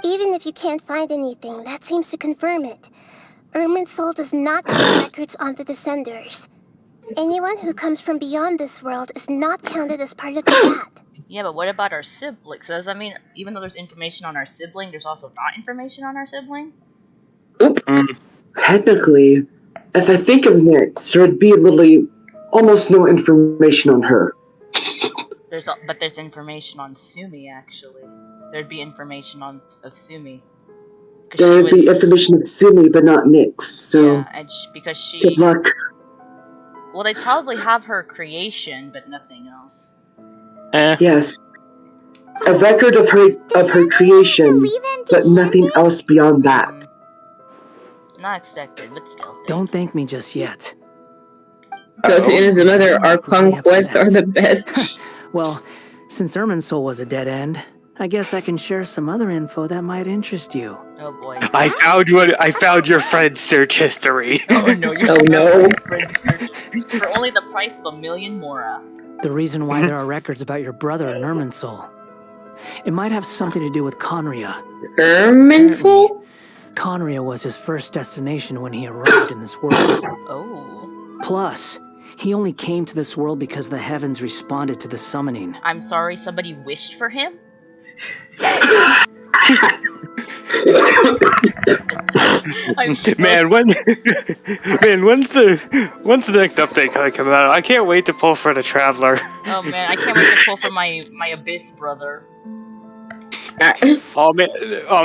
[SPEAKER 19] Even if you can't find anything, that seems to confirm it. Irminsul does not keep records on the Descenders. Anyone who comes from beyond this world is not counted as part of that.
[SPEAKER 2] Yeah, but what about our siblings? Does that mean even though there's information on our sibling, there's also not information on our sibling?
[SPEAKER 3] Technically, if I think of Nyx, there would be literally almost no information on her.
[SPEAKER 2] But there's information on Sumi, actually. There'd be information of Sumi.
[SPEAKER 3] There would be information of Sumi, but not Nyx, so...
[SPEAKER 2] Yeah, and because she...
[SPEAKER 3] Good luck.
[SPEAKER 2] Well, they probably have her creation, but nothing else.
[SPEAKER 3] Yes. A record of her creation, but nothing else beyond that.
[SPEAKER 2] Not expected, but still.
[SPEAKER 20] Don't thank me just yet.
[SPEAKER 6] Goes in his mother, our conquests are the best.
[SPEAKER 20] Well, since Irminsul was a dead end, I guess I can share some other info that might interest you.
[SPEAKER 2] Oh boy.
[SPEAKER 1] I found your friend's search history.
[SPEAKER 2] Oh no,
[SPEAKER 6] oh no.
[SPEAKER 2] For only the price of 1,000,000 mora.
[SPEAKER 20] The reason why there are records about your brother in Irminsul. It might have something to do with Conria.
[SPEAKER 6] Irminsul?
[SPEAKER 20] Conria was his first destination when he arrived in this world.
[SPEAKER 2] Oh.
[SPEAKER 20] Plus, he only came to this world because the heavens responded to the summoning.
[SPEAKER 2] I'm sorry, somebody wished for him?
[SPEAKER 1] Man, when's the next update gonna come out? I can't wait to pull for the Traveler.
[SPEAKER 2] Oh man, I can't wait to pull for my Abyss brother.
[SPEAKER 1] Oh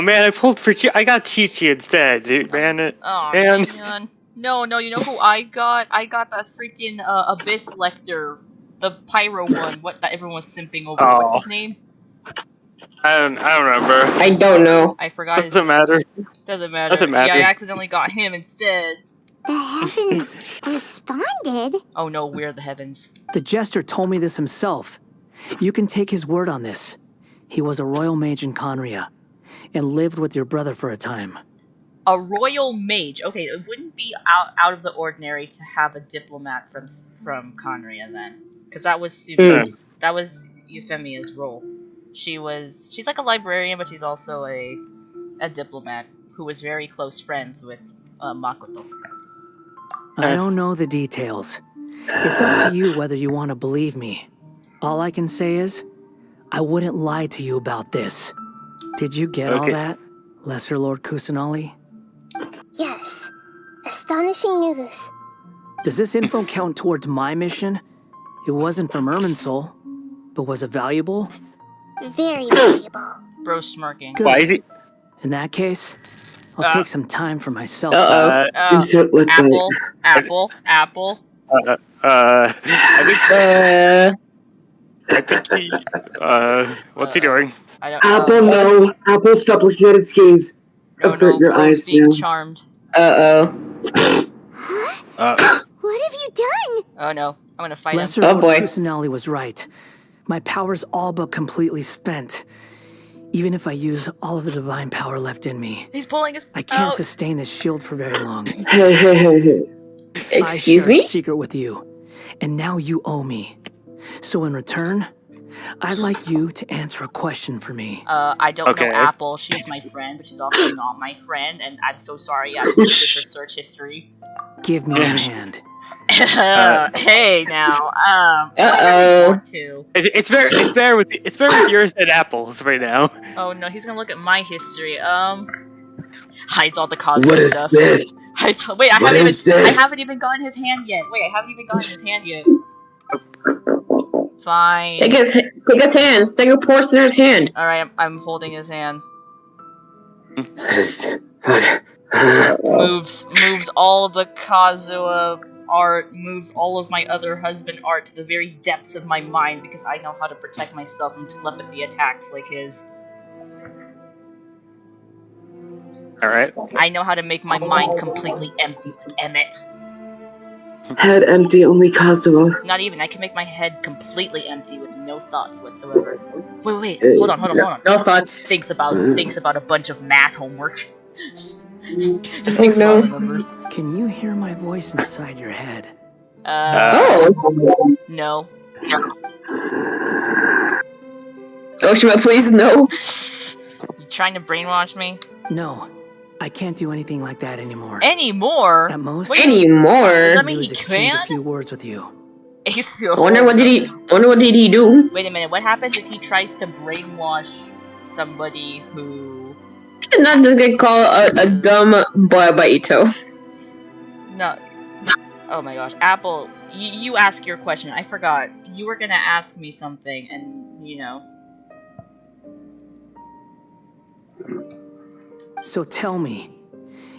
[SPEAKER 1] man, I pulled for I got Chi-Chi instead, dude, man.
[SPEAKER 2] Oh man. No, you know who I got? I got that freaking Abyss Lector, the Pyro one. What that everyone was simping over.
[SPEAKER 1] Oh.
[SPEAKER 2] What's his name?
[SPEAKER 1] I don't remember.
[SPEAKER 6] I don't know.
[SPEAKER 2] I forgot.
[SPEAKER 1] Doesn't matter.
[SPEAKER 2] Doesn't matter. Yeah, I accidentally got him instead.
[SPEAKER 5] The heavens responded?
[SPEAKER 2] Oh no, we're the heavens.
[SPEAKER 20] The Jester told me this himself. You can take his word on this. He was a royal mage in Conria, and lived with your brother for a time.
[SPEAKER 2] A royal mage. Okay, it wouldn't be out of the ordinary to have a diplomat from Conria then, because that was Sumi's. That was Euphemia's role. She's like a librarian, but she's also a diplomat who was very close friends with Makoto.
[SPEAKER 20] I don't know the details. It's up to you whether you want to believe me. All I can say is, I wouldn't lie to you about this. Did you get all that, Lesser Lord Kusanali?
[SPEAKER 19] Yes. Astonishing news.
[SPEAKER 20] Does this info count towards my mission? It wasn't from Irminsul, but was it valuable?
[SPEAKER 19] Very valuable.
[SPEAKER 2] Bro smirking.
[SPEAKER 20] Good.
[SPEAKER 1] Why is he?
[SPEAKER 20] In that case, I'll take some time for myself.
[SPEAKER 2] Apple.
[SPEAKER 1] I think he. What's he doing?
[SPEAKER 3] Apple, no. Apple, stop looking at its gaze. Avert your eyes
[SPEAKER 2] being
[SPEAKER 3] now.
[SPEAKER 2] charmed.
[SPEAKER 19] Uh-oh.
[SPEAKER 5] What have you done?
[SPEAKER 2] Oh no, I'm gonna fight
[SPEAKER 20] Lesser
[SPEAKER 2] him.
[SPEAKER 20] Lord Kusanali was right. My power's all but completely spent. Even if I use all of the divine power left in me,
[SPEAKER 2] He's pulling his.
[SPEAKER 20] I can't sustain this shield for very long.
[SPEAKER 3] Hey.
[SPEAKER 6] Excuse
[SPEAKER 20] I shared
[SPEAKER 6] me?
[SPEAKER 20] a secret with you, and now you owe me. So in return, I'd like you to answer a question for me.
[SPEAKER 2] I don't know Apple. She's my friend, but she's also not my friend, and I'm so sorry I have to use her search history.
[SPEAKER 20] Give me your hand.
[SPEAKER 2] Hey now,
[SPEAKER 1] It's better with yours than Apple's right now.
[SPEAKER 2] Oh no, he's gonna look at my history. Hides all the Kazuha
[SPEAKER 3] What is
[SPEAKER 2] stuff.
[SPEAKER 3] this?
[SPEAKER 2] Wait,
[SPEAKER 3] What is this?
[SPEAKER 2] I haven't even gotten his hand yet. Fine.
[SPEAKER 6] Take his hands. Take a poor sinner's hand.
[SPEAKER 2] Alright, I'm holding his hand.
[SPEAKER 3] Moves
[SPEAKER 2] Moves all the Kazuha art, moves all of my other husband art to the very depths of my mind because I know how to protect myself from telepathy attacks like his.
[SPEAKER 1] Alright.
[SPEAKER 2] I know how to make my mind completely empty, Emmett.
[SPEAKER 3] Head empty, only Kazuha.
[SPEAKER 2] Not even, I can make my head completely empty with no thoughts whatsoever. Wait,
[SPEAKER 3] Hey,
[SPEAKER 2] hold on.
[SPEAKER 6] No thoughts.
[SPEAKER 2] Thinks about a bunch of math homework. Just thinks about the numbers.
[SPEAKER 20] Can you hear my voice inside your head?
[SPEAKER 2] No.
[SPEAKER 6] Oshima, please, no.
[SPEAKER 2] You trying to brainwash me?
[SPEAKER 20] No, I can't do anything like that anymore.
[SPEAKER 2] Anymore?
[SPEAKER 20] At most,
[SPEAKER 2] Wait,
[SPEAKER 6] anymore?
[SPEAKER 2] Does that mean
[SPEAKER 20] do
[SPEAKER 2] he
[SPEAKER 20] is exchange
[SPEAKER 2] can?
[SPEAKER 20] a few words with you.
[SPEAKER 6] I wonder what did he do?
[SPEAKER 2] Wait a minute, what happens if he tries to brainwash somebody who...
[SPEAKER 6] Not just get called a dumb boy by Ito.
[SPEAKER 2] No. Oh my gosh. Apple, you ask your question. I forgot. You were gonna ask me something, and, you know...
[SPEAKER 20] So tell me,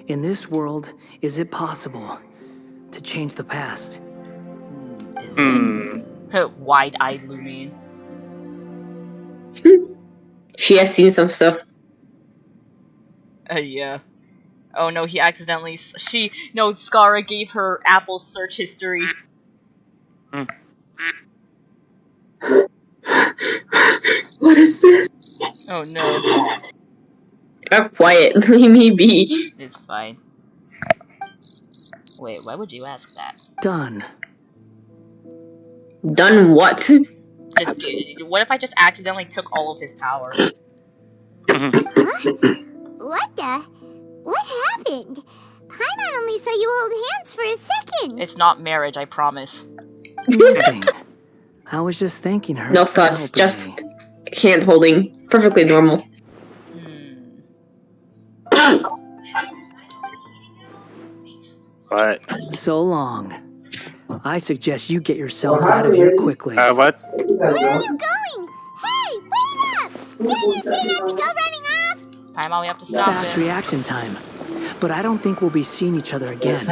[SPEAKER 20] in this world, is it possible to change the past?
[SPEAKER 2] Is it? Wide-eyed Lumian.
[SPEAKER 6] She has seen some stuff.
[SPEAKER 2] Yeah. Oh no, he accidentally... No, Skara gave her Apple's search history.
[SPEAKER 3] What is this?
[SPEAKER 2] Oh no.
[SPEAKER 6] Quiet, leave me be.
[SPEAKER 2] It's fine. Wait, why would you ask that?
[SPEAKER 20] Done.
[SPEAKER 6] Done what?
[SPEAKER 2] Just what if I just accidentally took all of his power?
[SPEAKER 5] What happened? Paimon only saw you hold hands for a second.
[SPEAKER 2] It's not marriage, I promise.
[SPEAKER 20] Nothing. I was just thanking her.
[SPEAKER 6] No thoughts, just hand holding. Perfectly normal.
[SPEAKER 1] What?
[SPEAKER 20] So long. I suggest you get yourselves out of here quickly.
[SPEAKER 1] What?
[SPEAKER 5] Where are you going? Hey, wait up! Didn't you say not to go running off?
[SPEAKER 2] Paimon, we have to stop
[SPEAKER 20] Fast
[SPEAKER 2] him.
[SPEAKER 20] reaction time. But I don't think we'll be seeing each other again.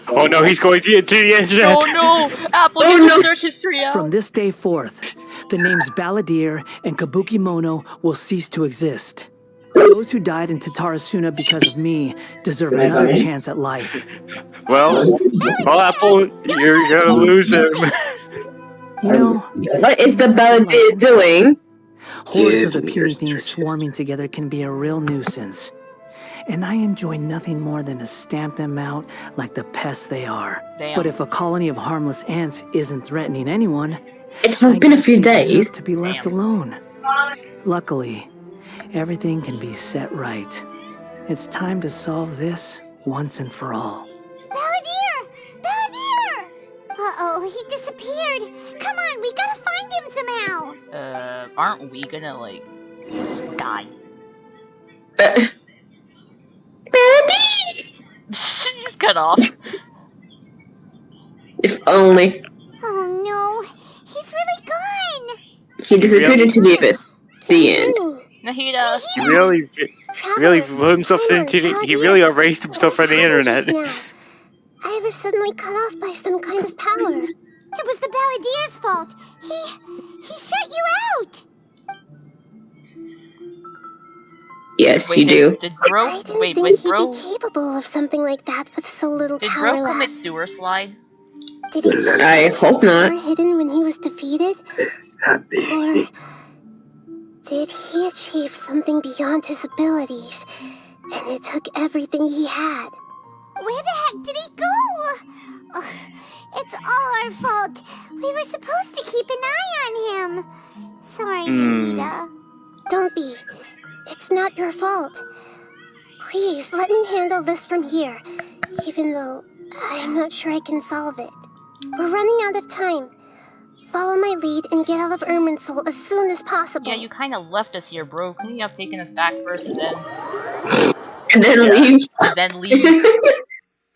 [SPEAKER 1] Oh no, he's going to the internet!
[SPEAKER 2] Oh no! Apple, get your search history out!
[SPEAKER 20] From this day forth, the names Balladeer and Kabukimono will cease to exist. Those who died in Tatarasuna because of me deserve another chance at life.
[SPEAKER 1] Well, Apple, you're gonna lose him.
[SPEAKER 20] You know,
[SPEAKER 6] what is the Balladeer doing?
[SPEAKER 20] Hordes of the puny things swarming together can be a real nuisance. and I enjoy nothing more than to stamp them out like the pests they are.
[SPEAKER 2] Damn.
[SPEAKER 20] But if a colony of harmless ants isn't threatening anyone,
[SPEAKER 6] it has
[SPEAKER 20] I
[SPEAKER 6] been a
[SPEAKER 20] guess
[SPEAKER 6] few
[SPEAKER 20] they deserve
[SPEAKER 6] days.
[SPEAKER 20] to be left alone. Luckily, everything can be set right. It's time to solve this once and for all.
[SPEAKER 5] Balladeer! Balladeer! Uh-oh, he disappeared. Come on, we gotta find him somehow.
[SPEAKER 2] Aren't we gonna, like, die? She's cut off.
[SPEAKER 6] If only.
[SPEAKER 5] Oh no, he's really gone.
[SPEAKER 6] He disappeared into the abyss. The end.
[SPEAKER 2] Nahida!
[SPEAKER 1] He really put himself into he really erased himself from the internet.
[SPEAKER 19] I was suddenly cut off by some kind of power.
[SPEAKER 5] It was the Balladeer's fault. He shut you out.
[SPEAKER 6] Yes,
[SPEAKER 2] Wait,
[SPEAKER 6] you do.
[SPEAKER 2] Did Bro?
[SPEAKER 19] I didn't
[SPEAKER 2] Wait,
[SPEAKER 19] think
[SPEAKER 2] Bro?
[SPEAKER 19] he'd be capable of something like that with so little
[SPEAKER 2] Did
[SPEAKER 19] power
[SPEAKER 2] Bro
[SPEAKER 19] left.
[SPEAKER 2] commit sewer slide?
[SPEAKER 19] Did he keep
[SPEAKER 6] I hope not.
[SPEAKER 19] power hidden when he was defeated? Or did he achieve something beyond his abilities, and it took everything he had?
[SPEAKER 5] Where the heck did he go? Ugh, it's all our fault. We were supposed to keep an eye on him. Sorry, Nahida.
[SPEAKER 19] Don't be. It's not your fault. Please, let me handle this from here, even though I'm not sure I can solve it. We're running out of time. Follow my lead and get out of Irminsul as soon as possible.
[SPEAKER 2] Yeah, you kind of left us here, bro. Couldn't you have taken us back first and then...
[SPEAKER 6] leave?
[SPEAKER 2] And then leave?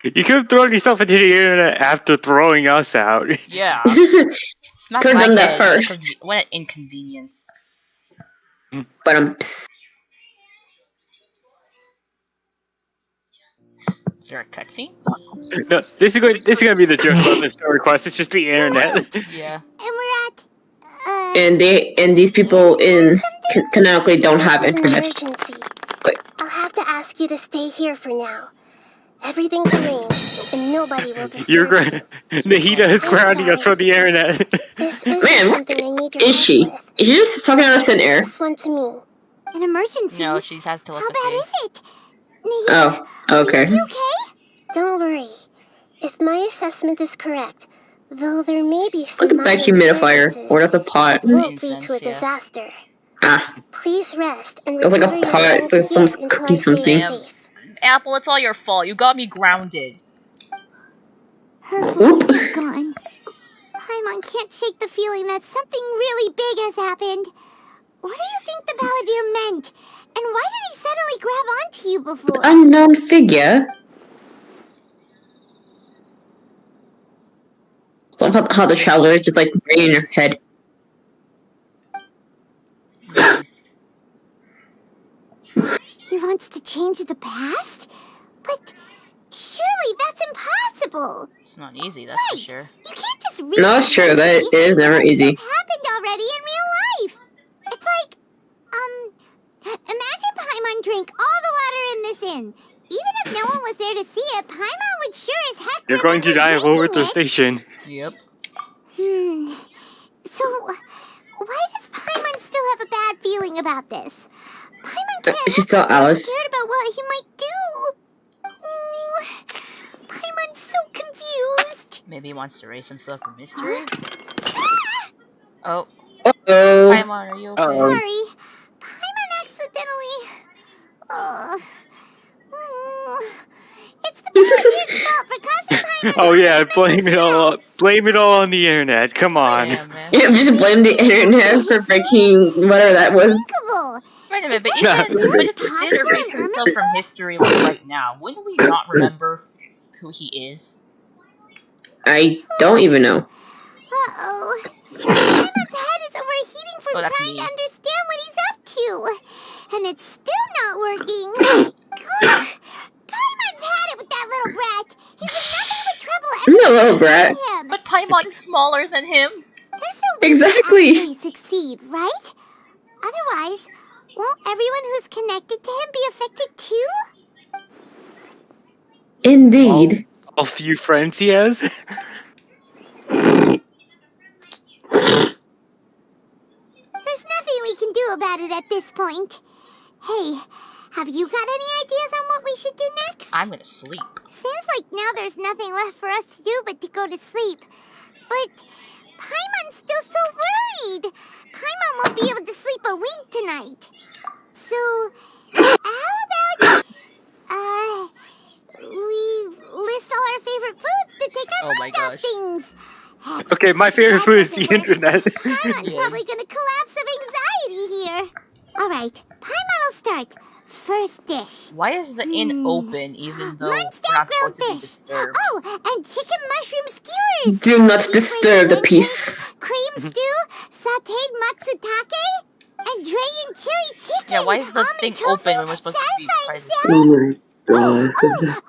[SPEAKER 1] You could have thrown yourself into the internet after throwing us out.
[SPEAKER 2] Yeah. Smack
[SPEAKER 6] Could've
[SPEAKER 2] my
[SPEAKER 6] done that
[SPEAKER 2] head.
[SPEAKER 6] first.
[SPEAKER 2] What an inconvenience.
[SPEAKER 6] But
[SPEAKER 2] Is there a cutscene?
[SPEAKER 1] No, this is going to be the joke about the story quest. It's just the internet.
[SPEAKER 2] Yeah.
[SPEAKER 5] And we're at...
[SPEAKER 6] and these people in canonically don't have
[SPEAKER 19] This is an
[SPEAKER 6] internet.
[SPEAKER 19] emergency. I'll have to ask you to stay here for now. Everything's arranged, and nobody will disturb you.
[SPEAKER 1] Nahida is grounding us from the internet.
[SPEAKER 19] This isn't
[SPEAKER 6] Man, what
[SPEAKER 19] something I need your
[SPEAKER 6] is she?
[SPEAKER 19] help with.
[SPEAKER 6] Is she just talking out of thin air?
[SPEAKER 19] This one to me.
[SPEAKER 5] An emergency?
[SPEAKER 2] No, she has telepathy.
[SPEAKER 5] How bad is it?
[SPEAKER 6] Oh, okay.
[SPEAKER 5] You okay?
[SPEAKER 19] Don't worry. If my assessment is correct, though there may be some
[SPEAKER 6] Look at that
[SPEAKER 19] minor
[SPEAKER 6] humidifier.
[SPEAKER 19] differences,
[SPEAKER 6] Or that's a pot.
[SPEAKER 19] it won't lead to a
[SPEAKER 2] Incense, yeah.
[SPEAKER 19] disaster.
[SPEAKER 6] Ah,
[SPEAKER 19] Please rest and
[SPEAKER 6] it was like
[SPEAKER 19] recover
[SPEAKER 6] a
[SPEAKER 19] your
[SPEAKER 6] pot.
[SPEAKER 19] strength
[SPEAKER 6] There's some
[SPEAKER 19] until
[SPEAKER 6] cooking
[SPEAKER 19] I say
[SPEAKER 6] something.
[SPEAKER 19] it's safe.
[SPEAKER 2] Apple, it's all your fault. You got me grounded.
[SPEAKER 5] Her voice is gone. Paimon can't shake the feeling that something really big has happened. What do you think the Balladeer meant? And why did he suddenly grab onto you before?
[SPEAKER 6] Unknown figure. It's like how the traveler is just like right in your head.
[SPEAKER 5] He wants to change the past? But surely that's impossible.
[SPEAKER 2] It's not easy, that's for sure.
[SPEAKER 5] You can't just read
[SPEAKER 6] No, it's true. That it is never easy.
[SPEAKER 5] It happened already in real life. It's like, imagine Paimon drank all the water in this inn. Even if no one was there to see it, Paimon would sure as heck
[SPEAKER 1] You're going to die over at the station.
[SPEAKER 2] Yep.
[SPEAKER 5] So, why does Paimon still have a bad feeling about this? Paimon can't
[SPEAKER 6] She saw Alice.
[SPEAKER 5] scared about what he might do. Ooh, Paimon's so confused.
[SPEAKER 2] Maybe he wants to erase himself from history? Oh.
[SPEAKER 6] Uh-oh.
[SPEAKER 2] Paimon, are you okay?
[SPEAKER 5] Sorry. Paimon accidentally... It's the Balladeer's fault for causing Paimon...
[SPEAKER 1] Oh yeah, blame it all on the internet. Come on.
[SPEAKER 6] Yeah, just blame the internet for breaking whatever that was.
[SPEAKER 2] Wait a minute, but if he did erase himself from history like right now, wouldn't we not remember who he is?
[SPEAKER 6] I don't even know.
[SPEAKER 5] Uh-oh. Paimon's head is overheating from
[SPEAKER 2] Oh, that's
[SPEAKER 5] trying
[SPEAKER 2] me.
[SPEAKER 5] to understand what he's up to. And it's still not working. Ugh. Paimon's had it with that little brat. He's in nothing but trouble
[SPEAKER 6] I'm
[SPEAKER 5] every
[SPEAKER 6] not a little
[SPEAKER 5] time
[SPEAKER 6] brat.
[SPEAKER 5] I see him.
[SPEAKER 2] But Paimon is smaller than him.
[SPEAKER 5] There's a way
[SPEAKER 6] Exactly.
[SPEAKER 5] to actually succeed, right? Otherwise, won't everyone who's connected to him be affected too?
[SPEAKER 6] Indeed.
[SPEAKER 1] A few friends he has.
[SPEAKER 5] There's nothing we can do about it at this point. Hey, Have you got any ideas on what we should do next?
[SPEAKER 2] I'm gonna sleep.
[SPEAKER 5] Seems like now there's nothing left for us to do but to go to sleep. But Paimon's still so worried. Paimon won't be able to sleep a wink tonight. So, how about we list all our favorite foods to take our mind off things?
[SPEAKER 1] Okay, my favorite food is the internet.
[SPEAKER 5] Paimon's probably gonna collapse of anxiety here. All right, Paimon will start. First dish.
[SPEAKER 2] Why is the inn open even though we're not supposed to be disturbed?
[SPEAKER 5] Oh, and chicken mushroom skewers.
[SPEAKER 6] Do not disturb the peace.
[SPEAKER 5] Cream stew, sauteed matsutake, and dragon chili chicken.
[SPEAKER 2] Yeah, why is the thing open when we're supposed to be privacy?
[SPEAKER 3] Oh my god.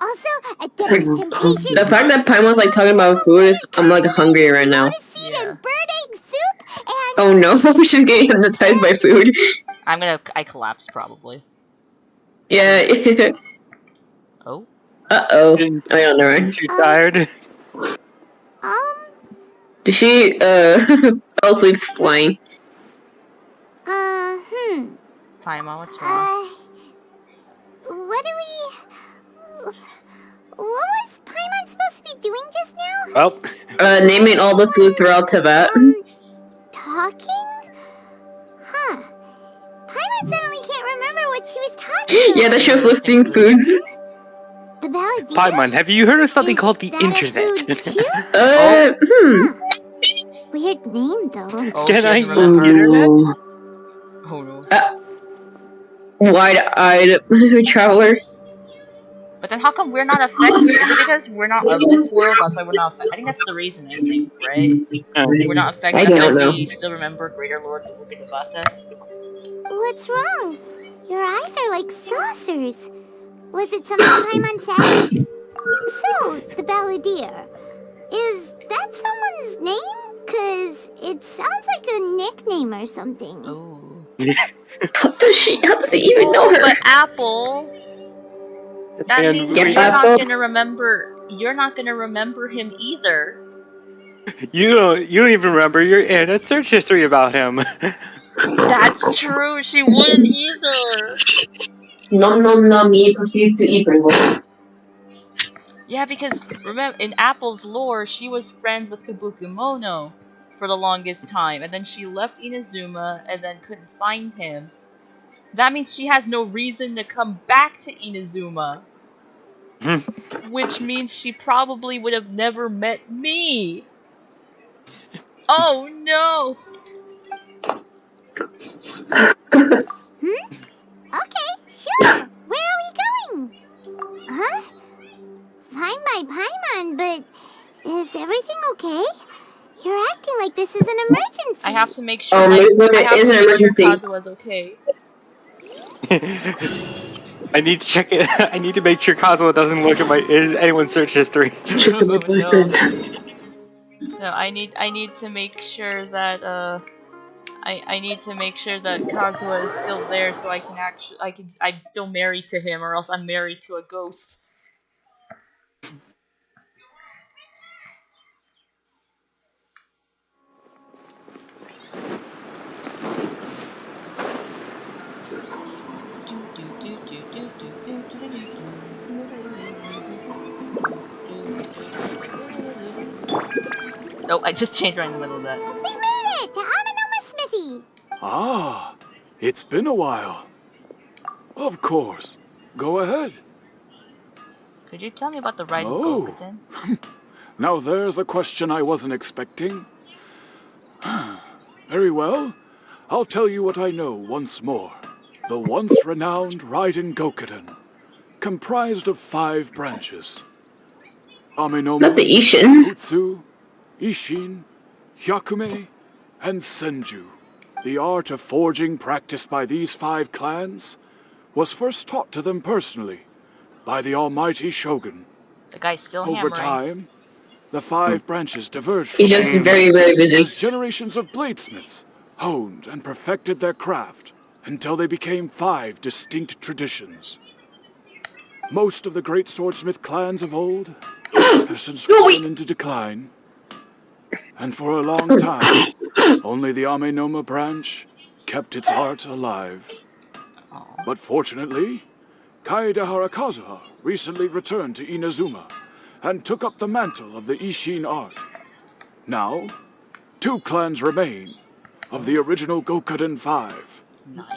[SPEAKER 5] Also, a devil's temptation.
[SPEAKER 6] The fact that Paimon's like talking about food is I'm like hungry right now.
[SPEAKER 5] And bird egg soup and
[SPEAKER 6] Oh no, she's getting hypnotized by food.
[SPEAKER 2] I collapse probably.
[SPEAKER 6] Yeah.
[SPEAKER 2] Oh.
[SPEAKER 6] Uh-oh. I don't know, right?
[SPEAKER 1] Too tired.
[SPEAKER 6] Did she, fell asleep flying?
[SPEAKER 2] Paimon, what's wrong?
[SPEAKER 5] What was Paimon supposed to be doing just now?
[SPEAKER 1] Well.
[SPEAKER 6] Naming all the food throughout Tibet.
[SPEAKER 5] Talking? Huh. Paimon suddenly can't remember what she was talking about.
[SPEAKER 6] Yeah, that she was listing foods.
[SPEAKER 5] The ballad.
[SPEAKER 1] Paimon, have you heard of something called the internet?
[SPEAKER 5] Weird name, though.
[SPEAKER 2] Oh,
[SPEAKER 1] Can I use the
[SPEAKER 2] remember.
[SPEAKER 1] internet?
[SPEAKER 2] Oh no.
[SPEAKER 6] Wide-eyed traveler.
[SPEAKER 2] But then how come we're not affected? Is it because we're not of this world? That's why we're not affected. I think that's the reason, I think, right? We're not affected because we still remember Greater Lord Ukitibata.
[SPEAKER 5] What's wrong? Your eyes are like saucers. Was it something Paimon said? So, the balladeer. Is that someone's name? Cause it sounds like a nickname or something.
[SPEAKER 2] Oh.
[SPEAKER 6] How does he even know her?
[SPEAKER 2] But Apple. That
[SPEAKER 1] And
[SPEAKER 2] means you're not gonna remember him either.
[SPEAKER 1] You don't even remember your internet search history about him.
[SPEAKER 2] That's true. She wouldn't either.
[SPEAKER 6] Nom nom nom. He proceeds to eat Pringles.
[SPEAKER 2] Yeah, because remember, in Apple's lore, she was friends with Kabukimono for the longest time, and then she left Inazuma and then couldn't find him. That means she has no reason to come back to Inazuma. Which means she probably would have never met me. Oh no!
[SPEAKER 5] Okay, sure. Where are we going? Huh? Fine by Paimon, but is everything okay? You're acting like this is an emergency.
[SPEAKER 2] I have to make sure. Kazuha's okay.
[SPEAKER 1] I need to check it. I need to make sure Kazuha doesn't look at anyone's search history.
[SPEAKER 2] No, I need to make sure that I need to make sure that Kazuha is still there, so I'm still married to him, or else I'm married to a ghost. Oh, I just changed right in the middle of that.
[SPEAKER 5] We made it to Amanoma Smithy.
[SPEAKER 12] Ah, it's been a while. Of course. Go ahead.
[SPEAKER 2] Could you tell me about the ride in Gokuton?
[SPEAKER 12] Now there's a question I wasn't expecting. Very well. I'll tell you what I know once more. The once renowned Raiden Gokuton, comprised of 5 branches. Amenoma,
[SPEAKER 6] not the Ishin.
[SPEAKER 12] Futsu, Ishin, Hyakume, and Senju. The art of forging practiced by these 5 clans was first taught to them personally by the almighty Shogun.
[SPEAKER 2] The guy's still
[SPEAKER 12] Over
[SPEAKER 2] hammering.
[SPEAKER 12] time, the 5 branches diverged.
[SPEAKER 6] He's just very, very busy.
[SPEAKER 12] As generations of bladesmiths honed and perfected their craft until they became 5 distinct traditions. Most of the great swordsmith clans of old have since fallen into decline, and for a long time, only the Amenoma branch kept its art alive. But fortunately, Kaedehara Kazuha recently returned to Inazuma and took up the mantle of the Ishin art. Now, 2 clans remain of the original Gokuden 5.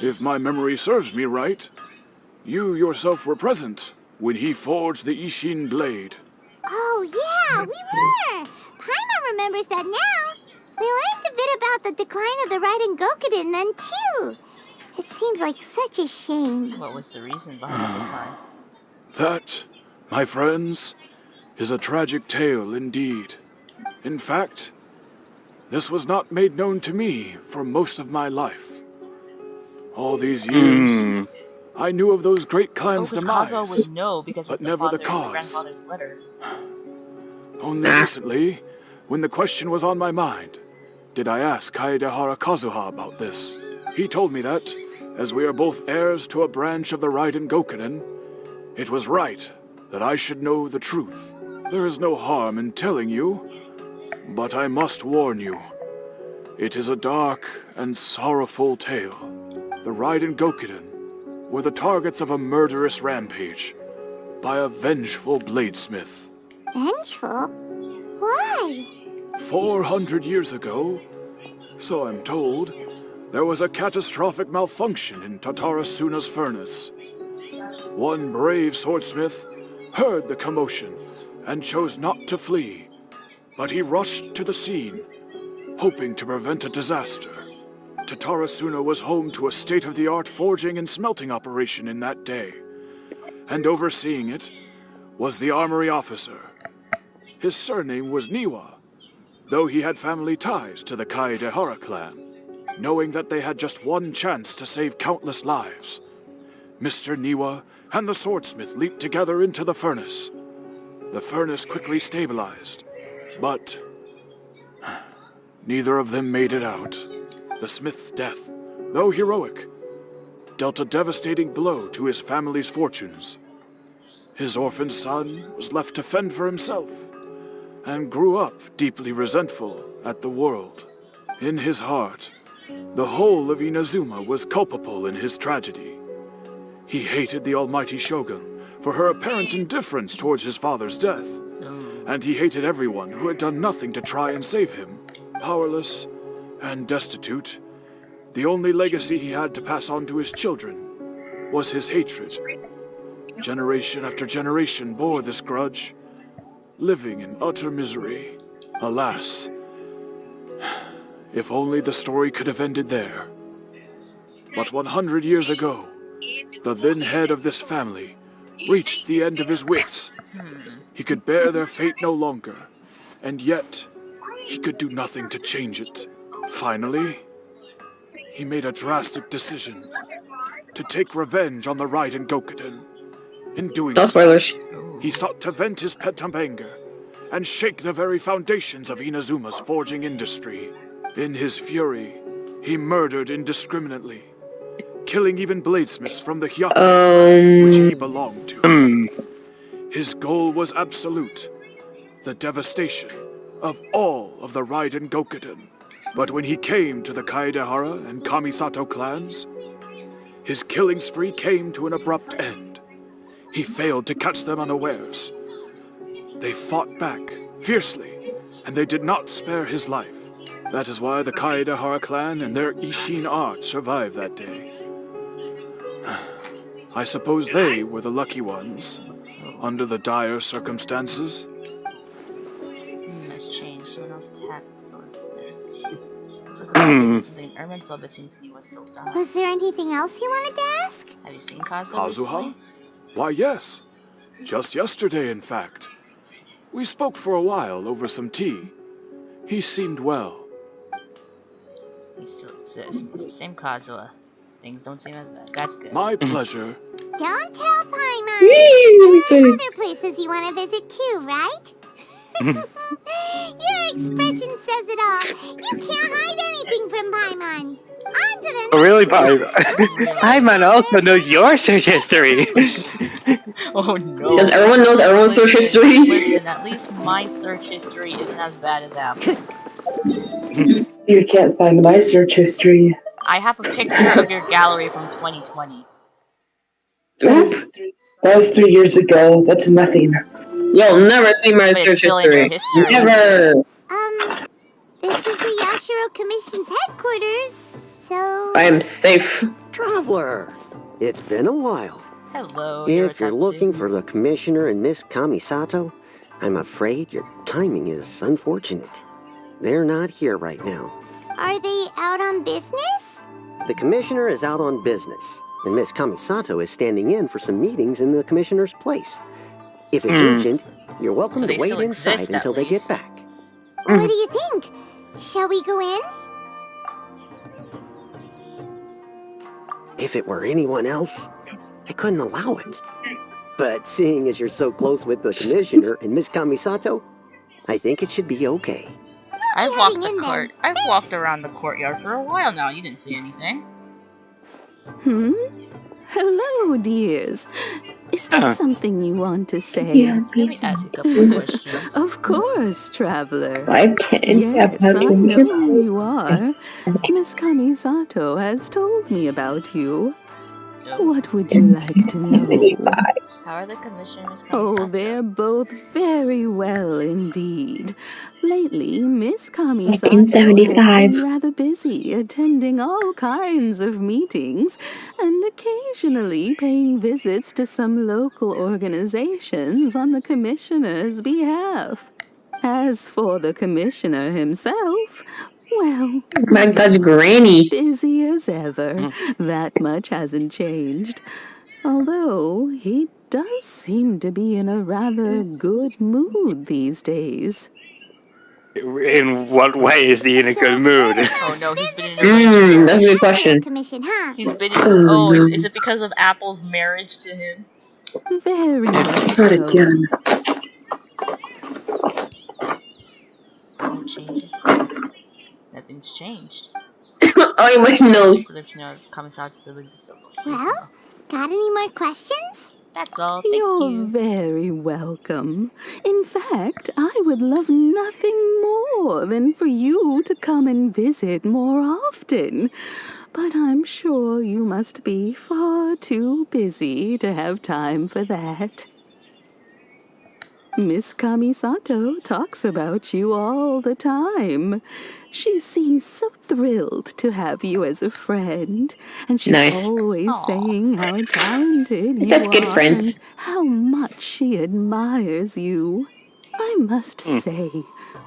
[SPEAKER 12] If my memory serves me right, you yourself were present when he forged the Ishin blade.
[SPEAKER 5] Oh, yeah, we were! Paimon remembers that now. We learned a bit about the decline of the Raiden Gokuden then, too. It seems like such a shame.
[SPEAKER 2] What was the reason behind the decline?
[SPEAKER 12] That, my friends, is a tragic tale indeed. In fact, this was not made known to me for most of my life. All these years, I knew of those great clans' demise,
[SPEAKER 2] Kazuha would know because
[SPEAKER 12] but
[SPEAKER 2] of the
[SPEAKER 12] never the
[SPEAKER 2] the
[SPEAKER 12] cause.
[SPEAKER 2] grandfather's letter.
[SPEAKER 12] Only recently, when the question was on my mind, did I ask Kaedehara Kazuha about this. He told me that, as we are both heirs to a branch of the Raiden Gokunen, it was right that I should know the truth. There is no harm in telling you, but I must warn you. It is a dark and sorrowful tale. The Raiden Gokuden were the targets of a murderous rampage by a vengeful bladesmith.
[SPEAKER 5] Vengeful? Why?
[SPEAKER 12] 400 years ago, so I'm told, there was a catastrophic malfunction in Tatarasuna's furnace. One brave swordsmith heard the commotion and chose not to flee, but he rushed to the scene, hoping to prevent a disaster. Tatarasuna was home to a state-of-the-art forging and smelting operation in that day, and overseeing it was the armory officer. His surname was Niwa, though he had family ties to the Kaedehara clan. Knowing that they had just one chance to save countless lives, Mr. Niwa and the swordsmith leaped together into the furnace. The furnace quickly stabilized, but neither of them made it out. The smith's death, though heroic, dealt a devastating blow to his family's fortunes. His orphan son was left to fend for himself, and grew up deeply resentful at the world. In his heart, the whole of Inazuma was culpable in his tragedy. He hated the almighty shogun for her apparent indifference towards his father's death, and he hated everyone who had done nothing to try and save him. Powerless and destitute, the only legacy he had to pass on to his children was his hatred. Generation after generation bore this grudge, living in utter misery. Alas, if only the story could have ended there. But 100 years ago, the then head of this family reached the end of his wits. He could bear their fate no longer, and yet he could do nothing to change it. Finally, he made a drastic decision to take revenge on the Raiden Gokuden. In doing so, he sought to vent his pent anger and shake the very foundations of Inazuma's forging industry. In his fury, he murdered indiscriminately, killing even bladesmiths from the Hyaku, which he belonged to. His goal was absolute, the devastation of all of the Raiden Gokuden. But when he came to the Kaedehara and Kamisato clans, his killing spree came to an abrupt end. He failed to catch them unawares. They fought back fiercely, and they did not spare his life. That is why the Kaedehara clan and their Ishin art survived that day. I suppose they were the lucky ones, under the dire circumstances.
[SPEAKER 2] Nice change. Someone else attacked the swordsmith. So something in Irminsul, but seems he was still dying.
[SPEAKER 5] Was there anything else you wanted to ask?
[SPEAKER 2] Have you seen Kazuha recently?
[SPEAKER 12] Why, yes. Just yesterday, in fact. We spoke for a while over some tea. He seemed well.
[SPEAKER 2] He still exists. It's the same Kazuha. Things don't seem as bad. That's good.
[SPEAKER 12] My pleasure.
[SPEAKER 5] Don't tell Paimon. There are other places you want to visit too, right? Your expression says it all. You can't hide anything from Paimon. On to the next
[SPEAKER 1] Really, Paimon also knows your search history.
[SPEAKER 2] Oh no.
[SPEAKER 6] Does everyone knows everyone's search history?
[SPEAKER 2] Listen, at least my search history isn't as bad as Apple's.
[SPEAKER 3] You can't find my search history.
[SPEAKER 2] I have a picture of your gallery from 2020.
[SPEAKER 3] Yes. That was 3 years ago. That's nothing.
[SPEAKER 6] You'll never see my search history. Never.
[SPEAKER 5] This is the Yashiro Commission's headquarters, so...
[SPEAKER 6] I am safe.
[SPEAKER 11] Traveler, it's been a while.
[SPEAKER 2] Hello,
[SPEAKER 11] If you're looking for the Commissioner and Miss Kamisato, I'm afraid your timing is unfortunate. They're not here right now.
[SPEAKER 5] Are they out on business?
[SPEAKER 11] The Commissioner is out on business, and Miss Kamisato is standing in for some meetings in the Commissioner's place. If it's urgent, you're welcome to wait inside until they get back.
[SPEAKER 5] What do you think? Shall we go in?
[SPEAKER 11] If it were anyone else, I couldn't allow it. But seeing as you're so close with the Commissioner and Miss Kamisato, I think it should be okay.
[SPEAKER 2] I've walked around the courtyard for a while now. You didn't say anything.
[SPEAKER 13] Hello, dears. Is there something you want to say?
[SPEAKER 2] Let me ask you a couple of questions.
[SPEAKER 13] Of course, traveler.
[SPEAKER 6] 510.
[SPEAKER 13] Yes, I know who you are. Miss Kamisato has told me about you. What would you like to know?
[SPEAKER 2] How are the commissioners?
[SPEAKER 13] Oh, they're both very well indeed. Lately, Miss Kamisato has been rather busy attending all kinds of meetings and occasionally paying visits to some local organizations on the commissioner's behalf. As for the commissioner himself, well,
[SPEAKER 6] my God's granny.
[SPEAKER 13] Busy as ever. That much hasn't changed. Although he does seem to be in a rather good mood these days.
[SPEAKER 1] In what way is he in a good mood?
[SPEAKER 2] Oh no, he's been in a
[SPEAKER 6] that's a good question.
[SPEAKER 2] He's been in, is it because of Apple's marriage to him?
[SPEAKER 13] Very much
[SPEAKER 3] so. Again.
[SPEAKER 2] No changes. Nothing's changed.
[SPEAKER 6] Oh, my nose.
[SPEAKER 5] Well, got any more questions?
[SPEAKER 2] That's all.
[SPEAKER 13] You're very welcome. In fact, I would love nothing more than for you to come and visit more often. But I'm sure you must be far too busy to have time for that. Miss Kamisato talks about you all the time. She seems so thrilled to have you as a friend, and she's always saying how talented you are
[SPEAKER 6] good friends.
[SPEAKER 13] and how much she admires you. I must say,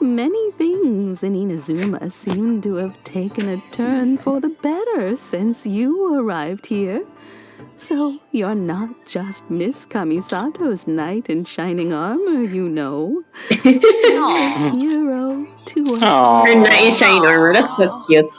[SPEAKER 13] many things in Inazuma seem to have taken a turn for the better since you arrived here. So, you're not just Miss Kamisato's knight in shining armor, you know. Hero to us.
[SPEAKER 6] Her knight in shining armor, that's so cute.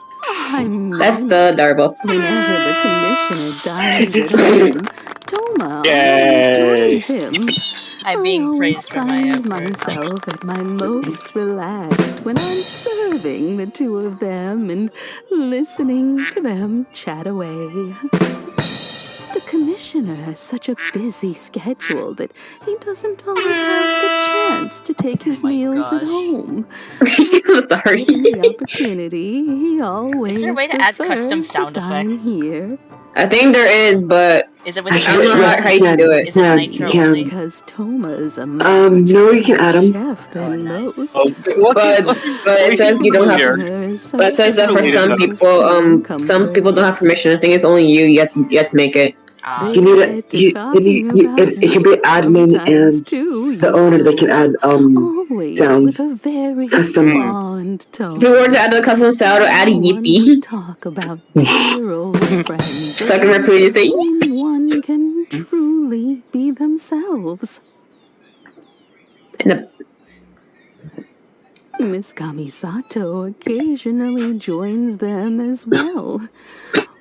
[SPEAKER 6] That's the adorable.
[SPEAKER 13] Whenever the commissioner dines at home, Toma always joins him.
[SPEAKER 2] I'm being praised for my effort.
[SPEAKER 13] Myself at my most relaxed when I'm serving the two of them and listening to them chat away. The commissioner has such a busy schedule that he doesn't always have the chance to take his meals at home.
[SPEAKER 6] Sorry.
[SPEAKER 13] Given the opportunity, he always
[SPEAKER 2] Is there a way to add custom sound
[SPEAKER 13] to dine
[SPEAKER 2] effects?
[SPEAKER 13] here.
[SPEAKER 6] I think there is, but
[SPEAKER 2] is it with
[SPEAKER 6] I don't know how you can do it.
[SPEAKER 2] Is it nitro only?
[SPEAKER 13] Because Toma's a
[SPEAKER 3] no, you can add them.
[SPEAKER 13] chef than most.
[SPEAKER 6] But it says you don't have. But it says that for some people don't have permission. I think it's only you. You have to make it.
[SPEAKER 3] You need it can be admin and the owner. They can add sounds custom.
[SPEAKER 6] If you were to add the custom sound or add a yippee,
[SPEAKER 13] talk about dear old friends.
[SPEAKER 6] so I can repeat your thing.
[SPEAKER 13] One can truly be themselves. Miss Kamisato occasionally joins them as well.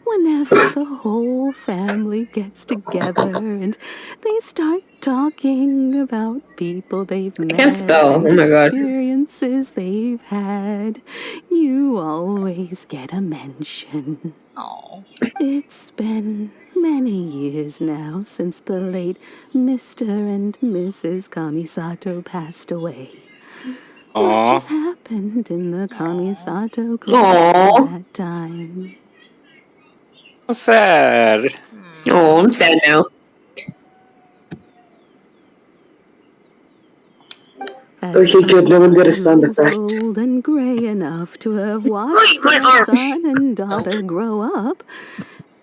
[SPEAKER 13] Whenever the whole family gets together and they start talking about people they've met,
[SPEAKER 6] can't spell. Oh my god.
[SPEAKER 13] Experiences they've had, you always get a mention.
[SPEAKER 2] Aww.
[SPEAKER 13] It's been many years now since the late Mr. and Mrs. Kamisato passed away. What has happened in the Kamisato clan at that time?
[SPEAKER 1] So sad.
[SPEAKER 6] Oh, I'm sad now.
[SPEAKER 3] Okay, good. No one did a sound effect.
[SPEAKER 13] Old and gray enough to have watched their son and daughter grow up.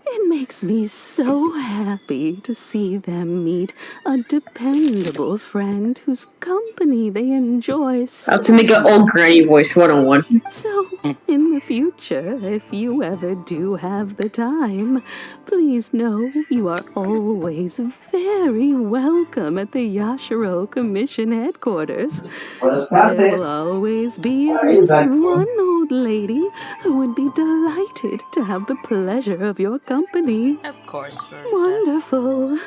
[SPEAKER 13] It makes me so happy to see them meet a dependable friend whose company they enjoy so
[SPEAKER 6] How to make an old granny voice 101.
[SPEAKER 13] So, in the future, if you ever do have the time, please know you are always very welcome at the Yashiro Commission headquarters. There will always be at least one old lady who would be delighted to have the pleasure of your company.
[SPEAKER 2] Of course,
[SPEAKER 13] Wonderful.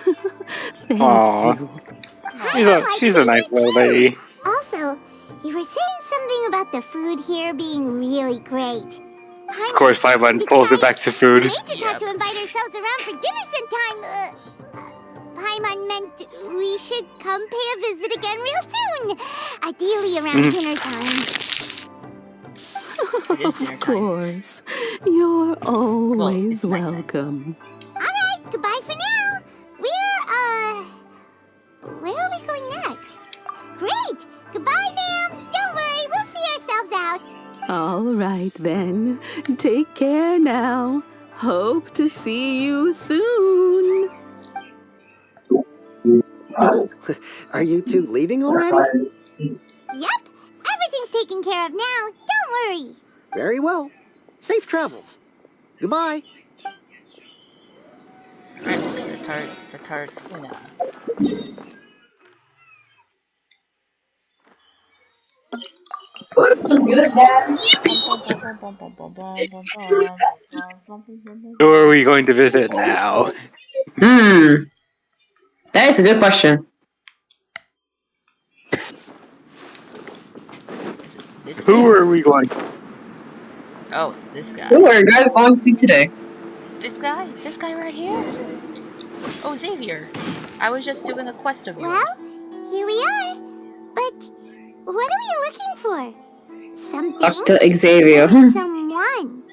[SPEAKER 13] Thank
[SPEAKER 1] Aww. She's a nice little lady.
[SPEAKER 5] Also, you were saying something about the food here being really great.
[SPEAKER 1] Of course, Paimon pulls it back to food.
[SPEAKER 5] We just have to invite ourselves around for dinner sometime. Paimon meant we should come pay a visit again real soon. Ideally around dinner time.
[SPEAKER 13] Of course. You're always welcome.
[SPEAKER 5] Alright, goodbye for now. Where are we going next? Great! Goodbye, ma'am! Don't worry, we'll see ourselves out.
[SPEAKER 13] All right, then. Take care now. Hope to see you soon.
[SPEAKER 11] Oh, are you two leaving already?
[SPEAKER 5] Yep, everything's taken care of now. Don't worry.
[SPEAKER 11] Very well. Safe travels. Goodbye.
[SPEAKER 2] Tarsuna.
[SPEAKER 1] Who are we going to visit now?
[SPEAKER 6] That is a good question.
[SPEAKER 1] Who are we going?
[SPEAKER 2] Oh, it's this guy.
[SPEAKER 6] Who are you guys going to see today?
[SPEAKER 2] This guy right here. Oh, Xavier. I was just doing a quest of yours.
[SPEAKER 5] Well, here we are. But what are we looking for? Something?
[SPEAKER 6] Dr. Xavier.
[SPEAKER 5] Someone.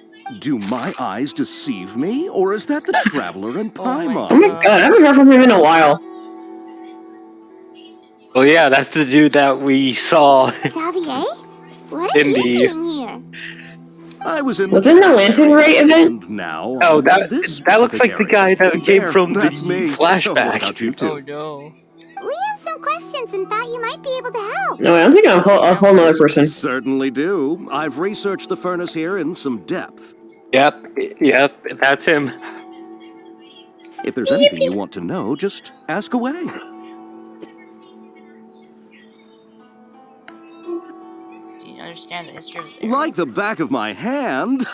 [SPEAKER 7] Do my eyes deceive me, or is that the traveler in Paimon?
[SPEAKER 6] Oh my god, I haven't heard from him in a while.
[SPEAKER 1] Well, yeah, that's the dude that we saw.
[SPEAKER 5] Xavier? What are you doing here?
[SPEAKER 7] I was in
[SPEAKER 6] the Lantern Ray event?
[SPEAKER 7] Now,
[SPEAKER 1] oh, that looks like the guy that came from the flashback.
[SPEAKER 2] Oh no.
[SPEAKER 5] We have some questions and thought you might be able to help.
[SPEAKER 6] No, I'm thinking of a whole nother person.
[SPEAKER 7] Certainly do. I've researched the furnace here in some depth.
[SPEAKER 1] Yep, that's him.
[SPEAKER 7] If there's anything you want to know, just ask away.
[SPEAKER 2] Understand the history of this area.
[SPEAKER 7] Like the back of my hand.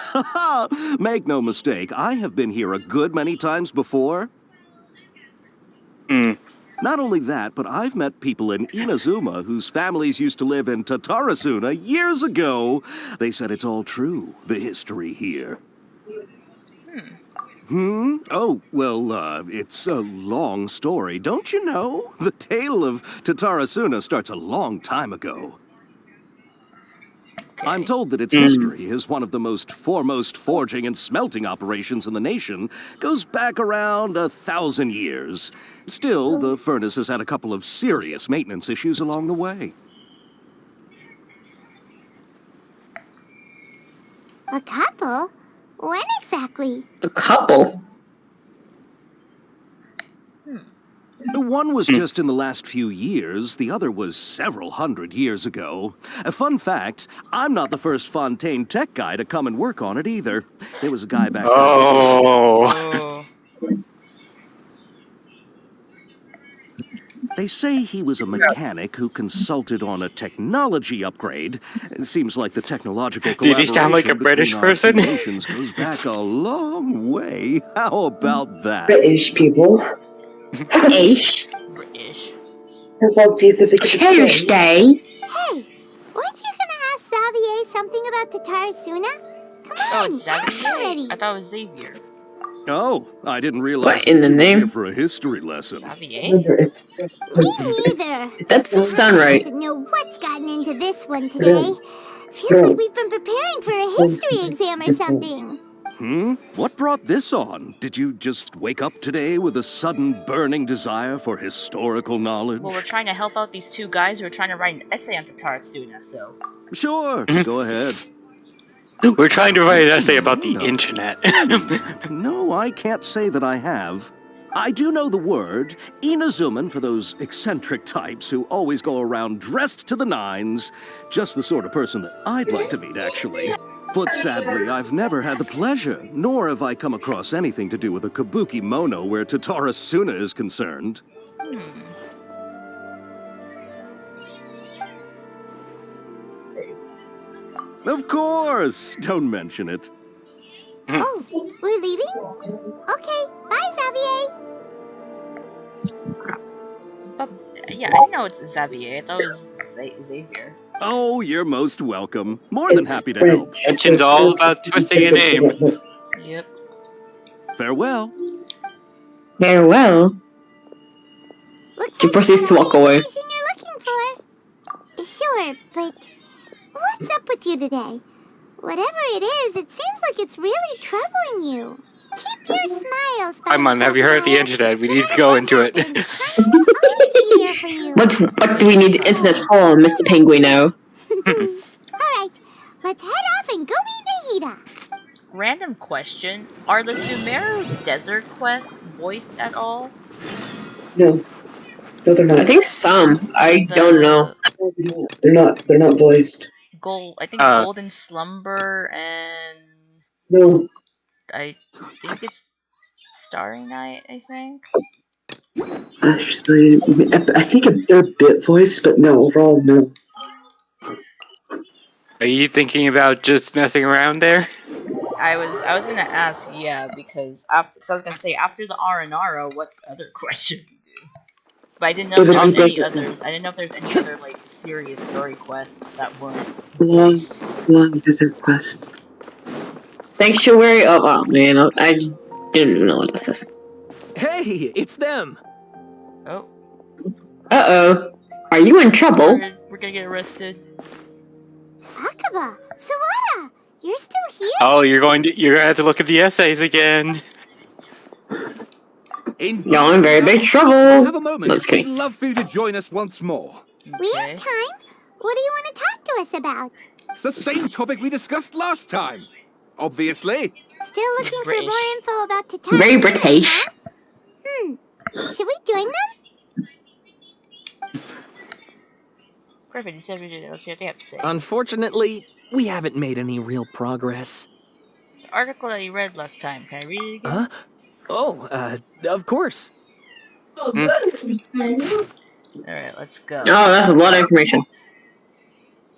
[SPEAKER 7] Make no mistake, I have been here a good many times before. Not only that, but I've met people in Inazuma whose families used to live in Tatarasuna years ago. They said it's all true, the history here. Oh, well, it's a long story, don't you know? The tale of Tatarasuna starts a long time ago. I'm told that its history is one of the most foremost forging and smelting operations in the nation. Goes back around 1,000 years. Still, the furnace has had a couple of serious maintenance issues along the way.
[SPEAKER 5] A couple? When exactly?
[SPEAKER 6] A couple?
[SPEAKER 7] One was just in the last few years, the other was several hundred years ago. A fun fact, I'm not the first Fontaine tech guy to come and work on it either. There was a guy back then.
[SPEAKER 1] Oh.
[SPEAKER 7] They say he was a mechanic who consulted on a technology upgrade. It seems like the technological
[SPEAKER 1] Did he sound like a British person?
[SPEAKER 7] nations goes back a long way. How about that?
[SPEAKER 3] British people.
[SPEAKER 6] British.
[SPEAKER 3] Tuesday.
[SPEAKER 5] Hey, weren't you gonna ask Xavier something about Tatarasuna? Come on,
[SPEAKER 2] Oh, it's Xavier.
[SPEAKER 5] already.
[SPEAKER 2] I thought it was Xavier.
[SPEAKER 7] Oh, I didn't realize
[SPEAKER 6] What in the
[SPEAKER 7] you were
[SPEAKER 6] name?
[SPEAKER 7] here for a history lesson.
[SPEAKER 2] Xavier?
[SPEAKER 5] Me neither.
[SPEAKER 6] That doesn't sound right.
[SPEAKER 5] Doesn't know what's gotten into this one today. Feels like we've been preparing for a history exam or something.
[SPEAKER 14] What brought this on? Did you just wake up today with a sudden burning desire for historical knowledge?
[SPEAKER 2] Well, we're trying to help out these two guys who are trying to write an essay on Tatarsuna, so...
[SPEAKER 14] Sure, go ahead.
[SPEAKER 1] We're trying to write an essay about the internet.
[SPEAKER 14] No, I can't say that I have. I do know the word, Inazuman, for those eccentric types who always go around dressed to the nines. Just the sort of person that I'd like to meet, actually. But sadly, I've never had the pleasure, nor have I come across anything to do with a kabuki mono where Tatarasuna is concerned. Of course! Don't mention it.
[SPEAKER 5] Oh, we're leaving? Okay, bye, Xavier.
[SPEAKER 2] Yeah, I know it's Xavier. I thought it was Xavier.
[SPEAKER 14] Oh, you're most welcome. More than happy to help.
[SPEAKER 1] Mention's all about twisting a name.
[SPEAKER 2] Yep.
[SPEAKER 14] Farewell.
[SPEAKER 6] Farewell. She proceeds to walk away.
[SPEAKER 5] You're looking for. Sure, but what's up with you today? Whatever it is, it seems like it's really troubling you. Keep your smiles.
[SPEAKER 1] Come on, have you heard the internet? We need to go into it.
[SPEAKER 6] What do we need the internet for, Mr. Penguin now?
[SPEAKER 5] Alright, let's head off and go meet Nahida.
[SPEAKER 2] Random question. Are the Sumeru desert quests voiced at all?
[SPEAKER 3] No. No, they're not.
[SPEAKER 6] I think some. I don't know.
[SPEAKER 3] They're not voiced.
[SPEAKER 2] I think Golden Slumber and...
[SPEAKER 3] No.
[SPEAKER 2] I think it's Starry Night, I think?
[SPEAKER 3] Actually, I think they're a bit voiced, but no, overall, no.
[SPEAKER 1] Are you thinking about just messing around there?
[SPEAKER 2] I was gonna ask, yeah, because I was gonna say, after the Aranara, what other question do you do? But I didn't know if there was any others. I didn't know if there's any other, like, serious story quests that weren't...
[SPEAKER 3] Long desert quest.
[SPEAKER 6] Sanctuary? Oh man, I just didn't even know what this is.
[SPEAKER 17] Hey, it's them!
[SPEAKER 2] Oh.
[SPEAKER 6] Uh-oh. Are you in trouble?
[SPEAKER 2] We're gonna get arrested.
[SPEAKER 5] Akaba, Sawada, you're still here?
[SPEAKER 1] Oh, you're gonna have to look at the essays again.
[SPEAKER 6] Y'all in very big trouble.
[SPEAKER 18] Have a moment.
[SPEAKER 6] No, just
[SPEAKER 18] We'd
[SPEAKER 6] kidding.
[SPEAKER 18] love for you to join us once more.
[SPEAKER 5] We have time. What do you want to talk to us about?
[SPEAKER 18] It's the same topic we discussed last time. Obviously.
[SPEAKER 5] Still looking for more info about Tatar?
[SPEAKER 6] Very British.
[SPEAKER 5] Should we join them?
[SPEAKER 2] Perfect. Let's see what they have to say.
[SPEAKER 17] Unfortunately, we haven't made any real progress.
[SPEAKER 2] The article that you read last time. Can I read it again?
[SPEAKER 17] Huh? Oh, of course.
[SPEAKER 2] Alright, let's go.
[SPEAKER 6] Oh, that's a lot of information.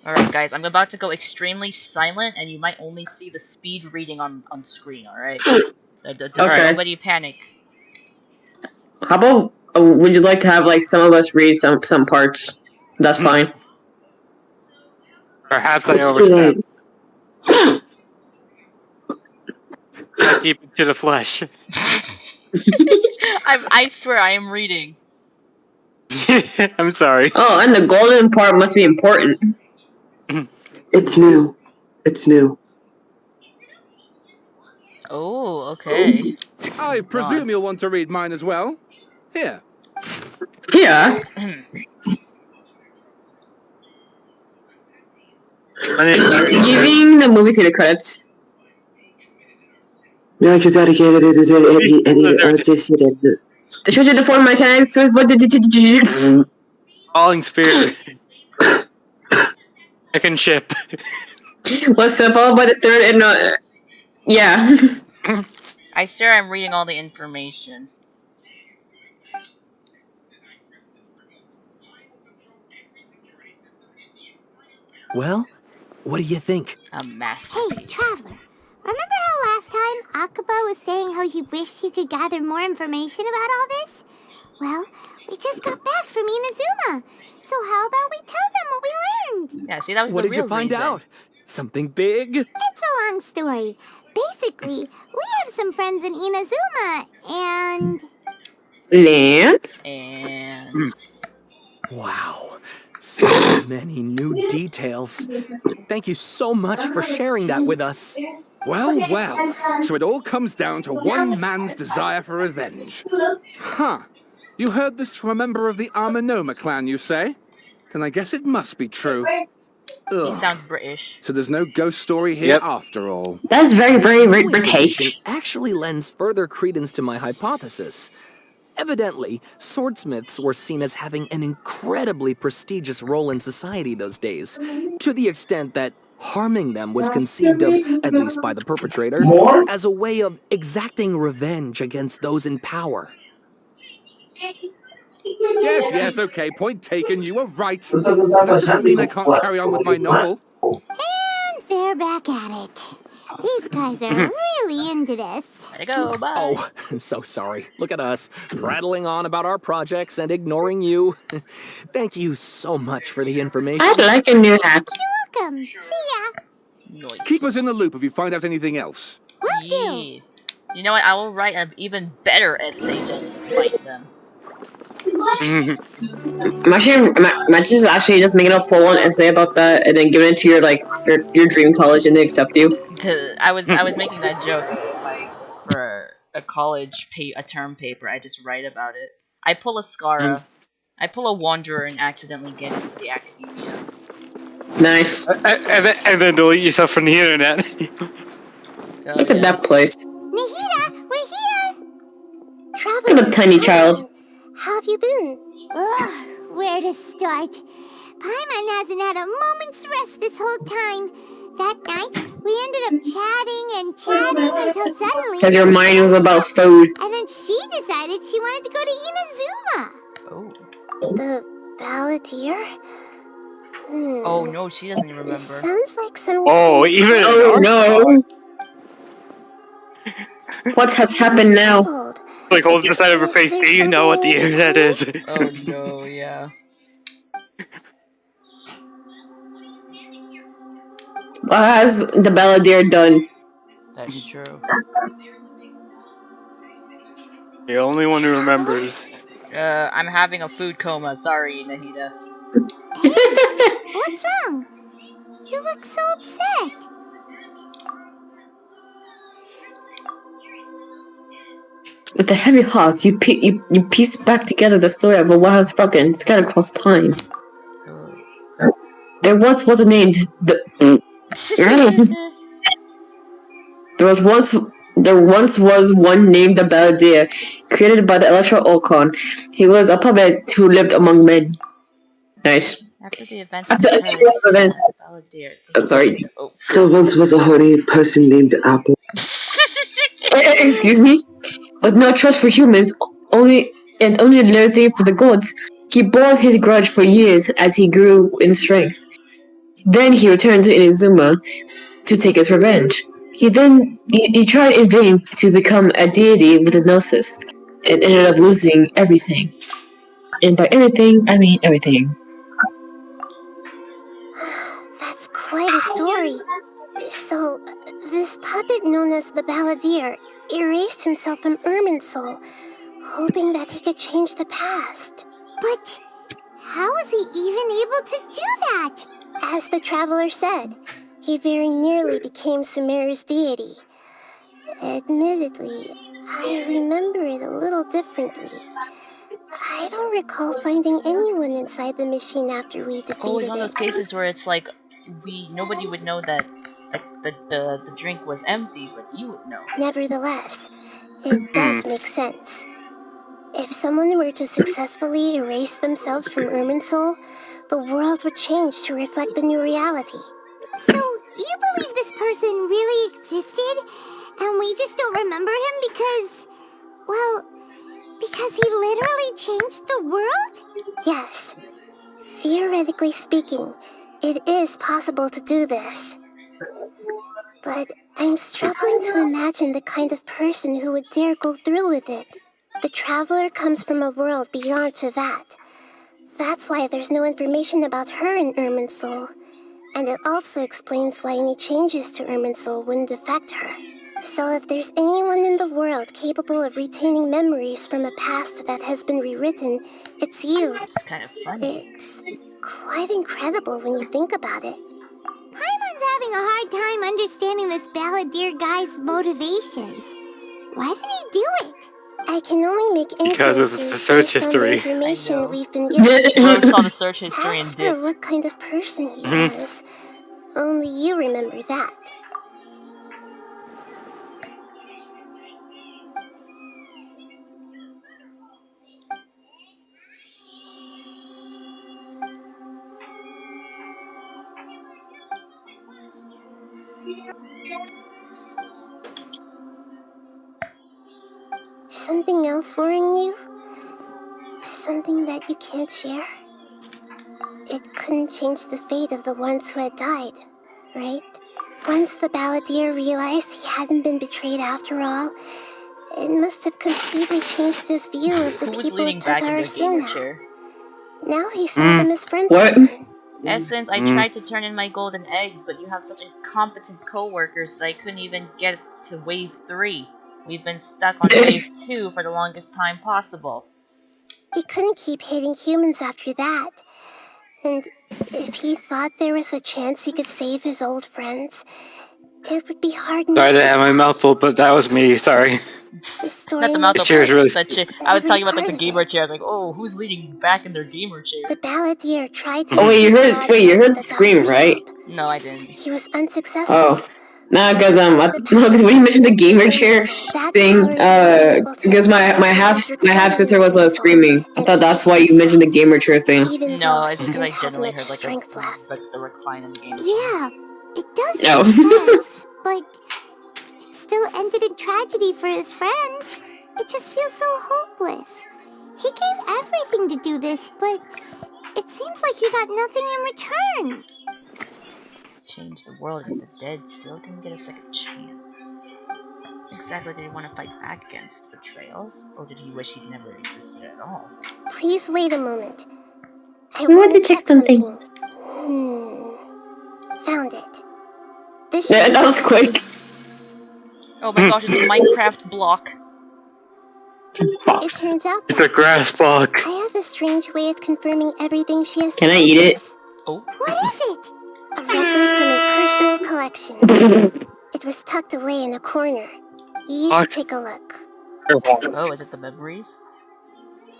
[SPEAKER 2] Alright, guys, I'm about to go extremely silent, and you might only see the speed reading on screen, alright? So nobody panic.
[SPEAKER 6] How about, would you like to have, like, some of us read some parts? That's fine.
[SPEAKER 1] Perhaps I overstepped. Deep into the flesh.
[SPEAKER 2] I swear I am reading.
[SPEAKER 1] I'm sorry.
[SPEAKER 6] Oh, and the golden part must be important.
[SPEAKER 3] It's new. It's new.
[SPEAKER 2] Oh, okay.
[SPEAKER 18] I presume you'll want to read mine as well. Here.
[SPEAKER 6] Here? Giving the movie to the credits.
[SPEAKER 3] Yeah, because I get it.
[SPEAKER 6] They showed you the form mechanics.
[SPEAKER 1] Falling spirit. Second ship.
[SPEAKER 6] Was followed by the third and yeah.
[SPEAKER 2] I swear I'm reading all the information.
[SPEAKER 17] Well, what do you think?
[SPEAKER 2] A masterpiece.
[SPEAKER 5] Hey, Traveler. Remember how last time Akaba was saying how he wished he could gather more information about all this? Well, we just got back from Inazuma. So how about we tell them what we learned?
[SPEAKER 2] Yeah, see, that was
[SPEAKER 17] what
[SPEAKER 2] the
[SPEAKER 17] did
[SPEAKER 2] real
[SPEAKER 17] you find
[SPEAKER 2] reason.
[SPEAKER 17] out? Something big?
[SPEAKER 5] It's a long story. Basically, we have some friends in Inazuma, and...
[SPEAKER 6] Land?
[SPEAKER 2] And...
[SPEAKER 17] Wow. So many new details. Thank you so much for sharing that with us.
[SPEAKER 18] Well, well. So it all comes down to one man's desire for revenge. Huh. You heard this from a member of the Armanoma clan, you say? Then I guess it must be true.
[SPEAKER 2] He sounds British.
[SPEAKER 18] So there's no ghost story here after all.
[SPEAKER 6] That's very, very, very
[SPEAKER 17] This
[SPEAKER 6] British.
[SPEAKER 17] information actually lends further credence to my hypothesis. Evidently, swordsmiths were seen as having an incredibly prestigious role in society those days, to the extent that harming them was conceived of, at least by the perpetrator, as a way of exacting revenge against those in power.
[SPEAKER 18] Yes, okay, point taken, you were right. That doesn't mean I can't carry on with my novel.
[SPEAKER 5] And they're back at it. These guys are really into this.
[SPEAKER 2] Let it go, bye.
[SPEAKER 17] Oh, so sorry. Look at us, prattling on about our projects and ignoring you. Thank you so much for the information.
[SPEAKER 6] I'd like a new hat.
[SPEAKER 5] You're welcome. See ya.
[SPEAKER 18] Keep us in the loop if you find out anything else.
[SPEAKER 5] Will do.
[SPEAKER 2] You know what? I will write an even better essay just to spite them.
[SPEAKER 6] Imagine actually just making a full-on essay about that and then giving it to your dream college and they accept you.
[SPEAKER 2] I was making that joke, like for a college a term paper. I just write about it. I pull a Skara, I pull a Wanderer and accidentally get into the academia.
[SPEAKER 6] Nice.
[SPEAKER 1] And then delete yourself from the internet.
[SPEAKER 6] Look at that place.
[SPEAKER 5] Nahida, we're here.
[SPEAKER 6] Look at a tiny child.
[SPEAKER 5] How have you been? Ugh, where to start? Paimon hasn't had a moment's rest this whole time. That night, we ended up chatting until suddenly...
[SPEAKER 6] Because your mind was about food.
[SPEAKER 5] And then she decided she wanted to go to Inazuma.
[SPEAKER 2] Oh.
[SPEAKER 19] The Balladeer?
[SPEAKER 2] Oh no, she doesn't even remember.
[SPEAKER 19] Sounds like some...
[SPEAKER 1] Oh, even...
[SPEAKER 6] Oh no! What has happened now?
[SPEAKER 1] Like holding the side of her face, do you know what the internet is?
[SPEAKER 2] Oh no, yeah.
[SPEAKER 6] What has the Balladeer done?
[SPEAKER 2] That's true.
[SPEAKER 1] The only one who remembers.
[SPEAKER 2] I'm having a food coma. Sorry, Nahida.
[SPEAKER 5] What's wrong? You look so upset.
[SPEAKER 6] With a heavy heart, you piece back together the story of a wild broken scattered across time. There once was a named There once was one named the Balladeer, created by the Electro Olcon. He was a puppet who lived among men. Nice.
[SPEAKER 2] After the events
[SPEAKER 6] I'm sorry.
[SPEAKER 3] There once was a horny person named Apple.
[SPEAKER 6] Excuse me? With no trust for humans, only loathing for the gods, he bore his grudge for years as he grew in strength. Then he returned to Inazuma to take his revenge. He tried in vain to become a deity with a gnosis, and ended up losing everything. And by everything, I mean everything.
[SPEAKER 19] That's quite a story. So, this puppet known as the Balladeer erased himself from Irminsul, hoping that he could change the past.
[SPEAKER 5] But how was he even able to do that?
[SPEAKER 19] As the traveler said, he very nearly became Sumeru's deity. Admittedly, I remember it a little differently. I don't recall finding anyone inside the machine after we defeated it.
[SPEAKER 2] Oh, it's one of those cases where it's like nobody would know that the drink was empty, but you would know.
[SPEAKER 19] Nevertheless, it does make sense. If someone were to successfully erase themselves from Irminsul, the world would change to reflect the new reality.
[SPEAKER 5] So, you believe this person really existed, and we just don't remember him because he literally changed the world?
[SPEAKER 19] Yes. Theoretically speaking, it is possible to do this. But I'm struggling to imagine the kind of person who would dare go through with it. The traveler comes from a world beyond to that. That's why there's no information about her in Irminsul. And it also explains why any changes to Irminsul wouldn't affect her. So if there's anyone in the world capable of retaining memories from a past that has been rewritten, it's you.
[SPEAKER 2] It's kind of funny.
[SPEAKER 19] It's quite incredible when you think about it.
[SPEAKER 5] Paimon's having a hard time understanding this balladeer guy's motivations. Why did he do it?
[SPEAKER 19] I can only make
[SPEAKER 1] Because of
[SPEAKER 19] inferences
[SPEAKER 1] the search
[SPEAKER 19] based on the
[SPEAKER 1] history.
[SPEAKER 19] information we've been given.
[SPEAKER 2] Rose saw the search history and
[SPEAKER 19] As for
[SPEAKER 2] dipped.
[SPEAKER 19] what kind of person he was, only you remember that. Something else worrying you? Something that you can't share? It couldn't change the fate of the ones who had died, right? Once the balladeer realized he hadn't been betrayed after all, it must have completely changed his view of the
[SPEAKER 2] Who was
[SPEAKER 19] people
[SPEAKER 2] leaning
[SPEAKER 19] of
[SPEAKER 2] back in their gamer
[SPEAKER 19] Tatarasuna.
[SPEAKER 2] chair?
[SPEAKER 19] Now he saw them as friends
[SPEAKER 6] What?
[SPEAKER 19] again.
[SPEAKER 2] Essence, I tried to turn in my golden eggs, but you have such incompetent co-workers that I couldn't even get to wave 3. We've been stuck on wave 2 for the longest time possible.
[SPEAKER 19] He couldn't keep hating humans after that. And if he thought there was a chance he could save his old friends, it would be hard
[SPEAKER 1] Sorry
[SPEAKER 19] not
[SPEAKER 1] to
[SPEAKER 19] to
[SPEAKER 1] have my mouth full, but that was me. Sorry.
[SPEAKER 19] The story
[SPEAKER 2] Not the mouth
[SPEAKER 1] The
[SPEAKER 2] of
[SPEAKER 1] chair's really.
[SPEAKER 2] such a, I was talking about like the gamer chair. I was like, oh, who's leaning back in their gamer chair?
[SPEAKER 19] The balladeer tried to
[SPEAKER 6] Oh wait, you heard the scream, right?
[SPEAKER 2] No, I didn't.
[SPEAKER 19] He was unsuccessful.
[SPEAKER 6] Oh. Nah, because when you mentioned the gamer chair thing, because my half sister was screaming. I thought that's why you mentioned the gamer chair thing.
[SPEAKER 2] No, it's because I generally heard like the recline in the gamer chair.
[SPEAKER 5] Yeah, it does
[SPEAKER 6] No.
[SPEAKER 5] make sense, but it still ended in tragedy for his friends. It just feels so hopeless. He gave everything to do this, but it seems like he got nothing in return.
[SPEAKER 2] Change the world, and the dead still didn't get a second chance. Exactly, did he want to fight back against the betrayals, or did he wish he'd never existed at all?
[SPEAKER 19] Please wait a moment. I
[SPEAKER 6] want to check something.
[SPEAKER 19] Found it. This
[SPEAKER 6] Yeah, that was quick.
[SPEAKER 2] Oh my gosh, it's a Minecraft block.
[SPEAKER 19] It turns out
[SPEAKER 1] It's a grass block.
[SPEAKER 19] I have a strange way of confirming everything she has.
[SPEAKER 6] Can I eat it?
[SPEAKER 2] Oh.
[SPEAKER 5] What is it?
[SPEAKER 19] A record from a personal collection. It was tucked away in a corner. You should take a look.
[SPEAKER 2] Oh, is it the memories?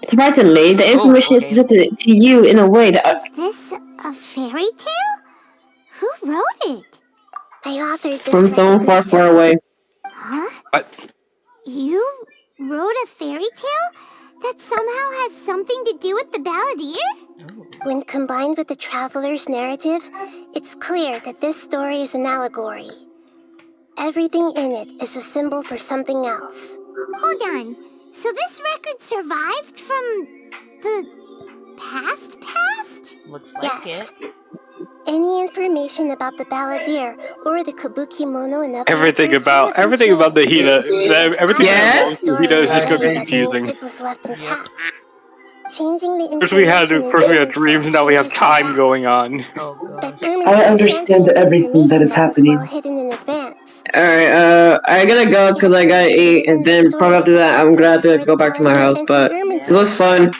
[SPEAKER 6] Surprisingly, the information is presented to you in a way that.
[SPEAKER 5] Is this a fairy tale? Who wrote it?
[SPEAKER 19] I authored this
[SPEAKER 6] From someone far, far away.
[SPEAKER 5] Huh?
[SPEAKER 1] What?
[SPEAKER 5] You wrote a fairy tale that somehow has something to do with the balladeer?
[SPEAKER 19] When combined with the traveler's narrative, it's clear that this story is an allegory. Everything in it is a symbol for something else.
[SPEAKER 5] Hold on. So this record survived from the past?
[SPEAKER 2] Looks like
[SPEAKER 19] Yes.
[SPEAKER 2] it.
[SPEAKER 19] Any information about the balladeer or the kabuki mono and other
[SPEAKER 1] Everything
[SPEAKER 19] records
[SPEAKER 1] about the Hina. Everything
[SPEAKER 6] Yes.
[SPEAKER 1] about the Hina is just going to be confusing.
[SPEAKER 19] It was left intact. Changing the
[SPEAKER 1] First we had
[SPEAKER 19] information
[SPEAKER 1] dreams, now we have time going on.
[SPEAKER 3] I understand everything that is happening.
[SPEAKER 19] hidden in advance.
[SPEAKER 6] Alright, I gotta go because I gotta eat, and then probably after that, I'm gonna have to go back to my house, but it was fun.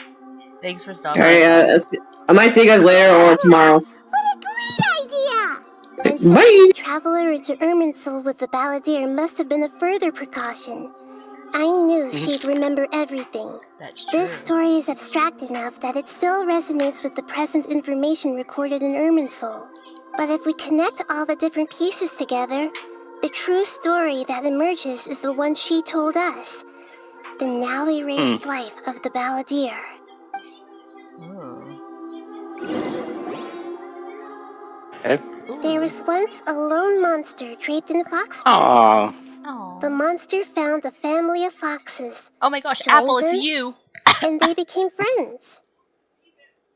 [SPEAKER 2] Thanks for stopping.
[SPEAKER 6] Alright, I might see you guys later or tomorrow.
[SPEAKER 19] And
[SPEAKER 6] Bye.
[SPEAKER 19] sending the traveler into Irminsul with the balladeer must have been a further precaution. I knew she'd remember everything.
[SPEAKER 2] That's true.
[SPEAKER 19] This story is abstract enough that it still resonates with the present information recorded in Irminsul. But if we connect all the different pieces together, the true story that emerges is the one she told us. The now erased life of the balladeer. There was once a lone monster draped in a fox fur.
[SPEAKER 1] Aww.
[SPEAKER 19] The monster found a family of foxes.
[SPEAKER 2] Oh my gosh,
[SPEAKER 19] joined
[SPEAKER 2] Apple, it's
[SPEAKER 19] them,
[SPEAKER 2] you!
[SPEAKER 19] And they became friends.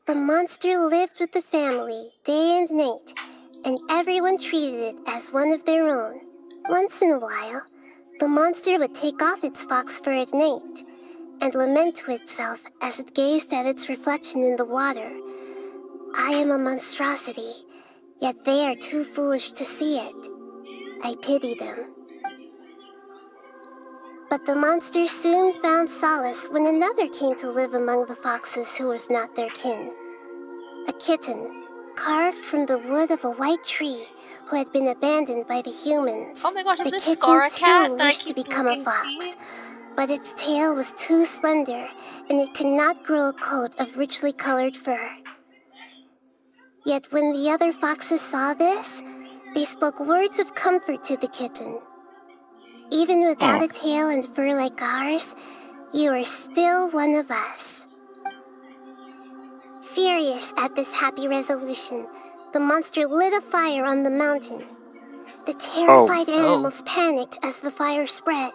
[SPEAKER 19] The monster lived with the family day and night, and everyone treated it as one of their own. Once in a while, the monster would take off its fox fur at night and lament to itself as it gazed at its reflection in the water. I am a monstrosity, yet they are too foolish to see it. I pity them. But the monster soon found solace when another came to live among the foxes who was not their kin. A kitten, carved from the wood of a white tree who had been abandoned by the humans.
[SPEAKER 2] Oh my gosh, is
[SPEAKER 19] the
[SPEAKER 2] this
[SPEAKER 19] kitten
[SPEAKER 2] Scar a
[SPEAKER 19] too
[SPEAKER 2] cat that I
[SPEAKER 19] wished to
[SPEAKER 2] keep
[SPEAKER 19] become a
[SPEAKER 2] looking to
[SPEAKER 19] fox,
[SPEAKER 2] see?
[SPEAKER 19] but its tail was too slender, and it could not grow a coat of richly colored fur. Yet when the other foxes saw this, they spoke words of comfort to the kitten. Even without a tail and fur like ours, you are still one of us. Furious at this happy resolution, the monster lit a fire on the mountain. The terrified animals panicked as the fire spread.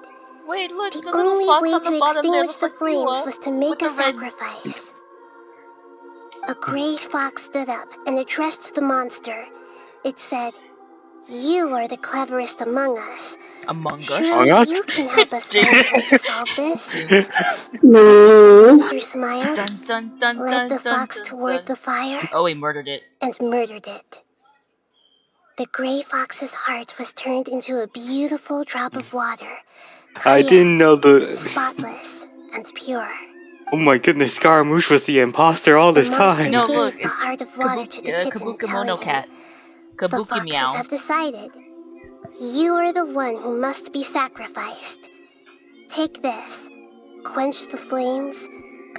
[SPEAKER 2] Wait, look,
[SPEAKER 19] the
[SPEAKER 2] the little
[SPEAKER 19] only
[SPEAKER 2] fox
[SPEAKER 19] way
[SPEAKER 2] on the
[SPEAKER 19] to
[SPEAKER 2] bottom there
[SPEAKER 19] extinguish
[SPEAKER 2] looks
[SPEAKER 19] the
[SPEAKER 2] like
[SPEAKER 19] flames
[SPEAKER 2] you,
[SPEAKER 19] was to make a
[SPEAKER 2] with the red-
[SPEAKER 19] sacrifice. A gray fox stood up and addressed the monster. It said, "You are the cleverest among us.
[SPEAKER 2] Among us?
[SPEAKER 19] Surely you can help us find a way to solve this."
[SPEAKER 6] No.
[SPEAKER 19] Monster smiled,
[SPEAKER 2] Dun, dun, dun,
[SPEAKER 19] led the
[SPEAKER 2] dun, dun,
[SPEAKER 19] fox
[SPEAKER 2] dun,
[SPEAKER 19] toward
[SPEAKER 2] dun.
[SPEAKER 19] the fire,
[SPEAKER 2] Oh, he murdered it.
[SPEAKER 19] and murdered it. The gray fox's heart was turned into a beautiful drop of water.
[SPEAKER 1] I didn't know the.
[SPEAKER 19] Spotless and pure.
[SPEAKER 1] Oh my goodness, Scaramouche was the imposter all this time.
[SPEAKER 2] No, look,
[SPEAKER 19] The
[SPEAKER 2] it's
[SPEAKER 19] heart of water to the kitten,
[SPEAKER 2] Kabuki
[SPEAKER 19] telling
[SPEAKER 2] Mono
[SPEAKER 19] him,
[SPEAKER 2] Cat.
[SPEAKER 19] "The
[SPEAKER 2] Kabuki
[SPEAKER 19] foxes
[SPEAKER 2] Meow.
[SPEAKER 19] have decided. You are the one who must be sacrificed. Take this, quench the flames,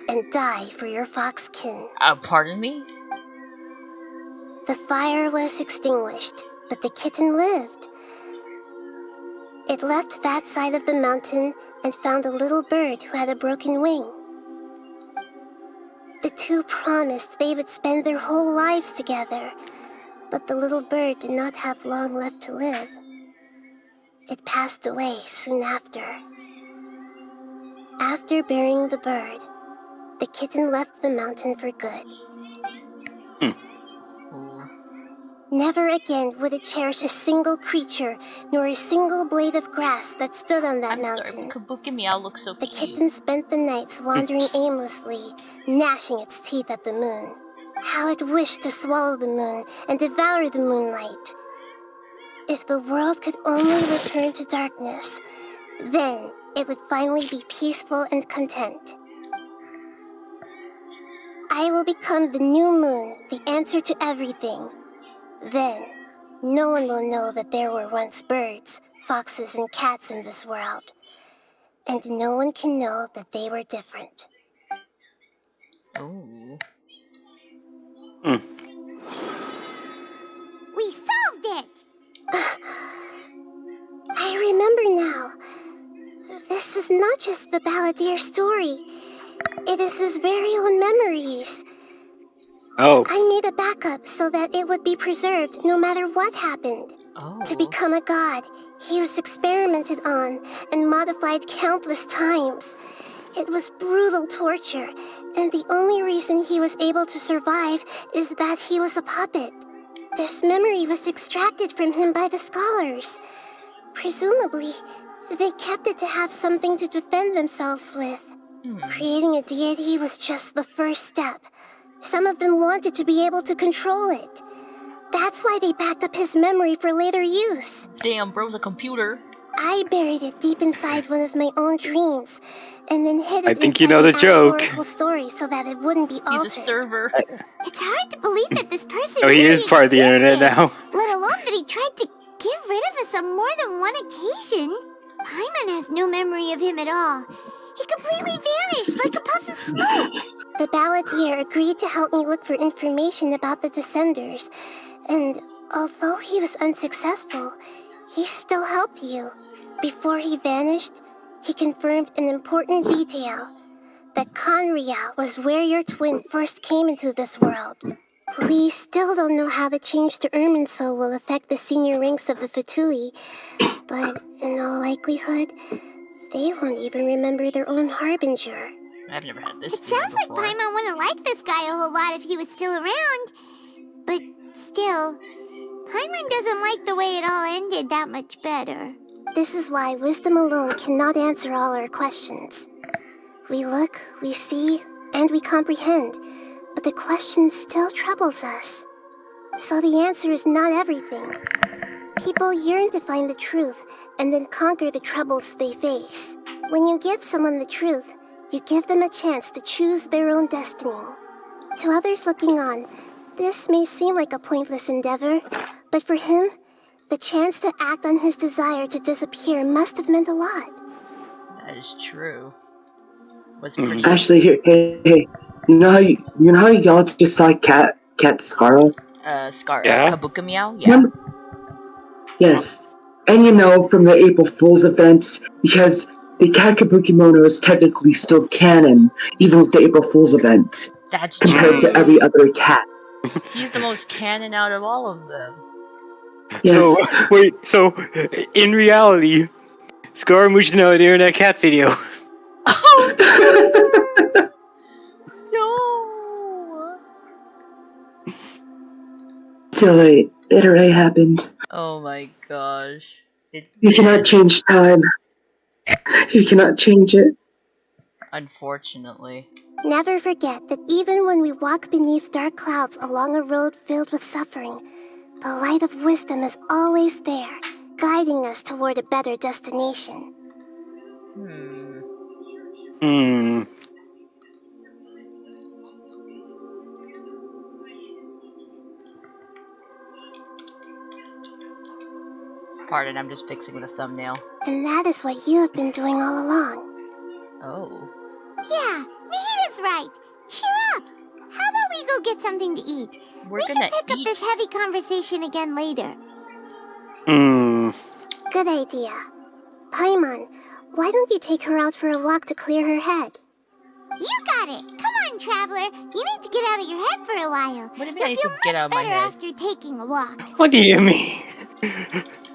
[SPEAKER 19] and die for your fox kin."
[SPEAKER 2] Pardon me?
[SPEAKER 19] The fire was extinguished, but the kitten lived. It left that side of the mountain and found a little bird who had a broken wing. The two promised they would spend their whole lives together, but the little bird did not have long left to live. It passed away soon after. After burying the bird, the kitten left the mountain for good. Never again would it cherish a single creature, nor a single blade of grass that stood on that mountain.
[SPEAKER 2] Sorry, Kabuki Meow looks so
[SPEAKER 19] The
[SPEAKER 2] cute.
[SPEAKER 19] kitten spent the nights wandering aimlessly, gnashing its teeth at the moon. How it wished to swallow the moon and devour the moonlight. If the world could only return to darkness, then it would finally be peaceful and content. I will become the new moon, the answer to everything. Then, no one will know that there were once birds, foxes, and cats in this world. And no one can know that they were different.
[SPEAKER 2] Ooh.
[SPEAKER 5] We solved it!
[SPEAKER 19] I remember now. This is not just the Balladeer story. It is his very own memories.
[SPEAKER 1] Oh.
[SPEAKER 19] I made a backup so that it would be preserved no matter what happened. To become a god, he was experimented on and modified countless times. It was brutal torture, and the only reason he was able to survive is that he was a puppet. This memory was extracted from him by the scholars. Presumably, they kept it to have something to defend themselves with. Creating a deity was just the first step. Some of them wanted to be able to control it. That's why they backed up his memory for later use.
[SPEAKER 2] Damn, bro's a computer.
[SPEAKER 19] I buried it deep inside one of my own dreams, and then hid it
[SPEAKER 1] I think you
[SPEAKER 19] inside
[SPEAKER 1] know the
[SPEAKER 19] an
[SPEAKER 1] joke.
[SPEAKER 19] allegorical story so that it wouldn't be altered.
[SPEAKER 2] He's a server.
[SPEAKER 5] It's hard to believe that this person
[SPEAKER 1] Oh, he
[SPEAKER 5] really
[SPEAKER 1] is part of the internet
[SPEAKER 5] existed,
[SPEAKER 1] now.
[SPEAKER 5] let alone that he tried to get rid of us on more than one occasion. Paimon has no memory of him at all. He completely vanished like a puff of smoke.
[SPEAKER 19] The Balladeer agreed to help me look for information about the Descenders, and although he was unsuccessful, he still helped you. Before he vanished, he confirmed an important detail, that Conria was where your twin first came into this world. We still don't know how the change to Irminsul will affect the senior ranks of the Fatui, but in all likelihood, they won't even remember their own Harbinger.
[SPEAKER 2] I've never had this.
[SPEAKER 5] It sounds like Paimon wouldn't like this guy a whole lot if he was still around. But still, Paimon doesn't like the way it all ended that much better.
[SPEAKER 19] This is why wisdom alone cannot answer all our questions. We look, we see, and we comprehend, but the question still troubles us. So the answer is not everything. People yearn to find the truth and then conquer the troubles they face. When you give someone the truth, you give them a chance to choose their own destiny. To others looking on, This may seem like a pointless endeavor, but for him, the chance to act on his desire to disappear must have meant a lot.
[SPEAKER 2] That is true. Was pretty.
[SPEAKER 3] Actually, here, hey, you know how y'all just saw cat Skara?
[SPEAKER 2] Yeah. Kabuka Meow. Yeah.
[SPEAKER 3] Yes, and from the April Fool's event, because the cat Kabukimono is technically still canon, even with the April Fool's event.
[SPEAKER 2] That's
[SPEAKER 3] compared
[SPEAKER 2] true.
[SPEAKER 3] to every other cat.
[SPEAKER 2] He's the most canon out of all of them.
[SPEAKER 3] Yes.
[SPEAKER 1] So in reality, Scaramouche is now an internet cat video.
[SPEAKER 2] No.
[SPEAKER 3] Still, it already happened.
[SPEAKER 2] Oh my gosh.
[SPEAKER 3] You cannot change time. You cannot change it.
[SPEAKER 2] Unfortunately.
[SPEAKER 19] Never forget that even when we walk beneath dark clouds along a road filled with suffering, the light of wisdom is always there, guiding us toward a better destination.
[SPEAKER 2] Pardon, I'm just fixing with a thumbnail.
[SPEAKER 19] And that is what you have been doing all along.
[SPEAKER 2] Oh.
[SPEAKER 5] Yeah, Mihira's right. Cheer up. How about we go get something to eat? We can pick up this heavy conversation again later.
[SPEAKER 19] Good idea. Paimon, why don't you take her out for a walk to clear her head?
[SPEAKER 5] You got it. Come on, Traveler. You need to get out of your head for a while.
[SPEAKER 2] What do you mean I need to get out of my head?
[SPEAKER 5] After taking a walk.
[SPEAKER 1] What do you mean?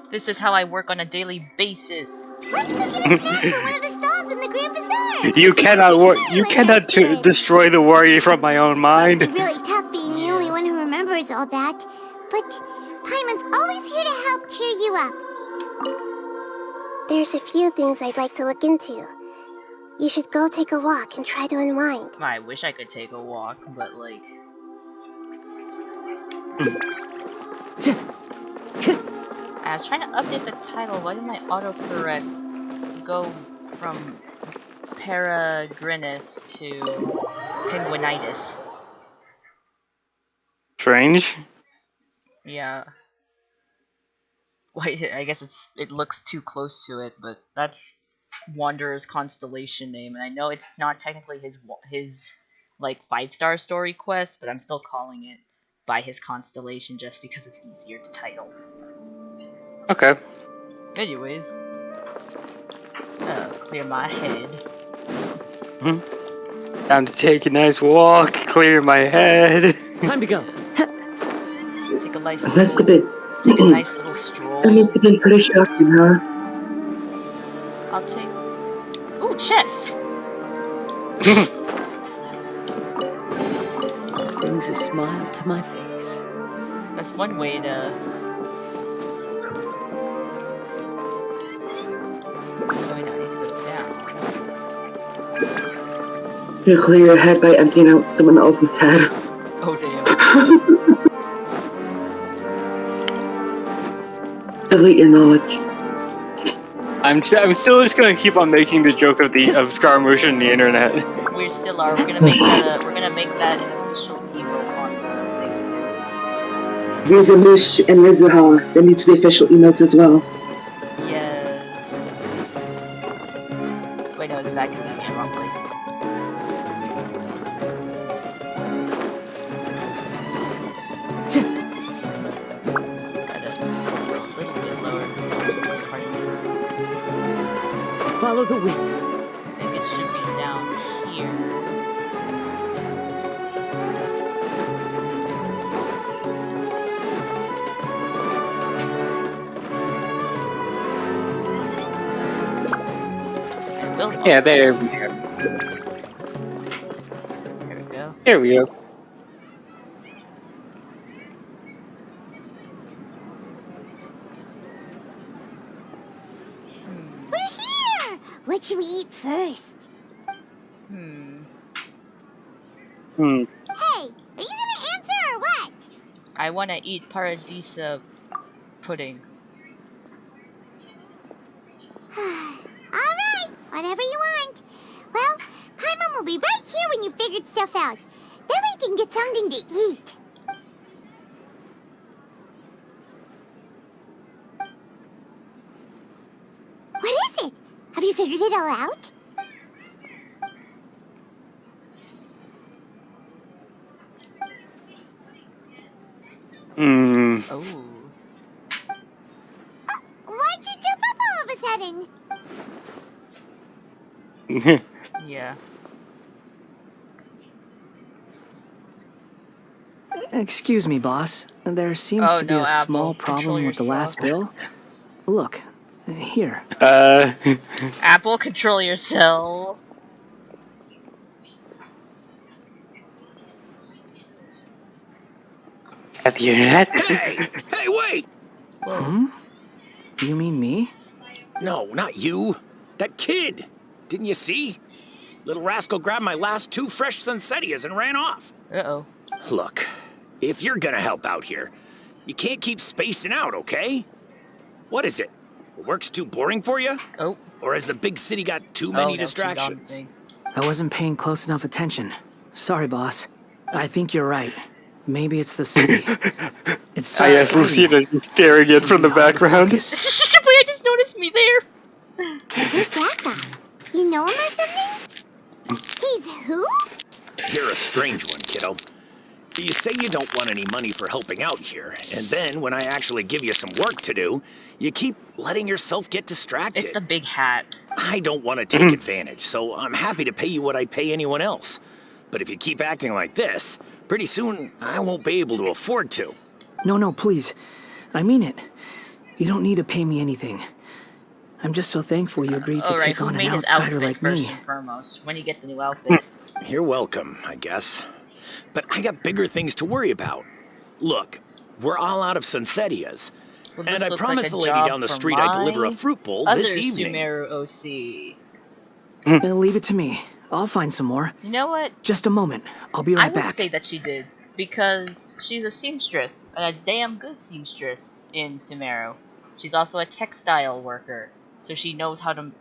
[SPEAKER 2] This is how I work on a daily basis.
[SPEAKER 5] Let's go get a snack from one of the stalls in the Grand Bazaar.
[SPEAKER 1] You cannot destroy the worry from my own mind.
[SPEAKER 5] It's really tough being the only one who remembers all that. But Paimon's always here to help cheer you up.
[SPEAKER 19] There's a few things I'd like to look into. You should go take a walk and try to unwind.
[SPEAKER 2] I wish I could take a walk, but like... I was trying to update the title. Why did my autocorrect go from Peregrinus to Penguinitis?
[SPEAKER 1] Strange.
[SPEAKER 2] Yeah. Wait, I guess it looks too close to it, but that's Wanderer's constellation name, and I know it's not technically his like 5-star story quest, but I'm still calling it by his constellation just because it's easier to title.
[SPEAKER 1] Okay.
[SPEAKER 2] Anyways, clear my head.
[SPEAKER 1] Time to take a nice walk, clear my head.
[SPEAKER 17] Time to go.
[SPEAKER 2] Take a nice.
[SPEAKER 3] That's the bit.
[SPEAKER 2] Take a nice little stroll.
[SPEAKER 3] That must have been pretty shocking, huh?
[SPEAKER 2] I'll take. Ooh, chest.
[SPEAKER 4] Brings a smile to my face.
[SPEAKER 2] That's one way to. Oh, wait, no, I need to go down.
[SPEAKER 3] You clear your head by emptying out someone else's head.
[SPEAKER 2] Oh damn.
[SPEAKER 3] Delete your knowledge.
[SPEAKER 1] I'm still just gonna keep on making the joke of Scaramouche and the internet.
[SPEAKER 2] We still are. We're gonna make that an official emo on the thing too.
[SPEAKER 3] Rizamush and Rizuha. There needs to be official emotes as well.
[SPEAKER 2] Yes. Wait, no, it's that because I'm in the wrong place.
[SPEAKER 4] Follow the wind.
[SPEAKER 2] I think it should be down here.
[SPEAKER 1] Yeah, there we go.
[SPEAKER 2] There we go.
[SPEAKER 1] Here we go.
[SPEAKER 5] What should we eat first?
[SPEAKER 1] Hmm.
[SPEAKER 5] Hey, are you gonna answer or what?
[SPEAKER 2] I want to eat paradisa pudding.
[SPEAKER 5] Alright, whatever you want. Well, Paimon will be right here when you figured stuff out. Then we can get something to eat. Have you figured it all out?
[SPEAKER 2] Oh.
[SPEAKER 5] Why'd you jump up all of a sudden?
[SPEAKER 2] Yeah.
[SPEAKER 20] Excuse me, boss. There seems to be a small problem with the last bill. Look, here.
[SPEAKER 2] Apple, control yourself.
[SPEAKER 1] Have you heard that?
[SPEAKER 15] Hey, wait!
[SPEAKER 20] Hmm? You mean me?
[SPEAKER 15] No, not you. That kid. Didn't you see? Little rascal grabbed my last 2 fresh Sunsettias and ran off.
[SPEAKER 2] Uh-oh.
[SPEAKER 15] Look, if you're gonna help out here, you can't keep spacing out, okay? What is it? Work's too boring for you?
[SPEAKER 2] Oh.
[SPEAKER 15] Or has the big city got too many distractions?
[SPEAKER 20] I wasn't paying close enough attention. Sorry, boss. I think you're right. Maybe it's the city. It's so
[SPEAKER 1] yes, Lucina is staring in from the background.
[SPEAKER 2] Wait, I just noticed me there.
[SPEAKER 5] Who's that guy? You know him or something? He's who?
[SPEAKER 15] You're a strange one, kiddo. You say you don't want any money for helping out here, and then when I actually give you some work to do, you keep letting yourself get distracted.
[SPEAKER 2] It's the big hat.
[SPEAKER 15] I don't want to take advantage, so I'm happy to pay you what I'd pay anyone else. But if you keep acting like this, pretty soon I won't be able to afford to.
[SPEAKER 20] No, please. I mean it. You don't need to pay me anything. I'm just so thankful you agreed to take on an outsider like me.
[SPEAKER 2] First and foremost, when you get the new outfit.
[SPEAKER 15] You're welcome, I guess. But I got bigger things to worry about. Look, we're all out of Sunsettias.
[SPEAKER 2] Well,
[SPEAKER 15] and I promised the lady down the street I'd deliver a fruit bowl this evening.
[SPEAKER 2] Sumeru OC.
[SPEAKER 20] Leave it to me. I'll find some more.
[SPEAKER 2] You know what?
[SPEAKER 20] Just a moment. I'll be right back.
[SPEAKER 2] I would say that she did. Because she's a seamstress. And a damn good seamstress in Sumeru. She's also a textile worker. So she knows how to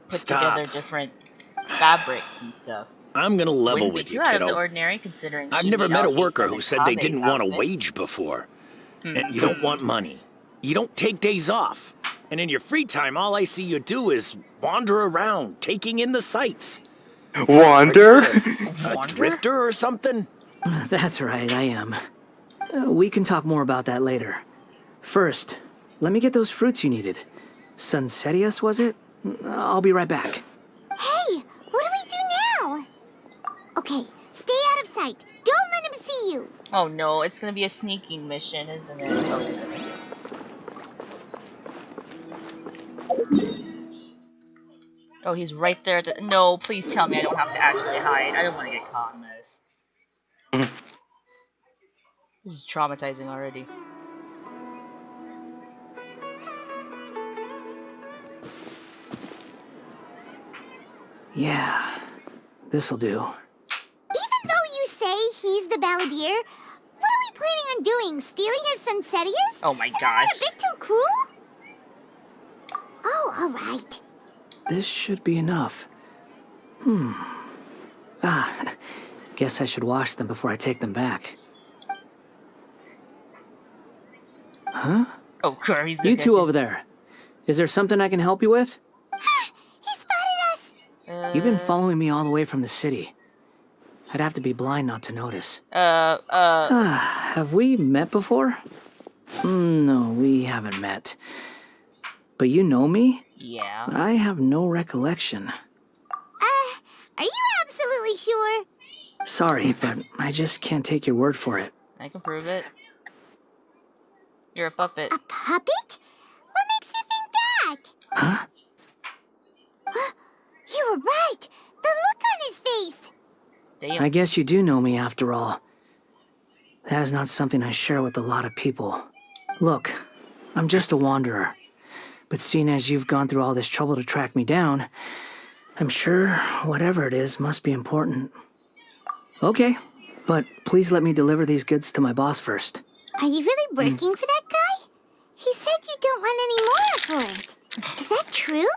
[SPEAKER 2] put together different fabrics and stuff.
[SPEAKER 15] I'm gonna level with you,
[SPEAKER 2] out
[SPEAKER 15] kiddo.
[SPEAKER 2] of the ordinary, considering
[SPEAKER 15] I've never met a worker who said they didn't want a wage before. And you don't want money. You don't take days off. And in your free time, all I see you do is wander around, taking in the sights.
[SPEAKER 1] Wander?
[SPEAKER 15] A drifter or something?
[SPEAKER 20] That's right, I am. We can talk more about that later. First, let me get those fruits you needed. Sunsettias, was it? I'll be right back.
[SPEAKER 5] Hey, what do we do now? Okay, stay out of sight. Don't let him see you.
[SPEAKER 2] Oh no, it's gonna be a sneaking mission, isn't it? Oh, goodness. Oh, he's right there. No, please tell me I don't have to actually hide. I don't want to get caught in this. This is traumatizing already.
[SPEAKER 20] Yeah, this'll do.
[SPEAKER 5] Even though you say he's the balladeer, what are we planning on doing? Stealing his Sunsettias?
[SPEAKER 2] Oh my
[SPEAKER 5] Isn't
[SPEAKER 2] gosh.
[SPEAKER 5] that a bit too cruel? Oh, alright.
[SPEAKER 20] This should be enough. Guess I should wash them before I take them back. Huh?
[SPEAKER 2] Oh, sure, he's gonna
[SPEAKER 20] You
[SPEAKER 2] get
[SPEAKER 20] two over there. Is there something I can help you with?
[SPEAKER 5] He spotted us!
[SPEAKER 20] You've been following me all the way from the city. I'd have to be blind not to notice. Have we met before? No, we haven't met. But you know me?
[SPEAKER 2] Yeah.
[SPEAKER 20] I have no recollection.
[SPEAKER 5] Are you absolutely sure?
[SPEAKER 20] Sorry, but I just can't take your word for it.
[SPEAKER 2] I can prove it. You're a puppet.
[SPEAKER 5] A puppet? What makes you think that?
[SPEAKER 20] Huh?
[SPEAKER 5] You were right. The look on his face.
[SPEAKER 2] Damn.
[SPEAKER 20] I guess you do know me after all. That is not something I share with a lot of people. Look, I'm just a wanderer. But seeing as you've gone through all this trouble to track me down, I'm sure whatever it is must be important. Okay, but please let me deliver these goods to my boss first.
[SPEAKER 5] Are you really working for that guy? He said you don't want any more for it. Is that true?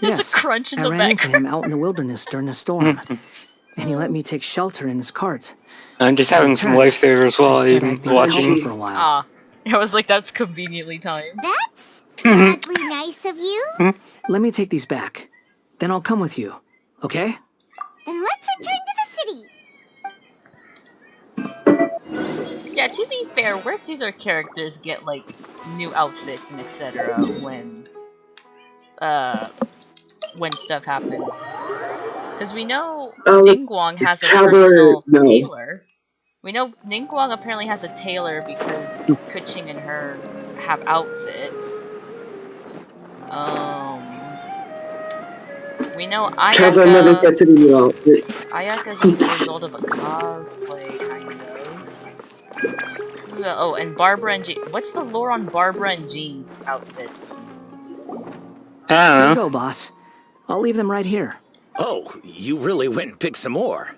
[SPEAKER 2] There's
[SPEAKER 20] Yes,
[SPEAKER 2] a crunch in
[SPEAKER 20] I
[SPEAKER 2] the
[SPEAKER 20] ran into
[SPEAKER 2] background.
[SPEAKER 20] him out in the wilderness during a storm, and he let me take shelter in his cart.
[SPEAKER 1] I'm just having some lifesavers while I'm watching.
[SPEAKER 20] For a while.
[SPEAKER 2] Ah, I was like, that's conveniently timed.
[SPEAKER 5] That's oddly nice of you.
[SPEAKER 20] Let me take these back. Then I'll come with you, okay?
[SPEAKER 5] Then let's return to the city.
[SPEAKER 2] Yeah, to be fair, where do their characters get, like, new outfits and etc. when stuff happens? Because we know Ningguang has a personal tailor. We know Ningguang apparently has a tailor because Kuching and her have outfits. We know
[SPEAKER 3] Traveler never gets any new outfit.
[SPEAKER 2] Ayaka's just the result of a cosplay, kind of. Oh, and Barbara and Jean. What's the lore on Barbara and Jean's outfits?
[SPEAKER 20] Here you go, boss. I'll leave them right here.
[SPEAKER 15] Oh, you really went and picked some more.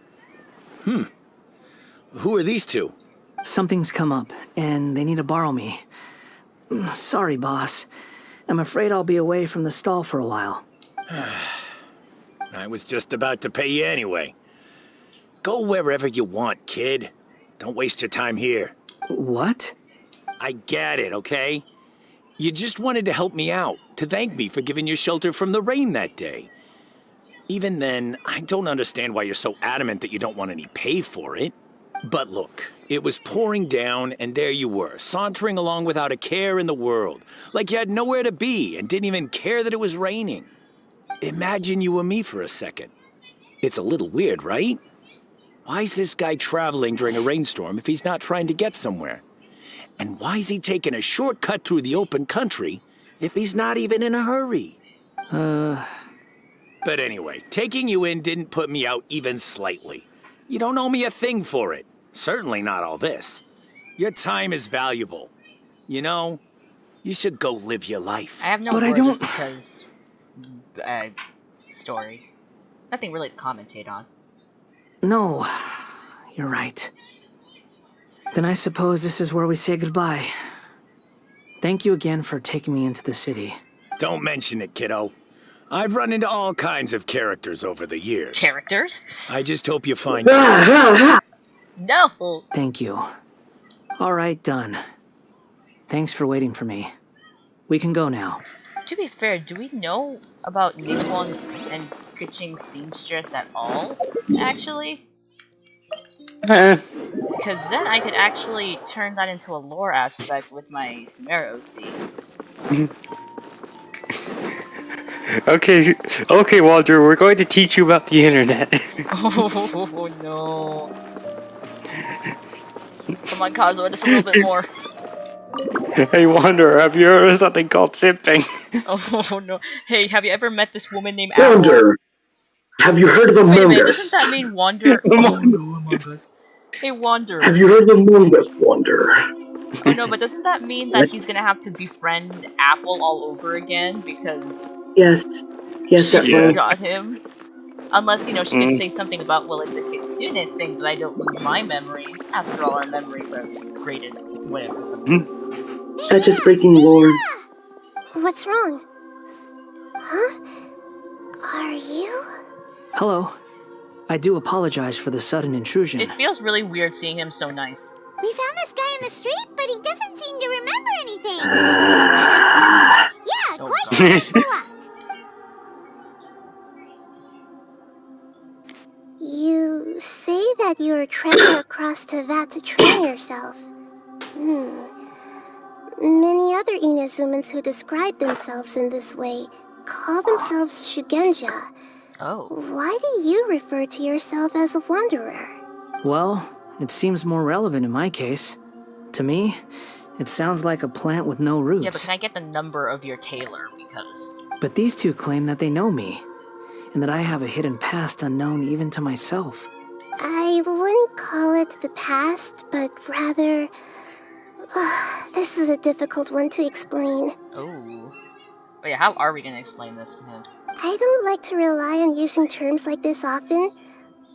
[SPEAKER 15] Who are these two?
[SPEAKER 20] Something's come up, and they need to borrow me. Sorry, boss. I'm afraid I'll be away from the stall for a while.
[SPEAKER 15] I was just about to pay you anyway. Go wherever you want, kid. Don't waste your time here.
[SPEAKER 20] What?
[SPEAKER 15] I get it, okay? You just wanted to help me out, to thank me for giving you shelter from the rain that day. Even then, I don't understand why you're so adamant that you don't want any pay for it. But look, it was pouring down, and there you were, sauntering along without a care in the world, like you had nowhere to be and didn't even care that it was raining. Imagine you were me for a second. It's a little weird, right? Why is this guy traveling during a rainstorm if he's not trying to get somewhere? And why is he taking a shortcut through the open country if he's not even in a hurry? But anyway, taking you in didn't put me out even slightly. You don't owe me a thing for it. Certainly not all this. Your time is valuable. You know, you should go live your life.
[SPEAKER 2] I have no word just because... story. Nothing really to commentate on.
[SPEAKER 20] No, you're right. Then I suppose this is where we say goodbye. Thank you again for taking me into the city.
[SPEAKER 15] Don't mention it, kiddo. I've run into all kinds of characters over the years.
[SPEAKER 2] Characters?
[SPEAKER 15] I just hope you find...
[SPEAKER 2] No!
[SPEAKER 20] Thank you. All right, done. Thanks for waiting for me. We can go now.
[SPEAKER 2] To be fair, do we know about Ningguang's and Kuching's seamstress at all, actually? Because then I could actually turn that into a lore aspect with my Sumeru OC.
[SPEAKER 1] Okay, Wanderer, we're going to teach you about the internet.
[SPEAKER 2] Oh no. Come on, Kazuha, just a little bit more.
[SPEAKER 1] Hey, Wanderer, have you heard of something called simping?
[SPEAKER 2] Oh no. Hey, have you ever met this woman named
[SPEAKER 3] Wanderer, have you heard of Among Us?
[SPEAKER 2] Wait a minute, doesn't that mean Wanderer? Oh no, Among Us. Hey, Wanderer.
[SPEAKER 3] Have you heard of Among Us, Wanderer?
[SPEAKER 2] Oh no, but doesn't that mean that he's gonna have to befriend Apple all over again because...
[SPEAKER 3] Yes,
[SPEAKER 2] she
[SPEAKER 3] that will.
[SPEAKER 2] forgot him? Unless, you know, she could say something about, well, it's a Kitsune thing, but I don't lose my memories. After all, our memories are the greatest, whatever.
[SPEAKER 3] That's just breaking lore.
[SPEAKER 19] What's wrong? Huh? Are you?
[SPEAKER 20] Hello. I do apologize for the sudden intrusion.
[SPEAKER 2] It feels really weird seeing him so nice.
[SPEAKER 5] We found this guy in the street, but he doesn't seem to remember anything. Yeah, quite the luck.
[SPEAKER 19] You say that you are trekking across Teyvat to train yourself. Many other Inazumans who describe themselves in this way call themselves Shugenja.
[SPEAKER 2] Oh.
[SPEAKER 19] Why do you refer to yourself as a wanderer?
[SPEAKER 20] Well, it seems more relevant in my case. To me, it sounds like a plant with no roots.
[SPEAKER 2] Yeah, but can I get the number of your tailor? Because...
[SPEAKER 20] But these two claim that they know me, and that I have a hidden past unknown even to myself.
[SPEAKER 19] I wouldn't call it the past, but rather... this is a difficult one to explain.
[SPEAKER 2] Oh. Wait, how are we gonna explain this to him?
[SPEAKER 19] I don't like to rely on using terms like this often,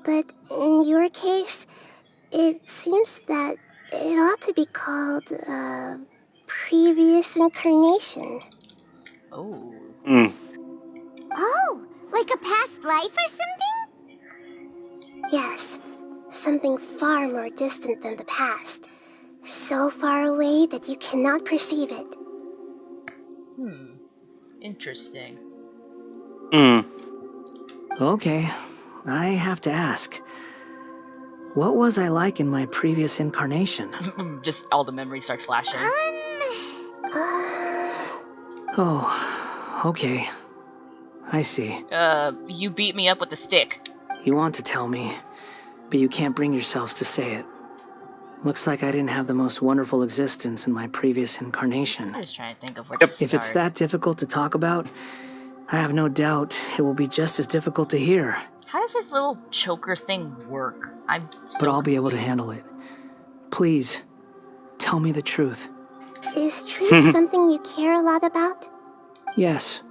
[SPEAKER 19] but in your case, it seems that it ought to be called, previous incarnation.
[SPEAKER 2] Oh.
[SPEAKER 5] Oh, like a past life or something?
[SPEAKER 19] Yes, something far more distant than the past. So far away that you cannot perceive it.
[SPEAKER 2] Interesting.
[SPEAKER 20] Okay, I have to ask. What was I like in my previous incarnation?
[SPEAKER 2] Just all the memories start flashing.
[SPEAKER 20] Oh, okay. I see.
[SPEAKER 2] You beat me up with a stick.
[SPEAKER 20] You want to tell me, but you can't bring yourselves to say it. Looks like I didn't have the most wonderful existence in my previous incarnation.
[SPEAKER 2] I'm just trying to think of where to start.
[SPEAKER 20] If it's that difficult to talk about, I have no doubt it will be just as difficult to hear.
[SPEAKER 2] How does this little choker thing work?
[SPEAKER 20] But I'll be able to handle it. Please, tell me the truth.
[SPEAKER 19] Is truth something you care a lot about?
[SPEAKER 20] Yes.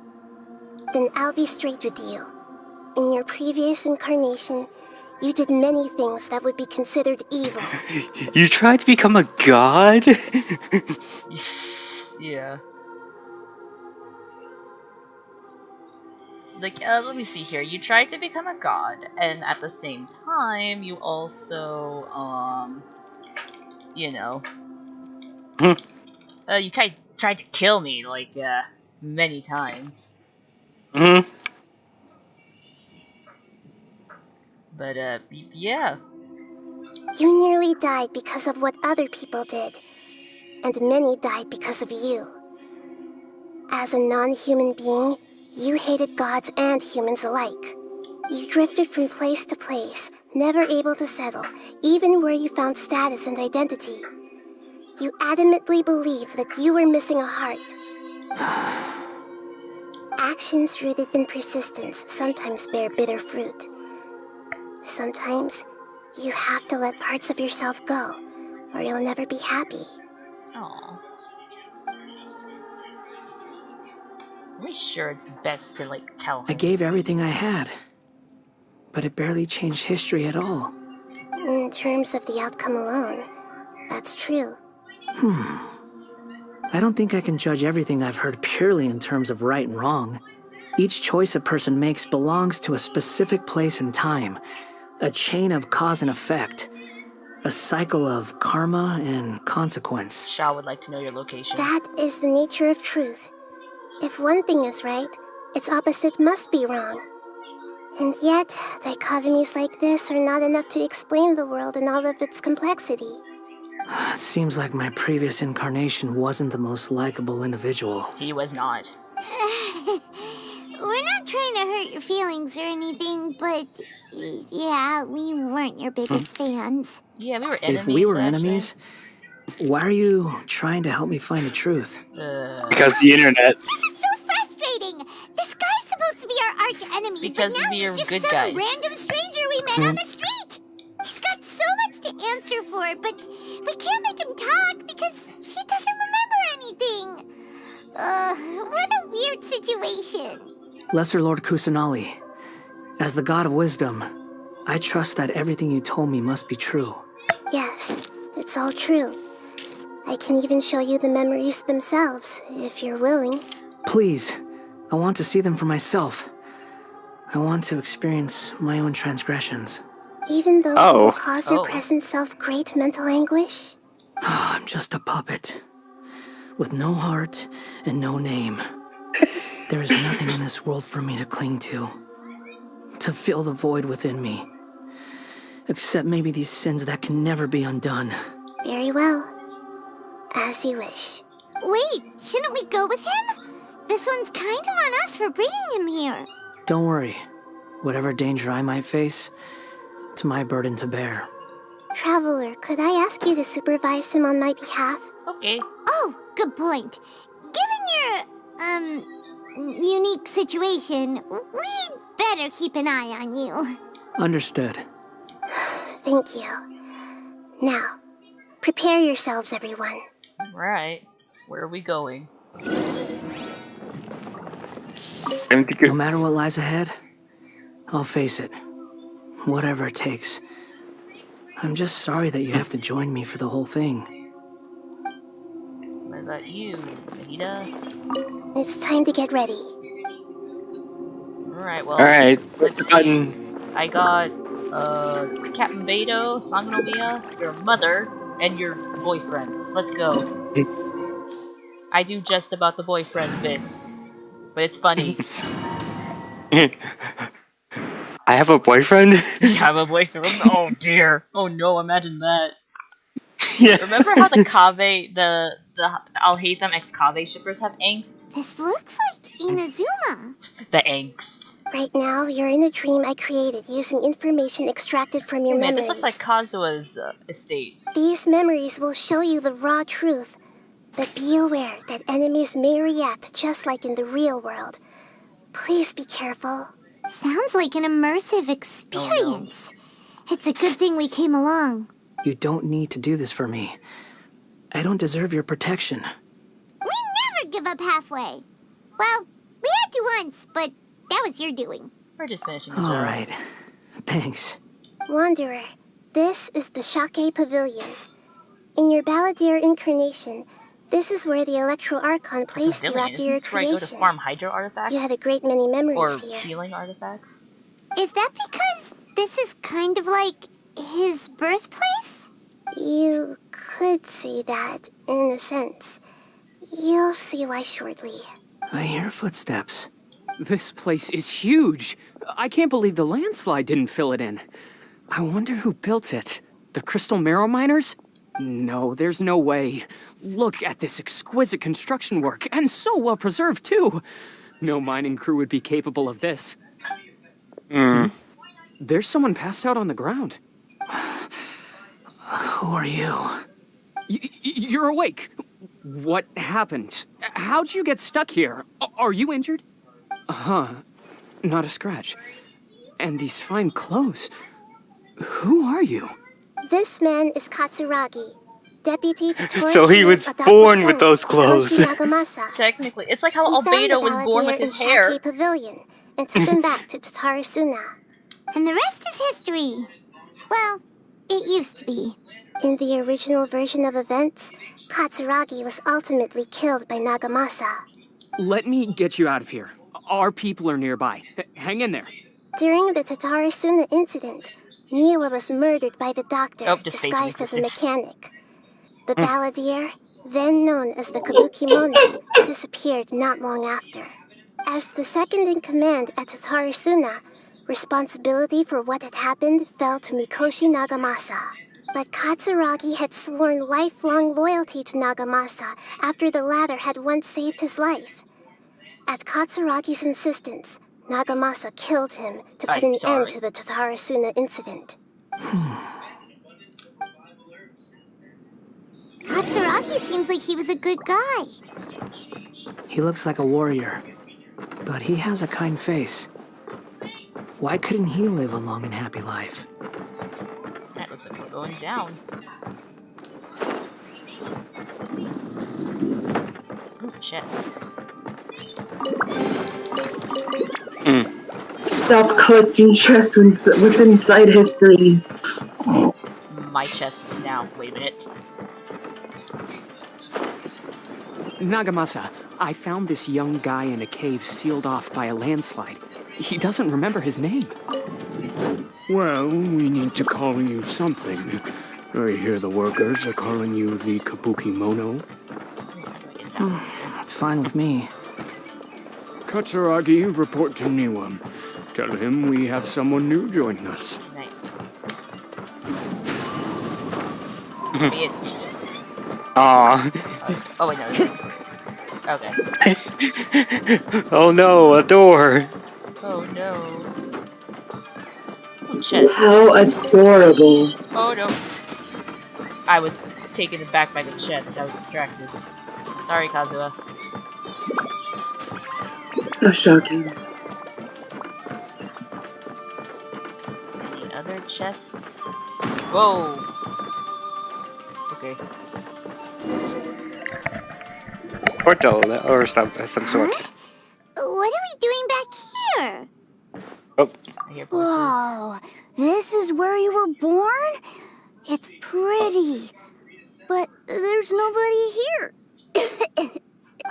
[SPEAKER 19] Then I'll be straight with you. In your previous incarnation, you did many things that would be considered evil.
[SPEAKER 1] You tried to become a god?
[SPEAKER 2] Yeah. Like, let me see here. You tried to become a god, and at the same time, you also, you know, you tried to kill me, like, many times. But, yeah.
[SPEAKER 19] You nearly died because of what other people did, and many died because of you. As a non-human being, you hated gods and humans alike. You drifted from place to place, never able to settle, even where you found status and identity. You adamantly believed that you were missing a heart. Actions rooted in persistence sometimes bear bitter fruit. Sometimes, you have to let parts of yourself go, or you'll never be happy.
[SPEAKER 2] Aww. I'm pretty sure it's best to, like, tell him.
[SPEAKER 20] I gave everything I had, but it barely changed history at all.
[SPEAKER 19] In terms of the outcome alone, that's true.
[SPEAKER 20] I don't think I can judge everything I've heard purely in terms of right and wrong. Each choice a person makes belongs to a specific place and time, a chain of cause and effect, a cycle of karma and consequence.
[SPEAKER 2] Shao would like to know your location.
[SPEAKER 19] That is the nature of truth. If one thing is right, its opposite must be wrong. And yet, dichotomies like this are not enough to explain the world in all of its complexity.
[SPEAKER 20] It seems like my previous incarnation wasn't the most likable individual.
[SPEAKER 2] He was not.
[SPEAKER 5] We're not trying to hurt your feelings or anything, but yeah, we weren't your biggest fans.
[SPEAKER 2] Yeah, we were enemies.
[SPEAKER 20] If we were enemies, why are you trying to help me find the truth?
[SPEAKER 1] Because the internet.
[SPEAKER 5] This is so frustrating! This guy's supposed to be our arch enemy,
[SPEAKER 2] because
[SPEAKER 5] but now
[SPEAKER 2] we are
[SPEAKER 5] he's just
[SPEAKER 2] good
[SPEAKER 5] some
[SPEAKER 2] guys.
[SPEAKER 5] random stranger we met on the street! He's got so much to answer for, but we can't make him talk because he doesn't remember anything. What a weird situation.
[SPEAKER 20] Lesser Lord Kusanali, as the god of wisdom, I trust that everything you told me must be true.
[SPEAKER 19] Yes, it's all true. I can even show you the memories themselves, if you're willing.
[SPEAKER 20] Please, I want to see them for myself. I want to experience my own transgressions.
[SPEAKER 19] Even though it will cause your present self great mental anguish?
[SPEAKER 20] I'm just a puppet, with no heart and no name. There is nothing in this world for me to cling to fill the void within me. Except maybe these sins that can never be undone.
[SPEAKER 19] Very well. As you wish.
[SPEAKER 5] Wait, shouldn't we go with him? This one's kind of on us for bringing him here.
[SPEAKER 20] Don't worry. Whatever danger I might face, it's my burden to bear.
[SPEAKER 19] Traveler, could I ask you to supervise him on my behalf?
[SPEAKER 2] Okay.
[SPEAKER 5] Oh, good point. Given your, unique situation, we'd better keep an eye on you.
[SPEAKER 20] Understood.
[SPEAKER 19] Thank you. Now, prepare yourselves, everyone.
[SPEAKER 2] Right. Where are we going?
[SPEAKER 20] No matter what lies ahead, I'll face it. Whatever it takes. I'm just sorry that you have to join me for the whole thing.
[SPEAKER 2] What about you, Anita?
[SPEAKER 19] It's time to get ready.
[SPEAKER 2] Alright, well,
[SPEAKER 1] Alright,
[SPEAKER 2] let's see. I got, Captain Beto, Sangnomiya, your mother, and your boyfriend. Let's go. I do just about the boyfriend bit, but it's funny.
[SPEAKER 1] I have a boyfriend?
[SPEAKER 2] You have a boyfriend? Oh dear. Oh no, imagine that.
[SPEAKER 1] Yeah.
[SPEAKER 2] Remember how the Kave, the I'll hate them ex-Kave shippers have angst?
[SPEAKER 5] This looks like Inazuma.
[SPEAKER 2] The angst.
[SPEAKER 19] Right now, you're in a dream I created using information extracted from your
[SPEAKER 2] Man,
[SPEAKER 19] memories.
[SPEAKER 2] this looks like Kazuha's estate.
[SPEAKER 19] These memories will show you the raw truth. But be aware that enemies may react just like in the real world. Please be careful.
[SPEAKER 5] Sounds like an immersive experience. It's a good thing we came along.
[SPEAKER 20] You don't need to do this for me. I don't deserve your protection.
[SPEAKER 5] We never give up halfway. Well, we had to once, but that was your doing.
[SPEAKER 2] We're just finishing the job.
[SPEAKER 20] All right. Thanks.
[SPEAKER 19] Wanderer, this is the Shake Pavilion. In your Balladeer incarnation, this is where the Electro Archon placed you after your
[SPEAKER 2] Where I go to
[SPEAKER 19] creation.
[SPEAKER 2] farm hydro artifacts?
[SPEAKER 19] You had a great many memories
[SPEAKER 2] or
[SPEAKER 19] here.
[SPEAKER 2] healing artifacts?
[SPEAKER 5] Is that because this is kind of like his birthplace?
[SPEAKER 19] You could say that, in a sense. You'll see why shortly.
[SPEAKER 20] I hear footsteps. This place is huge. I can't believe the landslide didn't fill it in. I wonder who built it. The Crystal Marrow Miners? No, there's no way. Look at this exquisite construction work, and so well preserved, too. No mining crew would be capable of this. There's someone passed out on the ground. Who are you? You're awake. What happened? How'd you get stuck here? Are you injured? Not a scratch. And these fine clothes. Who are you?
[SPEAKER 19] This man is Katsuragi, deputy to
[SPEAKER 1] So he was born with those clothes.
[SPEAKER 2] Technically, it's like how Albedo was born with his hair.
[SPEAKER 19] Shake Pavilion and took him back to Tatarasuna.
[SPEAKER 5] And the rest is history. Well, it used to be.
[SPEAKER 19] In the original version of events, Katsuragi was ultimately killed by Nagamasa.
[SPEAKER 20] Let me get you out of here. Our people are nearby. Hang in there.
[SPEAKER 19] During the Tatarasuna incident, Niwa was murdered by the doctor disguised as a mechanic. The Balladeer, then known as the Kabukimono, disappeared not long after. As the second in command at Tatarasuna, responsibility for what had happened fell to Mikoshi Nagamasa. But Katsuragi had sworn lifelong loyalty to Nagamasa after the latter had once saved his life. At Katsuragi's insistence, Nagamasa killed him to put an end to the Tatarasuna incident.
[SPEAKER 5] Katsuragi seems like he was a good guy.
[SPEAKER 20] He looks like a warrior, but he has a kind face. Why couldn't he live a long and happy life?
[SPEAKER 2] That looks like we're going down. Ooh, chest.
[SPEAKER 3] Stop collecting chests with inside history.
[SPEAKER 2] My chests now. Wait a minute.
[SPEAKER 20] Nagamasa, I found this young guy in a cave sealed off by a landslide. He doesn't remember his name.
[SPEAKER 9] Well, we need to call you something. I hear the workers are calling you the Kabukimono.
[SPEAKER 20] It's fine with me.
[SPEAKER 9] Katsuragi, report to Niwa. Tell him we have someone new joining us.
[SPEAKER 1] Aww.
[SPEAKER 2] Oh wait, no, this is okay.
[SPEAKER 1] Oh no, a door.
[SPEAKER 2] Oh no. Oh, chest.
[SPEAKER 3] How adorable.
[SPEAKER 2] Oh no. I was taken aback by the chest. I was distracted. Sorry, Kazuha.
[SPEAKER 3] How shocking.
[SPEAKER 2] Any other chests? Whoa. Okay.
[SPEAKER 1] Portal or some sort.
[SPEAKER 5] What are we doing back here?
[SPEAKER 1] Oh.
[SPEAKER 5] Whoa, this is where you were born? It's pretty, but there's nobody here.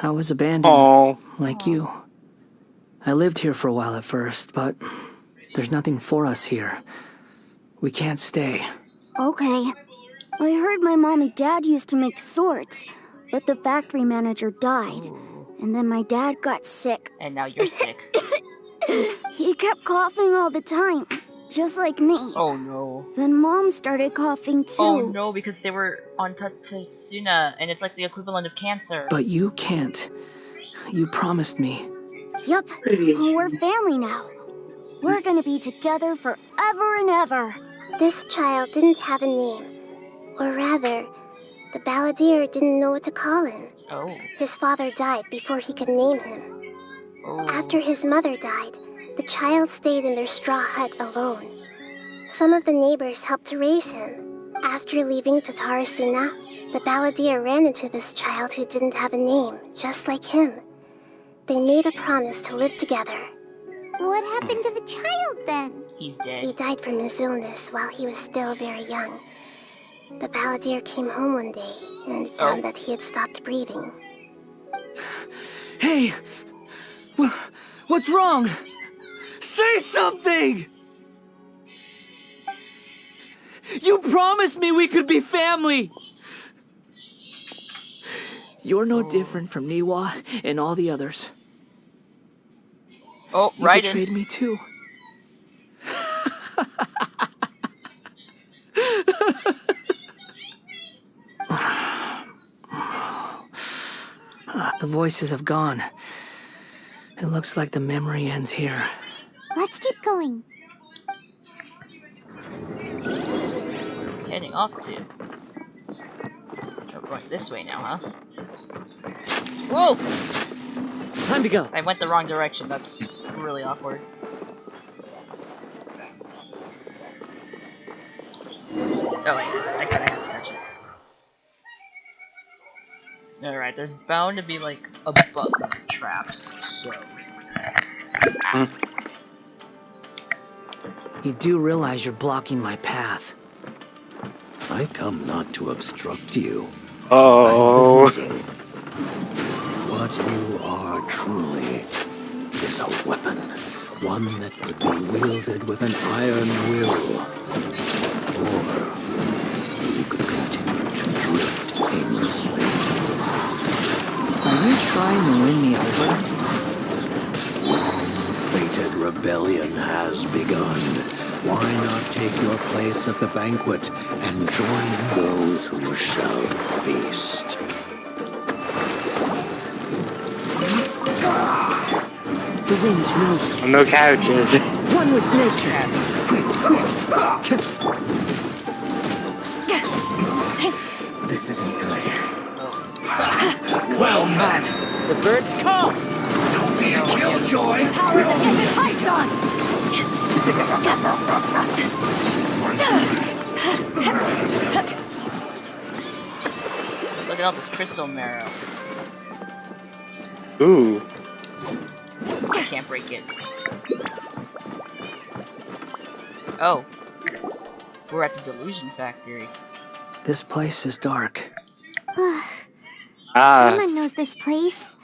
[SPEAKER 20] I was abandoned, like you. I lived here for a while at first, but there's nothing for us here. We can't stay.
[SPEAKER 5] Okay. I heard my mom and dad used to make swords, but the factory manager died. And then my dad got sick.
[SPEAKER 2] And now you're sick.
[SPEAKER 10] He kept coughing all the time, just like me.
[SPEAKER 2] Oh no.
[SPEAKER 10] Then Mom started coughing too.
[SPEAKER 2] Oh no, because they were on Tatsuna, and it's like the equivalent of cancer.
[SPEAKER 20] But you can't. You promised me.
[SPEAKER 10] Yup, we're family now. We're gonna be together forever and ever.
[SPEAKER 19] This child didn't have a name. Or rather, the balladeer didn't know what to call him.
[SPEAKER 2] Oh.
[SPEAKER 19] His father died before he could name him.
[SPEAKER 2] Oh.
[SPEAKER 19] After his mother died, the child stayed in their straw hut alone. Some of the neighbors helped to raise him. After leaving Tatarasuna, the balladeer ran into this child who didn't have a name, just like him. They made a promise to live together.
[SPEAKER 5] What happened to the child then?
[SPEAKER 2] He's dead.
[SPEAKER 19] He died from his illness while he was still very young. The balladeer came home one day and found that he had stopped breathing.
[SPEAKER 20] Hey! What's wrong? Say something! You promised me we could be family! You're no different from Niwa and all the others.
[SPEAKER 2] Oh,
[SPEAKER 20] you
[SPEAKER 2] right.
[SPEAKER 20] Betrayed me too. The voices have gone. It looks like the memory ends here.
[SPEAKER 5] Let's keep going.
[SPEAKER 2] Heading off to. Oh, going this way now, huh? Whoa!
[SPEAKER 17] Time to go.
[SPEAKER 2] I went the wrong direction. That's really awkward. Oh wait, I kinda have to touch it. Alright, there's bound to be like a bug in the traps, so.
[SPEAKER 20] You do realize you're blocking my path.
[SPEAKER 11] I come not to obstruct you.
[SPEAKER 1] Oh.
[SPEAKER 11] What you are truly is a weapon. One that could be wielded with an iron will. Or you could continue to drift aimlessly.
[SPEAKER 20] Are you trying to win me over?
[SPEAKER 11] Long-fated rebellion has begun. Why not take your place at the banquet and join those who shall feast?
[SPEAKER 17] The wind knows me.
[SPEAKER 1] No couches.
[SPEAKER 17] One with nature.
[SPEAKER 11] This isn't good.
[SPEAKER 17] Well, Matt, the birds call.
[SPEAKER 11] Don't be a killjoy.
[SPEAKER 10] Power that can be Python!
[SPEAKER 2] Look at all this crystal marrow.
[SPEAKER 1] Ooh.
[SPEAKER 2] I can't break it. Oh. We're at the Delusion Factory.
[SPEAKER 20] This place is dark.
[SPEAKER 5] Someone knows this place.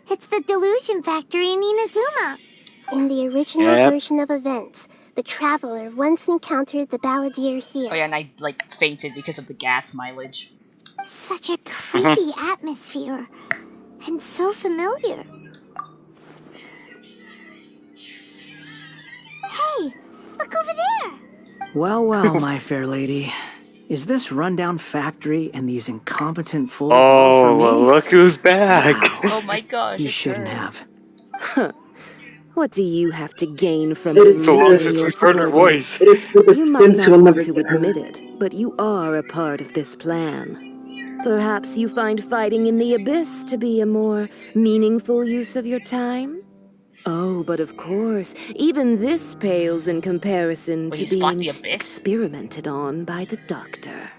[SPEAKER 5] It's the Delusion Factory in Inazuma.
[SPEAKER 19] In the original version of events, the traveler once encountered the balladeer here.
[SPEAKER 2] Oh yeah, and I like fainted because of the gas mileage.
[SPEAKER 5] Such a creepy atmosphere. And so familiar. Hey, look over there!
[SPEAKER 20] Well, well, my fair lady. Is this rundown factory and these incompetent fools
[SPEAKER 1] Oh,
[SPEAKER 20] all for me?
[SPEAKER 1] well, look who's back.
[SPEAKER 2] Oh my gosh.
[SPEAKER 20] You shouldn't have.
[SPEAKER 4] What do you have to gain from
[SPEAKER 3] It is
[SPEAKER 1] So long
[SPEAKER 4] revealing
[SPEAKER 1] since
[SPEAKER 4] your
[SPEAKER 1] we heard her
[SPEAKER 4] subordinates?
[SPEAKER 1] voice.
[SPEAKER 3] It is for the
[SPEAKER 4] You might
[SPEAKER 3] Sims who will
[SPEAKER 4] not
[SPEAKER 3] never
[SPEAKER 4] want to
[SPEAKER 3] get her.
[SPEAKER 4] admit it, but you are a part of this plan. Perhaps you find fighting in the abyss to be a more meaningful use of your time? Oh, but of course, even this pales in comparison to being experimented on by the doctor.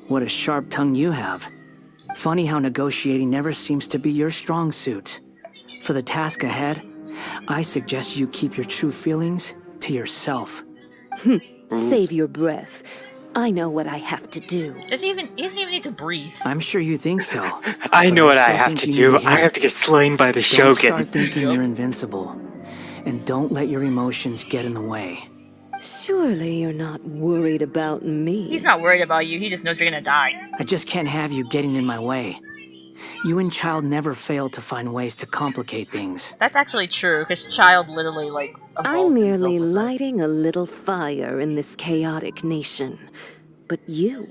[SPEAKER 20] What a sharp tongue you have. Funny how negotiating never seems to be your strong suit. For the task ahead, I suggest you keep your true feelings to yourself.
[SPEAKER 4] Save your breath. I know what I have to do.
[SPEAKER 2] Does he even need to breathe?
[SPEAKER 20] I'm sure you think so.
[SPEAKER 1] I know
[SPEAKER 20] but
[SPEAKER 1] what I
[SPEAKER 20] still
[SPEAKER 1] have
[SPEAKER 20] think
[SPEAKER 1] to
[SPEAKER 20] you
[SPEAKER 1] do.
[SPEAKER 20] need to
[SPEAKER 1] I
[SPEAKER 20] hear
[SPEAKER 1] have to get slain by the
[SPEAKER 20] Don't
[SPEAKER 1] Shogun.
[SPEAKER 20] start thinking you're invincible. And don't let your emotions get in the way.
[SPEAKER 4] Surely you're not worried about me.
[SPEAKER 2] He's not worried about you, he just knows you're gonna die.
[SPEAKER 20] I just can't have you getting in my way. You and Child never fail to find ways to complicate things.
[SPEAKER 2] That's actually true, because Child literally, like,
[SPEAKER 16] I'm
[SPEAKER 2] evolved
[SPEAKER 16] merely
[SPEAKER 2] himself with us.
[SPEAKER 16] lighting a little fire in this chaotic nation. But you,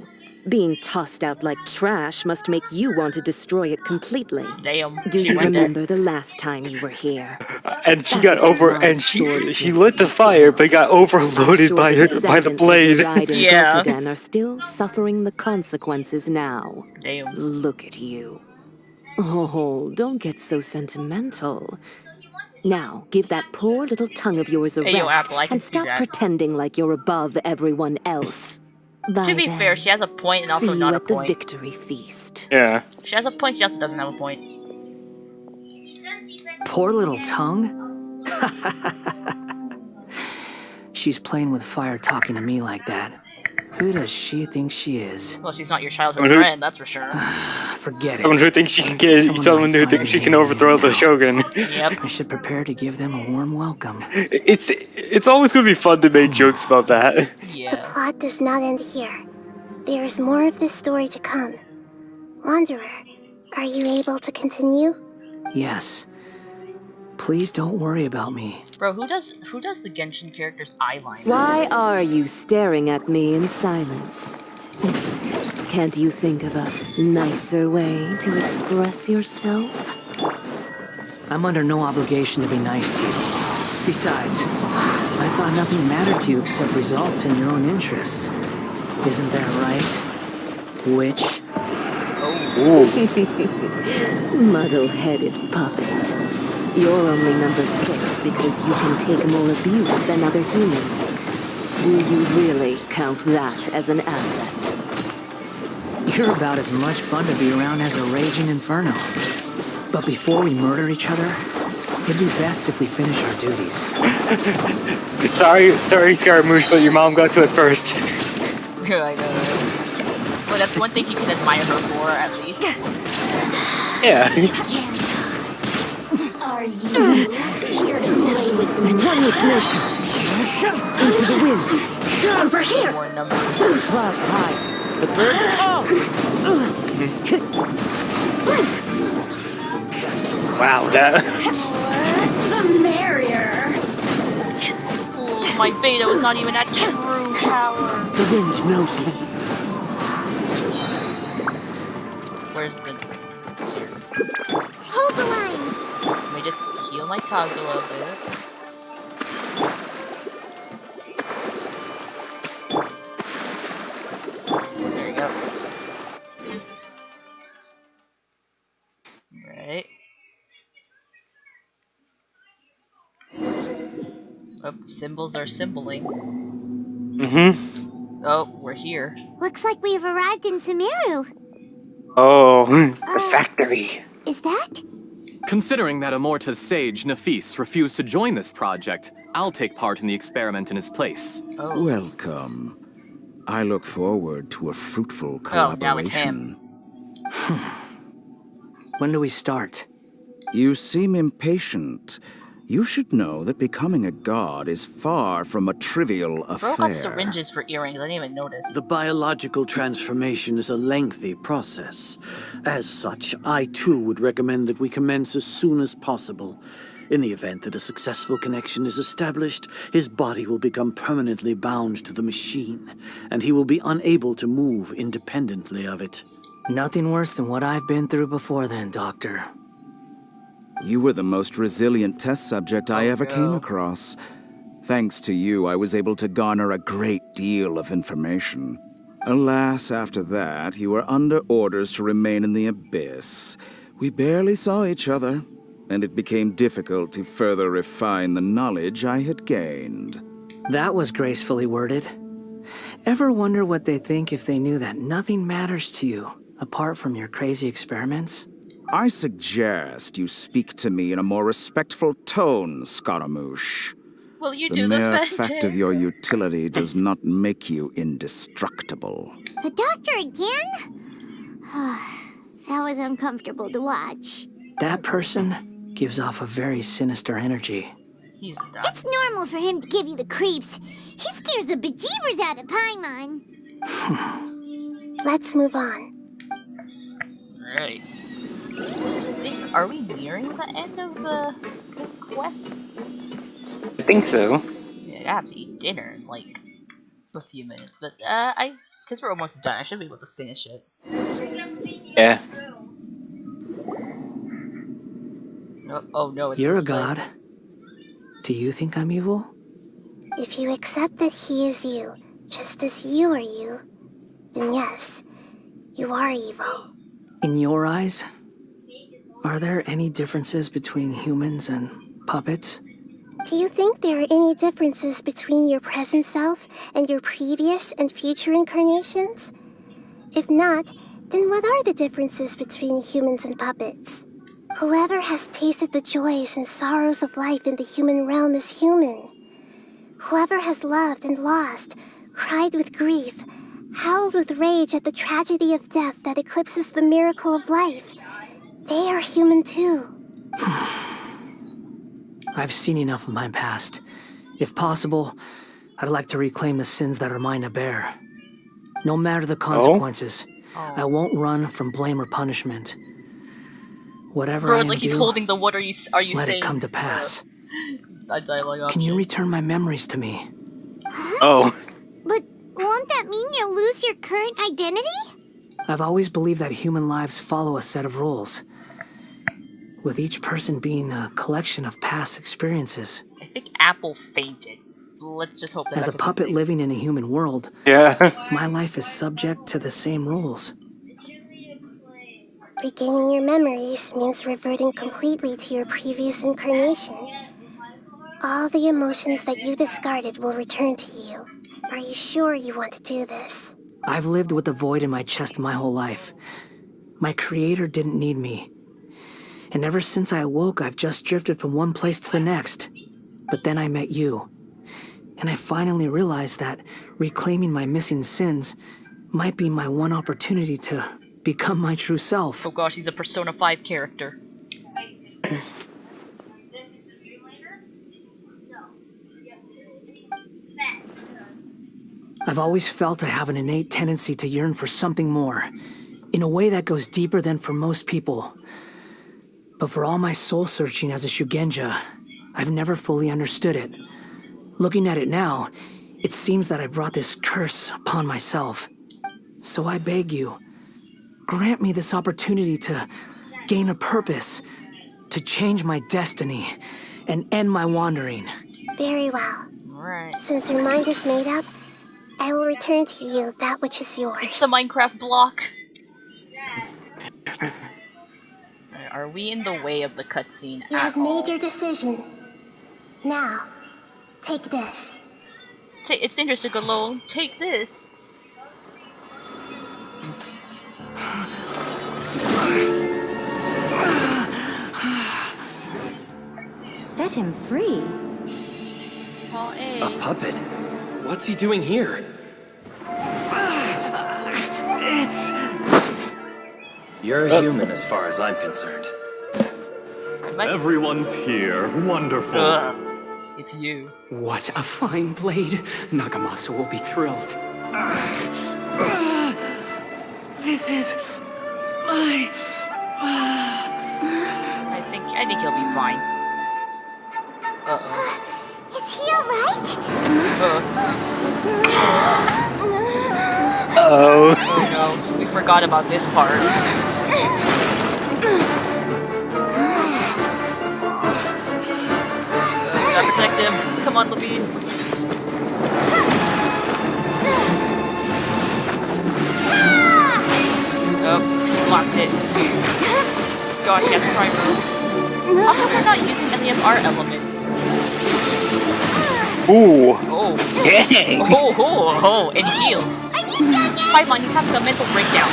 [SPEAKER 16] being tossed out like trash, must make you want to destroy it completely.
[SPEAKER 2] Damn.
[SPEAKER 16] Do you
[SPEAKER 2] went there.
[SPEAKER 16] remember the last time you were here?
[SPEAKER 1] And she
[SPEAKER 16] That
[SPEAKER 1] got
[SPEAKER 16] was
[SPEAKER 1] over,
[SPEAKER 16] my
[SPEAKER 1] and she
[SPEAKER 16] swordsmith's
[SPEAKER 1] lit the fire, but got overloaded
[SPEAKER 16] Sure
[SPEAKER 1] by
[SPEAKER 16] the
[SPEAKER 1] by the
[SPEAKER 16] descendants
[SPEAKER 1] blade.
[SPEAKER 16] of Raiden
[SPEAKER 2] Yeah.
[SPEAKER 16] Gokuden are still suffering the consequences now.
[SPEAKER 2] Damn.
[SPEAKER 16] Look at you. Oh, don't get so sentimental. Now, give that poor little tongue of yours a
[SPEAKER 2] Hey, yo,
[SPEAKER 16] rest
[SPEAKER 2] Apple, I can
[SPEAKER 16] and
[SPEAKER 2] see
[SPEAKER 16] stop
[SPEAKER 2] that.
[SPEAKER 16] pretending like you're above everyone else.
[SPEAKER 2] To be fair, she has a point and also
[SPEAKER 16] See you
[SPEAKER 2] not a
[SPEAKER 16] at the
[SPEAKER 2] point.
[SPEAKER 16] victory feast.
[SPEAKER 1] Yeah.
[SPEAKER 2] She has a point, she also doesn't have a point.
[SPEAKER 20] Poor little tongue? She's playing with fire talking to me like that. Who does she think she is?
[SPEAKER 2] Well, she's not your childhood friend, that's for sure.
[SPEAKER 20] Forget it.
[SPEAKER 1] Someone who thinks she can get, someone who thinks she can overthrow the Shogun.
[SPEAKER 2] Yep.
[SPEAKER 20] I should prepare to give them a warm welcome.
[SPEAKER 1] It's always gonna be fun to make jokes about that.
[SPEAKER 2] Yeah.
[SPEAKER 19] The plot does not end here. There is more of this story to come. Wanderer, are you able to continue?
[SPEAKER 20] Yes. Please don't worry about me.
[SPEAKER 2] Bro, who does the Genshin character's eyeliner?
[SPEAKER 16] Why are you staring at me in silence? Can't you think of a nicer way to express yourself?
[SPEAKER 20] I'm under no obligation to be nice to you. Besides, I thought nothing mattered to you except results and your own interests. Isn't that right? Witch?
[SPEAKER 16] Muddle-headed puppet. You're only number 6 because you can take more abuse than other humans. Do you really count that as an asset?
[SPEAKER 20] You're about as much fun to be around as a raging inferno. But before we murder each other, it'd be best if we finish our duties.
[SPEAKER 1] sorry, Scaramouche, but your mom got to it first.
[SPEAKER 2] I know. Well, that's one thing you can admire her for, at least.
[SPEAKER 1] Yeah.
[SPEAKER 10] Are you here to play with me?
[SPEAKER 16] One with nature. Into the wind.
[SPEAKER 10] Over here!
[SPEAKER 2] More numbers.
[SPEAKER 16] Clouds high. The birds call.
[SPEAKER 1] Wow, that.
[SPEAKER 10] The merrier!
[SPEAKER 2] Ooh, my beta was not even at true power.
[SPEAKER 16] The wind knows me.
[SPEAKER 2] Where's the... Here.
[SPEAKER 10] Hold the line!
[SPEAKER 2] Let me just heal my Kazuha a bit. There you go. Right. Oh, symbols are symboling.
[SPEAKER 1] Mm-hmm.
[SPEAKER 2] Oh, we're here.
[SPEAKER 5] Looks like we've arrived in Sumeru.
[SPEAKER 1] Oh, the factory.
[SPEAKER 5] Is that?
[SPEAKER 21] Considering that Amorta's sage, Nafis, refused to join this project, I'll take part in the experiment in his place.
[SPEAKER 2] Oh.
[SPEAKER 8] Welcome. I look forward to a fruitful
[SPEAKER 2] Oh, now it's him.
[SPEAKER 8] collaboration.
[SPEAKER 20] When do we start?
[SPEAKER 8] You seem impatient. You should know that becoming a god is far from a trivial
[SPEAKER 2] Bro
[SPEAKER 8] affair.
[SPEAKER 2] got syringes for earrings, I didn't even notice.
[SPEAKER 11] The biological transformation is a lengthy process. As such, I too would recommend that we commence as soon as possible. In the event that a successful connection is established, his body will become permanently bound to the machine, and he will be unable to move independently of it.
[SPEAKER 20] Nothing worse than what I've been through before then, Doctor.
[SPEAKER 8] You were the most resilient test subject I ever came across. Thanks to you, I was able to garner a great deal of information. Alas, after that, you were under orders to remain in the abyss. We barely saw each other, and it became difficult to further refine the knowledge I had gained.
[SPEAKER 20] That was gracefully worded. Ever wonder what they think if they knew that nothing matters to you, apart from your crazy experiments?
[SPEAKER 8] I suggest you speak to me in a more respectful tone, Scaramouche.
[SPEAKER 2] Well, you
[SPEAKER 8] The
[SPEAKER 2] do the
[SPEAKER 8] mere
[SPEAKER 2] Fenton.
[SPEAKER 8] fact of your utility does not make you indestructible.
[SPEAKER 5] The doctor again? That was uncomfortable to watch.
[SPEAKER 20] That person gives off a very sinister energy.
[SPEAKER 2] He's a
[SPEAKER 5] It's normal for him to give you the creeps. He scares the bejeebers out of Paimon.
[SPEAKER 19] Let's move on.
[SPEAKER 2] Alright. Are we nearing the end of this quest?
[SPEAKER 1] I think so.
[SPEAKER 2] Yeah, I have to eat dinner in like a few minutes, but because we're almost done, I should be able to finish it.
[SPEAKER 1] Yeah.
[SPEAKER 2] Oh no, it's
[SPEAKER 20] You're
[SPEAKER 2] this
[SPEAKER 20] a god.
[SPEAKER 2] way.
[SPEAKER 20] Do you think I'm evil?
[SPEAKER 19] If you accept that he is you, just as you are you, then yes, you are evil.
[SPEAKER 20] In your eyes, are there any differences between humans and puppets?
[SPEAKER 19] Do you think there are any differences between your present self and your previous and future incarnations? If not, then what are the differences between humans and puppets? Whoever has tasted the joys and sorrows of life in the human realm is human. Whoever has loved and lost, cried with grief, howled with rage at the tragedy of death that eclipses the miracle of life, they are human too.
[SPEAKER 20] I've seen enough of my past. If possible, I'd like to reclaim the sins that are mine to bear. No matter the consequences, I won't run from blame or punishment. Whatever
[SPEAKER 2] Bro,
[SPEAKER 20] I
[SPEAKER 2] it's like he's
[SPEAKER 20] do,
[SPEAKER 2] holding the what are you
[SPEAKER 20] let
[SPEAKER 2] saying?
[SPEAKER 20] it come to pass.
[SPEAKER 2] That dialogue option.
[SPEAKER 20] Can you return my memories to me?
[SPEAKER 1] Oh.
[SPEAKER 5] But won't that mean you'll lose your current identity?
[SPEAKER 20] I've always believed that human lives follow a set of rules, with each person being a collection of past experiences.
[SPEAKER 2] I think Apple fainted. Let's just hope that
[SPEAKER 20] As a puppet living in a human world, my life is subject to the same rules.
[SPEAKER 19] Regaining your memories means reverting completely to your previous incarnation. All the emotions that you discarded will return to you. Are you sure you want to do this?
[SPEAKER 20] I've lived with the void in my chest my whole life. My creator didn't need me. And ever since I awoke, I've just drifted from one place to the next. But then I met you. And I finally realized that reclaiming my missing sins might be my one opportunity to become my true self.
[SPEAKER 2] Oh gosh, he's a Persona 5 character.
[SPEAKER 20] I've always felt I have an innate tendency to yearn for something more, in a way that goes deeper than for most people. But for all my soul-searching as a Shugenja, I've never fully understood it. Looking at it now, it seems that I brought this curse upon myself. So I beg you, grant me this opportunity to gain a purpose, to change my destiny, and end my wandering.
[SPEAKER 19] Very well.
[SPEAKER 2] Alright.
[SPEAKER 19] Since your mind is made up, I will return to you that which is yours.
[SPEAKER 2] It's the Minecraft block. Are we in the way of the cutscene
[SPEAKER 19] You have made your decision. Now, take this.
[SPEAKER 2] It's interesting, alone. Take this.
[SPEAKER 10] Set him free.
[SPEAKER 2] Oh, hey.
[SPEAKER 17] A puppet? What's he doing here? You're a human as far as I'm concerned.
[SPEAKER 21] Everyone's here. Wonderful.
[SPEAKER 2] It's you.
[SPEAKER 9] What a fine blade. Nagamasa will be thrilled.
[SPEAKER 10] This is my...
[SPEAKER 2] I think he'll be fine. Uh-oh.
[SPEAKER 5] Is he alright?
[SPEAKER 1] Uh-oh.
[SPEAKER 2] Oh no, we forgot about this part. We gotta protect him. Come on, Levine. Oh, blocked it. Gosh, he has primer. How come we're not using any of our elements?
[SPEAKER 1] Ooh.
[SPEAKER 2] Oh.
[SPEAKER 1] Dang.
[SPEAKER 2] Oh, and heals. Paimon, he's having a mental breakdown.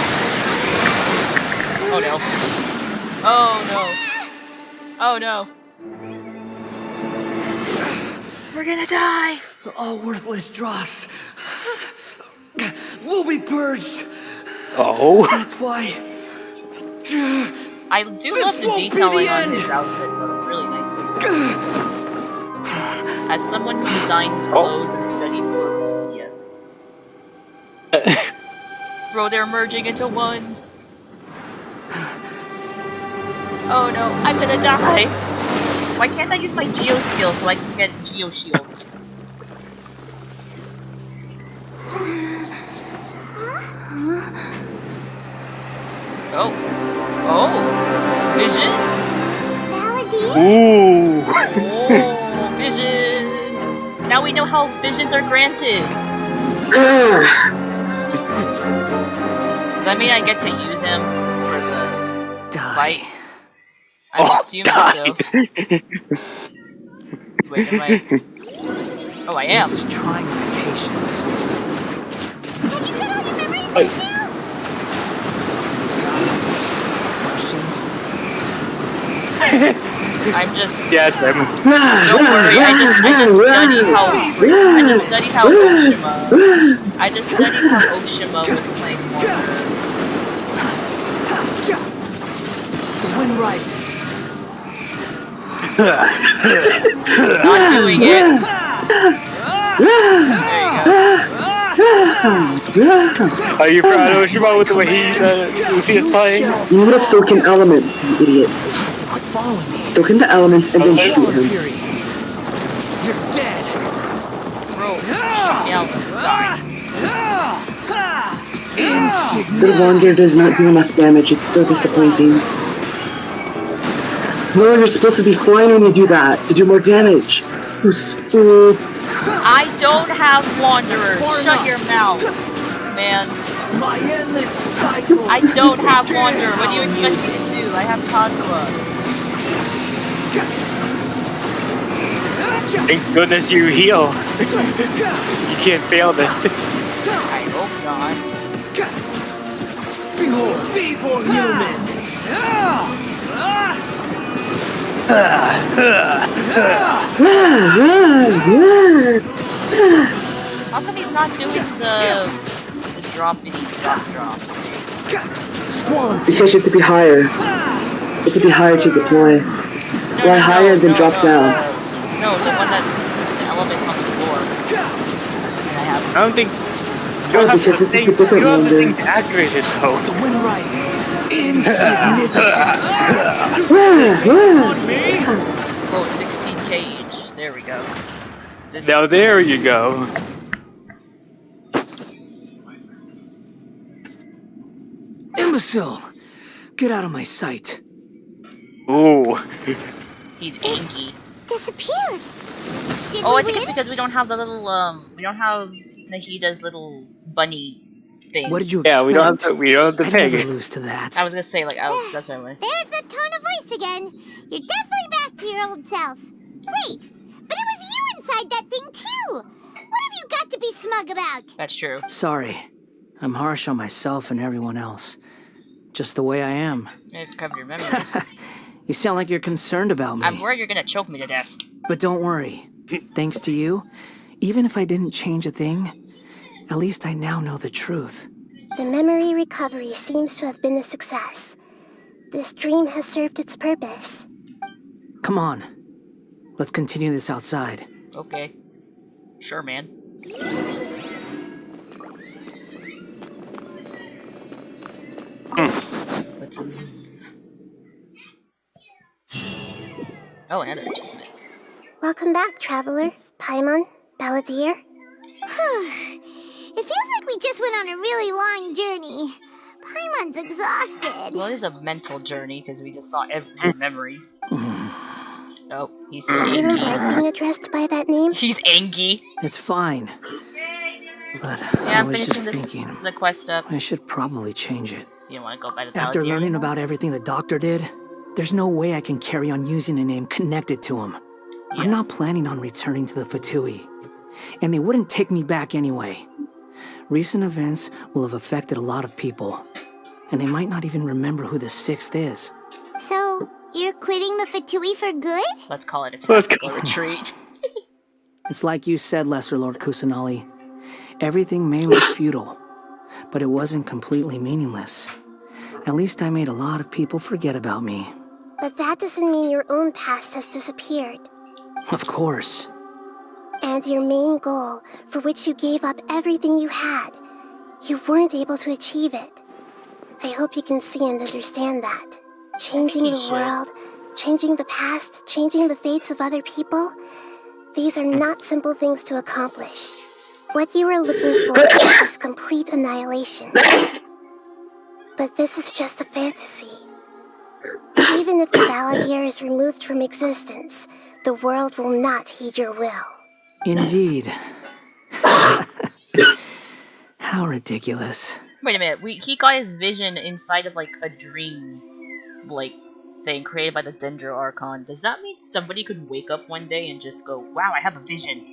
[SPEAKER 2] Oh no. Oh no. Oh no. We're gonna die!
[SPEAKER 9] All worthless dross will be purged.
[SPEAKER 1] Oh.
[SPEAKER 9] That's why.
[SPEAKER 2] I do love the detailing on his outfit, though. It's really nice detailing. As someone who designs clothes and studied clothes, yes. Bro, they're merging into one. Oh no, I'm gonna die! Why can't I use my Geo skill so I can get Geo Shield? Oh. Oh! Vision?
[SPEAKER 1] Ooh!
[SPEAKER 2] Oh, vision! Now we know how visions are granted! Does that mean I get to use him for the fight? I'm assuming so. Wait, am I... Oh, I am!
[SPEAKER 20] This is trying my patience.
[SPEAKER 2] I'm just...
[SPEAKER 1] Yes, I'm...
[SPEAKER 2] Don't worry, I just studied how Oshima was playing Wanderer.
[SPEAKER 20] The wind rises.
[SPEAKER 2] Not doing it.
[SPEAKER 1] Are you proud of Oshima with the way Luffy is playing?
[SPEAKER 3] You need to soak in elements, you idiot. Soak in the elements and then shoot him.
[SPEAKER 20] You're dead.
[SPEAKER 2] Bro, shoot me out the sky.
[SPEAKER 3] The Wanderer does not do enough damage, it's so disappointing. No, you're supposed to be flying when you do that, to do more damage. You stupid.
[SPEAKER 2] I don't have Wanderers. Shut your mouth, man. I don't have Wanderer. What do you expect me to do? I have Kazuha.
[SPEAKER 1] Thank goodness you heal. You can't fail this.
[SPEAKER 2] I hope not.
[SPEAKER 20] Behold, feeble human.
[SPEAKER 2] How come he's not doing the droppity drop?
[SPEAKER 3] Because you have to be higher. You have to be higher to deploy. Fly higher than drop down.
[SPEAKER 2] No, the one that puts the elements on the floor.
[SPEAKER 1] I don't think...
[SPEAKER 3] because this is a different one.
[SPEAKER 1] You have to activate it though.
[SPEAKER 20] The wind rises.
[SPEAKER 2] Oh, 16k each. There we go.
[SPEAKER 1] Now there you go.
[SPEAKER 20] Imbecile! Get out of my sight.
[SPEAKER 1] Ooh.
[SPEAKER 2] He's angry.
[SPEAKER 5] Disappeared.
[SPEAKER 2] Oh, I think it's because we don't have the little we don't have Nahida's little bunny thing.
[SPEAKER 20] What did you expect?
[SPEAKER 1] Yeah, we don't have the peg.
[SPEAKER 20] I'd never lose to that.
[SPEAKER 2] I was gonna say like, oh, that's my way.
[SPEAKER 5] There's the tone of voice again. You're definitely back to your old self. Wait, but it was you inside that thing too. What have you got to be smug about?
[SPEAKER 2] That's true.
[SPEAKER 20] Sorry. I'm harsh on myself and everyone else. Just the way I am.
[SPEAKER 2] I've covered your memories.
[SPEAKER 20] You sound like you're concerned about me.
[SPEAKER 2] I'm worried you're gonna choke me to death.
[SPEAKER 20] But don't worry. Thanks to you, even if I didn't change a thing, at least I now know the truth.
[SPEAKER 19] The memory recovery seems to have been a success. This dream has served its purpose.
[SPEAKER 20] Come on. Let's continue this outside.
[SPEAKER 2] Okay. Sure, man. Let's leave. Oh, another achievement.
[SPEAKER 19] Welcome back, traveler. Paimon, Balladeer.
[SPEAKER 5] It feels like we just went on a really long journey. Paimon's exhausted.
[SPEAKER 2] Well, it is a mental journey because we just saw every memories. Oh, he's so
[SPEAKER 19] You don't
[SPEAKER 2] angry.
[SPEAKER 19] like being addressed by that name?
[SPEAKER 2] He's angry.
[SPEAKER 20] It's fine. But
[SPEAKER 2] Yeah,
[SPEAKER 20] I
[SPEAKER 2] I'm
[SPEAKER 20] was
[SPEAKER 2] finishing
[SPEAKER 20] just thinking,
[SPEAKER 2] the quest up.
[SPEAKER 20] I should probably change it.
[SPEAKER 2] You don't want to go by the
[SPEAKER 20] After
[SPEAKER 2] Balladeer
[SPEAKER 20] learning
[SPEAKER 2] anymore?
[SPEAKER 20] about everything the doctor did, there's no way I can carry on using a name connected to him.
[SPEAKER 2] Yeah.
[SPEAKER 20] I'm not planning on returning to the Fatui, and they wouldn't take me back anyway. Recent events will have affected a lot of people, and they might not even remember who the sixth is.
[SPEAKER 5] So, you're quitting the Fatui for good?
[SPEAKER 2] Let's call it a tactical retreat.
[SPEAKER 20] It's like you said, Lesser Lord Kusanali. Everything may look futile, but it wasn't completely meaningless. At least I made a lot of people forget about me.
[SPEAKER 19] But that doesn't mean your own past has disappeared.
[SPEAKER 20] Of course.
[SPEAKER 19] And your main goal, for which you gave up everything you had, you weren't able to achieve it. I hope you can see and understand that. Changing the world, changing the past, changing the fates of other people. These are not simple things to accomplish. What you are looking for is complete annihilation. But this is just a fantasy. Even if the Balladeer is removed from existence, the world will not heed your will.
[SPEAKER 20] Indeed. How ridiculous.
[SPEAKER 2] Wait a minute, he got his vision inside of like a dream, like, thing created by the Dendro Archon. Does that mean somebody could wake up one day and just go, wow, I have a vision?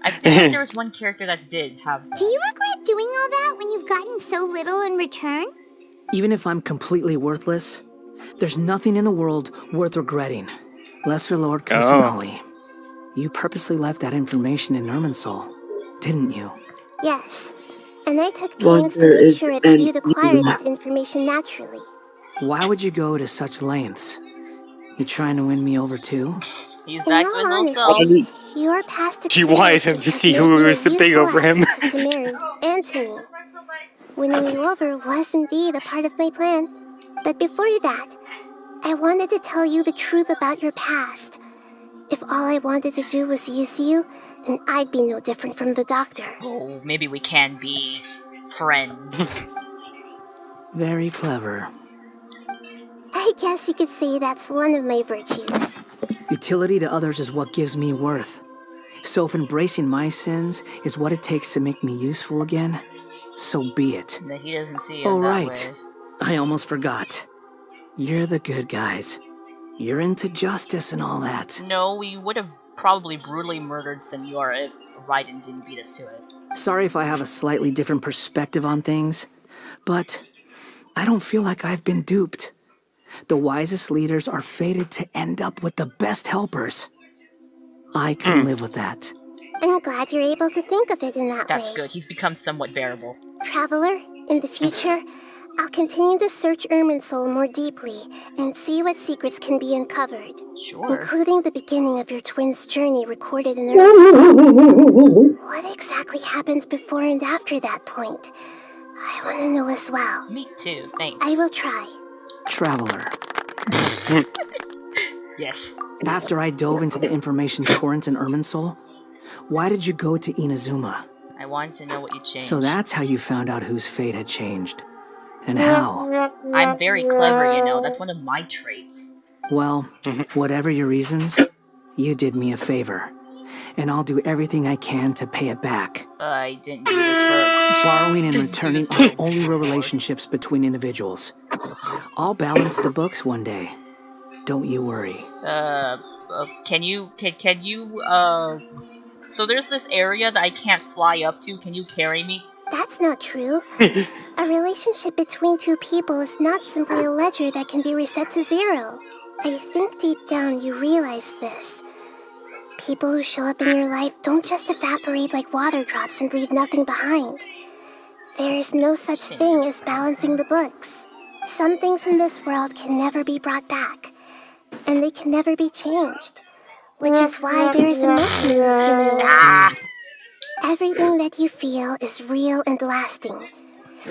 [SPEAKER 2] I feel like there was one character that did have that.
[SPEAKER 5] Do you regret doing all that when you've gotten so little in return?
[SPEAKER 20] Even if I'm completely worthless, there's nothing in the world worth regretting. Lesser Lord Kusanali, you purposely left that information in Irminsul, didn't you?
[SPEAKER 19] Yes, and I took pains to make sure that you'd acquire that information naturally.
[SPEAKER 20] Why would you go to such lengths? You trying to win me over too?
[SPEAKER 2] He's back to his old self.
[SPEAKER 19] Your past
[SPEAKER 1] She wanted him to see who was the big over him.
[SPEAKER 19] to Sumeru and to me. Winning you over was indeed a part of my plan. But before that, I wanted to tell you the truth about your past. If all I wanted to do was use you, then I'd be no different from the doctor.
[SPEAKER 2] Oh, maybe we can be friends.
[SPEAKER 20] Very clever.
[SPEAKER 19] I guess you could say that's one of my virtues.
[SPEAKER 20] Utility to others is what gives me worth. So if embracing my sins is what it takes to make me useful again, so be it.
[SPEAKER 2] That he doesn't see it
[SPEAKER 20] Oh,
[SPEAKER 2] that
[SPEAKER 20] right.
[SPEAKER 2] way.
[SPEAKER 20] I almost forgot. You're the good guys. You're into justice and all that.
[SPEAKER 2] No, we would have probably brutally murdered Senora if Raiden didn't beat us to it.
[SPEAKER 20] Sorry if I have a slightly different perspective on things, but I don't feel like I've been duped. The wisest leaders are fated to end up with the best helpers. I can live with that.
[SPEAKER 19] I'm glad you're able to think of it in that way.
[SPEAKER 2] That's good. He's become somewhat bearable.
[SPEAKER 19] Traveler, in the future, I'll continue to search Irminsul more deeply and see what secrets can be uncovered.
[SPEAKER 2] Sure.
[SPEAKER 19] Including the beginning of your twins' journey recorded in Irminsul. What exactly happened before and after that point? I want to know as well.
[SPEAKER 2] Me too, thanks.
[SPEAKER 19] I will try.
[SPEAKER 20] Traveler.
[SPEAKER 2] Yes.
[SPEAKER 20] After I dove into the information torrents in Irminsul, why did you go to Inazuma?
[SPEAKER 2] I wanted to know what you changed.
[SPEAKER 20] So that's how you found out whose fate had changed. And how?
[SPEAKER 2] I'm very clever, you know. That's one of my traits.
[SPEAKER 20] Well, whatever your reasons, you did me a favor. And I'll do everything I can to pay it back.
[SPEAKER 2] I didn't do this for...
[SPEAKER 20] Borrowing and returning are only real relationships between individuals. I'll balance the books one day. Don't you worry.
[SPEAKER 2] Can you, so there's this area that I can't fly up to. Can you carry me?
[SPEAKER 19] That's not true. A relationship between two people is not simply a ledger that can be reset to zero. I think deep down you realize this. People who show up in your life don't just evaporate like water drops and leave nothing behind. There is no such thing as balancing the books. Some things in this world can never be brought back, and they can never be changed, which is why there is emotion in the human world. Everything that you feel is real and lasting,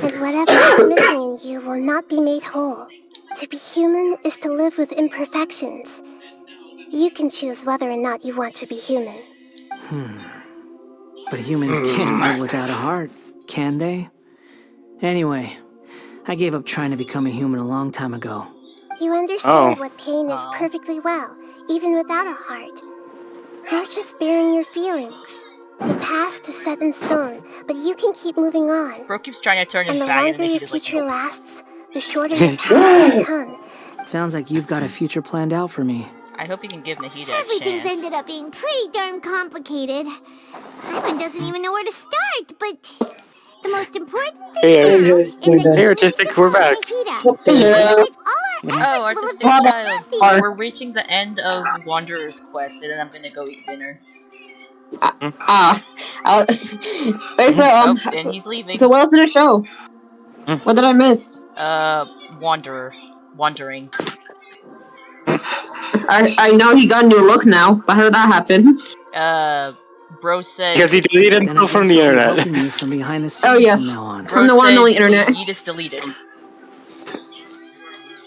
[SPEAKER 19] and whatever is missing in you will not be made whole. To be human is to live with imperfections. You can choose whether or not you want to be human.
[SPEAKER 20] But humans can't live without a heart, can they? Anyway, I gave up trying to become a human a long time ago.
[SPEAKER 19] You understand what pain is perfectly well, even without a heart. You're just bearing your feelings. The past is set in stone, but you can keep moving on.
[SPEAKER 2] Bro keeps trying to turn his
[SPEAKER 19] And the
[SPEAKER 2] back
[SPEAKER 19] longer
[SPEAKER 2] and
[SPEAKER 19] your
[SPEAKER 2] he's like,
[SPEAKER 19] future lasts, the shorter your past will become.
[SPEAKER 20] Sounds like you've got a future planned out for me.
[SPEAKER 2] I hope you can give Nahida a
[SPEAKER 5] Everything's
[SPEAKER 2] chance.
[SPEAKER 5] ended up being pretty darn complicated. Paimon doesn't even know where to start, but the most important thing now is that
[SPEAKER 1] Hey, Artistic, we're back.
[SPEAKER 5] Otherwise, all our
[SPEAKER 2] Oh,
[SPEAKER 5] efforts
[SPEAKER 2] Artistic
[SPEAKER 5] will have been
[SPEAKER 2] Child.
[SPEAKER 5] nothing.
[SPEAKER 2] We're reaching the end of Wanderer's Quest, and then I'm gonna go eat dinner. And he's leaving.
[SPEAKER 6] So what else did it show? What did I miss?
[SPEAKER 2] Wandering.
[SPEAKER 6] I know he got a new look now, but how did that happen?
[SPEAKER 2] Bro said...
[SPEAKER 1] Because he deleted himself from the internet.
[SPEAKER 20] From behind the scenes
[SPEAKER 6] Oh yes,
[SPEAKER 20] from now on.
[SPEAKER 6] from the one and only internet.
[SPEAKER 2] Deletus.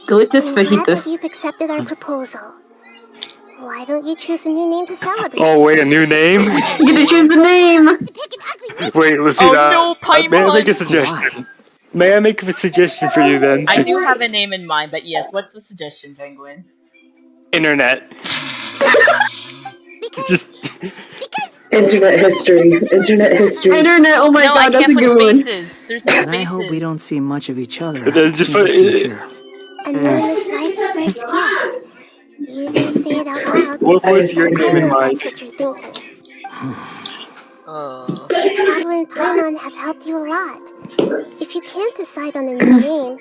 [SPEAKER 6] Glittus
[SPEAKER 19] I'm glad that
[SPEAKER 6] fajitas.
[SPEAKER 19] you've accepted our proposal. Why don't you choose a new name to celebrate?
[SPEAKER 1] Oh wait, a new name?
[SPEAKER 6] You gotta choose the name!
[SPEAKER 1] Wait, let's see
[SPEAKER 2] Oh
[SPEAKER 1] that.
[SPEAKER 2] no,
[SPEAKER 1] May I make a
[SPEAKER 2] Paimon!
[SPEAKER 1] suggestion? May I make a suggestion for you then?
[SPEAKER 2] I do have a name in mind, but yes, what's the suggestion, Penguin?
[SPEAKER 1] Internet. Just
[SPEAKER 3] Internet history. Internet history.
[SPEAKER 6] Internet, oh my
[SPEAKER 2] No, I
[SPEAKER 6] god, that's a
[SPEAKER 2] can't
[SPEAKER 6] good
[SPEAKER 2] put
[SPEAKER 6] one.
[SPEAKER 2] spaces. There's no
[SPEAKER 20] And
[SPEAKER 2] spaces.
[SPEAKER 20] I hope we don't see much of each other
[SPEAKER 1] just
[SPEAKER 20] in
[SPEAKER 1] put
[SPEAKER 20] the future.
[SPEAKER 19] Anonymous life's first gift. You didn't say it out loud.
[SPEAKER 1] What was your
[SPEAKER 19] but I
[SPEAKER 1] name in
[SPEAKER 19] know
[SPEAKER 1] mind?
[SPEAKER 19] that's what you're thinking. The Traveler and Paimon have helped you a lot. If you can't decide on a new name,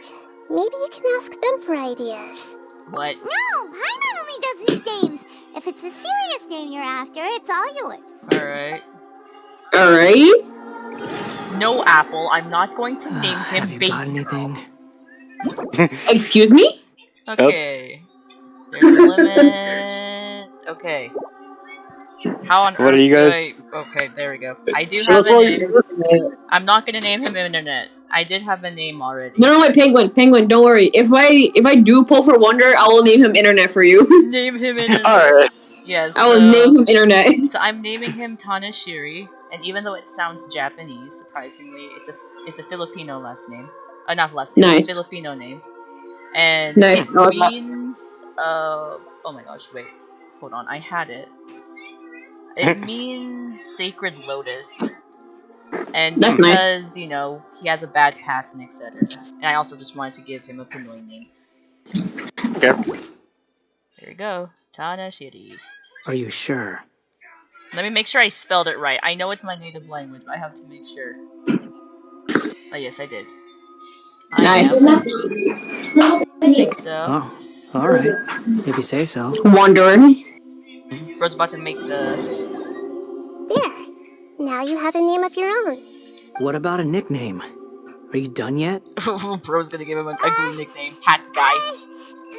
[SPEAKER 19] maybe you can ask them for ideas.
[SPEAKER 2] What?
[SPEAKER 5] No, Paimon only does nicknames. If it's a serious name you're after, it's all yours.
[SPEAKER 2] Alright.
[SPEAKER 6] Alright?
[SPEAKER 2] No, Apple, I'm not going to name him
[SPEAKER 20] Have you
[SPEAKER 2] Baby.
[SPEAKER 20] got anything?
[SPEAKER 6] Excuse me?
[SPEAKER 2] Okay. There's a limit. Okay. How on
[SPEAKER 1] What
[SPEAKER 2] earth
[SPEAKER 1] are you
[SPEAKER 2] do
[SPEAKER 1] guys-
[SPEAKER 2] I... Okay, there we go. I do
[SPEAKER 1] Show
[SPEAKER 2] have
[SPEAKER 1] us
[SPEAKER 2] a
[SPEAKER 1] what
[SPEAKER 2] name.
[SPEAKER 1] you're looking at.
[SPEAKER 2] I'm not gonna name him Internet. I did have a name already.
[SPEAKER 6] No, wait, Penguin, don't worry. If I do pull for Wonder, I will name him Internet for you.
[SPEAKER 2] Name him Internet.
[SPEAKER 1] Alright.
[SPEAKER 2] Yes.
[SPEAKER 6] I will name him Internet.
[SPEAKER 2] So I'm naming him Tanashiri, and even though it sounds Japanese, surprisingly, it's a Filipino last name. Not last name.
[SPEAKER 6] Nice.
[SPEAKER 2] It's a Filipino name. And
[SPEAKER 6] Nice,
[SPEAKER 2] it
[SPEAKER 6] I like that.
[SPEAKER 2] means oh my gosh, wait. Hold on, I had it. It means sacred lotus. And
[SPEAKER 6] That's
[SPEAKER 2] because,
[SPEAKER 6] nice.
[SPEAKER 2] you know, he has a bad past and etc. And I also just wanted to give him a familiar name.
[SPEAKER 1] Okay.
[SPEAKER 2] There we go. Tanashiri.
[SPEAKER 20] Are you sure?
[SPEAKER 2] Let me make sure I spelled it right. I know it's my native language, but I have to make sure. Oh yes, I did.
[SPEAKER 6] Nice.
[SPEAKER 2] I think so.
[SPEAKER 20] Oh, alright. If you say so.
[SPEAKER 6] Wanderer.
[SPEAKER 2] Bro's about to make the...
[SPEAKER 19] There. Now you have a name of your own.
[SPEAKER 20] What about a nickname? Are you done yet?
[SPEAKER 2] Bro's gonna give him an ugly nickname. Hat Guy.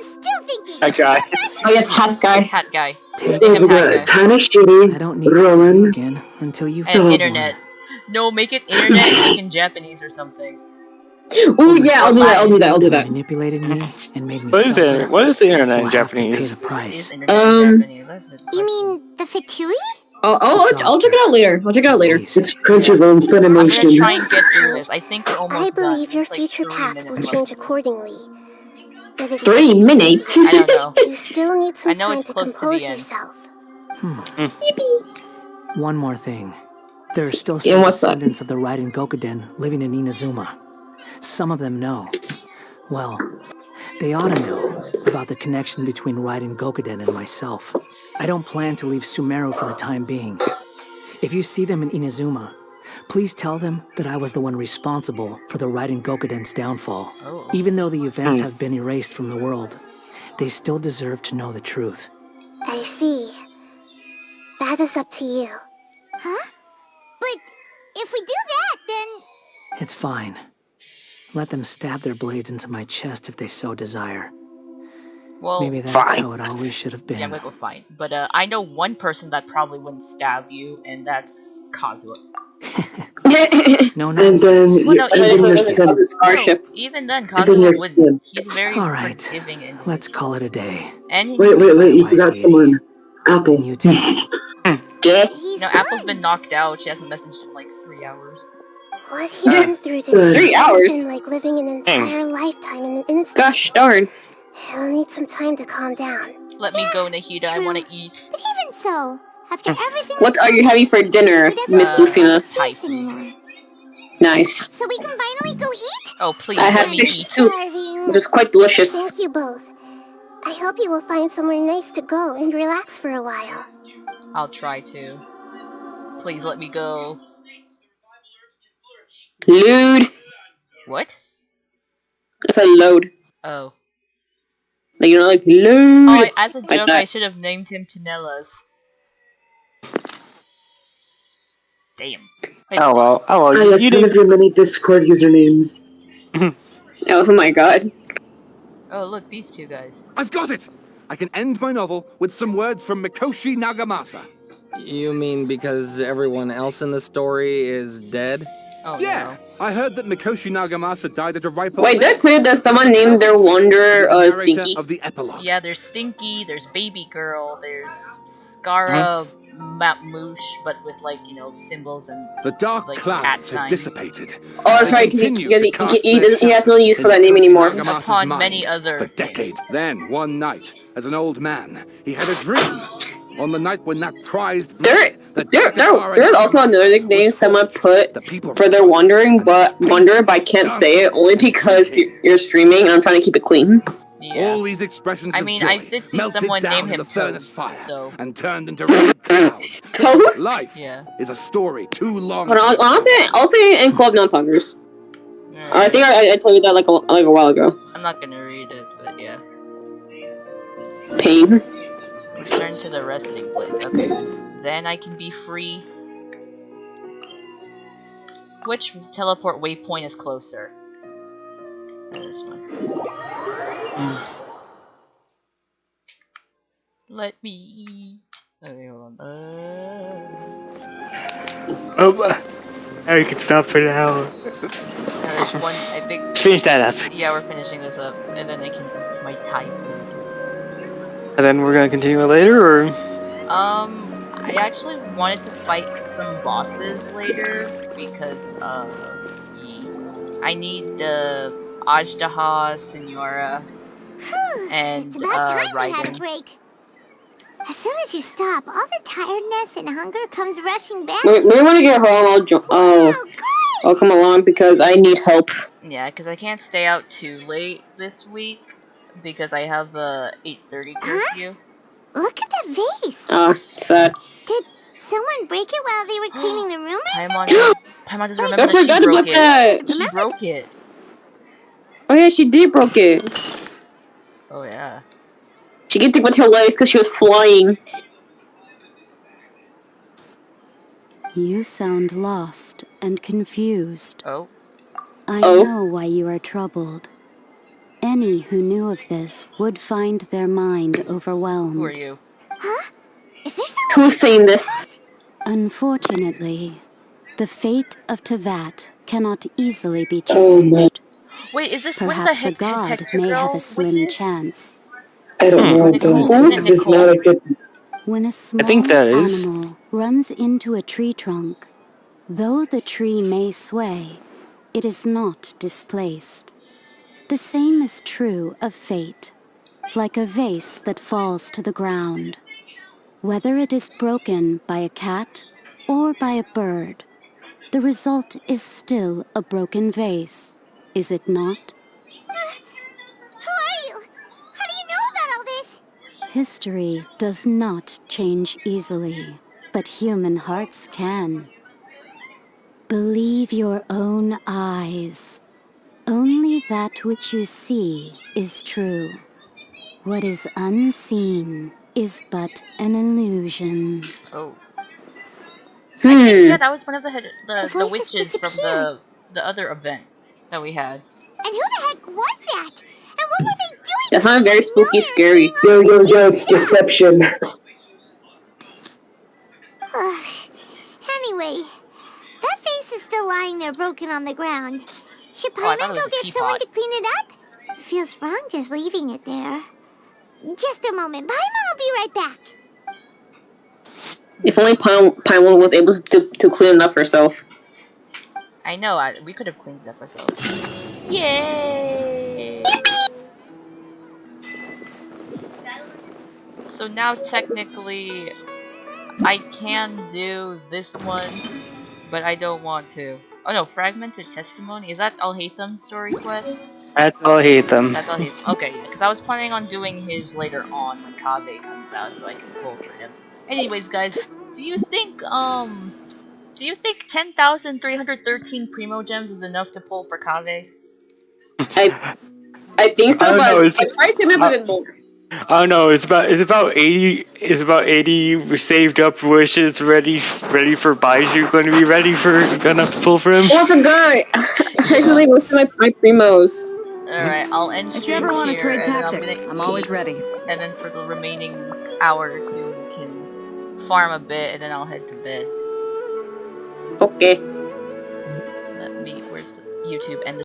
[SPEAKER 5] Still thinking.
[SPEAKER 1] That guy.
[SPEAKER 6] Oh, yes, Hat Guy.
[SPEAKER 2] Hat Guy.
[SPEAKER 3] So we got Tanashiri,
[SPEAKER 20] I don't need to see you
[SPEAKER 3] Rowan.
[SPEAKER 20] again until you
[SPEAKER 2] And
[SPEAKER 20] find
[SPEAKER 2] Internet. No, make it Internet and make in Japanese or something.
[SPEAKER 6] Ooh, yeah, I'll do that.
[SPEAKER 20] Manipulated me and made me
[SPEAKER 1] What is
[SPEAKER 20] suffer.
[SPEAKER 1] it? What is the internet in
[SPEAKER 20] Will have to pay
[SPEAKER 1] Japanese?
[SPEAKER 20] the price.
[SPEAKER 5] You mean the Fatui?
[SPEAKER 6] I'll check it out later.
[SPEAKER 3] It's Crunchyroll
[SPEAKER 2] I'm gonna
[SPEAKER 3] Funimation.
[SPEAKER 2] try and get through this. I think we're
[SPEAKER 19] I
[SPEAKER 2] almost done.
[SPEAKER 19] believe your
[SPEAKER 2] It's like
[SPEAKER 19] future
[SPEAKER 2] 3
[SPEAKER 19] path
[SPEAKER 2] minutes
[SPEAKER 19] will
[SPEAKER 2] left.
[SPEAKER 19] change accordingly. But if
[SPEAKER 6] 3 minutes?
[SPEAKER 2] I don't know.
[SPEAKER 19] you still need some
[SPEAKER 2] I know
[SPEAKER 19] time
[SPEAKER 2] it's
[SPEAKER 19] to
[SPEAKER 2] close to the
[SPEAKER 19] compose
[SPEAKER 2] end.
[SPEAKER 19] yourself.
[SPEAKER 20] One more thing. There are still
[SPEAKER 6] Yeah,
[SPEAKER 20] some
[SPEAKER 6] what's that?
[SPEAKER 20] descendants of the Raiden Gokuden living in Inazuma. Some of them know. Well, they ought to know about the connection between Raiden Gokuden and myself. I don't plan to leave Sumeru for the time being. If you see them in Inazuma, please tell them that I was the one responsible for the Raiden Gokuden's downfall.
[SPEAKER 2] Oh.
[SPEAKER 20] Even though the events have been erased from the world, they still deserve to know the truth.
[SPEAKER 19] I see. That is up to you.
[SPEAKER 5] Huh? But if we do that, then...
[SPEAKER 20] It's fine. Let them stab their blades into my chest if they so desire.
[SPEAKER 2] Well,
[SPEAKER 20] Maybe that's
[SPEAKER 1] fine.
[SPEAKER 20] how it always should have been.
[SPEAKER 2] yeah, I'm gonna go fine. But I know one person that probably wouldn't stab you, and that's Kazuha.
[SPEAKER 20] No
[SPEAKER 3] And then,
[SPEAKER 20] nonsense.
[SPEAKER 2] Well, no,
[SPEAKER 3] and then
[SPEAKER 2] even,
[SPEAKER 3] your
[SPEAKER 6] There's a
[SPEAKER 3] skin.
[SPEAKER 6] scholarship.
[SPEAKER 2] even then,
[SPEAKER 3] And then your
[SPEAKER 2] Kazuha would.
[SPEAKER 3] skin.
[SPEAKER 2] He's very
[SPEAKER 20] All right,
[SPEAKER 2] forgiving and
[SPEAKER 20] let's call it a day.
[SPEAKER 2] and he,
[SPEAKER 3] Wait, you
[SPEAKER 20] Wise
[SPEAKER 3] forgot
[SPEAKER 20] lady.
[SPEAKER 3] someone. Apple.
[SPEAKER 20] And you too.
[SPEAKER 5] He's
[SPEAKER 2] No, Apple's been knocked out. She hasn't messaged in like 3 hours.
[SPEAKER 19] What he went through today
[SPEAKER 6] 3 hours?
[SPEAKER 19] has been like living an entire lifetime in an instant.
[SPEAKER 6] Gosh darn.
[SPEAKER 19] He'll need some time to calm down.
[SPEAKER 2] Let me go, Nahida. I want to eat.
[SPEAKER 5] But even so, after everything...
[SPEAKER 6] What are you having for dinner, Miss Lucina?
[SPEAKER 2] Typing.
[SPEAKER 6] Nice.
[SPEAKER 5] So we can finally go eat?
[SPEAKER 2] Oh, please,
[SPEAKER 6] I
[SPEAKER 2] let
[SPEAKER 6] have
[SPEAKER 2] me
[SPEAKER 6] fish
[SPEAKER 2] eat.
[SPEAKER 6] soup, which is quite delicious.
[SPEAKER 19] Thank you both. I hope you will find somewhere nice to go and relax for a while.
[SPEAKER 2] I'll try to. Please let me go.
[SPEAKER 6] Load.
[SPEAKER 2] What?
[SPEAKER 6] I said load.
[SPEAKER 2] Oh.
[SPEAKER 6] Like, you know, like, load.
[SPEAKER 2] Oh, as a
[SPEAKER 6] Like
[SPEAKER 2] joke,
[SPEAKER 6] that.
[SPEAKER 2] I should have named him Tonellas. Damn. Wait,
[SPEAKER 1] Oh well.
[SPEAKER 3] Ah, yes,
[SPEAKER 1] You
[SPEAKER 3] one of
[SPEAKER 1] did.
[SPEAKER 3] your many Discord usernames.
[SPEAKER 6] Oh my god.
[SPEAKER 2] Oh, look, these two guys.
[SPEAKER 18] I've got it! I can end my novel with some words from Mikoshi Nagamasa.
[SPEAKER 17] You mean because everyone else in the story is dead?
[SPEAKER 2] Oh,
[SPEAKER 18] yeah,
[SPEAKER 2] no.
[SPEAKER 18] I heard that Mikoshi Nagamasa died at a ripe old
[SPEAKER 6] Wait,
[SPEAKER 18] age.
[SPEAKER 6] did I tell you that someone named their Wanderer Stinky?
[SPEAKER 18] Of the epilogue.
[SPEAKER 2] Yeah, there's Stinky, there's Baby Girl, there's Scara Matmoosh, but with, like, you know, symbols and
[SPEAKER 18] The dark
[SPEAKER 2] like
[SPEAKER 18] clouds
[SPEAKER 2] cat
[SPEAKER 18] have
[SPEAKER 2] signs.
[SPEAKER 18] dissipated.
[SPEAKER 6] Oh, that's right, because he has no use for that name anymore.
[SPEAKER 2] Upon many other
[SPEAKER 18] for decades. Then, one night, as an old man, he had a dream. On the night when that prized
[SPEAKER 6] There's also another nickname someone put for their Wanderer, but I can't say it only because you're streaming and I'm trying to keep it clean.
[SPEAKER 2] Yeah.
[SPEAKER 18] All these expressions
[SPEAKER 2] I
[SPEAKER 18] of
[SPEAKER 2] mean,
[SPEAKER 18] joy
[SPEAKER 2] I did see
[SPEAKER 18] melted
[SPEAKER 2] someone
[SPEAKER 18] down
[SPEAKER 2] name
[SPEAKER 18] in
[SPEAKER 2] him
[SPEAKER 18] the furnace
[SPEAKER 2] Toast,
[SPEAKER 18] fire
[SPEAKER 2] so...
[SPEAKER 18] and turned into red clouds.
[SPEAKER 6] Toast?
[SPEAKER 18] Life is a story too long.
[SPEAKER 6] Hold on, I'll say it in Club Non-Talkers. I think I told you that like a while ago.
[SPEAKER 2] I'm not gonna read it, but yeah.
[SPEAKER 6] Pain.
[SPEAKER 2] Return to the resting place. Okay. Then I can be free. Which teleport waypoint is closer? This one. Let me eat. Okay, hold on.
[SPEAKER 1] Oh, you can stop for now.
[SPEAKER 2] There's one, I think.
[SPEAKER 1] Finish that up.
[SPEAKER 2] Yeah, we're finishing this up, and then I can eat my Thai food.
[SPEAKER 1] And then we're gonna continue it later, or?
[SPEAKER 2] I actually wanted to fight some bosses later because I need the Ajdaha, Senora, and
[SPEAKER 5] It's about time we had a
[SPEAKER 6] Raiden.
[SPEAKER 5] break. As soon as you stop, all the tiredness and hunger comes rushing back.
[SPEAKER 6] Wait, when I want to get home, I'll come along because I need help.
[SPEAKER 2] Yeah, because I can't stay out too late this week because I have a 8:30 curfew.
[SPEAKER 5] Look at the vase.
[SPEAKER 6] Sad.
[SPEAKER 5] Did someone break it while they were cleaning the room or
[SPEAKER 2] Paimon just remembered
[SPEAKER 6] I
[SPEAKER 2] that she
[SPEAKER 6] forgot
[SPEAKER 2] broke
[SPEAKER 6] about
[SPEAKER 2] it.
[SPEAKER 6] that.
[SPEAKER 2] She broke it.
[SPEAKER 6] Oh yeah, she did broke it.
[SPEAKER 2] Oh yeah.
[SPEAKER 6] She get it with her legs because she was flying.
[SPEAKER 10] You sound lost and confused.
[SPEAKER 2] Oh.
[SPEAKER 10] I know why you are troubled. Any who knew of this would find their mind overwhelmed.
[SPEAKER 2] Who are you?
[SPEAKER 5] Huh? Is there
[SPEAKER 6] Who's saying this?
[SPEAKER 10] Unfortunately, the fate of Tevat cannot easily be changed.
[SPEAKER 2] Wait, is this
[SPEAKER 10] Perhaps
[SPEAKER 2] when
[SPEAKER 10] a god may have a slim chance.
[SPEAKER 3] I don't know, but this is not a good...
[SPEAKER 10] When a small
[SPEAKER 1] think that is.
[SPEAKER 10] animal runs into a tree trunk, though the tree may sway, it is not displaced. The same is true of fate, like a vase that falls to the ground. Whether it is broken by a cat or by a bird, the result is still a broken vase, is it not?
[SPEAKER 5] Who are you? How do you know about all this?
[SPEAKER 10] History does not change easily, but human hearts can. Believe your own eyes. Only that which you see is true. What is unseen is but an illusion.
[SPEAKER 2] Oh. I think, yeah, that was one of the witches from the other event that we had.
[SPEAKER 5] And who the heck was that? And what were they doing?
[SPEAKER 6] That sounded very spooky, scary.
[SPEAKER 3] Yo, it's deception.
[SPEAKER 5] Anyway, that vase is still lying there broken on the ground. Should
[SPEAKER 2] I
[SPEAKER 5] Paimon
[SPEAKER 2] thought it was
[SPEAKER 5] go
[SPEAKER 2] a
[SPEAKER 5] get someone
[SPEAKER 2] teapot.
[SPEAKER 5] to clean it up? It feels wrong just leaving it there. Just a moment. Paimon will be right back.
[SPEAKER 6] If only Paimon was able to clean it up herself.
[SPEAKER 2] I know, we could have cleaned it up ourselves. Yay! So now technically, I can do this one, but I don't want to. Oh no, Fragmented Testimony? Is that Alhaitham's story quest?
[SPEAKER 1] That's Alhaitham.
[SPEAKER 2] That's Alhaitham. Okay, yeah, because I was planning on doing his later on when Kaveh comes out, so I can pull for him. Anyways, guys, do you think 10,313 Primo Gems is enough to pull for Kaveh?
[SPEAKER 6] I think so,
[SPEAKER 1] I don't know,
[SPEAKER 6] but I try to save it a bit more.
[SPEAKER 1] I don't know. It's about 80. It's about 80 saved up wishes ready for Baiju. Going to be ready for gonna pull for him.
[SPEAKER 6] Oh, I forgot. I actually listed my primos.
[SPEAKER 2] Alright, I'll end stream
[SPEAKER 16] If you ever want to
[SPEAKER 2] here,
[SPEAKER 16] trade
[SPEAKER 2] and then
[SPEAKER 16] tactics,
[SPEAKER 2] I'm
[SPEAKER 16] I'm always ready.
[SPEAKER 2] And then for the remaining hour or two, we can farm a bit, and then I'll head to bed.
[SPEAKER 6] Okay.
[SPEAKER 2] YouTube and the